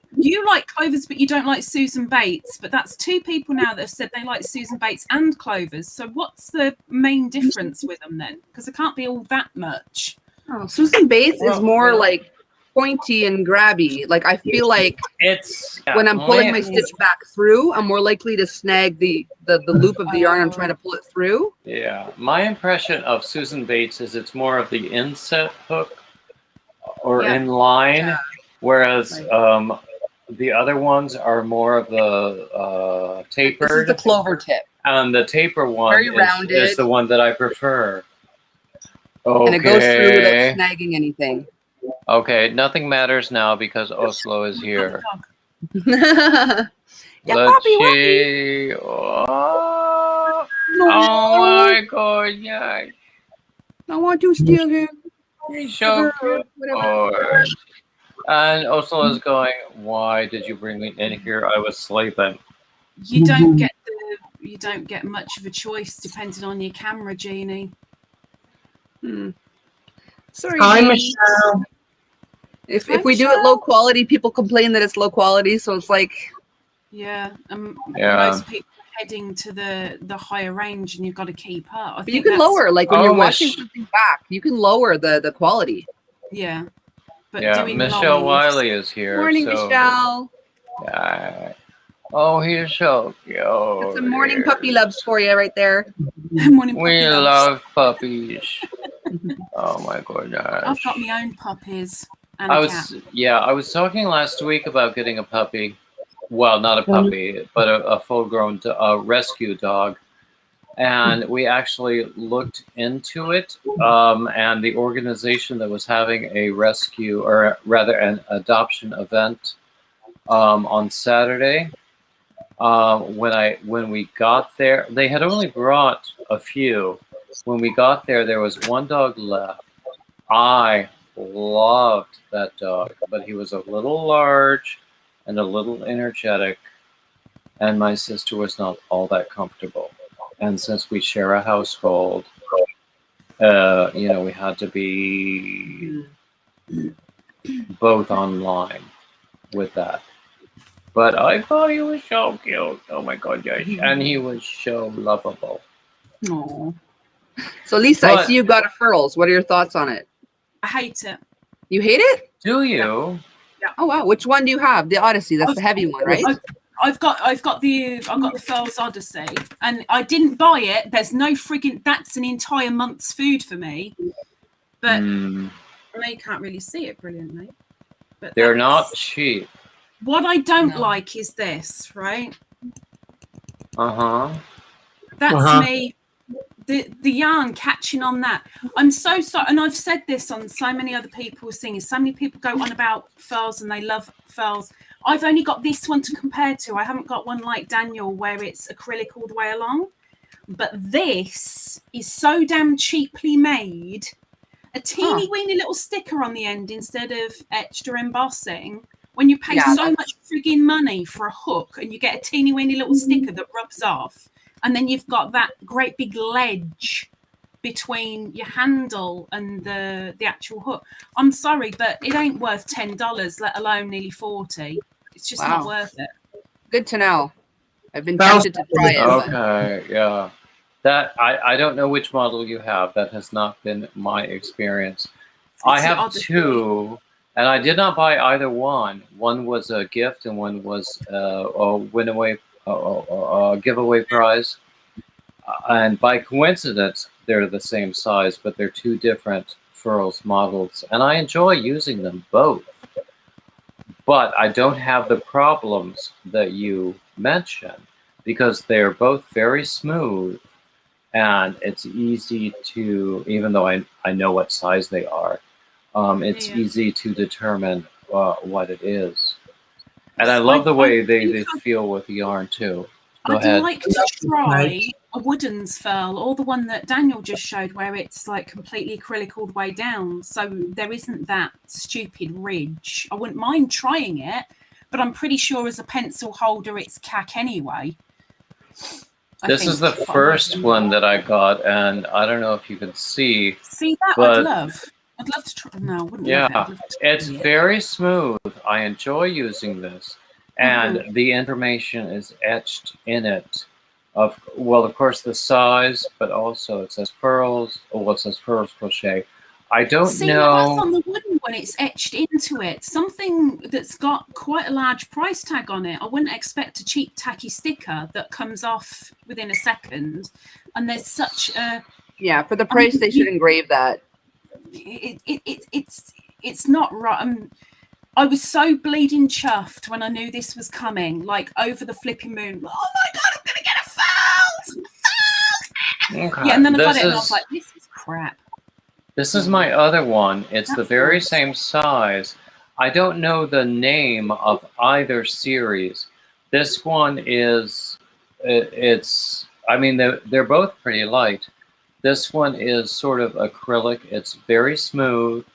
like Clovers, but you don't like Susan Bates. But that's two people now that have said they like Susan Bates and Clovers. So what's the main difference with them then? Because it can't be all that much. Oh, Susan Bates is more like pointy and grabby. Like I feel like it's when I'm pulling my stitch back through, I'm more likely to snag the loop of the yarn I'm trying to pull it through. Yeah, my impression of Susan Bates is it's more of the inset hook or in line, whereas the other ones are more of the tapered. This is the clover tip. And the taper one is the one that I prefer. Okay. And it goes through without snagging anything. Okay, nothing matters now because Oslo is here. Yeah, Let's see. Oh my God, yeah. I want to steal him. He's so good. And Oslo is going, why did you bring me in here? I was sleeping. You don't get much of a choice depending on your camera, Jeannie. Sorry. Hi, Michelle. If we do it low quality, people complain that it's low quality. So it's like, yeah, Yeah. most people are heading to the higher range, and you've got to keep up. but you can lower, like when you're watching something back, you can lower the quality. Yeah, but Yeah, doing Michelle lollies- Wiley is here. Morning, so, Michelle. Oh, he's so cute. Got some morning puppy loves for you right there. Morning puppy We loves. love puppies. Oh my goodness. I've got my own puppies and I a was cat. I was talking last week about getting a puppy. Well, not a puppy, but a full-grown rescue dog. And we actually looked into it. And the organization that was having a rescue, or rather an adoption event on Saturday, when we got there, they had only brought a few. When we got there, there was one dog left. I loved that dog, but he was a little large and a little energetic, and my sister was not all that comfortable. And since we share a household, we had to be both online with that. But I thought he was so cute. Oh my god, yes. And he was so lovable. Aww. So Lisa, I see you got a furls. What are your thoughts on it? I hate it. You hate it? Do you? Yeah. Oh wow. Which one do you have? The Odyssey. That's the heavy one, right? I've got the Furls Odyssey, and I didn't buy it. There's no frigging. That's an entire month's food for me. But they can't really see it brilliantly. But they're not cheap. What I don't like is this, right? That's me. The yarn catching on that. I'm so sorry, and I've said this on so many other people's things. So many people go on about furls and they love furls. I've only got this one to compare to. I haven't got one like Daniel where it's acrylic all the way along. But this is so damn cheaply made. A teeny weeny little sticker on the end instead of etched or embossing. When you pay so much frigging money for a hook and you get a teeny weeny little sticker that rubs off, and then you've got that great big ledge between your handle and the actual hook. I'm sorry, but it ain't worth $10, let alone nearly 40. It's just not worth it. Good to know. I've been tempted to try it. Okay, yeah. That I don't know which model you have. That has not been my experience. I have two, and I did not buy either one. One was a gift, and one was a giveaway prize. And by coincidence, they're the same size, but they're two different furls models, and I enjoy using them both. But I don't have the problems that you mentioned because they're both very smooth, and it's easy to, even though I know what size they are, it's easy to determine what it is. And I love the way they feel with the yarn too. I'd like to try a wooden's furl, or the one that Daniel just showed where it's like completely acrylic all the way down, so there isn't that stupid ridge. I wouldn't mind trying it, but I'm pretty sure as a pencil holder it's cack anyway. This is the first one that I got, and I don't know if you can see. See that? I'd love to try. No, I wouldn't. Yeah, it's very smooth. I enjoy using this. And the information is etched in it. Of course, the size, but also it says furls. It says furls crochet. I don't know. That's on the wooden one. It's etched into it. Something that's got quite a large price tag on it. I wouldn't expect a cheap tacky sticker that comes off within a second. And there's such a for the price they should engrave that. It's not right. I was so bleeding chuffed when I knew this was coming, like over the flipping moon. Oh my god, I'm gonna get a furls! Yeah, and then I got it and I was like, this is crap. This is my other one. It's the very same size. I don't know the name of either series. This one is, they're both pretty light. This one is sort of acrylic. It's very smooth.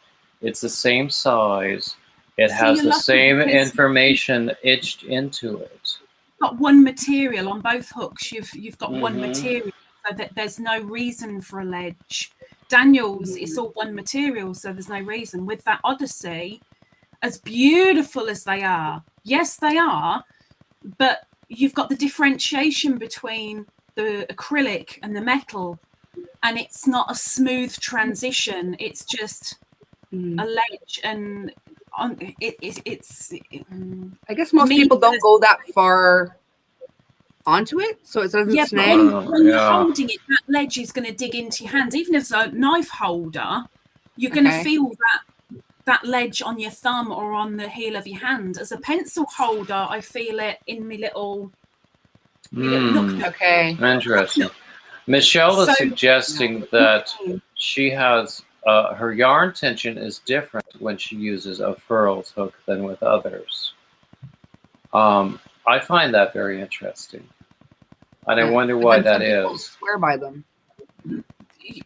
It's the same size. It has the same information etched into it. Got one material on both hooks. You've got one material, so that there's no reason for a ledge. Daniel's, it's all one material, so there's no reason. With that Odyssey, as beautiful as they are, yes, they are, but you've got the differentiation between the acrylic and the metal, and it's not a smooth transition. It's just a ledge, and it's. I guess most people don't go that far onto it, so it doesn't Yeah, snag. but when you're holding it, that ledge is going to dig into your hands. Even as a knife holder, you're going to feel that ledge on your thumb or on the heel of your hand. As a pencil holder, I feel it in my little nook. Okay. Interesting. Michelle is suggesting that she has her yarn tension is different when she uses a furls hook than with others. I find that very interesting, and I wonder why that is. Swear by them.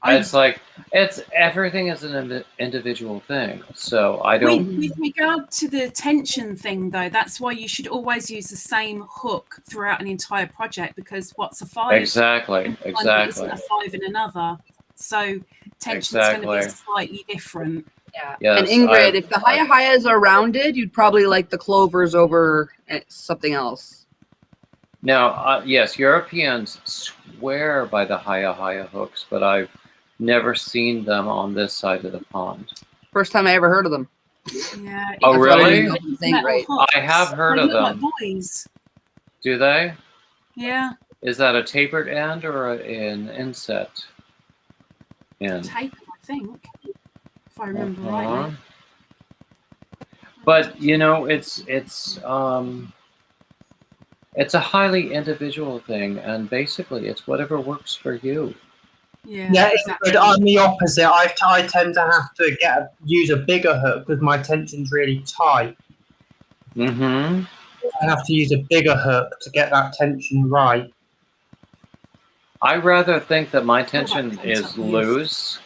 It's like everything is an individual thing, so I don't. With regard to the tension thing, though, that's why you should always use the same hook throughout an entire project, because what's a 5? Exactly. Isn't a 5 in another, so tension's going to be slightly different. Yeah. Yes, and Ingrid, if the hayas are rounded, you'd probably like the clovers over something else. Now, yes, Europeans swear by the haya hooks, but I've never seen them on this side of the pond. First time I ever heard of them. Yeah. Oh, really? Right. I have heard of them. Like boys. Do they? Yeah. Is that a tapered end or an inset end? Tapered, I think, if I remember rightly. But you know, it's a highly individual thing, and basically, it's whatever works for you. Yeah, exactly. But I'm the opposite. I tend to have to use a bigger hook because my tension's really tight. Mm-hmm. I have to use a bigger hook to get that tension right. I rather think that my tension is loose,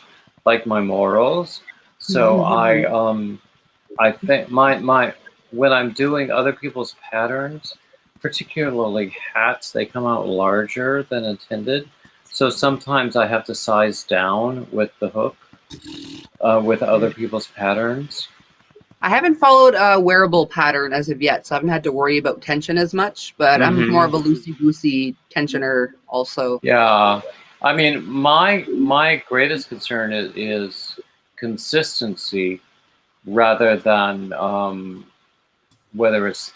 like my morals. So I think my when I'm doing other people's patterns, particularly hats, they come out larger than intended. So sometimes I have to size down with the hook with other people's patterns. I haven't followed a wearable pattern as of yet, so I haven't had to worry about tension as much, but I'm more of a loosey-goosey tensioner also. Yeah. I mean, my greatest concern is consistency rather than whether it's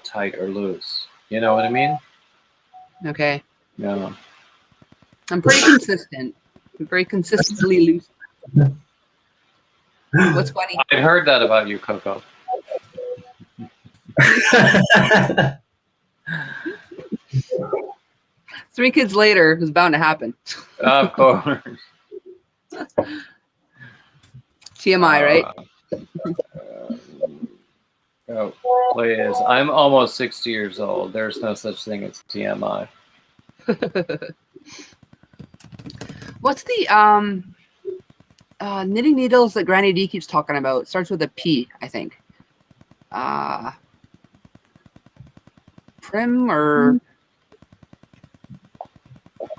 tight or loose. You know what I mean? Okay. Yeah. I'm pretty consistent. I'm very consistently loose. What's funny? I'd heard that about you, Coco. 3 kids later, it was bound to happen. Of course. TMI, right? Oh, please. I'm almost 60 years old. There's no such thing as TMI. What's the knitting needles that Granny D keeps talking about? It starts with a P, I think. Prim or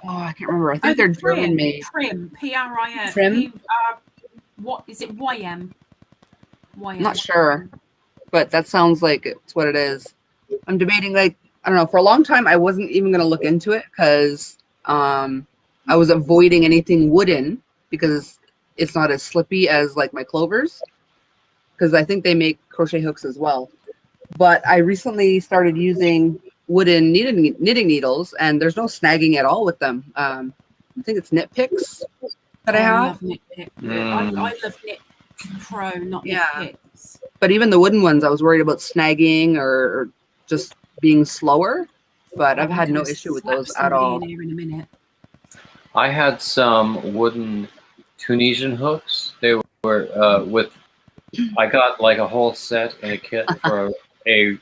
I can't remember. I think they're German made. Prim, P-R-I-M. Prim. What is it? YM. I'm not sure, but that sounds like it's what it is. I'm debating, like, I don't know. For a long time, I wasn't even going to look into it because I was avoiding anything wooden because it's not as slippy as like my clovers. Because I think they make crochet hooks as well. But I recently started using wooden knitting needles, and there's no snagging at all with them. I think it's Knit Picks that I have. I love Knit Picks. I love Knit Pro, not Knit Picks. But even the wooden ones, I was worried about snagging or just being slower. But I've had no issue with those at all. In a minute. I had some wooden Tunisian hooks. They were with. I got like a whole set in a kit for a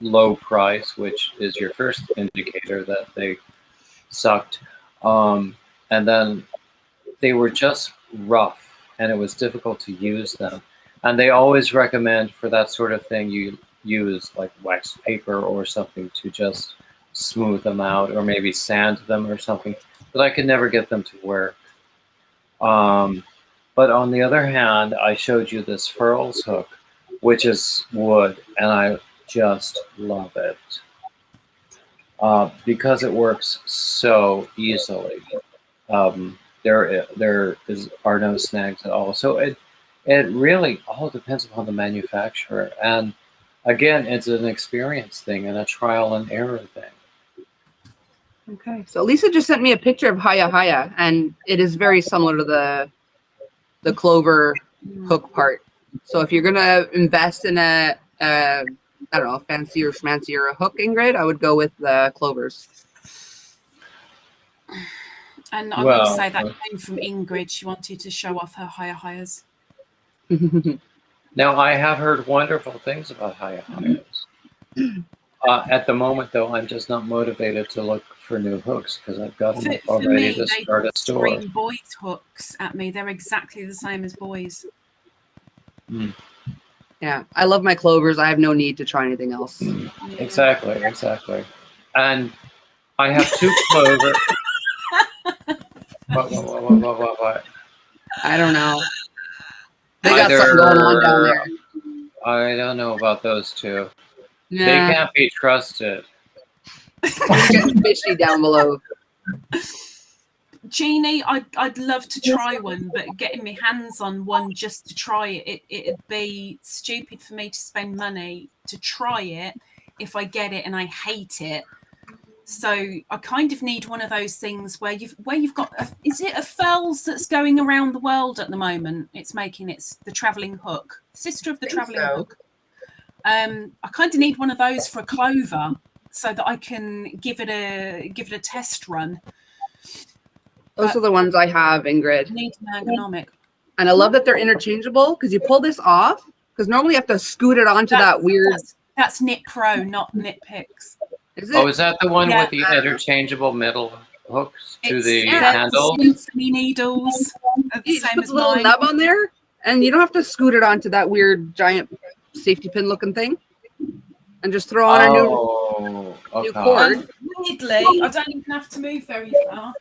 low price, which is your first indicator that they sucked. And then they were just rough, and it was difficult to use them. And they always recommend for that sort of thing you use like wax paper or something to just smooth them out, or maybe sand them or something. But I could never get them to work. But on the other hand, I showed you this furls hook which is wood, and I just love it because it works so easily. There are no snags at all. So it really all depends upon the manufacturer, and again, it's an experience thing and a trial and error thing. Okay, so Lisa just sent me a picture of Haya Haya, and it is very similar to the clover hook part. So if you're gonna invest in a I don't know, fancier schmancier hook, Ingrid, I would go with the clovers. And I will say that came from Ingrid. She wanted to show off her Haya Hayas. Now, I have heard wonderful things about Haya Hayas. At the moment, though, I'm just not motivated to look for new hooks because I've got enough already to start a store. Scream boys hooks at me. They're exactly the same as boys. Yeah, I love my clovers. I have no need to try anything else. Yeah. Exactly. And I have 2 clovers. What? I don't know. They got something going on down there. I don't know about those 2. Yeah. They can't be trusted. It's getting fishy down below. Jeannie, I'd love to try one, but getting my hands on one just to try it, it'd be stupid for me to spend money to try it if I get it and I hate it. So I kind of need one of those things where you've got is it a Furls that's going around the world at the moment? It's the traveling hook, sister of the traveling hook. I kind of need one of those for a clover so that I can give it a test run. Those are the ones I have, Ingrid. Need an ergonomic. And I love that they're interchangeable because you pull this off because normally you have to scoot it onto that weird. That's Knit Pro, not Knit Picks. Is it? Oh, is that the one with the interchangeable metal hooks to the handle? Symphony needles. You just put the little nub on there, and you don't have to scoot it onto that weird giant safety pin looking thing, and just throw on a new cord. Weirdly, I don't even have to move very far.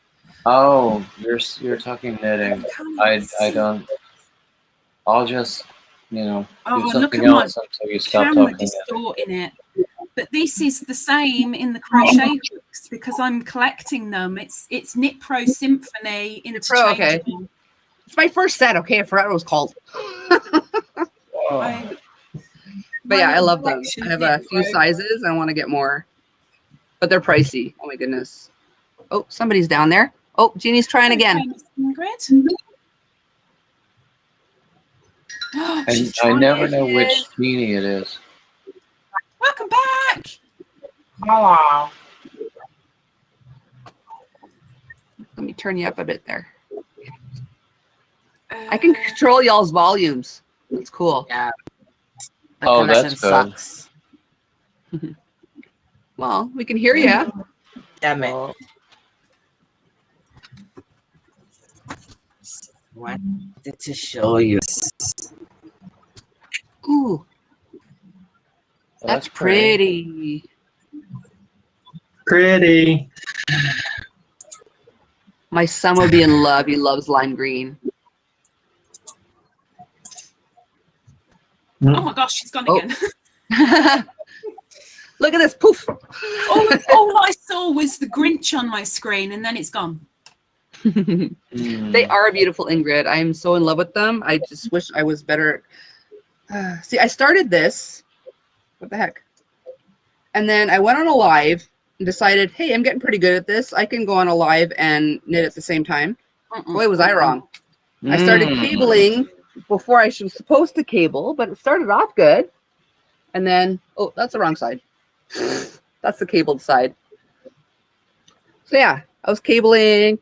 Oh, you're talking knitting. I don't. I'll just do something else until you stop talking. Distorting it. But this is the same in the crochet hooks because I'm collecting them. It's Knit Pro Symphony interchangeable. Okay. It's my first set. Okay, I forgot what it was called. But yeah, I love them. I have a few sizes. I want to get more, but they're pricey. Oh my goodness. Oh, somebody's down there. Oh, Jeannie's trying again. Ingrid. I never know which Jeannie it is. Welcome back. Hello. Let me turn you up a bit there. I can control y'all's volumes. That's cool. Yeah. Oh, that's good. Sucks. Well, we can hear you. Damn it. Wanted to show you. Ooh. That's pretty. Pretty. My son would be in love. He loves lime green. Oh my gosh, she's gone again. Look at this. Poof. All I saw was the Grinch on my screen and then it's gone. They are beautiful, Ingrid. I am so in love with them. I just wish I was better. See, I started this. What the heck? And then I went on a live and decided, hey, I'm getting pretty good at this. I can go on a live and knit at the same time. Boy, was I wrong. I started cabling before I was supposed to cable, but it started off good. And then, oh, that's the wrong side. That's the cabled side. So yeah, I was cabling,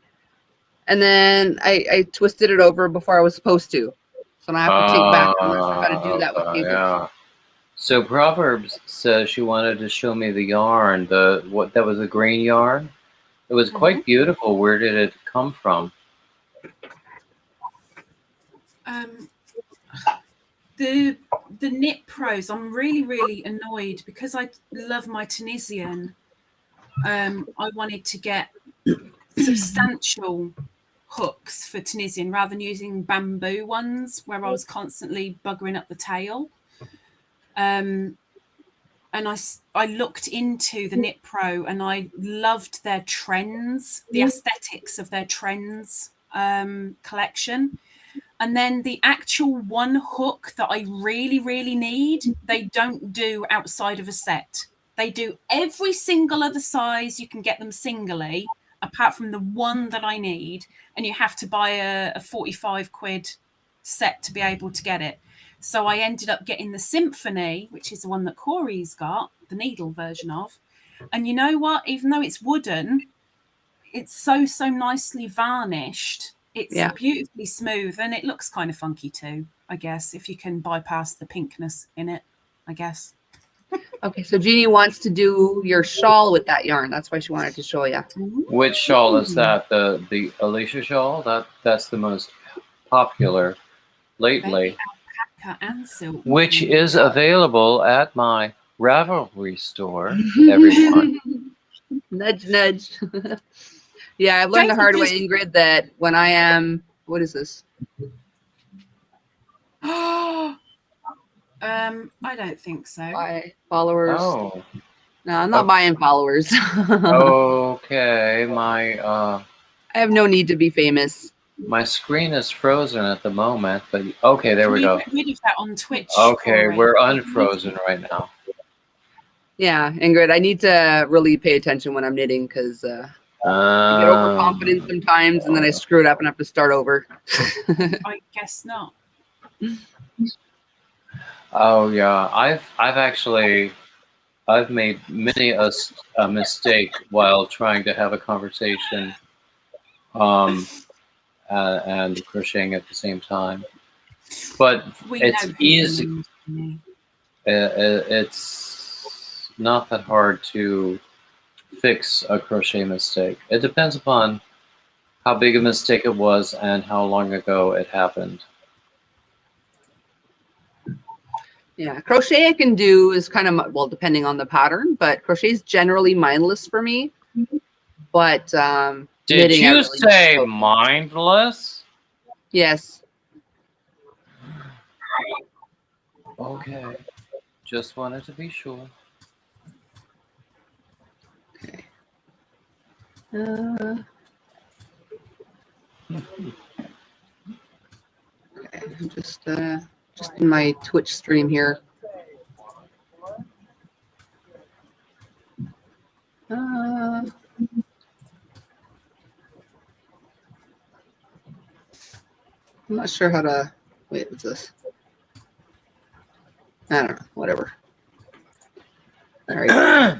and then I twisted it over before I was supposed to. So now I have to take back and learn how to do that with cables. Yeah. So Proverbs says she wanted to show me the yarn, that was a green yarn. It was quite beautiful. Where did it come from? The Knit Pros, I'm really annoyed because I love my Tunisian. I wanted to get substantial hooks for Tunisian rather than using bamboo ones where I was constantly buggering up the tail. And I looked into the Knit Pro and I loved their trends, the aesthetics of their trends collection. And then the actual one hook that I really, really need, they don't do outside of a set. They do every single other size. You can get them singly, apart from the one that I need. And you have to buy a 45 quid set to be able to get it. So I ended up getting the Symphony, which is the one that Corey's got, the needle version of. And you know what? Even though it's wooden, it's so nicely varnished. It's beautifully smooth, and it looks kind of funky too, I guess, if you can bypass the pinkness in it, I guess. Okay, so Jeannie wants to do your shawl with that yarn. That's why she wanted to show you. Which shawl is that? The Alicia shawl? That's the most popular lately. Alpaca and silk. Which is available at my Ravelry store, everyone. Nudge, nudge. Yeah, I've learned the hard way, Ingrid, that when I am, what is this? I don't think so. Buy followers. Oh. No, I'm not buying followers. Okay, I have no need to be famous. My screen is frozen at the moment, but okay, there we go. Get rid of that on Twitch. Okay, we're unfrozen right now. Yeah, Ingrid, I need to really pay attention when I'm knitting because I get overconfident sometimes, and then I screw it up and have to start over. I guess not. Oh yeah, I've made many a mistake while trying to have a conversation, and crocheting at the same time. But it's easy. It's not that hard to fix a crochet mistake. It depends upon how big a mistake it was and how long ago it happened. Yeah, crochet I can do is kind of, well, depending on the pattern, but crochet is generally mindless for me. But did you say mindless? Yes. Okay, just wanted to be sure. Okay. Okay, I'm just in my Twitch stream here. I'm not sure how to wait. What's this? I don't know. Whatever. All right.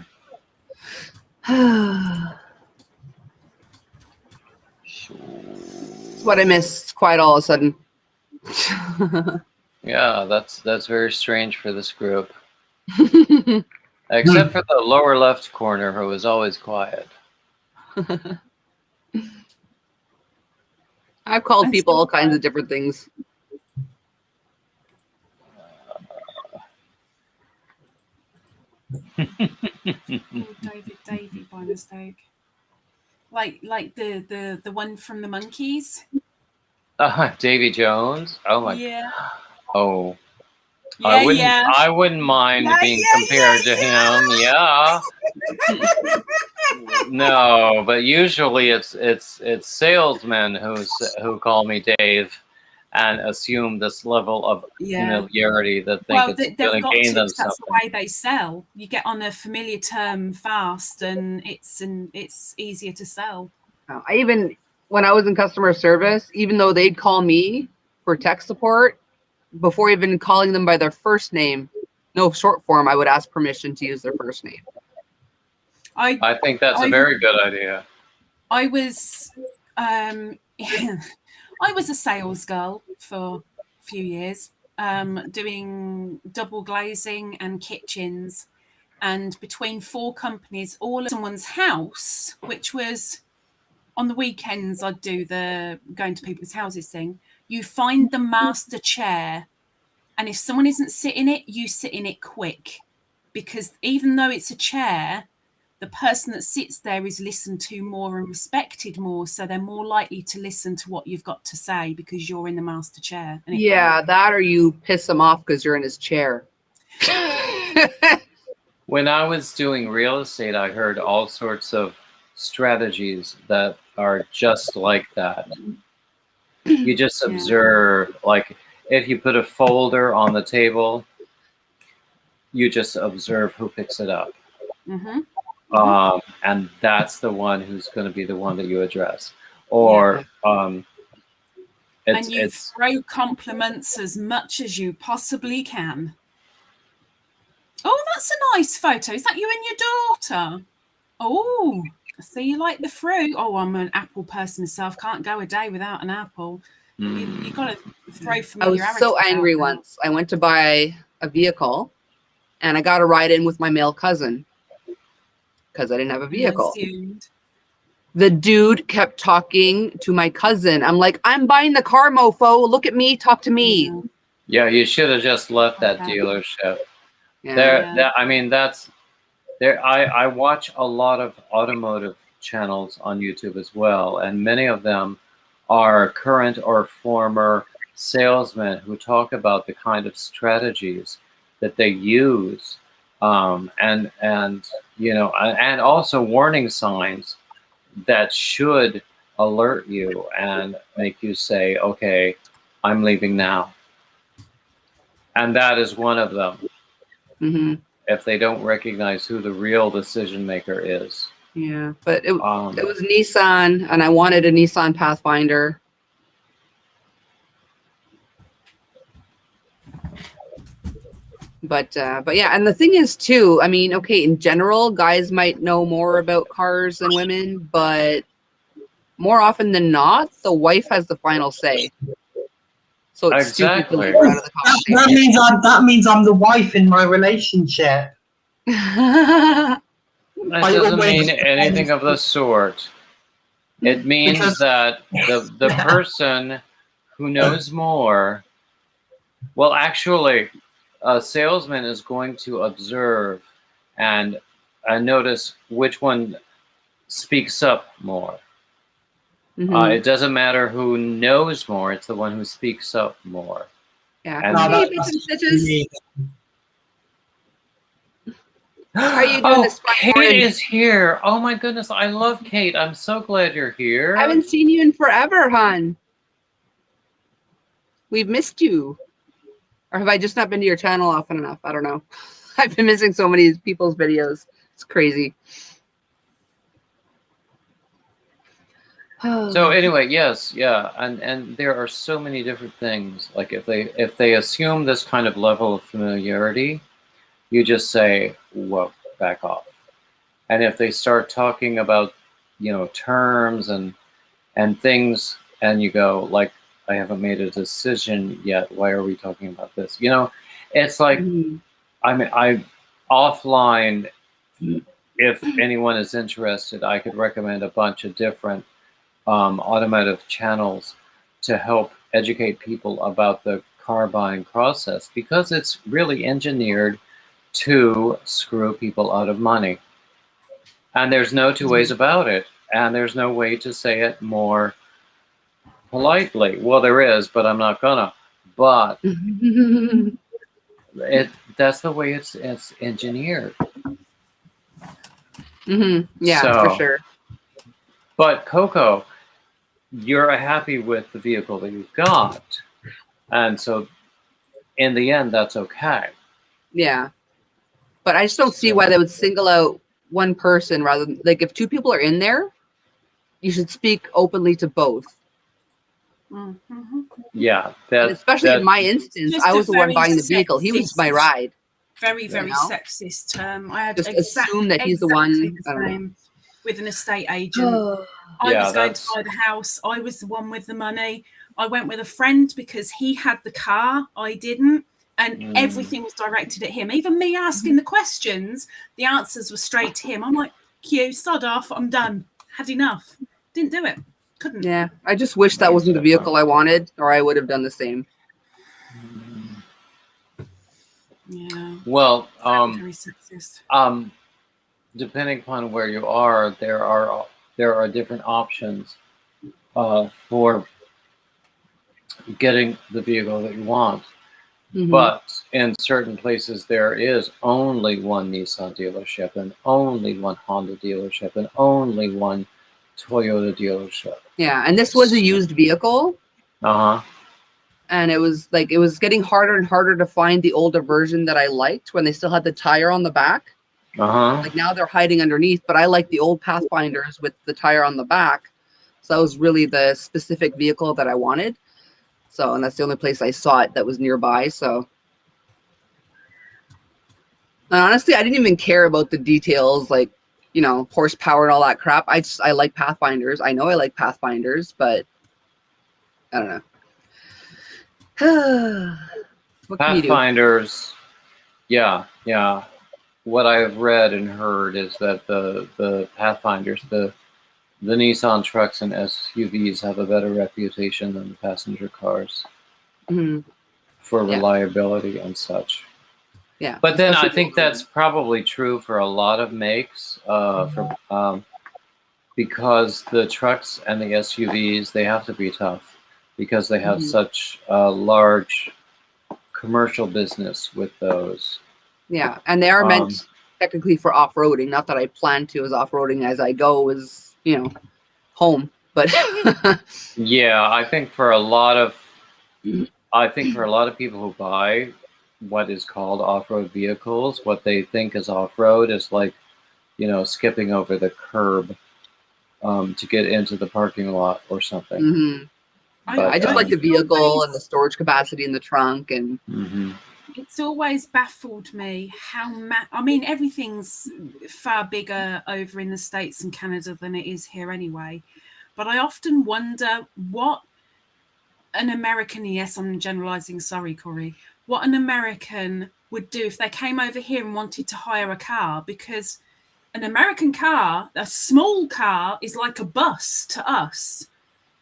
It's what I missed quite all of a sudden. Yeah, that's very strange for this group. Except for the lower left corner, who is always quiet. I've called people all kinds of different things. Davy by mistake. Like the one from the monkeys. Davy Jones. Oh my. Yeah. Oh. Yeah, I wouldn't mind being compared to him. Yeah. No, but usually it's salesmen who call me Dave and assume this level of familiarity that think it's going to gain them something. That's the way they sell. You get on a familiar term fast, and it's easier to sell. I even, when I was in customer service, even though they'd call me for tech support, before even calling them by their first name, no short form, I would ask permission to use their first name. I think that's a very good idea. I was I was a sales girl for a few years, doing double glazing and kitchens, and between 4 companies, all at someone's house, which was on the weekends. I'd do the going to people's houses thing. You find the master chair, and if someone isn't sitting it, you sit in it quick, because even though it's a chair, the person that sits there is listened to more and respected more, so they're more likely to listen to what you've got to say because you're in the master chair. Yeah, that or you piss them off because you're in his chair. When I was doing real estate, I heard all sorts of strategies that are just like that. You just observe, like if you put a folder on the table, you just observe who picks it up. And that's the one who's going to be the one that you address. Or and you throw compliments as much as you possibly can. Oh, that's a nice photo. Is that you and your daughter? Oh, I see you like the fruit. Oh, I'm an apple person myself. Can't go a day without an apple. You got to throw familiarity. I was so angry once. I went to buy a vehicle, and I got to ride in with my male cousin because I didn't have a vehicle. The dude kept talking to my cousin. I'm like, I'm buying the car, mofo. Look at me. Talk to me. Yeah, you should have just left that dealership. I mean, that's there. I watch a lot of automotive channels on YouTube as well, and many of them are current or former salesmen who talk about the kind of strategies that they use, and you know, and also warning signs that should alert you and make you say, okay, I'm leaving now. And that is one of them. If they don't recognize who the real decision maker is. Yeah, but it was Nissan, and I wanted a Nissan Pathfinder. But yeah, and the thing is too, I mean, okay, in general, guys might know more about cars than women, but more often than not, the wife has the final say. So it's stupid to leave her out of the conversation. That means I'm the wife in my relationship. That doesn't mean anything of the sort. It means that the person who knows more, well, actually, a salesman is going to observe and notice which one speaks up more. It doesn't matter who knows more; it's the one who speaks up more. Yeah. And How are you doing this Kate morning? is here. Oh my goodness, I love Kate. I'm so glad you're here. I haven't seen you in forever, hon. We've missed you. Or have I just not been to your channel often enough? I don't know. I've been missing so many people's videos. It's crazy. So anyway, yes, yeah, and there are so many different things. Like if they assume this kind of level of familiarity, you just say, "Whoa, back off." And if they start talking about, you know, terms and things, and you go like, "I haven't made a decision yet. Why are we talking about this?" You know, it's like, I mean, I offline. If anyone is interested, I could recommend a bunch of different automotive channels to help educate people about the car buying process, because it's really engineered to screw people out of money. And there's no two ways about it. And there's no way to say it more politely. Well, there is, but I'm not gonna. But that's the way it's engineered. Yeah, so, for sure. But Coco, you're happy with the vehicle that you've got, and so in the end, that's okay. Yeah, but I just don't see why they would single out one person rather than, like, if two people are in there, you should speak openly to both. Yeah, especially in my instance, I was the one buying the vehicle. He was my ride. Very sexist term. I had just assume that he's the one. I don't know. With an estate agent. I was going to buy the house. I was the one with the money. I went with a friend because he had the car. I didn't. And everything was directed at him. Even me asking the questions, the answers were straight to him. I'm like, Q, sod off. I'm done. Had enough. Didn't do it. Couldn't. Yeah. I just wish that wasn't the vehicle I wanted, or I would have done the same. Yeah. Well, very sexist. Depending upon where you are, there are different options for getting the vehicle that you want. But in certain places, there is only one Nissan dealership and only one Honda dealership and only one Toyota dealership. Yeah, and this was a used vehicle. Uh-huh. And it was like, it was getting harder and harder to find the older version that I liked when they still had the tire on the back. Like now they're hiding underneath, but I like the old Pathfinders with the tire on the back. So that was really the specific vehicle that I wanted. So, and that's the only place I saw it that was nearby. So, and honestly, I didn't even care about the details, like, you know, horsepower and all that crap. I like Pathfinders. I know I like Pathfinders, but I don't know. What can you do? Pathfinders, yeah. What I've read and heard is that the Pathfinders, the Nissan trucks and SUVs have a better reputation than the passenger cars for reliability and such. Yeah. But then I think that's probably true for a lot of makes, because the trucks and the SUVs, they have to be tough because they have such a large commercial business with those. Yeah, and they are meant technically for off-roading. Not that I plan to as off-roading as I go is, you know, home. But yeah, I think for a lot of people who buy what is called off-road vehicles, what they think is off-road is like, you know, skipping over the curb to get into the parking lot or something. But, I just like the vehicle and the storage capacity in the trunk. And it's always baffled me how I mean, everything's far bigger over in the States and Canada than it is here anyway. But I often wonder what an American, yes, I'm generalizing, sorry, Corey, what an American would do if they came over here and wanted to hire a car, because an American car, a small car, is like a bus to us.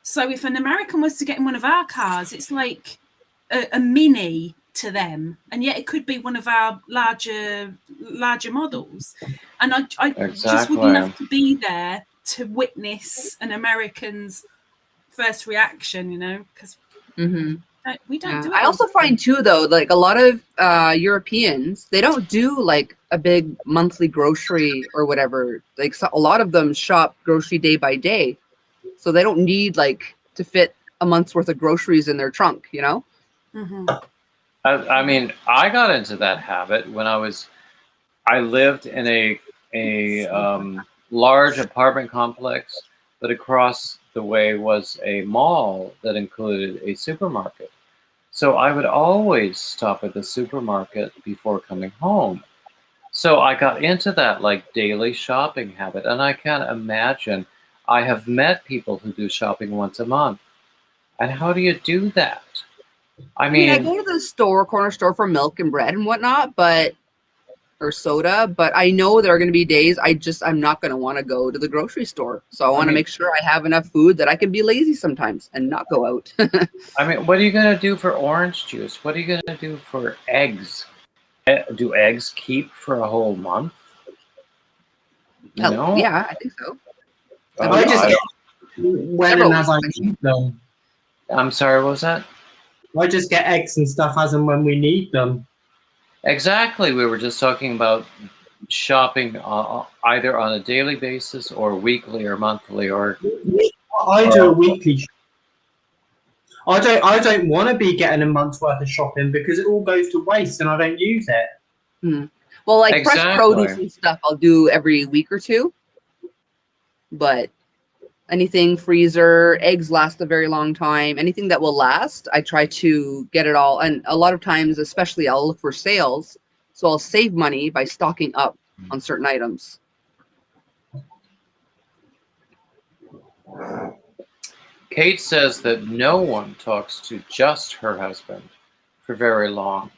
So if an American was to get in one of our cars, it's like a mini to them, and yet it could be one of our larger models. And I just would love to be there to witness an American's first reaction, you know, because we don't do it. I also find too, though, like a lot of Europeans, they don't do like a big monthly grocery or whatever. Like a lot of them shop grocery day by day, so they don't need like to fit a month's worth of groceries in their trunk, you know. I mean, I got into that habit when I lived in a large apartment complex, but across the way was a mall that included a supermarket. So I would always stop at the supermarket before coming home. So I got into that like daily shopping habit, and I can't imagine. I have met people who do shopping once a month. And how do you do that? I mean, I go to the corner store for milk and bread and whatnot, or soda, but I know there are going to be days I'm not going to want to go to the grocery store. So I want to make sure I have enough food that I can be lazy sometimes and not go out. I mean, what are you going to do for orange juice? What are you going to do for eggs? Do eggs keep for a whole month? You know? Yeah, I think so. I just get when and as I need them. I'm sorry, what was that? I just get eggs and stuff as and when we need them. Exactly. We were just talking about shopping either on a daily basis or weekly or monthly or. I do a weekly. I don't want to be getting a month's worth of shopping because it all goes to waste and I don't use it. Well, like fresh produce and stuff, I'll do every week or two. But anything freezer, eggs last a very long time. Anything that will last, I try to get it all. And a lot of times, especially, I'll look for sales. So I'll save money by stocking up on certain items. Kate says that no one talks to just her husband for very long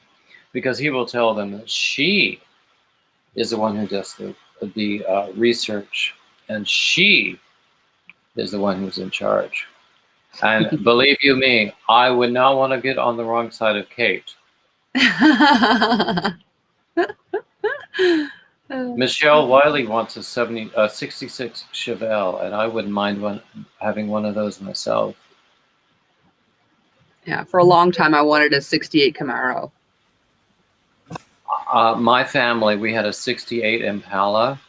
because he will tell them that she is the one who does the research and she is the one who's in charge. And believe you me, I would not want to get on the wrong side of Kate. Michelle Wiley wants a 66 Chevelle, and I wouldn't mind having one of those myself. Yeah, for a long time I wanted a 68 Camaro. my family, we had a 68 Impala.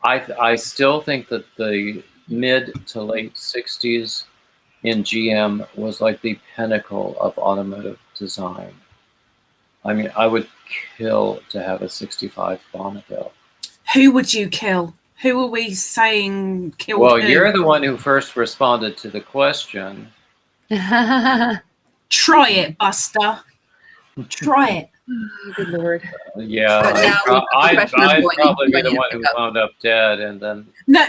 I still think that the mid to late 60s in GM was like the pinnacle of automotive design. I mean, I would kill to have a 65 Bonneville. Who would you kill? Who are we saying killed Well, who? you're the one who first responded to the question. Try it, Buster. Try it. Good Lord. Yeah, But now I'd professional probably be the employee one who pickup. wound up dead, and then No,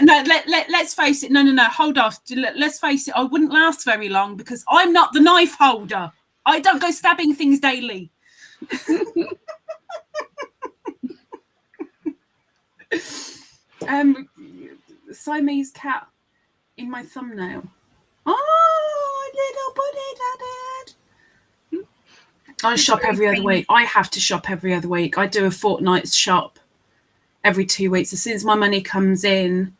let's face it. No, hold off. Let's face it. I wouldn't last very long because I'm not the knife holder. I don't go stabbing things daily. Siamese cat in my thumbnail. Oh, little buddy, I shop every other week. I have to shop every other week. I do a fortnight's shop every 2 weeks. As soon as my money comes in,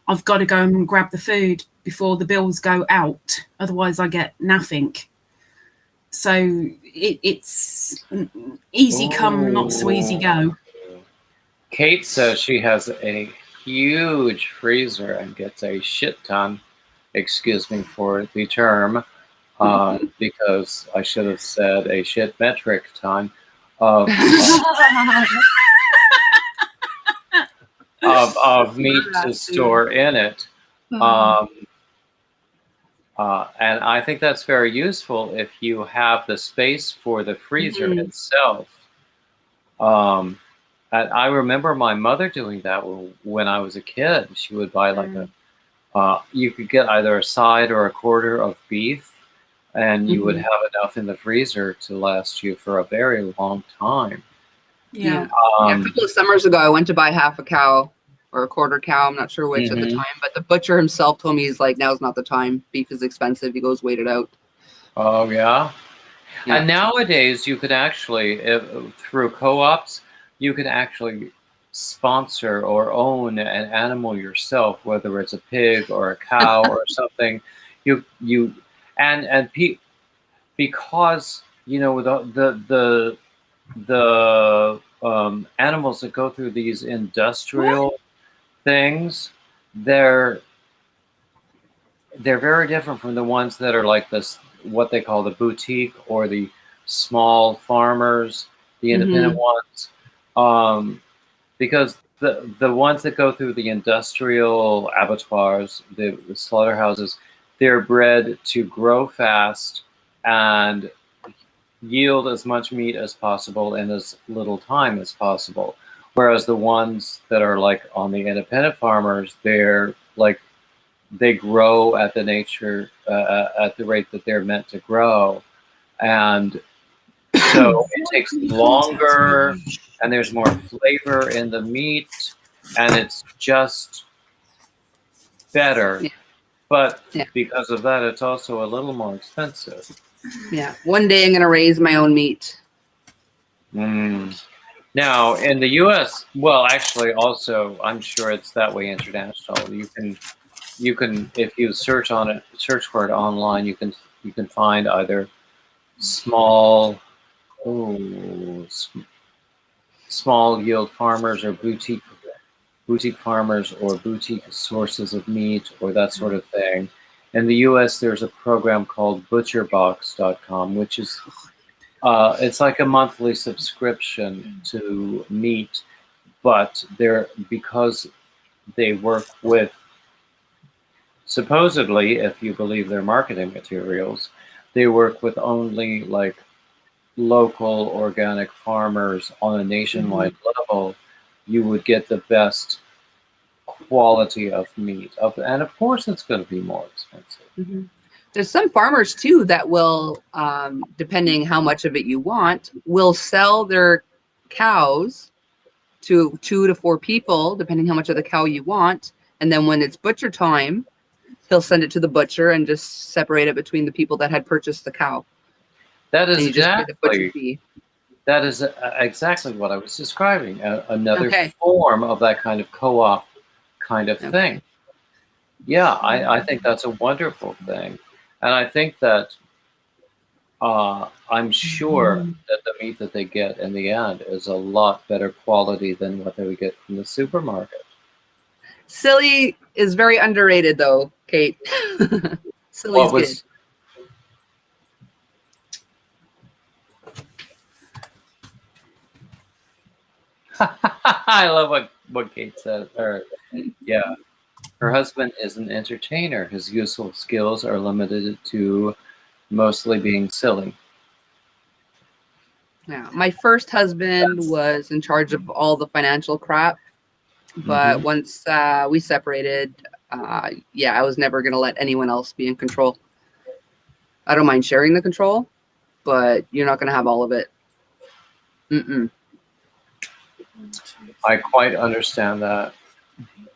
I've got to go and grab the food before the bills go out. Otherwise, I get nothing. So it's easy come, not so easy go. Kate says she has a huge freezer and gets a shit ton, excuse me for the term, because I should have said a shit metric ton of meat to store in it. And I think that's very useful if you have the space for the freezer itself. And I remember my mother doing that when I was a kid. She would buy like you could get either a side or a quarter of beef, and you would have enough in the freezer to last you for a very long time. Yeah. A couple of summers ago, I went to buy half a cow or a quarter cow. I'm not sure which at the time, but the butcher himself told me, he's like, now's not the time. Beef is expensive. He goes, wait it out. Oh, yeah. And nowadays, you could actually, through co-ops, you can actually sponsor or own an animal yourself, whether it's a pig or a cow or something. Because you know the animals that go through these industrial things, they're very different from the ones that are like this, what they call the boutique or the small farmers, the independent ones. Because the ones that go through the industrial abattoirs, the slaughterhouses, they're bred to grow fast and yield as much meat as possible in as little time as possible. Whereas the ones that are like on the independent farmers, they're like, they grow at the nature, at the rate that they're meant to grow. And so it takes longer, and there's more flavor in the meat, and it's just better. But because of that, it's also a little more expensive. Yeah. One day I'm going to raise my own meat. Now, in the U.S., well, actually, also, I'm sure it's that way international. You can, if you search for it online, you can find either small yield farmers or boutique farmers or boutique sources of meat or that sort of thing. In the U.S., there's a program called butcherbox.com, which is it's like a monthly subscription to meat, but because they work with, supposedly, if you believe their marketing materials, they work with only like local organic farmers on a nationwide level. You would get the best quality of meat, and of course it's going to be more expensive. There's some farmers too that will, depending how much of it you want, will sell their cows to 2 to 4 people, depending how much of the cow you want. And then when it's butcher time, he'll send it to the butcher and just separate it between the people that had purchased the cow. That is And you just pay the butcher fee. That is exactly what I was describing. Another form of that kind of co-op kind of thing. Yeah, I think that's a wonderful thing. And I think that I'm sure that the meat that they get in the end is a lot better quality than what they would get from the supermarket. Silly is very underrated, though, Kate. Silly is good. I love what Kate said. Yeah. Her husband is an entertainer. His useful skills are limited to mostly being silly. Yeah, my first husband was in charge of all the financial crap, but once we separated, yeah, I was never going to let anyone else be in control. I don't mind sharing the control, but you're not going to have all of it. Mm-mm. I quite understand that.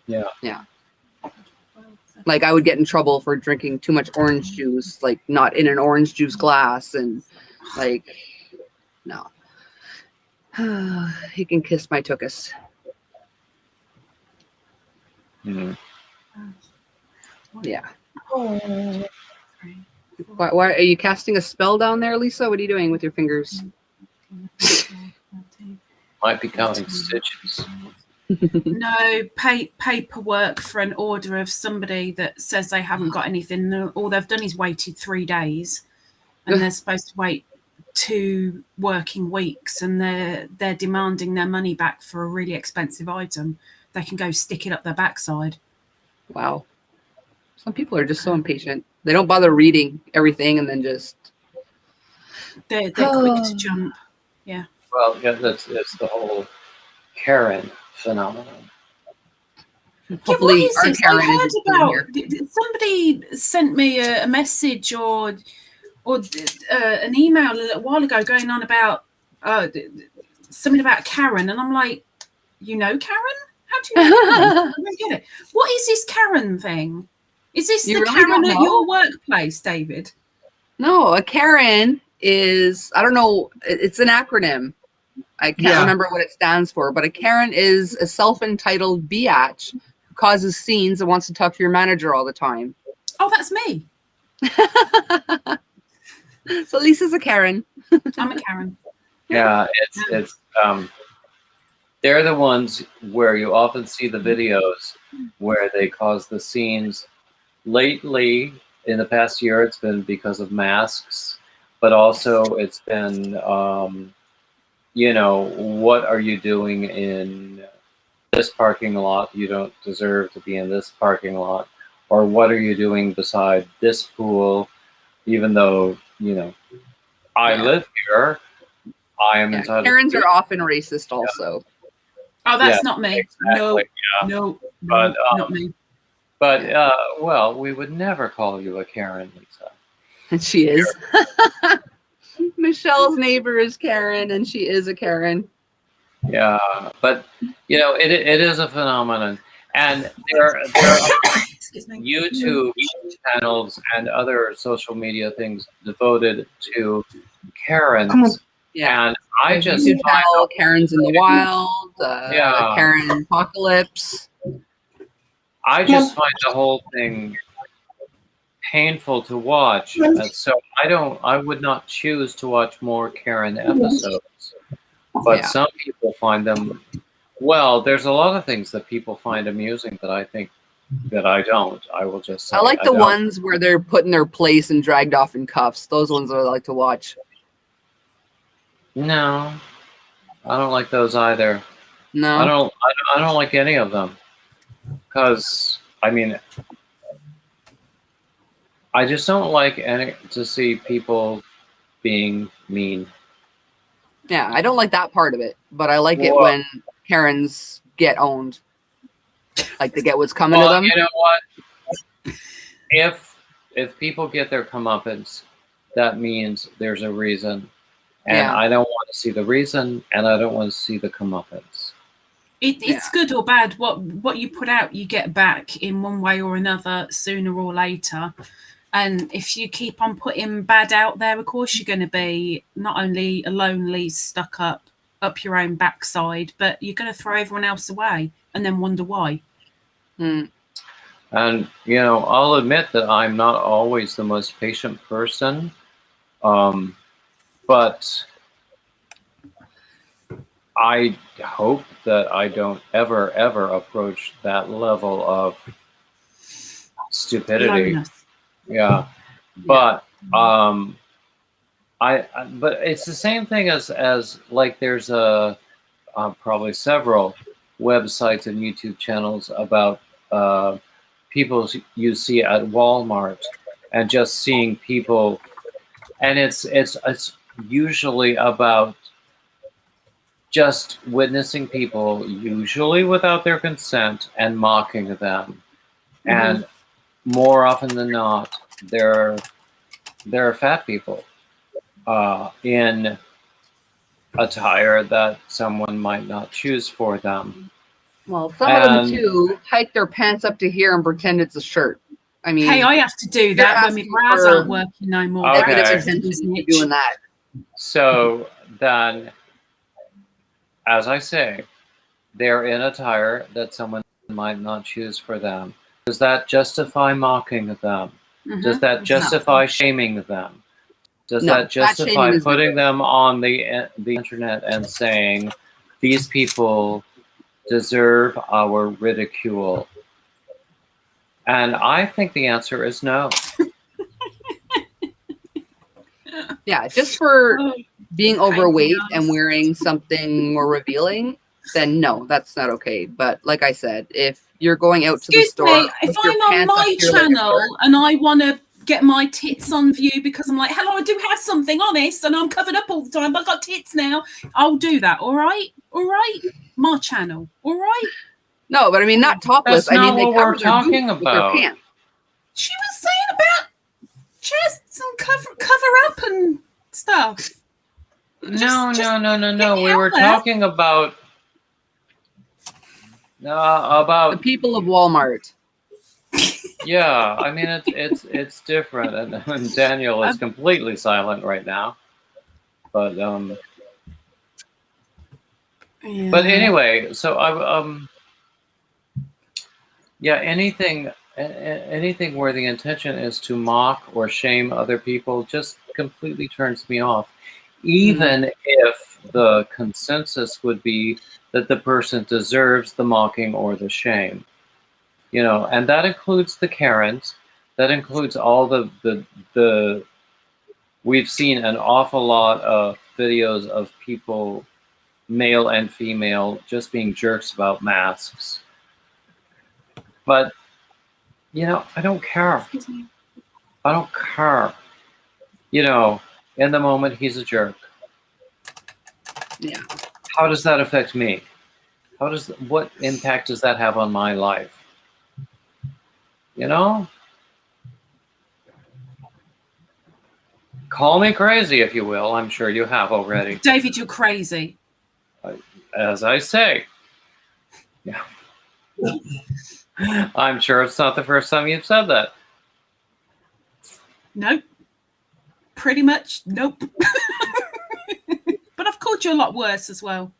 Yeah. Yeah. Like I would get in trouble for drinking too much orange juice, like not in an orange juice glass, and like, no. He can kiss my tuchus. Yeah. Why are you casting a spell down there, Lisa? What are you doing with your fingers? Might be counting stitches. No, paperwork for an order of somebody that says they haven't got anything. All they've done is waited 3 days, and they're supposed to wait 2 working weeks, and they're demanding their money back for a really expensive item. They can go stick it up their backside. Wow. Some people are just so impatient. They don't bother reading everything and then just... They're quick to jump. Yeah. Well, yeah, it's the whole Karen phenomenon. Yeah, what is this? I heard about... Somebody sent me a message or an email a little while ago going on about something about Karen, and I'm like, you know Karen? How do you know Karen? I don't get it. What is this Karen thing? Is this the Karen at your workplace, David? No, a Karen is, I don't know, it's an acronym. I can't remember what it stands for, but a Karen is a self-entitled biatch who causes scenes and wants to talk to your manager all the time. Oh, that's me. So Lisa's a Karen. I'm a Karen. Yeah, it's they're the ones where you often see the videos where they cause the scenes. Lately, in the past year, it's been because of masks, but also it's been, you know, what are you doing in this parking lot? You don't deserve to be in this parking lot. Or what are you doing beside this pool? Even though, you know, I live here, I am entitled. Karens are often racist also. Oh, that's not me. Exactly. No, but, not me. But, well, we would never call you a Karen, Lisa. And she is. Michelle's neighbor is Karen, and she is a Karen. Yeah, but, you know, it is a phenomenon. And there are YouTube channels and other social media things devoted to Karens. Yeah. And I just YouTube channel, Karen's in the Wild, Karen Apocalypse. I just find the whole thing painful to watch. So I would not choose to watch more Karen episodes. But some people find them, well, there's a lot of things that people find amusing that I think that I don't. I will just say. I like the ones where they're put in their place and dragged off in cuffs. Those ones I like to watch. No, I don't like those either. No, I don't like any of them. Because, I mean, I just don't like to see people being mean. Yeah, I don't like that part of it, but I like it when Karens get owned. Like they get what's coming to them. You know what? If people get their comeuppance, that means there's a reason. And I don't want to see the reason, and I don't want to see the comeuppance. It's good or bad. What you put out, you get back in one way or another, sooner or later. And if you keep on putting bad out there, of course you're going to be not only lonely, stuck up your own backside, but you're going to throw everyone else away and then wonder why. Mm. And, you know, I'll admit that I'm not always the most patient person. But I hope that I don't ever approach that level of stupidity. Lowness. Yeah, but but it's the same thing as like there's probably several websites and YouTube channels about people you see at Walmart and just seeing people, and it's usually about just witnessing people, usually without their consent, and mocking them. Mm-hmm. And more often than not, they're fat people in attire that someone might not choose for them. Well, some of them too hike their pants up to here and pretend it's a shirt. I mean, hey, I have to do that when my bras aren't working no more. Okay. Doing that. So then, as I say, they're in attire that someone might not choose for them. Does that justify mocking them? Mm-hmm. Does that justify shaming them? Does that justify putting them on the internet and saying these people deserve our ridicule? And I think the answer is no. Yeah, just for being overweight and wearing something more revealing, then no, that's not okay. But like I said, if you're going out to the store, if I'm on my channel and I want to get my tits on view because I'm like, hello, I do have something honest and I'm covered up all the time, but I've got tits now, I'll do that. All right, my channel, all right. No, but I mean not topless. That's not they what cover we're talking about. with their pants. She was saying about chests and cover up and stuff. No. We were talking about the people of Walmart. Yeah, I mean it's different, and Daniel is completely silent right now. But but anyway, so anything where the intention is to mock or shame other people just completely turns me off. Even if the consensus would be that the person deserves the mocking or the shame. And that includes the Karens. That includes all the we've seen an awful lot of videos of people, male and female, just being jerks about masks. But, I don't care. I don't care. In the moment, he's a jerk. Yeah. How does that affect me? What impact does that have on my life? Call me crazy if you will. I'm sure you have already. David, you're crazy. As I say. Yeah. I'm sure it's not the first time you've said that. Nope. Pretty much, nope. But I've called you a lot worse as well.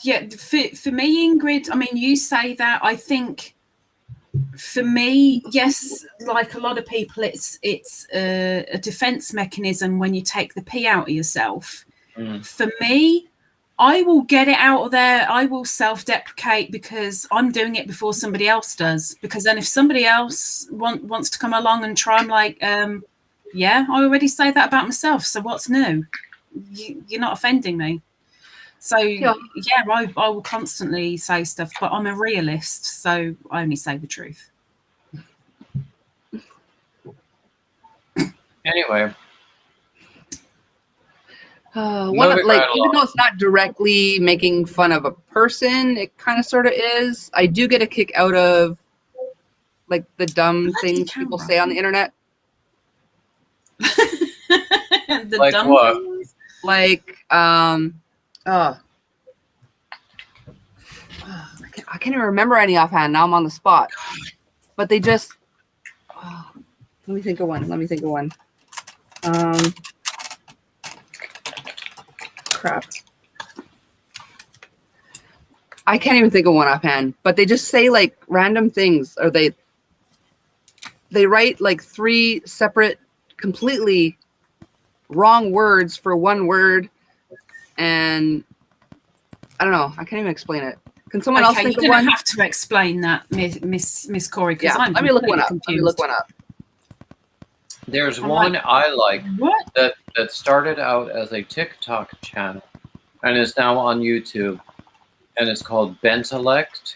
Yeah, for me, Ingrid, I mean, you say that. I think for me, yes, like a lot of people, it's a defense mechanism when you take the pee out of yourself. For me, I will get it out of there. I will self-deprecate because I'm doing it before somebody else does. Because then if somebody else wants to come along and try, I'm like, yeah, I already say that about myself. So what's new? You're not offending me. So, yeah, I will constantly say stuff, but I'm a realist, so I only say the truth. Anyway. Even though it's not directly making fun of a person, it kind of sort of is. I do get a kick out of, like, the dumb things people say on the internet. The like dumb what? things? Like, I can't even remember any offhand. Now I'm on the spot. But they just... let me think of one. Crap. I can't even think of one offhand. But they just say, like, random things. Or they they write like 3 separate, completely wrong words for one word, and I don't know. I can't even explain it. Can someone else think you're of going one? to have to explain that, Miss Corey, because Yeah, I'm let me look one up. confused. Let me look one up. There's one I like What? that started out as a TikTok channel and is now on YouTube, and it's called Bentellect.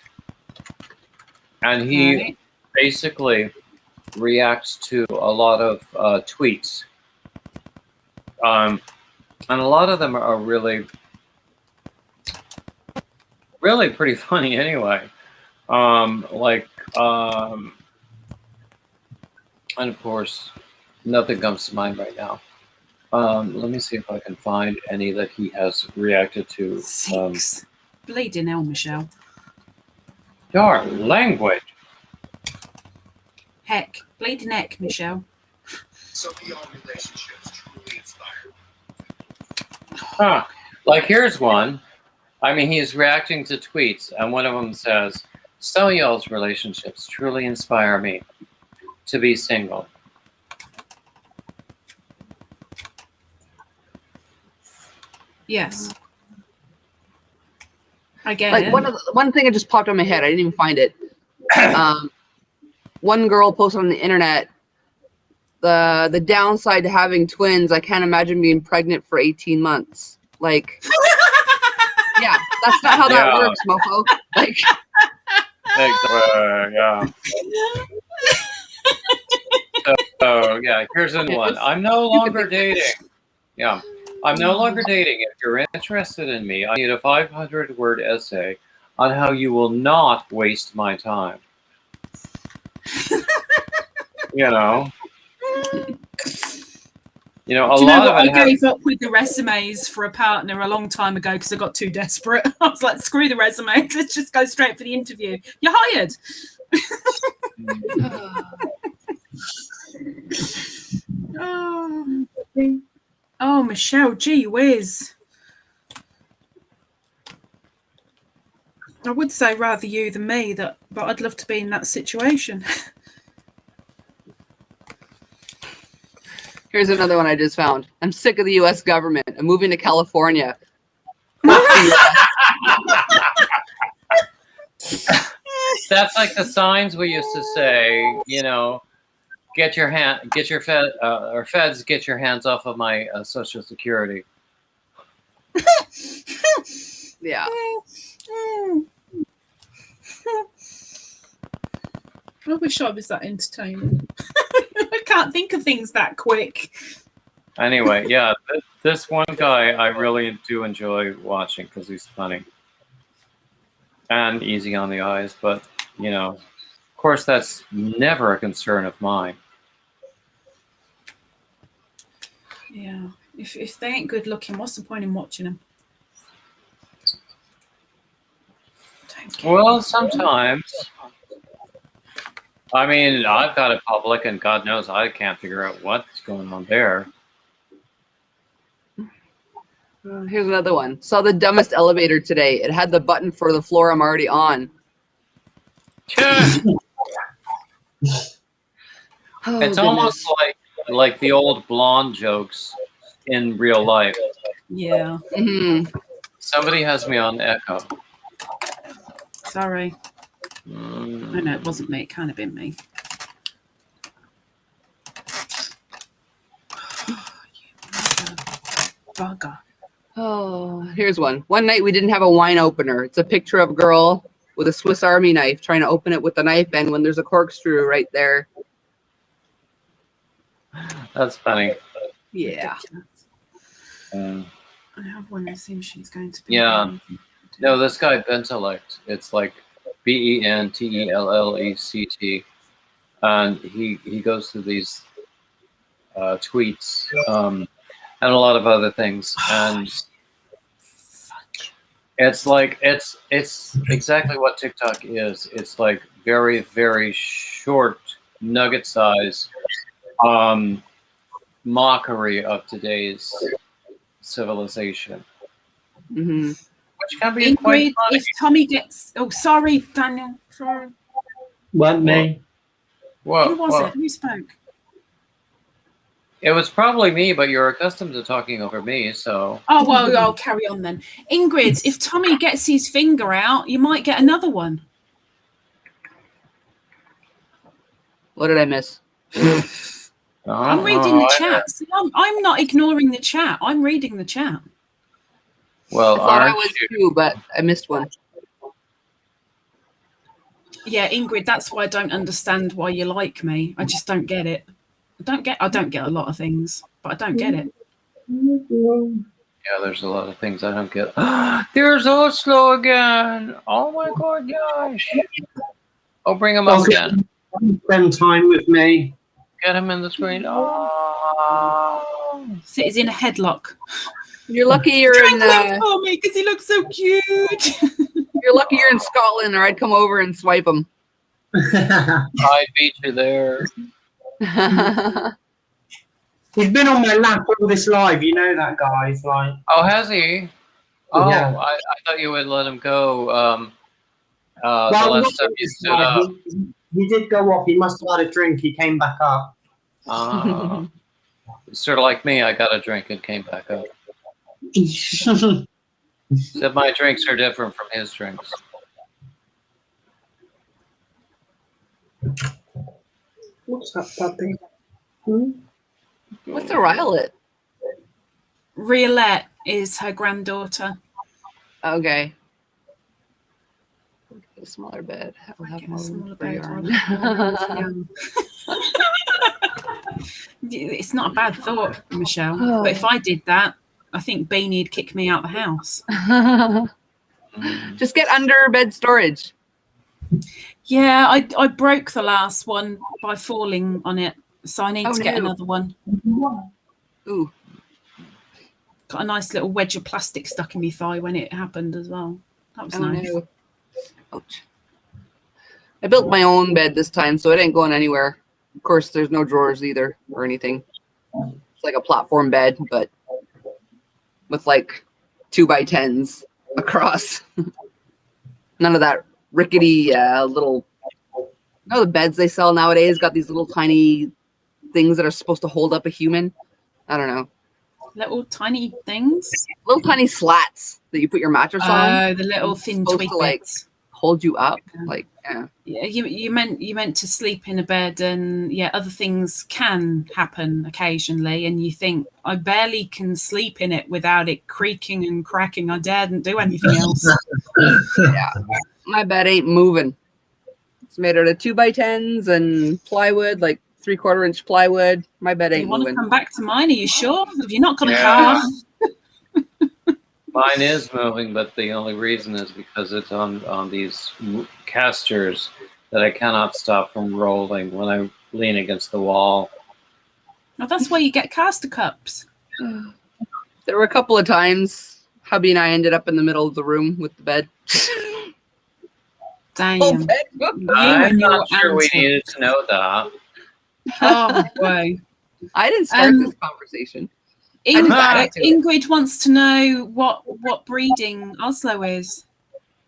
And he basically reacts to a lot of tweets. And a lot of them are really pretty funny anyway. And of course, nothing comes to mind right now. Let me see if I can find any that he has reacted to. 6. Bleeding hell, Michelle. Your language. Heck. Bleeding heck, Michelle. So beyond relationships truly inspired. Huh. Like, here's one. I mean, he's reacting to tweets, and one of them says, "So y'all's relationships truly inspire me to be single." Yes. I get Like it. one thing that just popped on my head. I didn't even find it. One girl posted on the internet, the downside to having twins. I can't imagine being pregnant for 18 months. Like, yeah, that's not how that works, mofo. Like, yeah. So yeah, here's another one. I'm no longer dating. Yeah, I'm no longer dating. If you're interested in me, I need a 500-word essay on how you will not waste my time. You know, a lot of it. I gave up with the resumes for a partner a long time ago because I got too desperate. I was like, screw the resume. Let's just go straight for the interview. You're hired. Oh, Michelle, gee whiz. I would say rather you than me, but I'd love to be in that situation. here's another one I just found. I'm sick of the U.S. government. I'm moving to California. That's like the signs we used to say. Feds get your hands off of my Social Security. Yeah. I wish I was that entertaining. I can't think of things that quick. Anyway, yeah, this one guy I really do enjoy watching because he's funny and easy on the eyes. But of course, that's never a concern of mine. Yeah, if they ain't good looking, what's the point in watching them? Well, sometimes. I mean, I've got a public, and God knows I can't figure out what's going on there. Here's another one. Saw the dumbest elevator today. It had the button for the floor I'm already on. It's almost like the old blonde jokes in real life. Yeah. Mm-hmm. Somebody has me on echo. Sorry. Oh, no, it wasn't me. It kind of been me. Bugger. Oh, here's one. One night we didn't have a wine opener. It's a picture of a girl with a Swiss Army knife trying to open it with the knife end when there's a corkscrew right there. That's funny. Yeah. I have one that seems she's going to be. Yeah. No, this guy Bentellect. It's like Bentellect, and he goes through these tweets and a lot of other things, and it's exactly what TikTok is. It's like very, very short nugget size mockery of today's civilization. Mm-hmm. Which can be quite funny. If Tommy gets... Oh, sorry, Daniel. Sorry. Weren't me. Well, Who was it? Who spoke? It was probably me, but you're accustomed to talking over me, so. Oh, well, I'll carry on then. Ingrid, if Tommy gets his finger out, you might get another one. What did I miss? I'm reading the chat. See, I'm not ignoring the chat. I'm reading the chat. Well, I thought I was too, but I missed one. Yeah, Ingrid, that's why I don't understand why you like me. I just don't get it. I don't get a lot of things, but I don't get it. Yeah, there's a lot of things I don't get. There's Oslo again. Oh my god, gosh. Oh, bring him up again. Spend time with me. Get him in the screen. Oh. So he's in a headlock. You're lucky you're in. For me because he looks so cute. You're lucky you're in Scotland, or I'd come over and swipe him. I beat you there. He's been on my lap all this live, you know that, guys. Like, oh, has he? Oh, yeah. I thought you would let him go. The Well, last time you stood up. He did go off. He must have had a drink. He came back up. Sort of like me. I got a drink and came back up. Except my drinks are different from his drinks. What's that, puppy? What's a Riolet? Riolette is her granddaughter. Okay. A smaller bed. We'll have more smaller for bed. yarn. It's not a bad thought, Michelle. But if I did that, I think Beanie'd kick me out the house. Just get under bed storage. Yeah, I broke the last one by falling on it, so I need to get another one. Ooh. Got a nice little wedge of plastic stuck in my thigh when it happened as well. That was nice. No. Ouch. I built my own bed this time, so it ain't going anywhere. Of course, there's no drawers either or anything. It's like a platform bed, but with like 2x10s across. None of that rickety little. The beds they sell nowadays got these little tiny things that are supposed to hold up a human. I don't know. Little tiny things. Little tiny slats that you put your mattress on. Oh, the little thin twig bits. Hold you up, like yeah. You meant to sleep in a bed, and yeah, other things can happen occasionally, and you think I barely can sleep in it without it creaking and cracking. I daren't do anything else. Yeah, my bed ain't moving. It's made out of 2x10s and plywood, like 3/4 inch plywood. My bed ain't moving. You want to come back to mine? Are you sure? Have you not got a car? Mine is moving, but the only reason is because it's on these casters that I cannot stop from rolling when I lean against the wall. Well, that's why you get caster cups. There were a couple of times hubby and I ended up in the middle of the room with the bed. Damn. I'm not sure we needed to know that. Oh, boy. I didn't start this conversation. Ingrid wants to know what breeding Oslo is.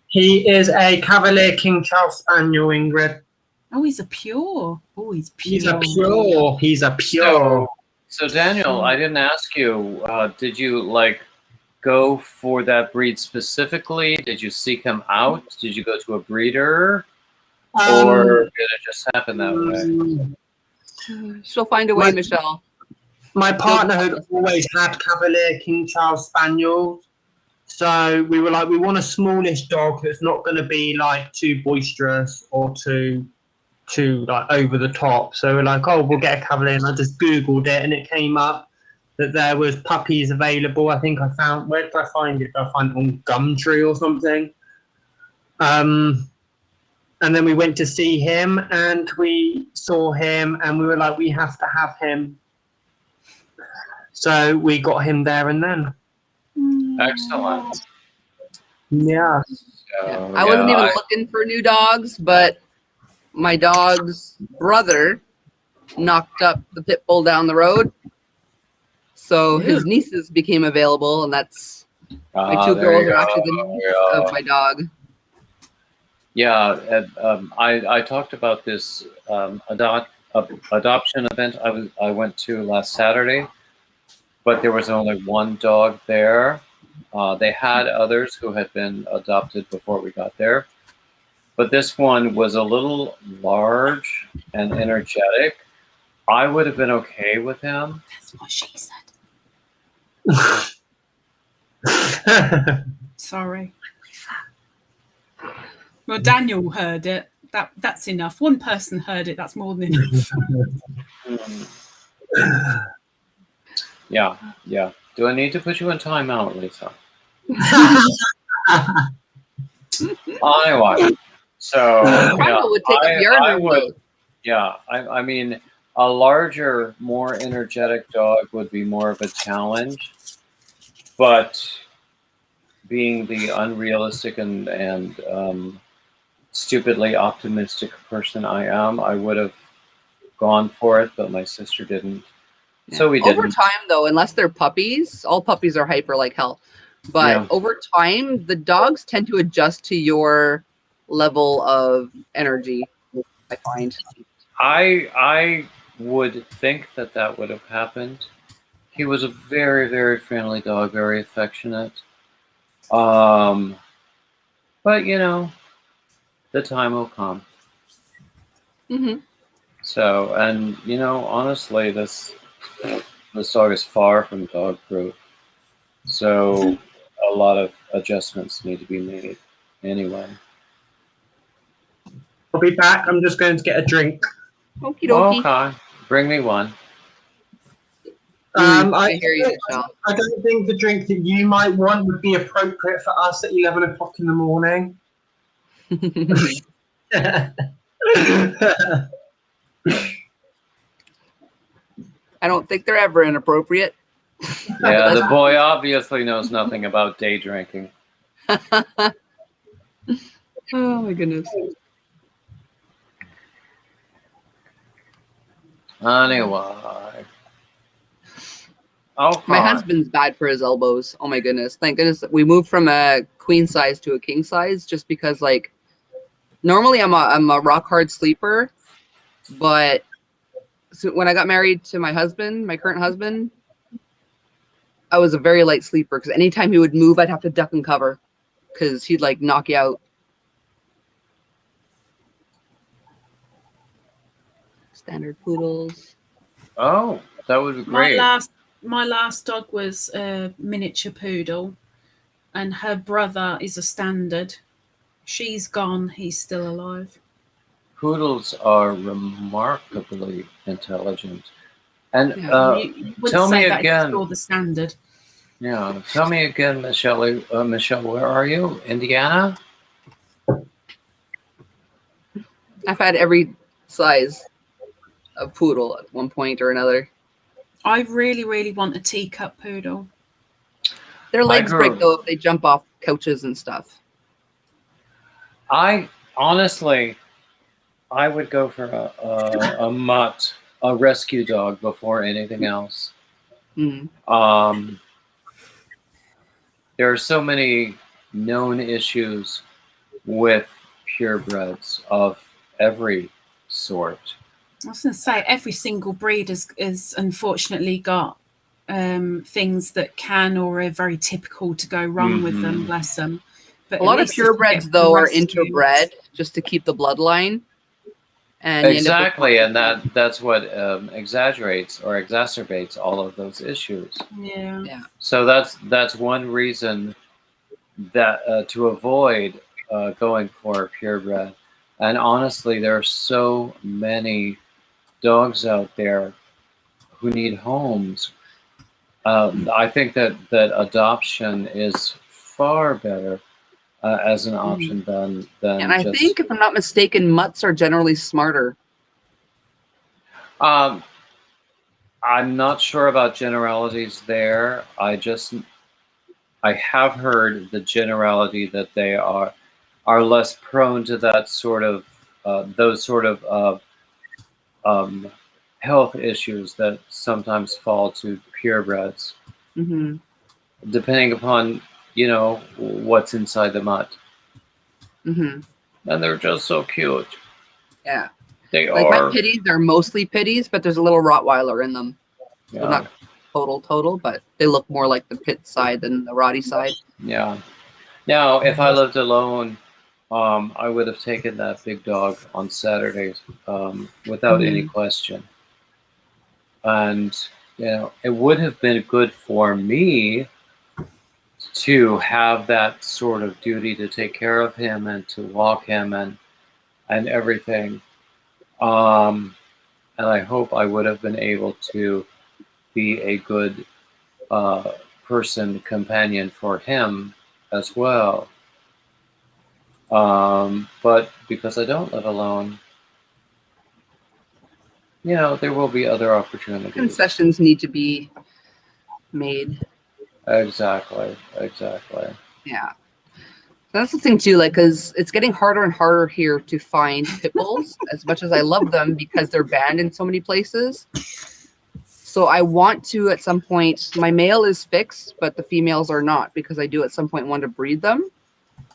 He is a Cavalier King Charles Spaniel, Ingrid. Oh, he's a pure. Oh, he's pure. He's a pure. So Daniel, I didn't ask you. Did you go for that breed specifically? Did you seek him out? Did you go to a breeder, or did it just happen that way? She'll find a way, Michelle. My partner had always had Cavalier King Charles Spaniels, so we were like, we want a smallish dog that's not going to be too boisterous or too over the top. So we're like, oh, we'll get a Cavalier, and I just Googled it, and it came up that there was puppies available. I think I found, where did I find it? I found it on Gumtree or something. And then we went to see him, and we saw him, and we were like, we have to have him. So we got him there and then. Excellent. Yeah. So, I wasn't even looking for new dogs, but my dog's brother knocked up the pit bull down the road. So his nieces became available, and that's my two girls are actually the nieces of my dog. Yeah, I talked about this adoption event I went to last Saturday, but there was only one dog there. They had others who had been adopted before we got there, but this one was a little large and energetic. I would have been okay with him. That's what she said. Sorry. Well, Daniel heard it. That's enough. One person heard it. That's more than enough. Yeah, yeah. Do I need to put you in timeout, Lisa? Anyway, so yeah, would take up your I room, would. though. Yeah, I mean, a larger, more energetic dog would be more of a challenge, but being the unrealistic and stupidly optimistic person I am, I would have gone for it, but my sister didn't. Yeah. So we didn't. Over time, though, unless they're puppies, all puppies are hyper like hell. But Yeah. over time, the dogs tend to adjust to your level of energy, I find. I would think that would have happened. He was a very, very friendly dog, very affectionate. But you know, the time will come. Mm-hmm. So, and you know, honestly, this dog is far from dog proof. So, a lot of adjustments need to be made. Anyway. I'll be back. I'm just going to get a drink. Okie dokie. Okay, bring me one. I hear you, Michelle. I don't think the drink that you might want would be appropriate for us at 11 o'clock in the morning. I don't think they're ever inappropriate. Yeah, the boy obviously knows nothing about day drinking. Oh my goodness. Anyway. Okay. My husband's bad for his elbows. Oh my goodness. Thank goodness we moved from a queen size to a king size just because, like, normally I'm a rock hard sleeper, but so when I got married to my husband, my current husband, I was a very light sleeper because anytime he would move, I'd have to duck and cover because he'd like knock you out. Standard poodles. Oh, that would be great. My last dog was a miniature poodle, and her brother is a standard. She's gone. He's still alive. Poodles are remarkably intelligent. And you wouldn't tell say me that again. if you're the standard. Yeah, tell me again, Michelle. Michelle, where are you? Indiana? I've had every size of poodle at one point or another. I really, really want a teacup poodle. Their legs break though if they jump off couches and stuff. I honestly, I would go for a mutt, a rescue dog before anything else. Mm. There are so many known issues with purebreds of every sort. I was going to say every single breed has unfortunately got things that can or are very typical to go wrong with them. Bless them. But a lot of purebreds though are interbred just to keep the bloodline. And exactly, and that's what exaggerates or exacerbates all of those issues. Yeah. So that's one reason that to avoid going for purebred. And honestly, there are so many dogs out there who need homes. I think that adoption is far better as an option than. And I think, if I'm not mistaken, mutts are generally smarter. I'm not sure about generalities there. I have heard the generality that they are less prone to that sort of those sort of health issues that sometimes fall to purebreds, depending upon what's inside the mutt. And they're just so cute. Yeah. They Like my are. pitties are mostly pitties, but there's a little Rottweiler in them. Yeah. They're not total, but they look more like the pit side than the Rottie side. Yeah. Now, if I lived alone, I would have taken that big dog on Saturdays without any question. And, you know, it would have been good for me to have that sort of duty to take care of him and to walk him and everything. And I hope I would have been able to be a good companion for him as well. But because I don't live alone, you know, there will be other opportunities. Concessions need to be made. Exactly. Yeah. That's the thing too, like, because it's getting harder and harder here to find pit bulls, as much as I love them because they're banned in so many places. So I want to, at some point, my male is fixed, but the females are not, because I do at some point want to breed them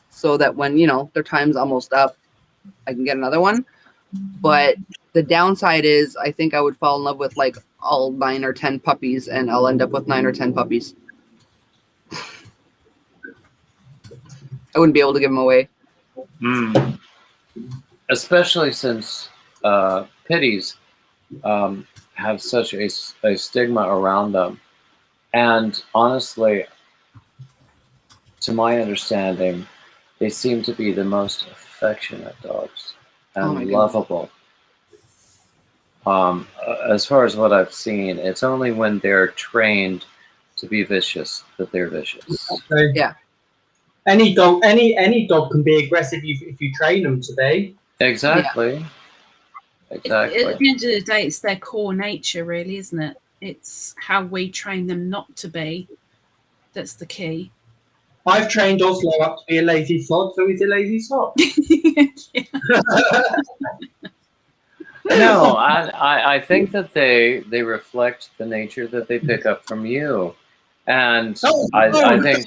so that when, you know, their time's almost up, I can get another one. But the downside is I think I would fall in love with like all 9 or 10 puppies, and I'll end up with 9 or 10 puppies. I wouldn't be able to give them away. Especially since pitties have such a stigma around them. And honestly, to my understanding, they seem to be the most affectionate dogs and lovable. As far as what I've seen, it's only when they're trained to be vicious that they're vicious. Yeah. Any dog can be aggressive if you train them to be. Exactly. Yeah. Exactly. At the end of the day, it's their core nature, really, isn't it? It's how we train them not to be. That's the key. I've trained Oslo up to be a lazy sod, so he's a lazy sod. No, I think that they reflect the nature that they pick up from you. And I think...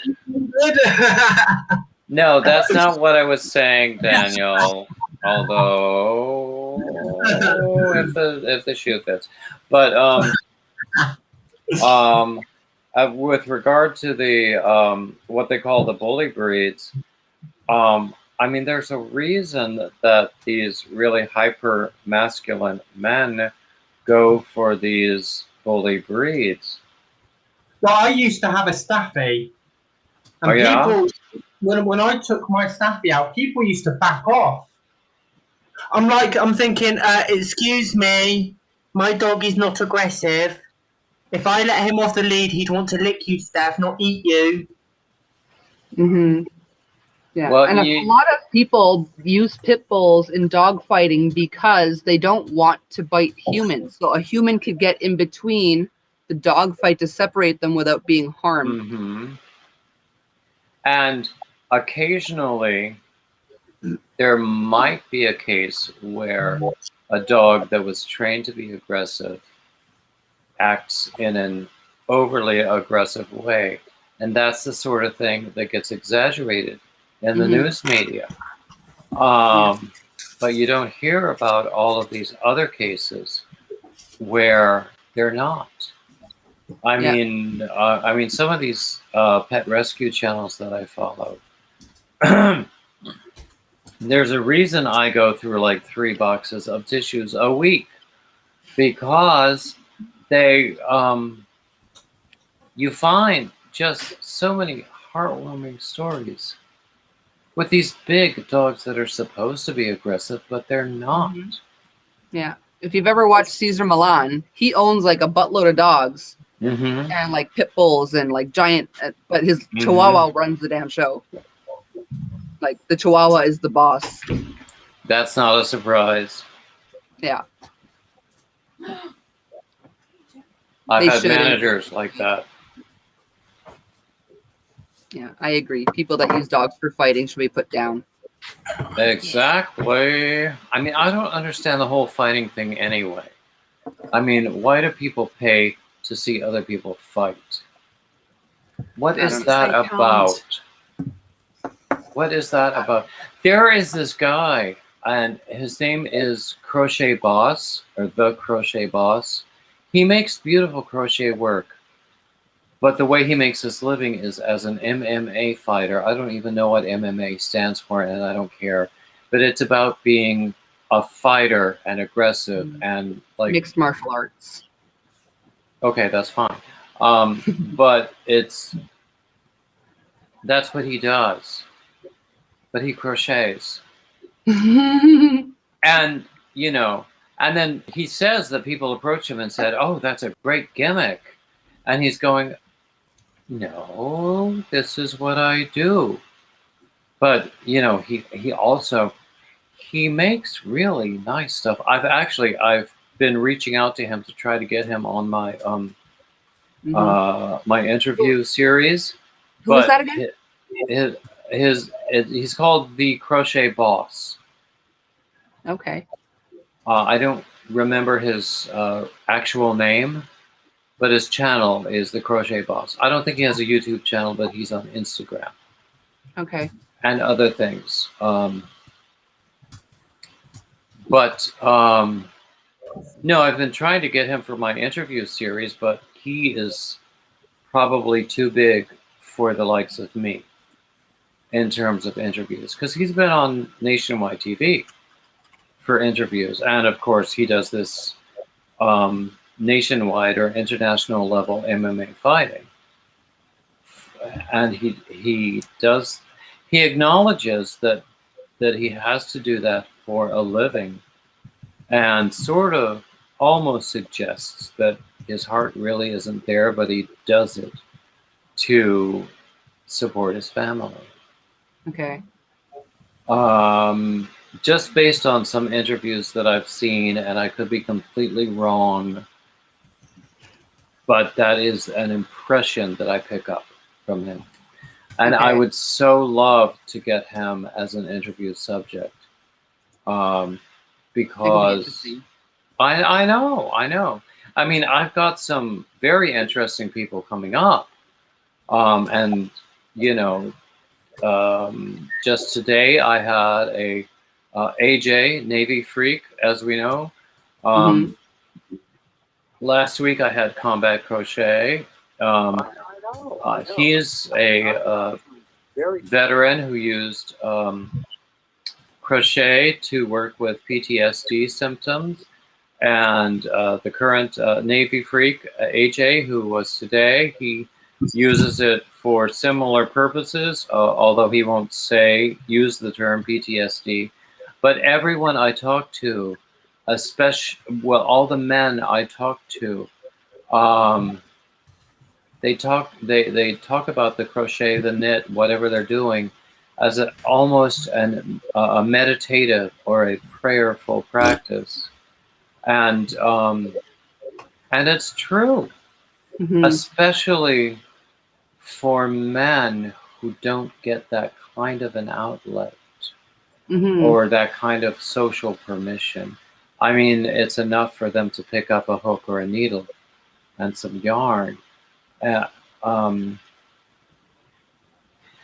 No, that's not what I was saying, Daniel. Although, if the shoe fits. But with regard to the what they call the bully breeds, I mean, there's a reason that these really hyper masculine men go for these bully breeds. Well, I used to have a staffy, and people, when I took my staffy out, people used to back off. I'm thinking, excuse me, my dog is not aggressive. If I let him off the lead, he'd want to lick you, Steph, not eat you. Yeah, well, and a lot of people use pit bulls in dog fighting because they don't want to bite humans. So a human could get in between the dog fight to separate them without being harmed. And occasionally, there might be a case where a dog that was trained to be aggressive acts in an overly aggressive way. And that's the sort of thing that gets exaggerated in the news media. But you don't hear about all of these other cases where they're not. I mean, some of these pet rescue channels that I follow, there's a reason I go through like 3 boxes of tissues a week, because they, you find just so many heartwarming stories with these big dogs that are supposed to be aggressive, but they're not. Yeah. If you've ever watched Cesar Millan, he owns like a buttload of dogs and like pit bulls and like giant, but his Chihuahua runs the damn show. Like the Chihuahua is the boss. That's not a surprise. Yeah. I've had managers like that. Yeah, I agree. People that use dogs for fighting should be put down. Exactly. I mean, I don't understand the whole fighting thing anyway. I mean, why do people pay to see other people fight? What is that about? what is that about? There is this guy, and his name is Crochet Boss, or The Crochet Boss. He makes beautiful crochet work, but the way he makes his living is as an MMA fighter. I don't even know what MMA stands for, and I don't care. But it's about being a fighter and aggressive and like Mixed martial arts. Okay, that's fine. But that's what he does. But he crochets. And, you know, and then he says that people approach him and said, "Oh, that's a great gimmick." And he's going, "No, this is what I do." But, you know, he makes really nice stuff. I've been reaching out to him to try to get him on my my interview series. Who was that again? He's called The Crochet Boss. Okay. I don't remember his actual name, but his channel is The Crochet Boss. I don't think he has a YouTube channel, but he's on Instagram. Okay. And other things. No, I've been trying to get him for my interview series, but he is probably too big for the likes of me in terms of interviews, because he's been on nationwide TV for interviews. And of course, he does this nationwide or international level MMA fighting. And he acknowledges that he has to do that for a living, and sort of almost suggests that his heart really isn't there, but he does it to support his family. Okay. Just based on some interviews that I've seen, and I could be completely wrong, but that is an impression that I pick up from him. And I would so love to get him as an interview subject. Because I know. I mean, I've got some very interesting people coming up. And, you know, just today I had a AJ, Navy Freak, as we know. Last week I had Combat Crochet. He's a veteran who used crochet to work with PTSD symptoms. And the current Navy Freak, AJ, who was today, he uses it for similar purposes, although he won't use the term PTSD. But everyone I talk to, all the men I talk to, they talk about the crochet, the knit, whatever they're doing, as almost a meditative or a prayerful practice, and it's true, especially for men who don't get that kind of an outlet or that kind of social permission. I mean, it's enough for them to pick up a hook or a needle and some yarn.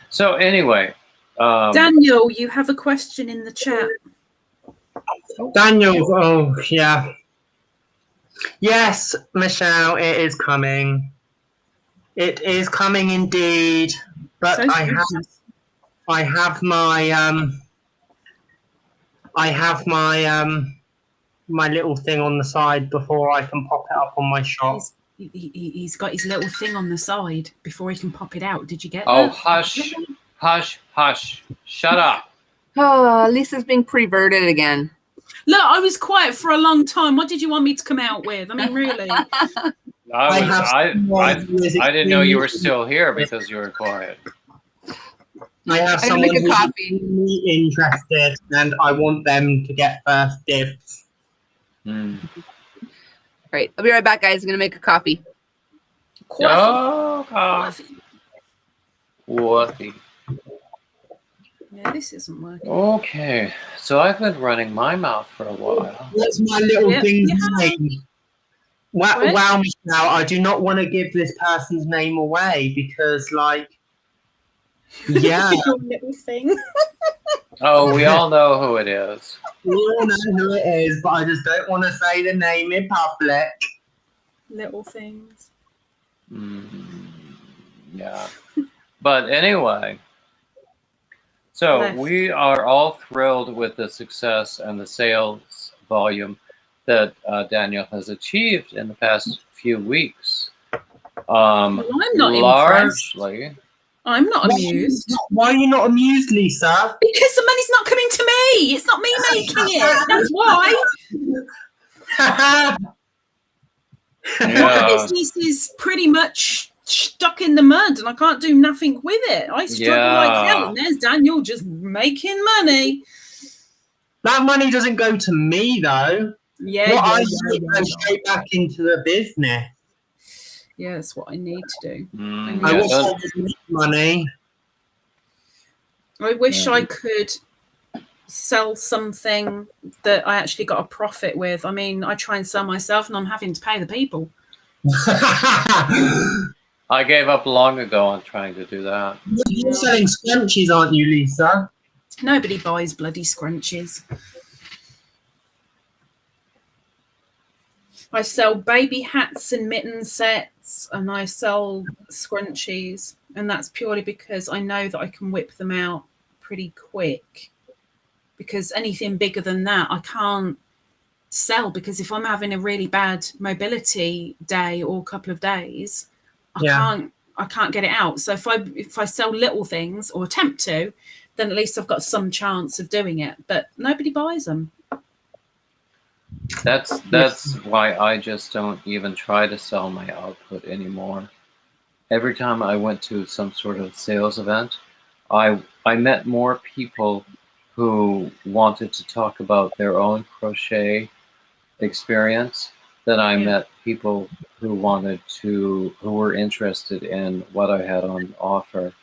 So anyway, Daniel, you have a question in the chat. Daniel, oh yeah. Yes, Michelle, it is coming. It is coming indeed. But So I have my little thing on the side before I can pop it up on my shop. He's got his little thing on the side before he can pop it out. Did you get Oh, that? hush, hush, hush. Shut up. Oh, Lisa's being perverted again. Look, I was quiet for a long time. What did you want me to come out with? I mean, really? I didn't know you were still here because you were quiet. I have I someone make a who's copy. really interested, and I want them to get first dibs. All right, I'll be right back, guys. I'm gonna make a coffee. Coffee. Yeah, this isn't working. Okay, so I've been running my mouth for a while. What's my little thing's name? Wow, What? Michelle, I do not want to give this person's name away because, like, Yeah, Your little thing. Oh, we all know who it is. we all know who it is, but I just don't want to say the name in public. Little things. Yeah. But anyway, so Left. we are all thrilled with the success and the sales volume that Daniel has achieved in the past few weeks. Well, I'm not largely. I'm not amused. Why are you not amused, Lisa? Because the money's not coming to me. It's not me making it. That's why. My Yeah. business is pretty much stuck in the mud and I can't do nothing with it. I struggle like hell. And there's Daniel just making money. That money doesn't go to me, though. Yeah, What I yeah, do goes straight back into the business. yeah, that's what I need to do. I Yeah, wish I could make money. I wish I could sell something that I actually got a profit with. I mean, I try and sell myself and I'm having to pay the people. I gave up long ago on trying to do that. You're selling scrunchies, aren't you, Lisa? Nobody buys bloody scrunchies. I sell baby hats and mitten sets and I sell scrunchies. And that's purely because I know that I can whip them out pretty quick. Because anything bigger than that, I can't sell. Because if I'm having a really bad mobility day or a couple of days, I can't get it out. So if I sell little things or attempt to, then at least I've got some chance of doing it. But nobody buys them. That's why I just don't even try to sell my output anymore. Every time I went to some sort of sales event, I met more people who wanted to talk about their own crochet experience than I met people who were interested in what I had on offer.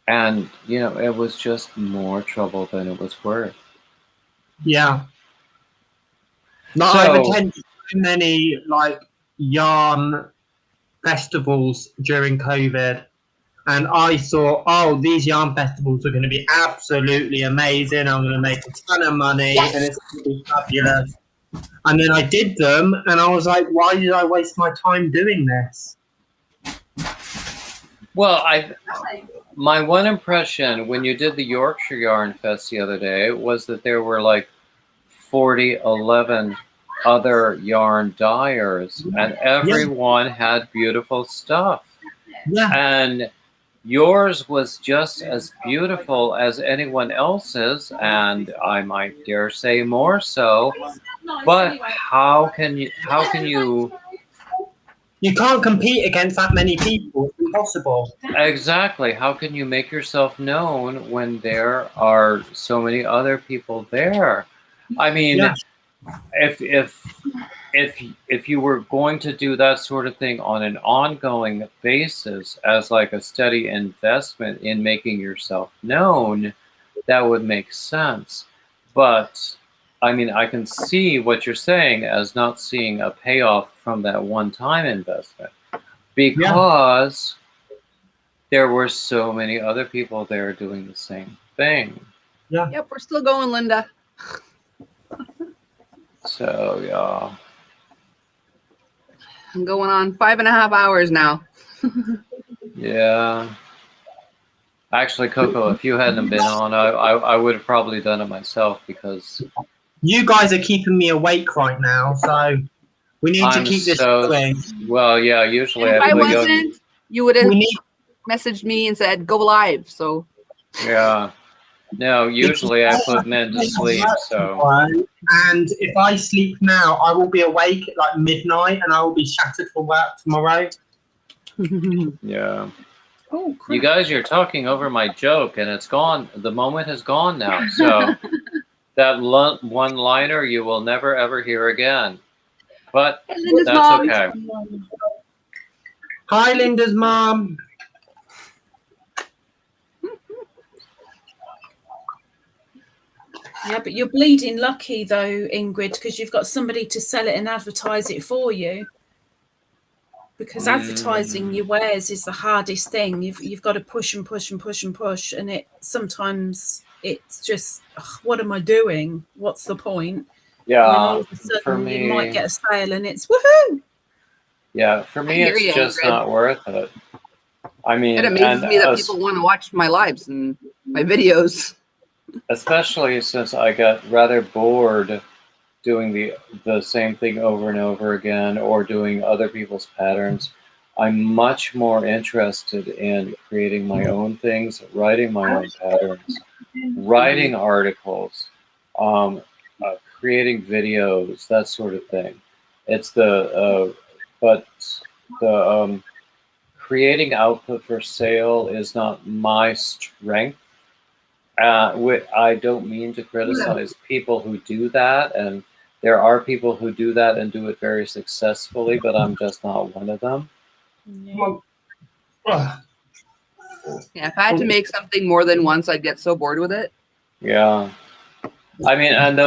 And, you know, it was just more trouble than it was worth. Yeah. I've attended so many, like, yarn festivals during COVID. And I thought, oh, these yarn festivals are going to be absolutely amazing. I'm going to make a ton of money and it's going to be fabulous. And then I did them and I was like, why did I waste my time doing this? Well, my one impression when you did the Yorkshire Yarn Fest the other day was that there were like 11 other yarn dyers and everyone had beautiful stuff. Yeah. And yours was just as beautiful as anyone else's, and I might dare say more so. But how can you? You can't compete against that many people. It's impossible. Exactly. How can you make yourself known when there are so many other people there? I mean, if you were going to do that sort of thing on an ongoing basis as like a steady investment in making yourself known, that would make sense. But I mean, I can see what you're saying as not seeing a payoff from that one-time investment because there were so many other people there doing the same thing. Yeah. Yep, we're still going, Linda. So, yeah. I'm going on 5.5 hours now. Yeah. Actually, Coco, if you hadn't been on, I would have probably done it myself because you guys are keeping me awake right now, so we need to keep this going. Well, yeah, usually if I wasn't, you would have messaged me and said, go live, so. Yeah. No, usually I put men to sleep, so. And if I sleep now, I will be awake at like midnight and I will be shattered for work tomorrow. Yeah. Oh, crap. You guys, you're talking over my joke and it's gone. The moment has gone now, so. That one-liner you will never, ever hear again. But that's okay. Hi, Linda's mom. Yeah, but you're bleeding lucky, though, Ingrid, because you've got somebody to sell it and advertise it for you. because advertising your wares is the hardest thing. You've got to push and push and push and push, and it sometimes it's just, what am I doing? What's the point? Yeah, and then all of a for sudden me, you might get a sale, and it's woohoo. Yeah, for me, hear it's you, just Ingrid. not worth it. I mean, It amazes me that people want to watch my lives and my videos. Especially since I got rather bored doing the same thing over and over again, or doing other people's patterns. I'm much more interested in creating my own things, writing my own patterns, writing articles, creating videos, that sort of thing. It's but the creating output for sale is not my strength. I don't mean to criticize people who do that, and there are people who do that and do it very successfully, but I'm just not one of them. Yeah. Yeah, if I had to make something more than once, I'd get so bored with it. Yeah. I mean, and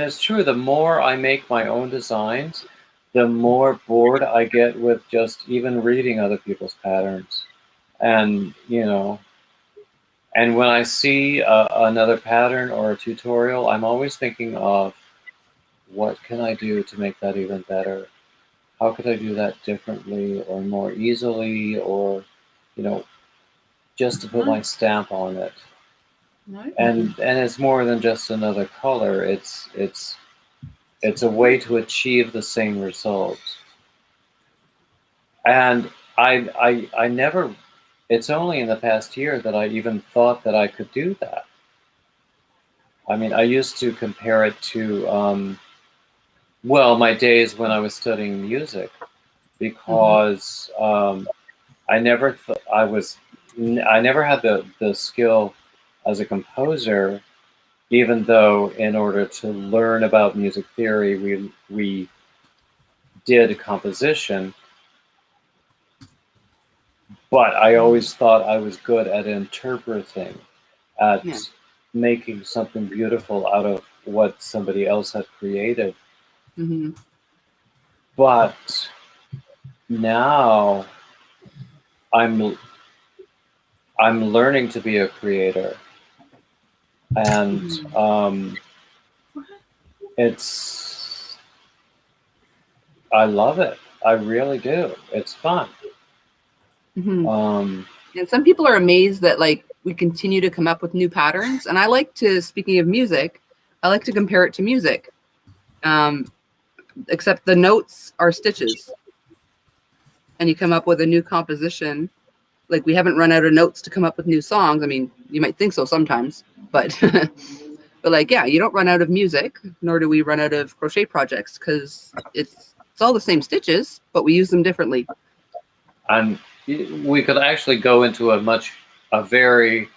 it's true, the more I make my own designs, the more bored I get with just even reading other people's patterns. And, you know, and when I see another pattern or a tutorial, I'm always thinking of, what can I do to make that even better? How could I do that differently or more easily, or, you know, just to put my stamp on it? No. And it's more than just another color. It's a way to achieve the same result. And I never. It's only in the past year that I even thought that I could do that. I mean, I used to compare it to, well, my days when I was studying music, because I never I never had the skill as a composer, even though in order to learn about music theory, we did composition. But I always thought I was good at interpreting, at making something beautiful out of what somebody else had created. Mm-hmm. But now I'm learning to be a creator, and I love it. I really do. It's fun. Mm-hmm. And some people are amazed that like we continue to come up with new patterns. And I like to, speaking of music, I like to compare it to music. Except the notes are stitches. And you come up with a new composition. Like we haven't run out of notes to come up with new songs. I mean, you might think so sometimes, but but like, yeah, you don't run out of music, nor do we run out of crochet projects, because it's all the same stitches, but we use them differently. And we could actually go into a very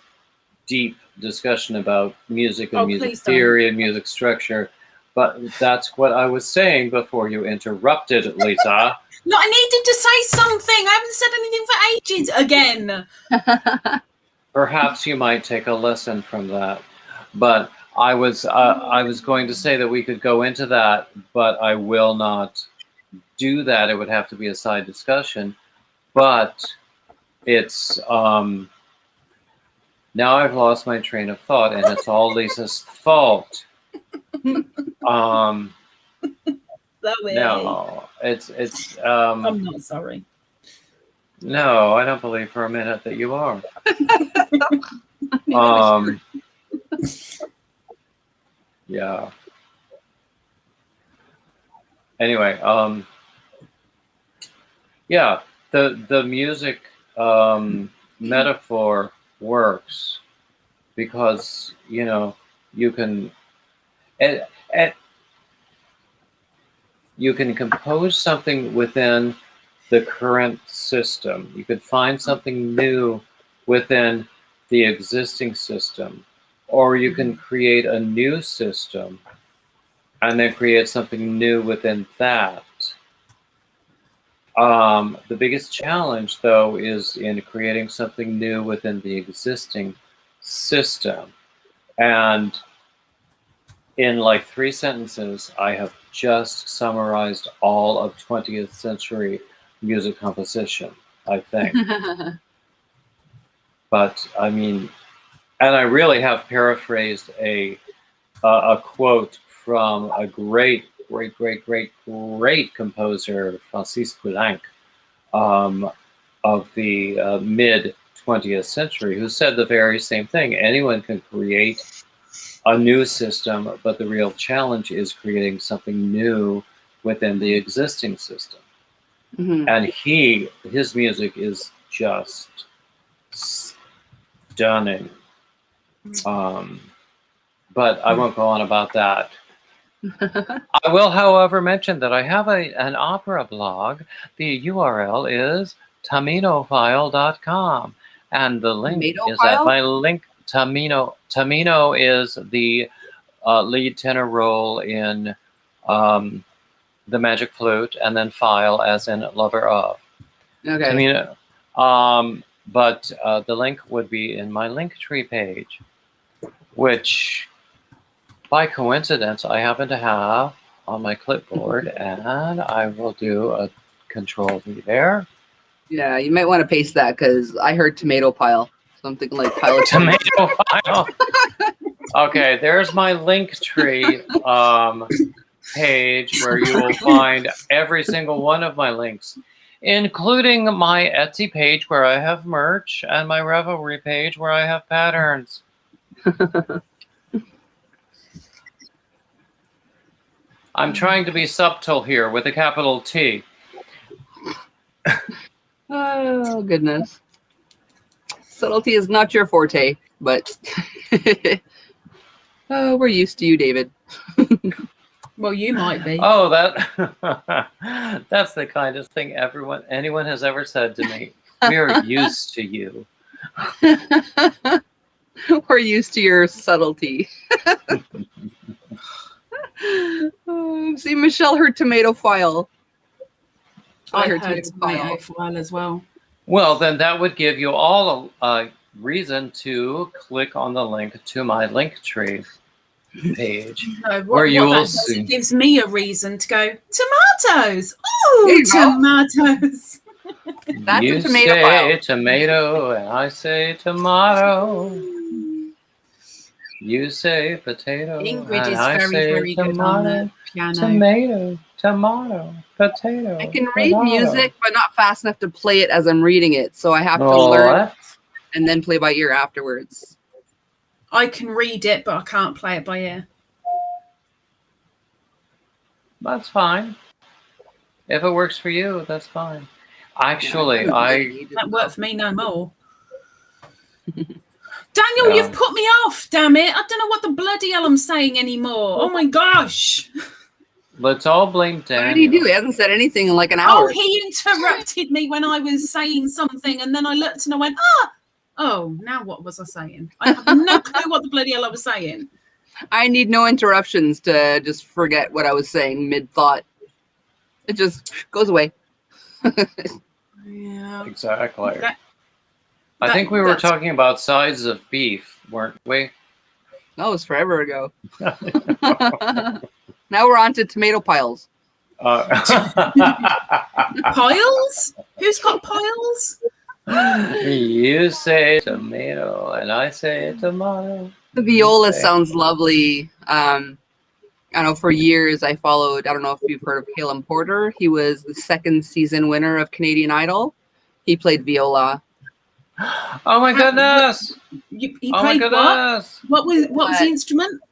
deep discussion about music and music theory and music structure, but that's what I was saying before you interrupted, Lisa. No, I needed to say something. I haven't said anything for ages again. Perhaps you might take a lesson from that. But I was going to say that we could go into that, but I will not do that. It would have to be a side discussion. But it's now I've lost my train of thought, and it's all Lisa's fault. No, it's. I'm not sorry. No, I don't believe for a minute that you are. Yeah. Anyway, yeah, the music metaphor works because, you know, you can you can compose something within the current system. You could find something new within the existing system, or you can create a new system and then create something new within that. The biggest challenge, though, is in creating something new within the existing system. And in like 3 sentences, I have just summarized all of 20th century music composition, I think. But I mean, and I really have paraphrased a quote from a great composer, Francis Poulenc, of the mid 20th century, who said the very same thing. Anyone can create a new system, but the real challenge is creating something new within the existing system. Mhm. And his music is just stunning. But I won't go on about that. I will, however, mention that I have an opera blog. The URL is taminophile.com, and the link is at my link. Tamino is the lead tenor role in The Magic Flute, and then file as in lover of. Okay. Tamino. But the link would be in my Linktree page, which, by coincidence, I happen to have on my clipboard, and I will do a Control-V there. Yeah, you might want to paste that because I heard tomato pile. Something like pile of Tomato pile. Okay, there's my Linktree page where you will find every single one of my links, including my Etsy page where I have merch and my Revelry page where I have patterns. I'm trying to be subtle here with a capital T. Oh, goodness. Subtlety is not your forte, but oh, we're used to you, David. Well, you might be. Oh, that's the kindest thing anyone has ever said to me. We're used to you. We're used to your subtlety. Oh, see, Michelle heard tomato file. I heard tomato file as well. Well, then that would give you all a reason to click on the link to my Linktree page, where you will see. It gives me a reason to go, tomatoes! Ooh, tomatoes! That's you a tomato say pile. Tomato, and I say tomato. You say potato, Ingrid and is I say very good on the piano. Tomato, potato. I can read music, but not fast enough to play it as I'm reading it. So I have to learn and then play by ear afterwards. I can read it, but I can't play it by ear. That's fine. If it works for you, that's fine. Actually, that worked for me no more. Daniel, you've put me off, damn it. I don't know what the bloody hell I'm saying anymore. Oh my gosh. Let's all blame Daniel. What did he do? He hasn't said anything in like an hour. Oh, he interrupted me when I was saying something, and then I looked and I went, oh, now what was I saying? I have no clue what the bloody hell I was saying. I need no interruptions to just forget what I was saying mid-thought. It just goes away. Yeah. Exactly. I think we were talking about sides of beef, weren't we? That was forever ago. Now we're on to tomato piles. Piles? Who's got piles? You say tomato, and I say tomato. The viola sounds lovely. I know for years I followed, I don't know if you've heard of Calum Porter. He was the second season winner of Canadian Idol. He played viola. Oh my goodness! He played what? What was the instrument?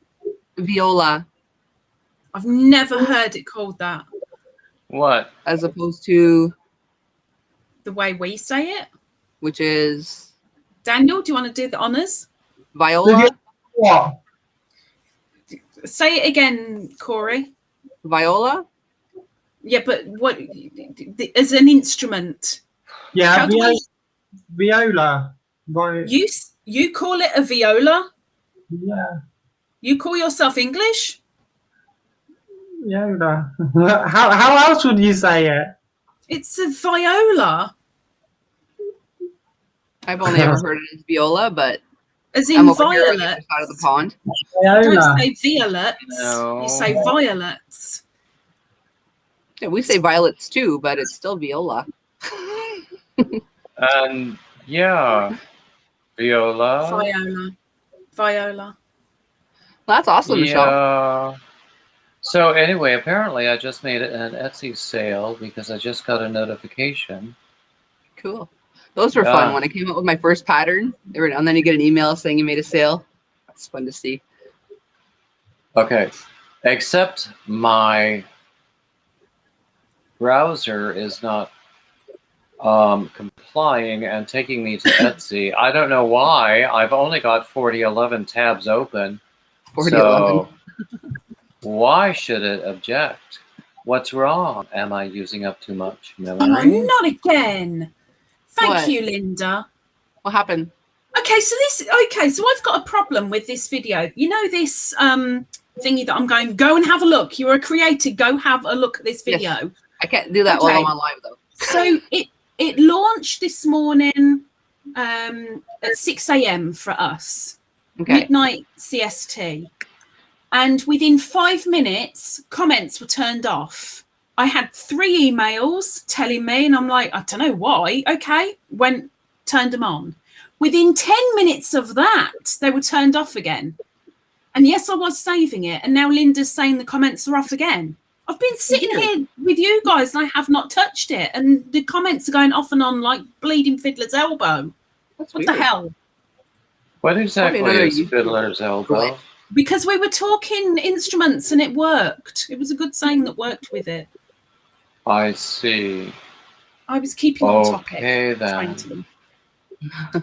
Viola. I've never heard it called that. What? As opposed to the way we say it, which is Daniel. Do you want to do the honors? Viola. What? Say it again, Corey. Viola. Yeah, but what as an instrument? Yeah, viola. Right. You call it a viola? Yeah. You call yourself English? Viola. How else would you say it? It's a viola. I've only ever heard it as viola, but as in violet. Side of the pond. Viola. Don't say violets. No. You say violets. Yeah, we say violets too, but it's still viola. And yeah, Viola. Viola. That's awesome, Michelle. Yeah. So anyway, apparently I just made an Etsy sale because I just got a notification. Cool. Those were fun. When I came up with my first pattern, and then you get an email saying you made a sale. That's fun to see. Okay, except my browser is not complying and taking me to Etsy. I don't know why. I've only got 4011 tabs open. 4011. So why should it object? What's wrong? Am I using up too much memory? Oh, not again. Thank What? you, Linda. What happened? Okay, so I've got a problem with this video. You know this thingy that I'm going, go and have a look. You're a creator, go have a look at this video. Yes. I can't do that while I'm on live though. So it launched this morning at 6 a.m. for us. Okay. Midnight CST. And within 5 minutes, comments were turned off. I had 3 emails telling me, and I'm like, I don't know why. Okay, turned them on. Within 10 minutes of that, they were turned off again. And yes, I was saving it. And now Linda's saying the comments are off again. I've been sitting here with you guys and I have not touched it. And the comments are going off and on like bleeding fiddler's elbow. That's what weird. the hell? What exactly is fiddler's elbow? Because we were talking instruments and it worked. It was a good saying that worked with it. I see. I was keeping on topic. Okay, then.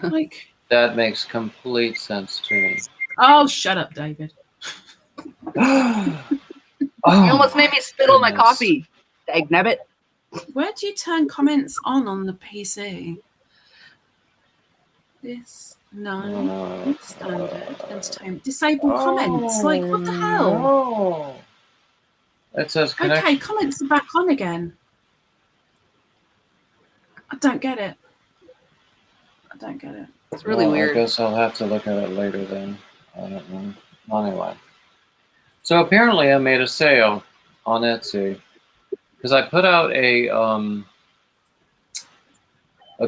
Like, that makes complete sense to me. Oh, shut up, David. You almost made me spittle my coffee. Dagnabbit. Where do you turn comments on the PC? This, none, standard, entertainment, disable comments. Like, what the hell? It says connection. Okay, comments are back on again. I don't get it. It's really weird. I guess I'll have to look at it later then. I don't know. Anyway. So apparently I made a sale on Etsy because I put out a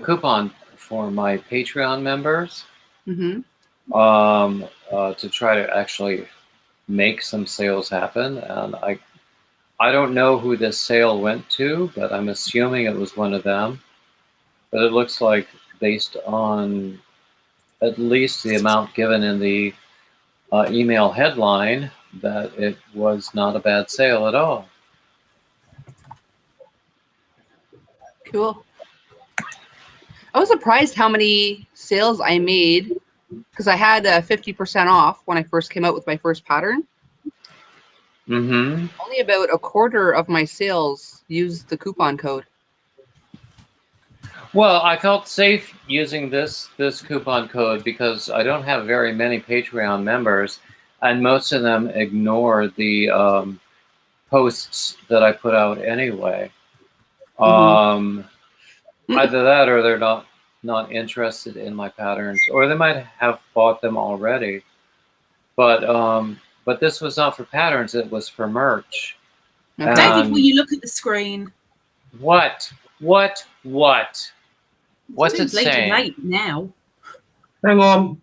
coupon for my Patreon members to try to actually make some sales happen. And I don't know who this sale went to, but I'm assuming it was one of them. But it looks like based on at least the amount given in the email headline that it was not a bad sale at all. Cool. I was surprised how many sales I made because I had 50% off when I first came out with my first pattern. Mm-hmm. Only about a quarter of my sales used the coupon code. Well, I felt safe using this coupon code because I don't have very many Patreon members, and most of them ignore the posts that I put out anyway. Either that, or they're not interested in my patterns, or they might have bought them already. But this was not for patterns; it was for merch. David, will you look at the screen? What? What's it saying? Late now. Hang on.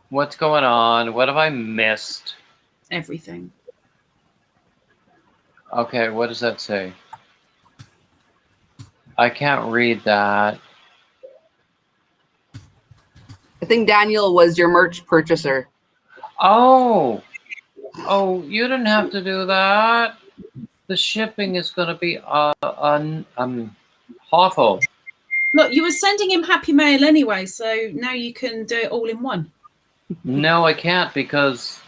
What's going on? What have I missed? Everything. Okay, what does that say? I can't read that. I think Daniel was your merch purchaser. Oh, you didn't have to do that. The shipping is going to be awful. Look, you were sending him happy mail anyway, so now you can do it all in one. No, I can't because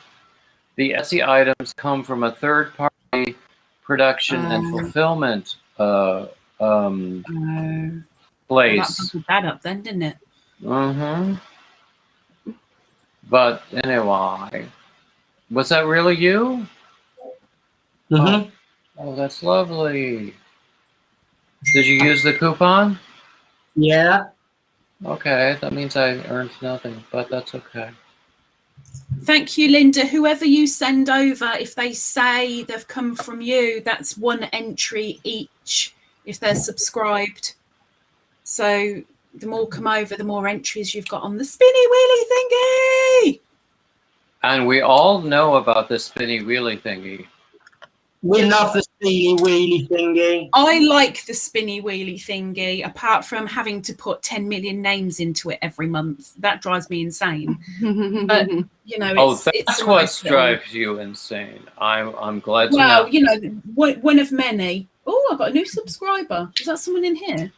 the Etsy items come from a third-party production and fulfillment place. Well, that buckled that up then, didn't it? Mm-hmm. But anyway, was that really you? Mm-hmm. Oh, that's lovely. Did you use the coupon? Yeah. Okay, that means I earned nothing, but that's okay. Thank you, Linda. Whoever you send over, if they say they've come from you, that's 1 entry each if they're subscribed. So the more come over, the more entries you've got on the spinny wheelie thingy. And we all know about the spinny wheelie thingy. We love the spinny wheelie thingy. I like the spinny wheelie thingy, apart from having to put 10 million names into it every month. That drives me insane. But, you know, That's it's a what nice little- drives you insane. I'm glad to know. Well, you know, one of many. Oh, I've got a new subscriber. Is that someone in here?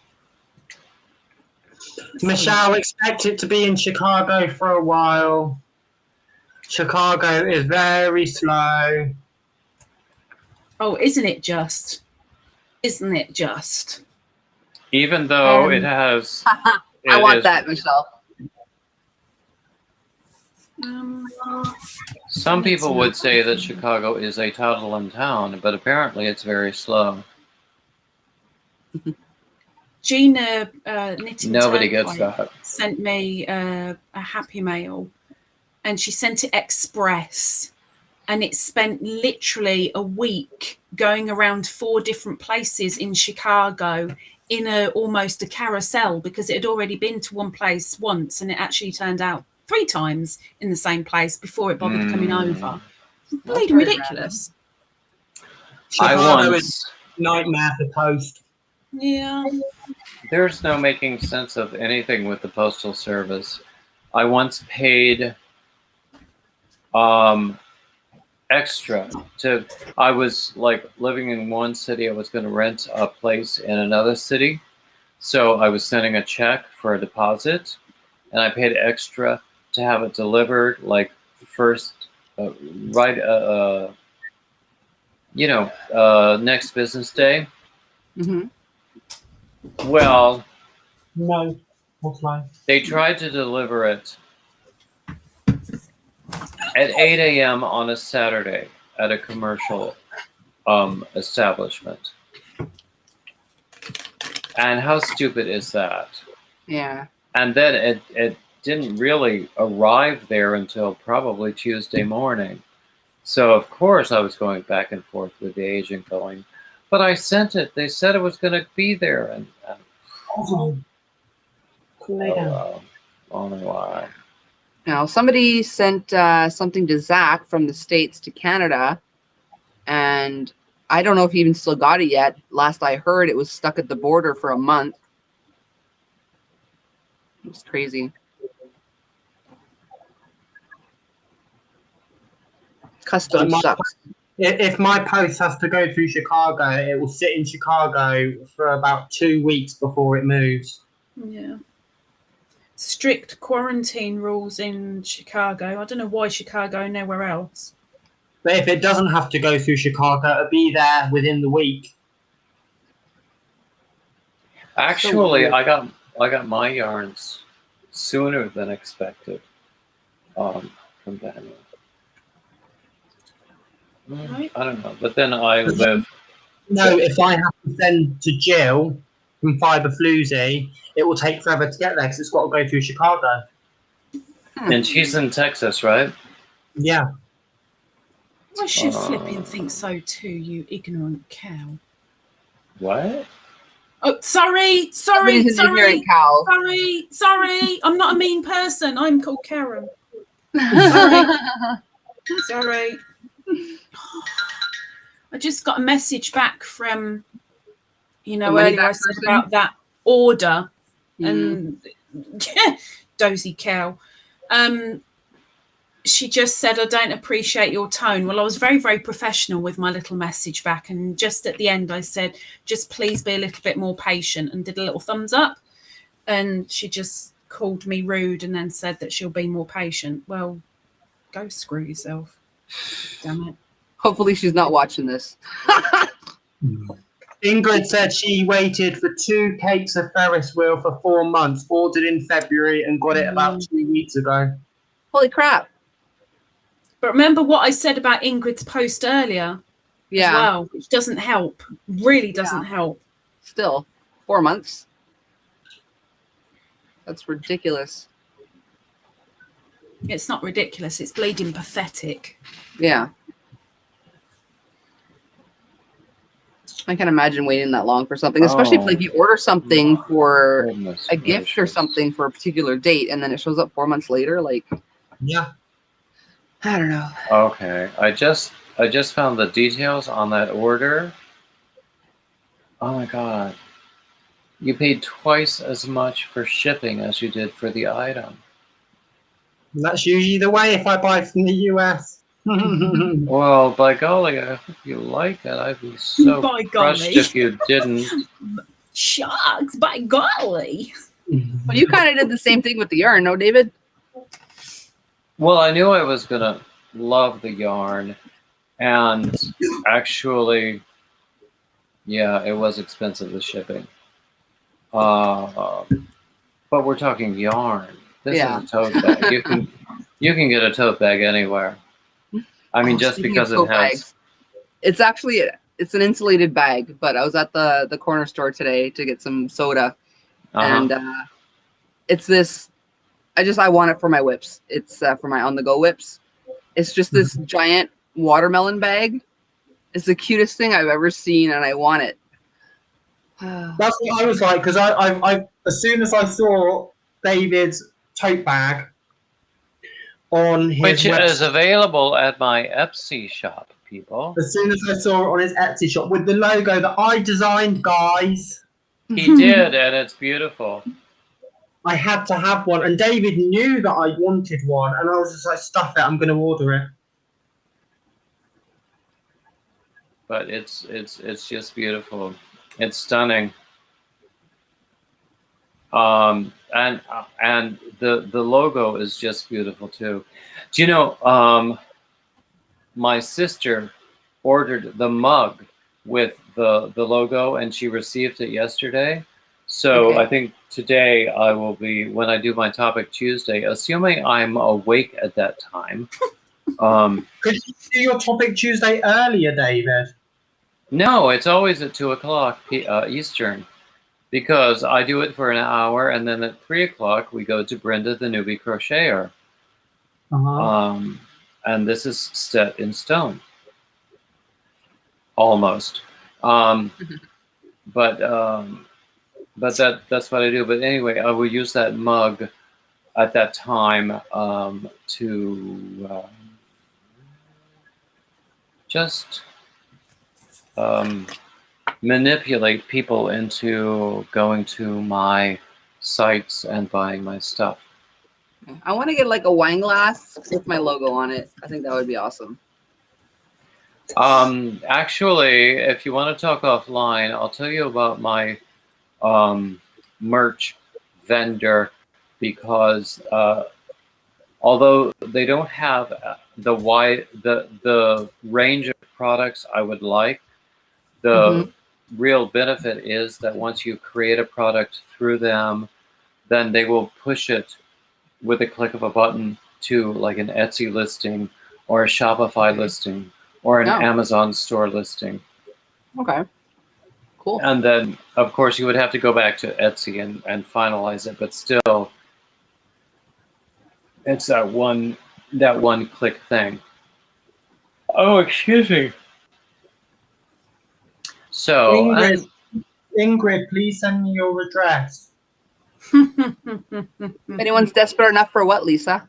Michelle, expect it to be in Chicago for a while. Chicago is very slow. Oh, isn't it just? Isn't it just? Even though it has... I want that, Michelle. Some people would say that Chicago is a toddling town, but apparently it's very slow. Gina Knitting Nobody gets Turnpike that. sent me a Happy Mail, and she sent it express, and it spent literally a week going around 4 different places in Chicago in almost a carousel, because it had already been to one place once, and it actually turned out 3 times in the same place before it bothered coming over. Bleeding ridiculous. Chicago is nightmare for post. Yeah. There's no making sense of anything with the Postal Service. I once paid extra I was like living in one city. I was going to rent a place in another city. So I was sending a check for a deposit, and I paid extra to have it delivered like first, next business day. Mm-hmm. Well, no, what's mine? They tried to deliver it at 8 a.m. on a Saturday at a commercial establishment. And how stupid is that? Yeah. And then it didn't really arrive there until probably Tuesday morning. So, of course, I was going back and forth with the agent going, but I sent it. They said it was going to be there. And Oh, wow. Now, somebody sent something to Zach from the States to Canada, and I don't know if he even still got it yet. Last I heard, it was stuck at the border for a month. It's crazy. Customs sucks. If my post has to go through Chicago, it will sit in Chicago for about 2 weeks before it moves. Yeah. Strict quarantine rules in Chicago. I don't know why Chicago, nowhere else. But if it doesn't have to go through Chicago, it'll be there within the week. Actually, I got my yarns sooner than expected from Daniel. Right. I don't know, but then I live. No, if I have to send to Jill from Fiber Floozy, it will take forever to get there because it's got to go through Chicago. And she's in Texas, right? Yeah. I should flipping think so too, you ignorant cow. What? Oh, sorry. Cow. Sorry. I'm not a mean person. I'm called Karen. Sorry. I just got a message back from, earlier I said about that order, and dozy cow. She just said, I don't appreciate your tone. Well, I was very, very professional with my little message back. And just at the end, I said, just please be a little bit more patient, and did a little thumbs up. And she just called me rude and then said that she'll be more patient. Well, go screw yourself. Damn it. Hopefully she's not watching this. Ingrid said she waited for 2 cakes of Ferris wheel for 4 months, ordered in February and got it about 2 weeks ago. Holy crap. But remember what I said about Ingrid's post earlier as well, which doesn't help. Really doesn't help. Still, 4 months. That's ridiculous. It's not ridiculous. It's bleeding pathetic. Yeah. I can't imagine waiting that long for something, especially if like you order something for Goodness a gift or gracious. something for a particular date, and then it shows up 4 months later. Like, Yeah. I don't know. Okay, I just found the details on that order. Oh my god. You paid twice as much for shipping as you did for the item. And that's usually the way if I buy from the US. Well, by golly, I hope you like it. I'd be so By crushed golly. if you didn't. Shucks, by golly. Well, you kind of did the same thing with the yarn, no, David? Well, I knew I was gonna love the yarn, and actually, yeah, it was expensive, the shipping. But we're talking yarn. This Yeah. is a tote bag. You can get a tote bag anywhere. I mean, just Speaking because of it tote has. bags, it's actually it's an insulated bag. But I was at the corner store today to get some soda, and it's this. I want it for my whips. It's for my on-the-go whips. It's just this giant watermelon bag. It's the cutest thing I've ever seen, and I want it. That's what I was like, because I as soon as I saw David's tote bag on his Which website, is available at my Etsy shop, people. as soon as I saw it on his Etsy shop with the logo that I designed, guys, He did, and it's beautiful. I had to have one. And David knew that I wanted one, and I was just like, stuff it, I'm going to order it. But it's just beautiful. It's stunning. And the logo is just beautiful too. Do you know, my sister ordered the mug with the logo, and she received it yesterday. So Okay. I think today I will be, when I do my Topic Tuesday, assuming I'm awake at that time. Could you do your Topic Tuesday earlier, David? No, it's always at 2:00 Eastern, because I do it for an hour, and then at 3:00 we go to Brenda, the newbie crocheter. And this is set in stone, almost. But that's what I do. But anyway, I will use that mug at that time to just manipulate people into going to my sites and buying my stuff. I want to get like a wine glass with my logo on it. I think that would be awesome. Actually, if you want to talk offline, I'll tell you about my merch vendor, because although they don't have the range of products I would like, the real benefit is that once you create a product through them, then they will push it with a click of a button to like an Etsy listing or a Shopify listing or an Amazon store listing. Okay. Cool. And then, of course, you would have to go back to Etsy and finalize it, but still, it's that one click thing. Oh, excuse me. So, Ingrid, please send me your address. If anyone's desperate enough for what, Lisa?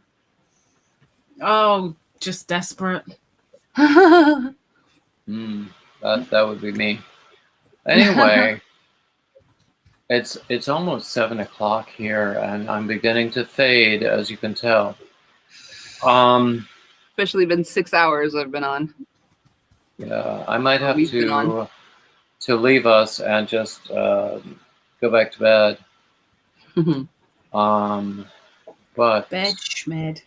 Oh, just desperate. that would be me. Anyway, it's almost 7:00 here, and I'm beginning to fade, as you can tell. Especially been 6 hours I've been on. Yeah, I might have to leave us and just go back to bed. But Bed schmed.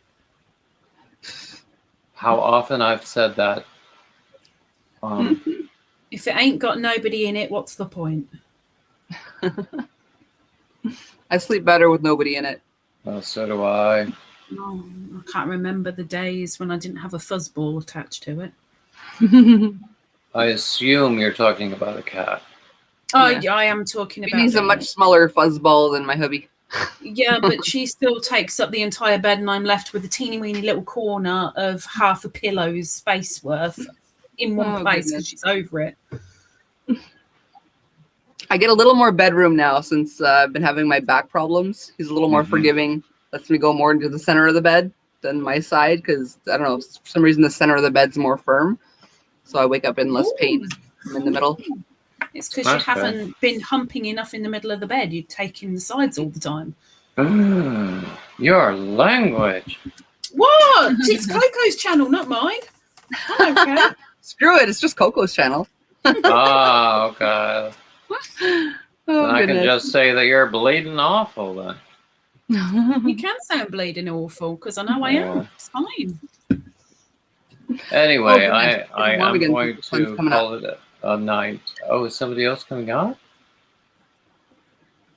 how often I've said that. If it ain't got nobody in it, what's the point? I sleep better with nobody in it. So do I. Oh, I can't remember the days when I didn't have a fuzzball attached to it. I assume you're talking about a cat. Oh, Yeah. yeah, I am talking about. He's a much smaller fuzzball than my hubby. Yeah, but she still takes up the entire bed, and I'm left with a teeny weeny little corner of half a pillow's space worth in one place because she's over it. I get a little more bedroom now since I've been having my back problems. He's a little more Mhm. forgiving. Lets me go more into the center of the bed than my side because I don't know, for some reason the center of the bed's more firm. So I wake up in less pain. I'm in the middle. It's because you That's good. haven't been humping enough in the middle of the bed. You're taking the sides all the time. Your language. What? It's Coco's channel, not mine. I'm okay. Screw it, it's just Coco's channel. Oh, okay. Oh, Then I can goodness. just say that you're bleeding awful then. You can sound bleeding awful because I know I am. It's fine. Anyway, Oh, goodness. I Warm am again. going The sun's to coming call it a night. Oh, is somebody else coming out?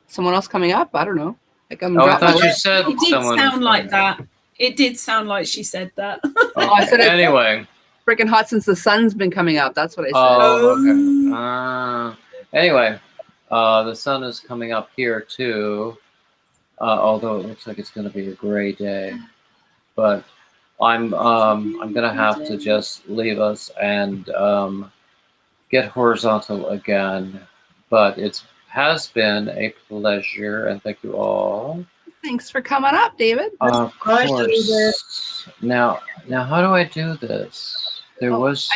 Someone else coming up? I don't know. Like I'm Oh, I dropping my thought you load. said It did someone was sound like coming out. that. It did sound like she said that. Oh, I said it. Anyway. Freaking hot since the sun's been coming out. That's what I said. Oh, okay. Anyway, the sun is coming up here too. Although it looks like it's going to be a gray day, but I'm gonna have to just leave us and get horizontal again. But it has been a pleasure, and thank you all. Thanks for coming up, David. Of Bye, course. Now, how do I do this? There was.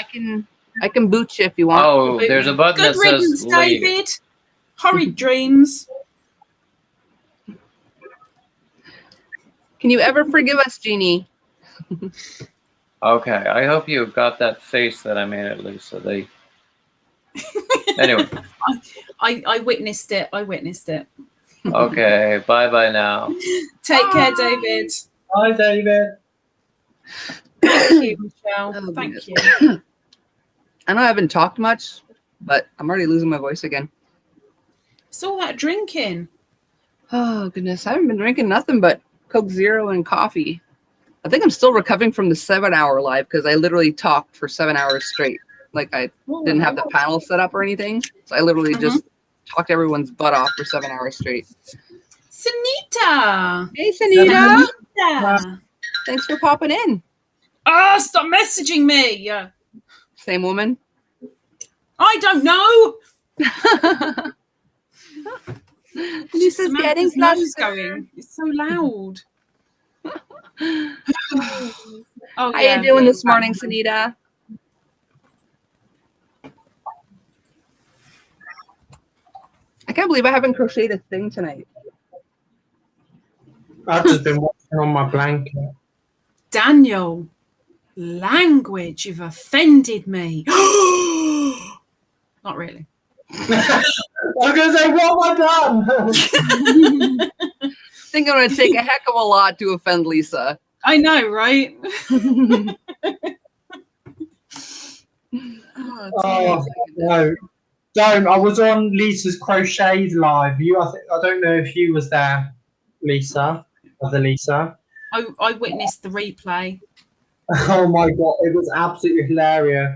I can boot you if you want. Oh, there's a button Good that says riddance, leave. David. Horrid dreams. Can you ever forgive us, Jeannie? Okay, I hope you got that face that I made at least. So they. Anyway. I witnessed it. I witnessed it. Okay, bye now. Take care, David. Bye, David. Thank you, Michelle. Oh, Thank goodness. you. I know I haven't talked much, but I'm already losing my voice again. It's all that drinking. Oh, goodness. I haven't been drinking nothing but Coke Zero and coffee. I think I'm still recovering from the 7-hour live because I literally talked for 7 hours straight. Like I didn't have the panel set up or anything. So I literally just talked everyone's butt off for 7 hours straight. Sunita. Hey, Sunita. Sunita. Thanks for popping in. Ah, stop messaging me. Same woman. I don't know. This is getting nose going. It's so loud. Oh, How you doing this morning, Sunita? I can't believe I haven't crocheted a thing tonight. I've just been watching on my blanket. Daniel, language, you've offended me. Not really. I was going to say, what have I done? I think I'm going to take a heck of a lot to offend Lisa. I know, right? Oh, no. Don't. I was on Lisa's Crochet live. I don't know if you was there, Lisa. Other Lisa. I witnessed the replay. Oh my god, it was absolutely hilarious.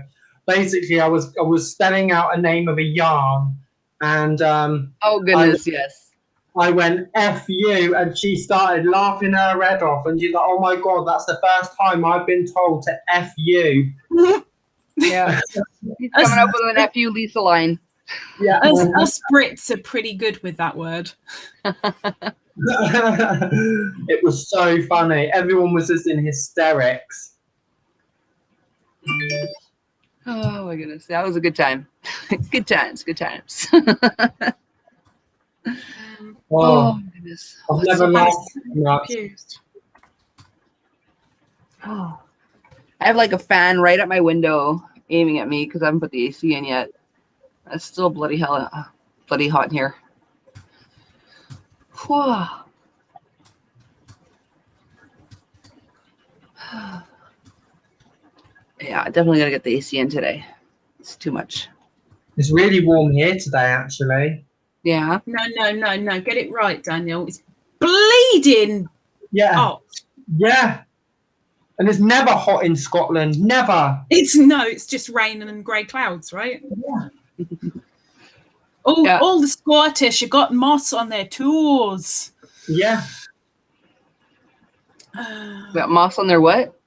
Basically, I was spelling out a name of a yarn, and oh goodness, yes. I went F you, and she started laughing her head off, and she's like, "Oh my god, that's the first time I've been told to F you." Yeah, he's coming up with an FU Lisa line. Yeah, us Brits are pretty good with that word. It was so funny. Everyone was just in hysterics. Oh my goodness, that was a good time. Good times. Oh my goodness. I've never laughed much. Confused. Oh. I have like a fan right at my window aiming at me because I haven't put the AC in yet. It's still bloody hot in here. Whew. Yeah, definitely gotta get the AC in today. It's too much. It's really warm here today, actually. Yeah. No. Get it right, Daniel. It's bleeding Yeah. hot. Yeah. And it's never hot in Scotland. Never. It's just rain and grey clouds, right? Yeah. All the Scottish have got moss on their toes. Yeah. Got moss on their what?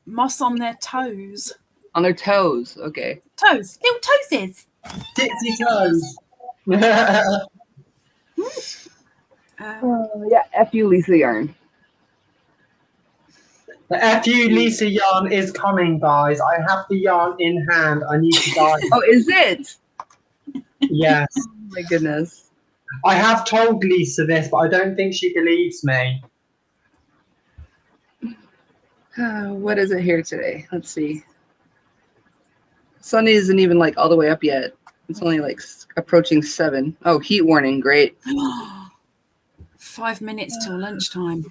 Moss on their toes. On their toes. Okay. Toes. Little toesies. Tipsy toes. The Yeah, F you, Lisa Yarn. FU Lisa yarn is coming, guys. I have the yarn in hand. I need to dye. Oh, is it? Yes. Oh my goodness. I have told Lisa this, but I don't think she believes me. What is it here today? Let's see. Sun isn't even like all the way up yet. It's only like approaching 7. Oh, heat warning. Great. 5 minutes till lunchtime.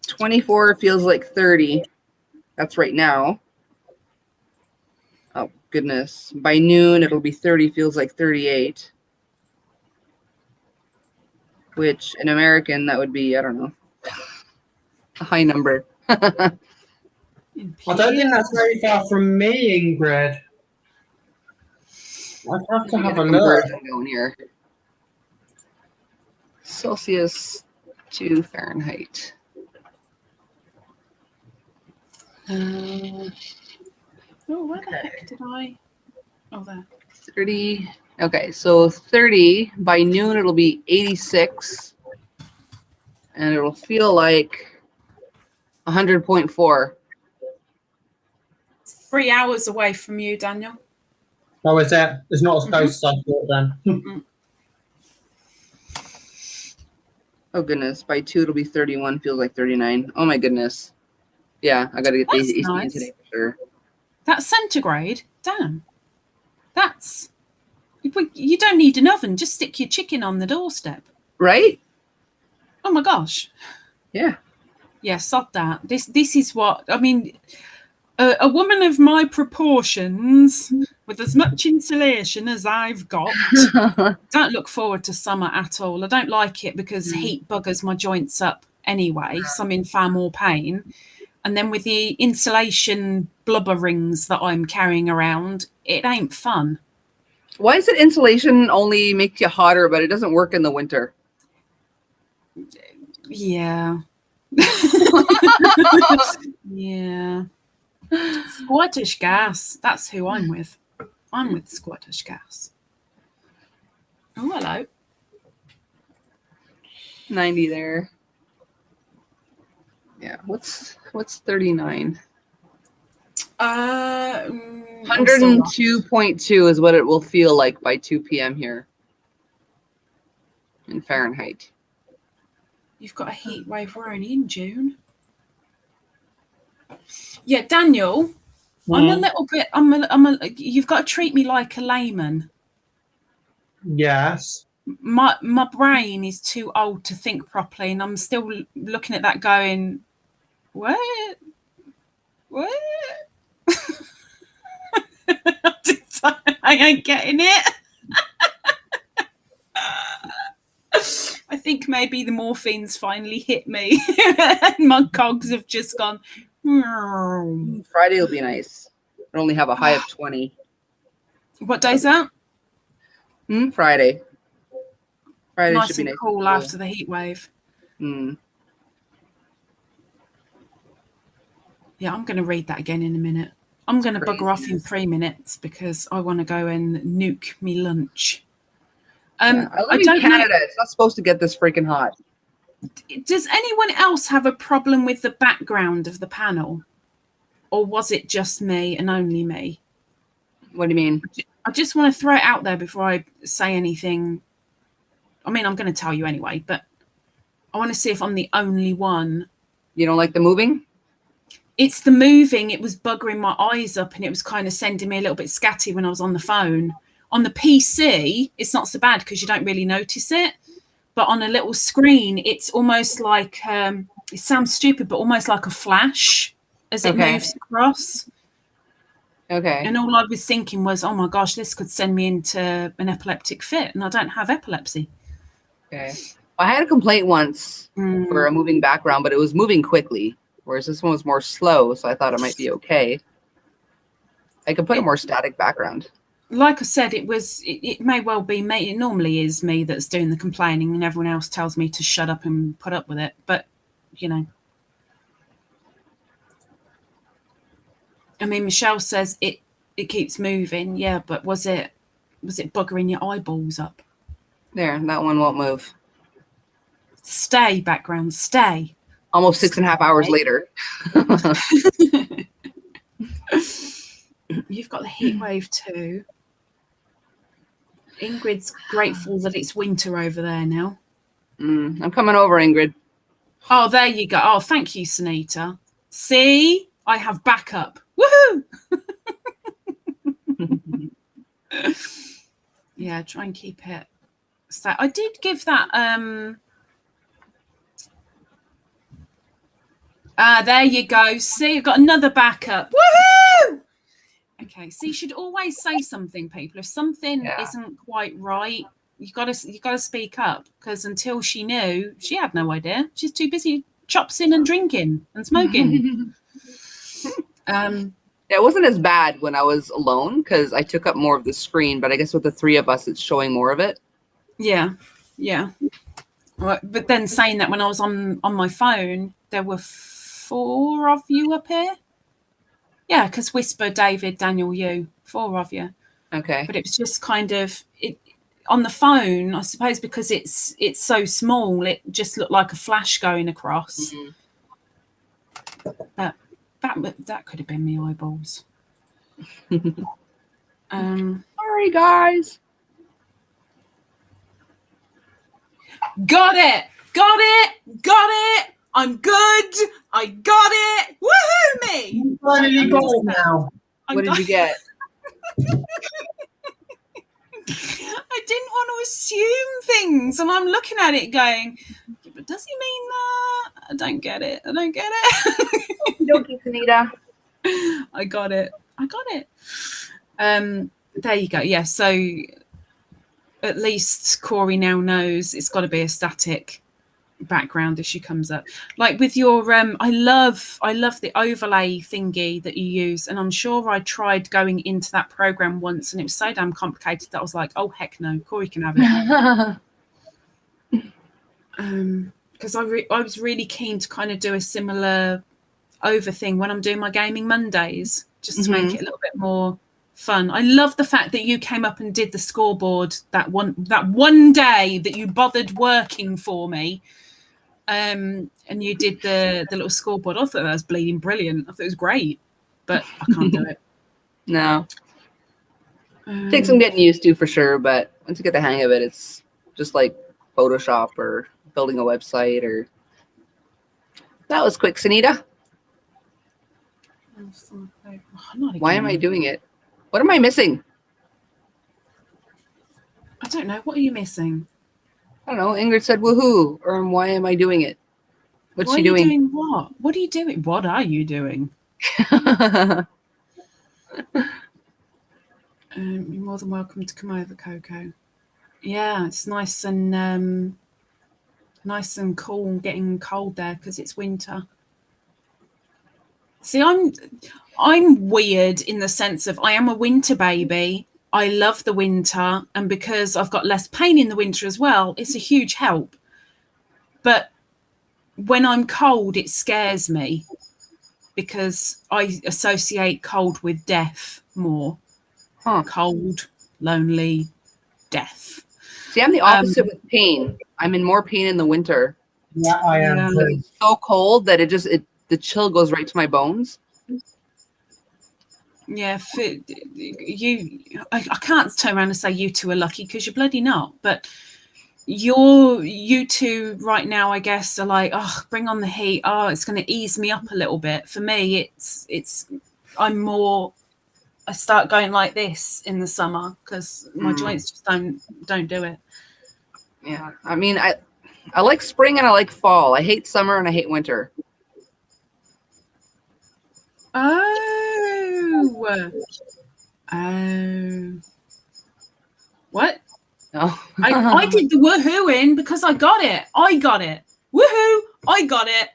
24 feels like 30. That's right now. Oh, goodness. By noon, it'll be 30, feels like 38. Which, in American, that would be, I don't know, a high number. I don't think that's very far from me, Ingrid. I'd have to have a look. Going here. Celsius to Fahrenheit. Oh, where the heck did I? Oh, there. 30. Okay, so 30. By noon, it'll be 86. And it'll feel like 100.4. 3 hours away from you, Daniel. Oh, is it? It's not as close as I thought then. Oh, goodness. By 2, it'll be 31. Feels like 39. Oh, my goodness. Yeah, I got to get That's the AC in nice. today for sure. That's centigrade. Damn. That's... You don't need an oven. Just stick your chicken on the doorstep. Right? Oh, my gosh. Yeah. Yeah, sod that. This is what... I mean, a woman of my proportions, with as much insulation as I've got, don't look forward to summer at all. I don't like it because heat buggers my joints up anyway, so I'm in far more pain. And then with the insulation blubber rings that I'm carrying around, it ain't fun. Why is it insulation only makes you hotter, but it doesn't work in the winter? Yeah. Yeah. Scottish gas. That's who I'm with. I'm with Scottish gas. Oh, hello. 90 there. Yeah. What's 39? 102.2 is what it will feel like by 2 p.m. here in Fahrenheit. You've got a heat wave. We're only in June. Yeah, Daniel, I'm a little bit. You've got to treat me like a layman. Yes. My brain is too old to think properly, and I'm still looking at that going, what? I ain't getting it. I think maybe the morphine's finally hit me and my cogs have just gone. Friday will be nice. It'll only have a high of 20. What day's that? Friday. Friday nice should be and nice. Cool after the heat wave. Yeah, I'm going to read that again in a minute. I'm going to bugger off in 3 minutes because I want to go and nuke me lunch. I live in Canada. It's not supposed to get this freaking hot. Does anyone else have a problem with the background of the panel? Or was it just me and only me? What do you mean? I just want to throw it out there before I say anything. I mean, I'm going to tell you anyway, but I want to see if I'm the only one. You don't like the moving? It's the moving. It was buggering my eyes up and it was kind of sending me a little bit scatty when I was on the phone. On the PC, it's not so bad because you don't really notice it. But on a little screen, it's almost like, it sounds stupid, but almost like a flash as it moves across. Okay. And all I was thinking was, oh my gosh, this could send me into an epileptic fit. And I don't have epilepsy. Okay. I had a complaint once for a moving background, but it was moving quickly. Whereas this one was more slow, so I thought it might be okay. I could put a more static background. Like I said, it may well be me. It normally is me that's doing the complaining and everyone else tells me to shut up and put up with it. But, you know. I mean, Michelle says it keeps moving. Yeah, but was it was it buggering your eyeballs up? There, that one won't move. Stay, background, stay. Almost 6.5 hours later. You've got the heat wave too. Ingrid's grateful that it's winter over there now. I'm coming over, Ingrid. Oh, there you go. Oh, thank you, Sunita. See, I have backup. Woohoo! Yeah, try and keep it. So I did give that. There you go. See, I've got another backup. Woohoo! Okay, so you should always say something, people. If something isn't quite right, you gotta speak up, because until she knew, she had no idea. She's too busy chopsing and drinking and smoking. It wasn't as bad when I was alone because I took up more of the screen, but I guess with the three of us, it's showing more of it. Yeah. Right, but then saying that, when I was on my phone, there were 4 of you up here. Yeah, because Whisper, David, Daniel, you, 4 of you. Okay. But it was just kind of on the phone, I suppose, because it's so small, it just looked like a flash going across. But that could have been me eyeballs. Sorry, guys. Got it. I'm good. I got it. Woohoo me. You finally got it now. What did you get? I didn't want to assume things, and I'm looking at it going, but does he mean that? I don't get it. Okie Anita. I got it. There you go. Yeah, so at least Corey now knows it's got to be a static background as she comes up. Like with your I love the overlay thingy that you use, and I'm sure I tried going into that program once and it was so damn complicated that I was like, oh heck no, Corey can have it. Because I was really keen to kind of do a similar over thing when I'm doing my gaming Mondays, just to make it a little bit more fun. I love the fact that you came up and did the scoreboard that one day that you bothered working for me. And you did the little scoreboard. I thought that was bleeding brilliant. I thought it was great, but I can't do it. No. Takes some getting used to for sure, but once you get the hang of it, it's just like Photoshop or building a website. Or that was quick, Sunita. Why am I doing it? What am I missing? I don't know. What are you missing? I don't know. Ingrid said woohoo, or why am I doing it? What's she doing? Doing what? What are you doing? What are you doing? You're more than welcome to come over, Coco. Yeah, it's nice and cool and getting cold there because it's winter. See, I'm weird in the sense of I am a winter baby. I love the winter, and because I've got less pain in the winter as well, it's a huge help. But when I'm cold, it scares me because I associate cold with death more. Cold, lonely, death. See, I'm the opposite with pain. I'm in more pain in the winter. Yeah, I am. It's so cold that the chill goes right to my bones. Yeah, I can't turn around and say you two are lucky because you're bloody not. But you two right now, I guess, are like, oh, bring on the heat. Oh, it's going to ease me up a little bit. For me, I start going like this in the summer because my joints just don't do it. Yeah, I mean, I like spring and I like fall. I hate summer and I hate winter. What? Oh. I did the woohooing because I got it. Woohoo! I got it.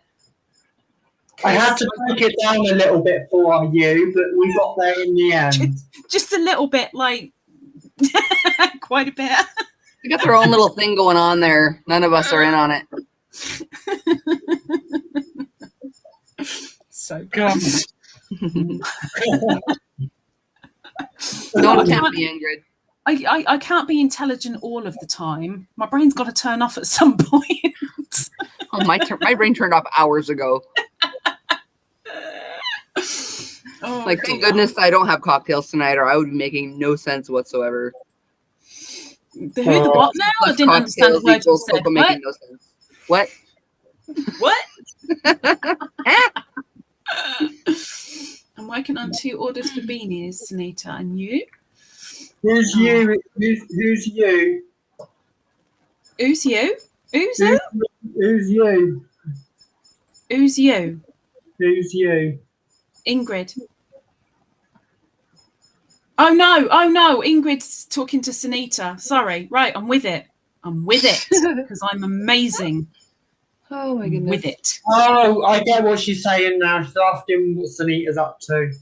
I had to break it down a little bit for you, but we got there in the end. Just a little bit, like quite a bit. They got their own little thing going on there. None of us are in on it. So good. No, it can't be, Ingrid. I can't be intelligent all of the time. My brain's got to turn off at some point. Oh, my brain turned off hours ago. Oh, Like, thank dear. goodness I don't have cocktails tonight, or I would be making no sense whatsoever. Who the what now? I Plus didn't understand the cocktails word you equals said. Coco making no sense. What? What? I'm working on 2 orders for beanies, Sunita. And you? Who's you? Who's you? Who's you? Who's who? Who's you? Who's you? Who's you? Ingrid. Oh no, Ingrid's talking to Sunita. Sorry, right, I'm with it because I'm amazing. Oh my goodness. With it. Oh, I get what she's saying now. She's asking what Sunita's up to.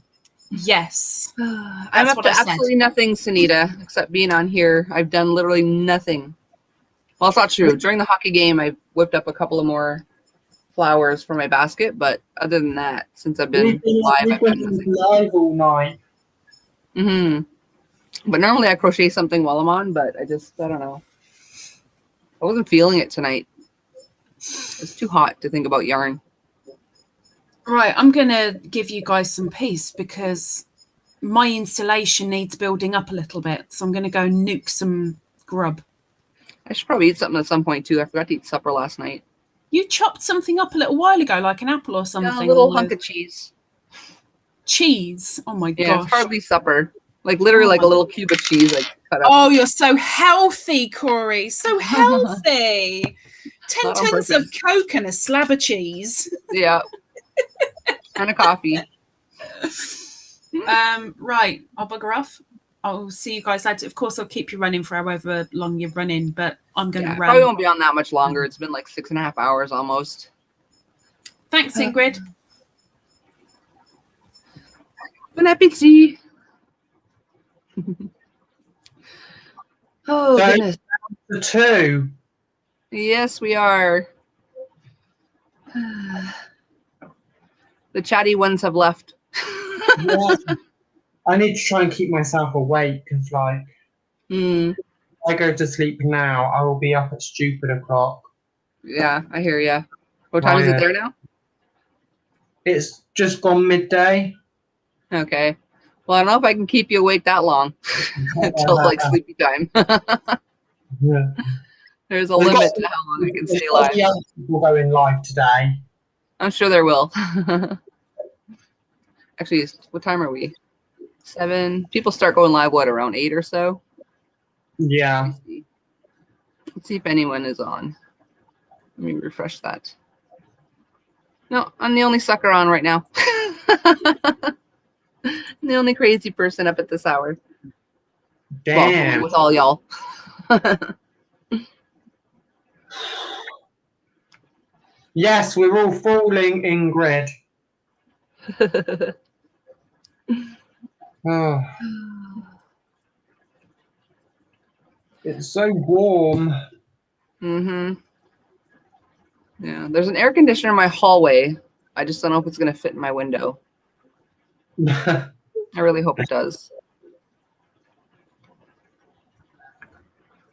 Yes. I'm up to absolutely nothing, Sunita, except being on here. I've done literally nothing. Well, it's not true. During the hockey game, I whipped up a couple of more flowers for my basket, but other than that, since I've been live, I've done nothing. Live all night. But normally I crochet something while I'm on, but I don't know. I wasn't feeling it tonight. It's too hot to think about yarn. Right, I'm going to give you guys some peace because my installation needs building up a little bit. So I'm going to go nuke some grub. I should probably eat something at some point too. I forgot to eat supper last night. You chopped something up a little while ago, like an apple or something. Yeah, a little hunk of cheese. Cheese? Oh my gosh. Yeah, it's hardly supper. Like literally like a little cube of cheese like cut up. Oh, you're so healthy, Corey. So healthy. 10 tons of Coke and a slab of cheese. Yeah. And a coffee. Right, I'll bugger off. I'll see you guys later. Of course, I'll keep you running for however long you're running, but I'm going to run. Probably won't be on that much longer. It's been like 6.5 hours almost. Thanks, Ingrid. Bon appetit. Oh, So, goodness. The 2. Yes, we are. The chatty ones have left. Yeah. I need to try and keep myself awake because, like, if I go to sleep now, I will be up at stupid o'clock. Yeah, I hear ya. What time is it there now? It's just gone midday. Okay. Well, I don't know if I can keep you awake that long until like sleepy time. Yeah. There's a limit to how long I can stay live. People going live today. I'm sure there will. Actually, what time are we? 7. People start going live, what, around 8 or so? Yeah. Let's see if anyone is on. Let me refresh that. No, I'm the only sucker on right now. I'm the only crazy person up at this hour. Damn. Well, with all y'all. Yes, we're all falling, Ingrid. Oh. It's so warm. Yeah, there's an air conditioner in my hallway. I just don't know if it's going to fit in my window. I really hope it does.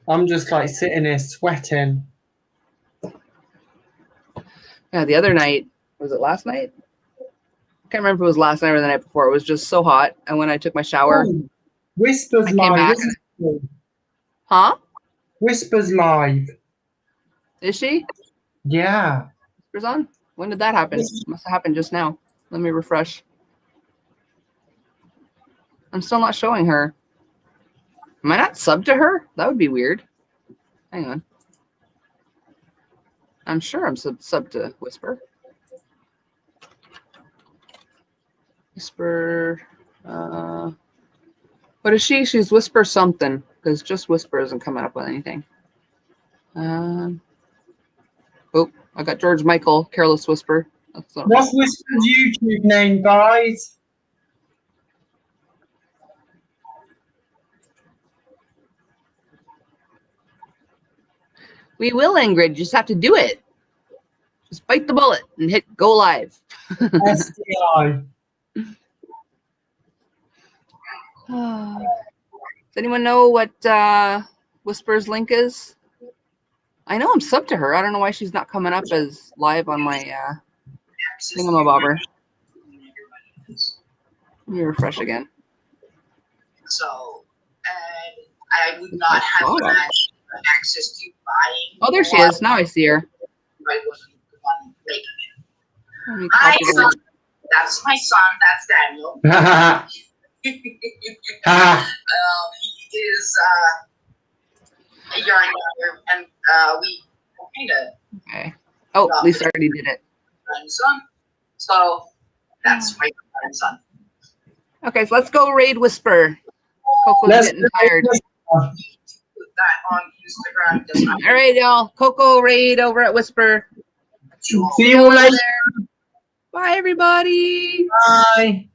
I'm just like sitting here sweating. Yeah, the other night, was it last night? I can't remember if it was last night or the night before. It was just so hot. And when I took my shower, Whispers I came live. back. Huh? Whispers live. Is she? Yeah. Whispers on? When did that happen? It must have happened just now. Let me refresh. I'm still not showing her. Am I not subbed to her? That would be weird. Hang on. I'm sure I'm subbed to Whisper. Whisper. What is she? She's Whisper something, because just Whisper isn't coming up with anything. Oh, I got George Michael, Careless Whisper. That's not What's Whisper's YouTube name, guys? We will, Ingrid. You just have to do it. Just bite the bullet and hit go live. SDI. anyone know what Whisper's link is? I know I'm subbed to her. I don't know why she's not coming up as live on my thingamabobber. Let me refresh again. So, and I would not have access to buying. Oh, there she is. Now I see her. I wasn't the one making it. Let me Hi, copy the son. link. That's my son. That's Daniel. He is a yarn younger, and we kind of Okay. Oh, Lisa already did it. grandson. So that's my grandson. Okay, so let's go raid Whisper. Coco's getting tired. Put that on Instagram. This time. All right, y'all. Coco raid over at Whisper. See you later. Bye, everybody. Bye.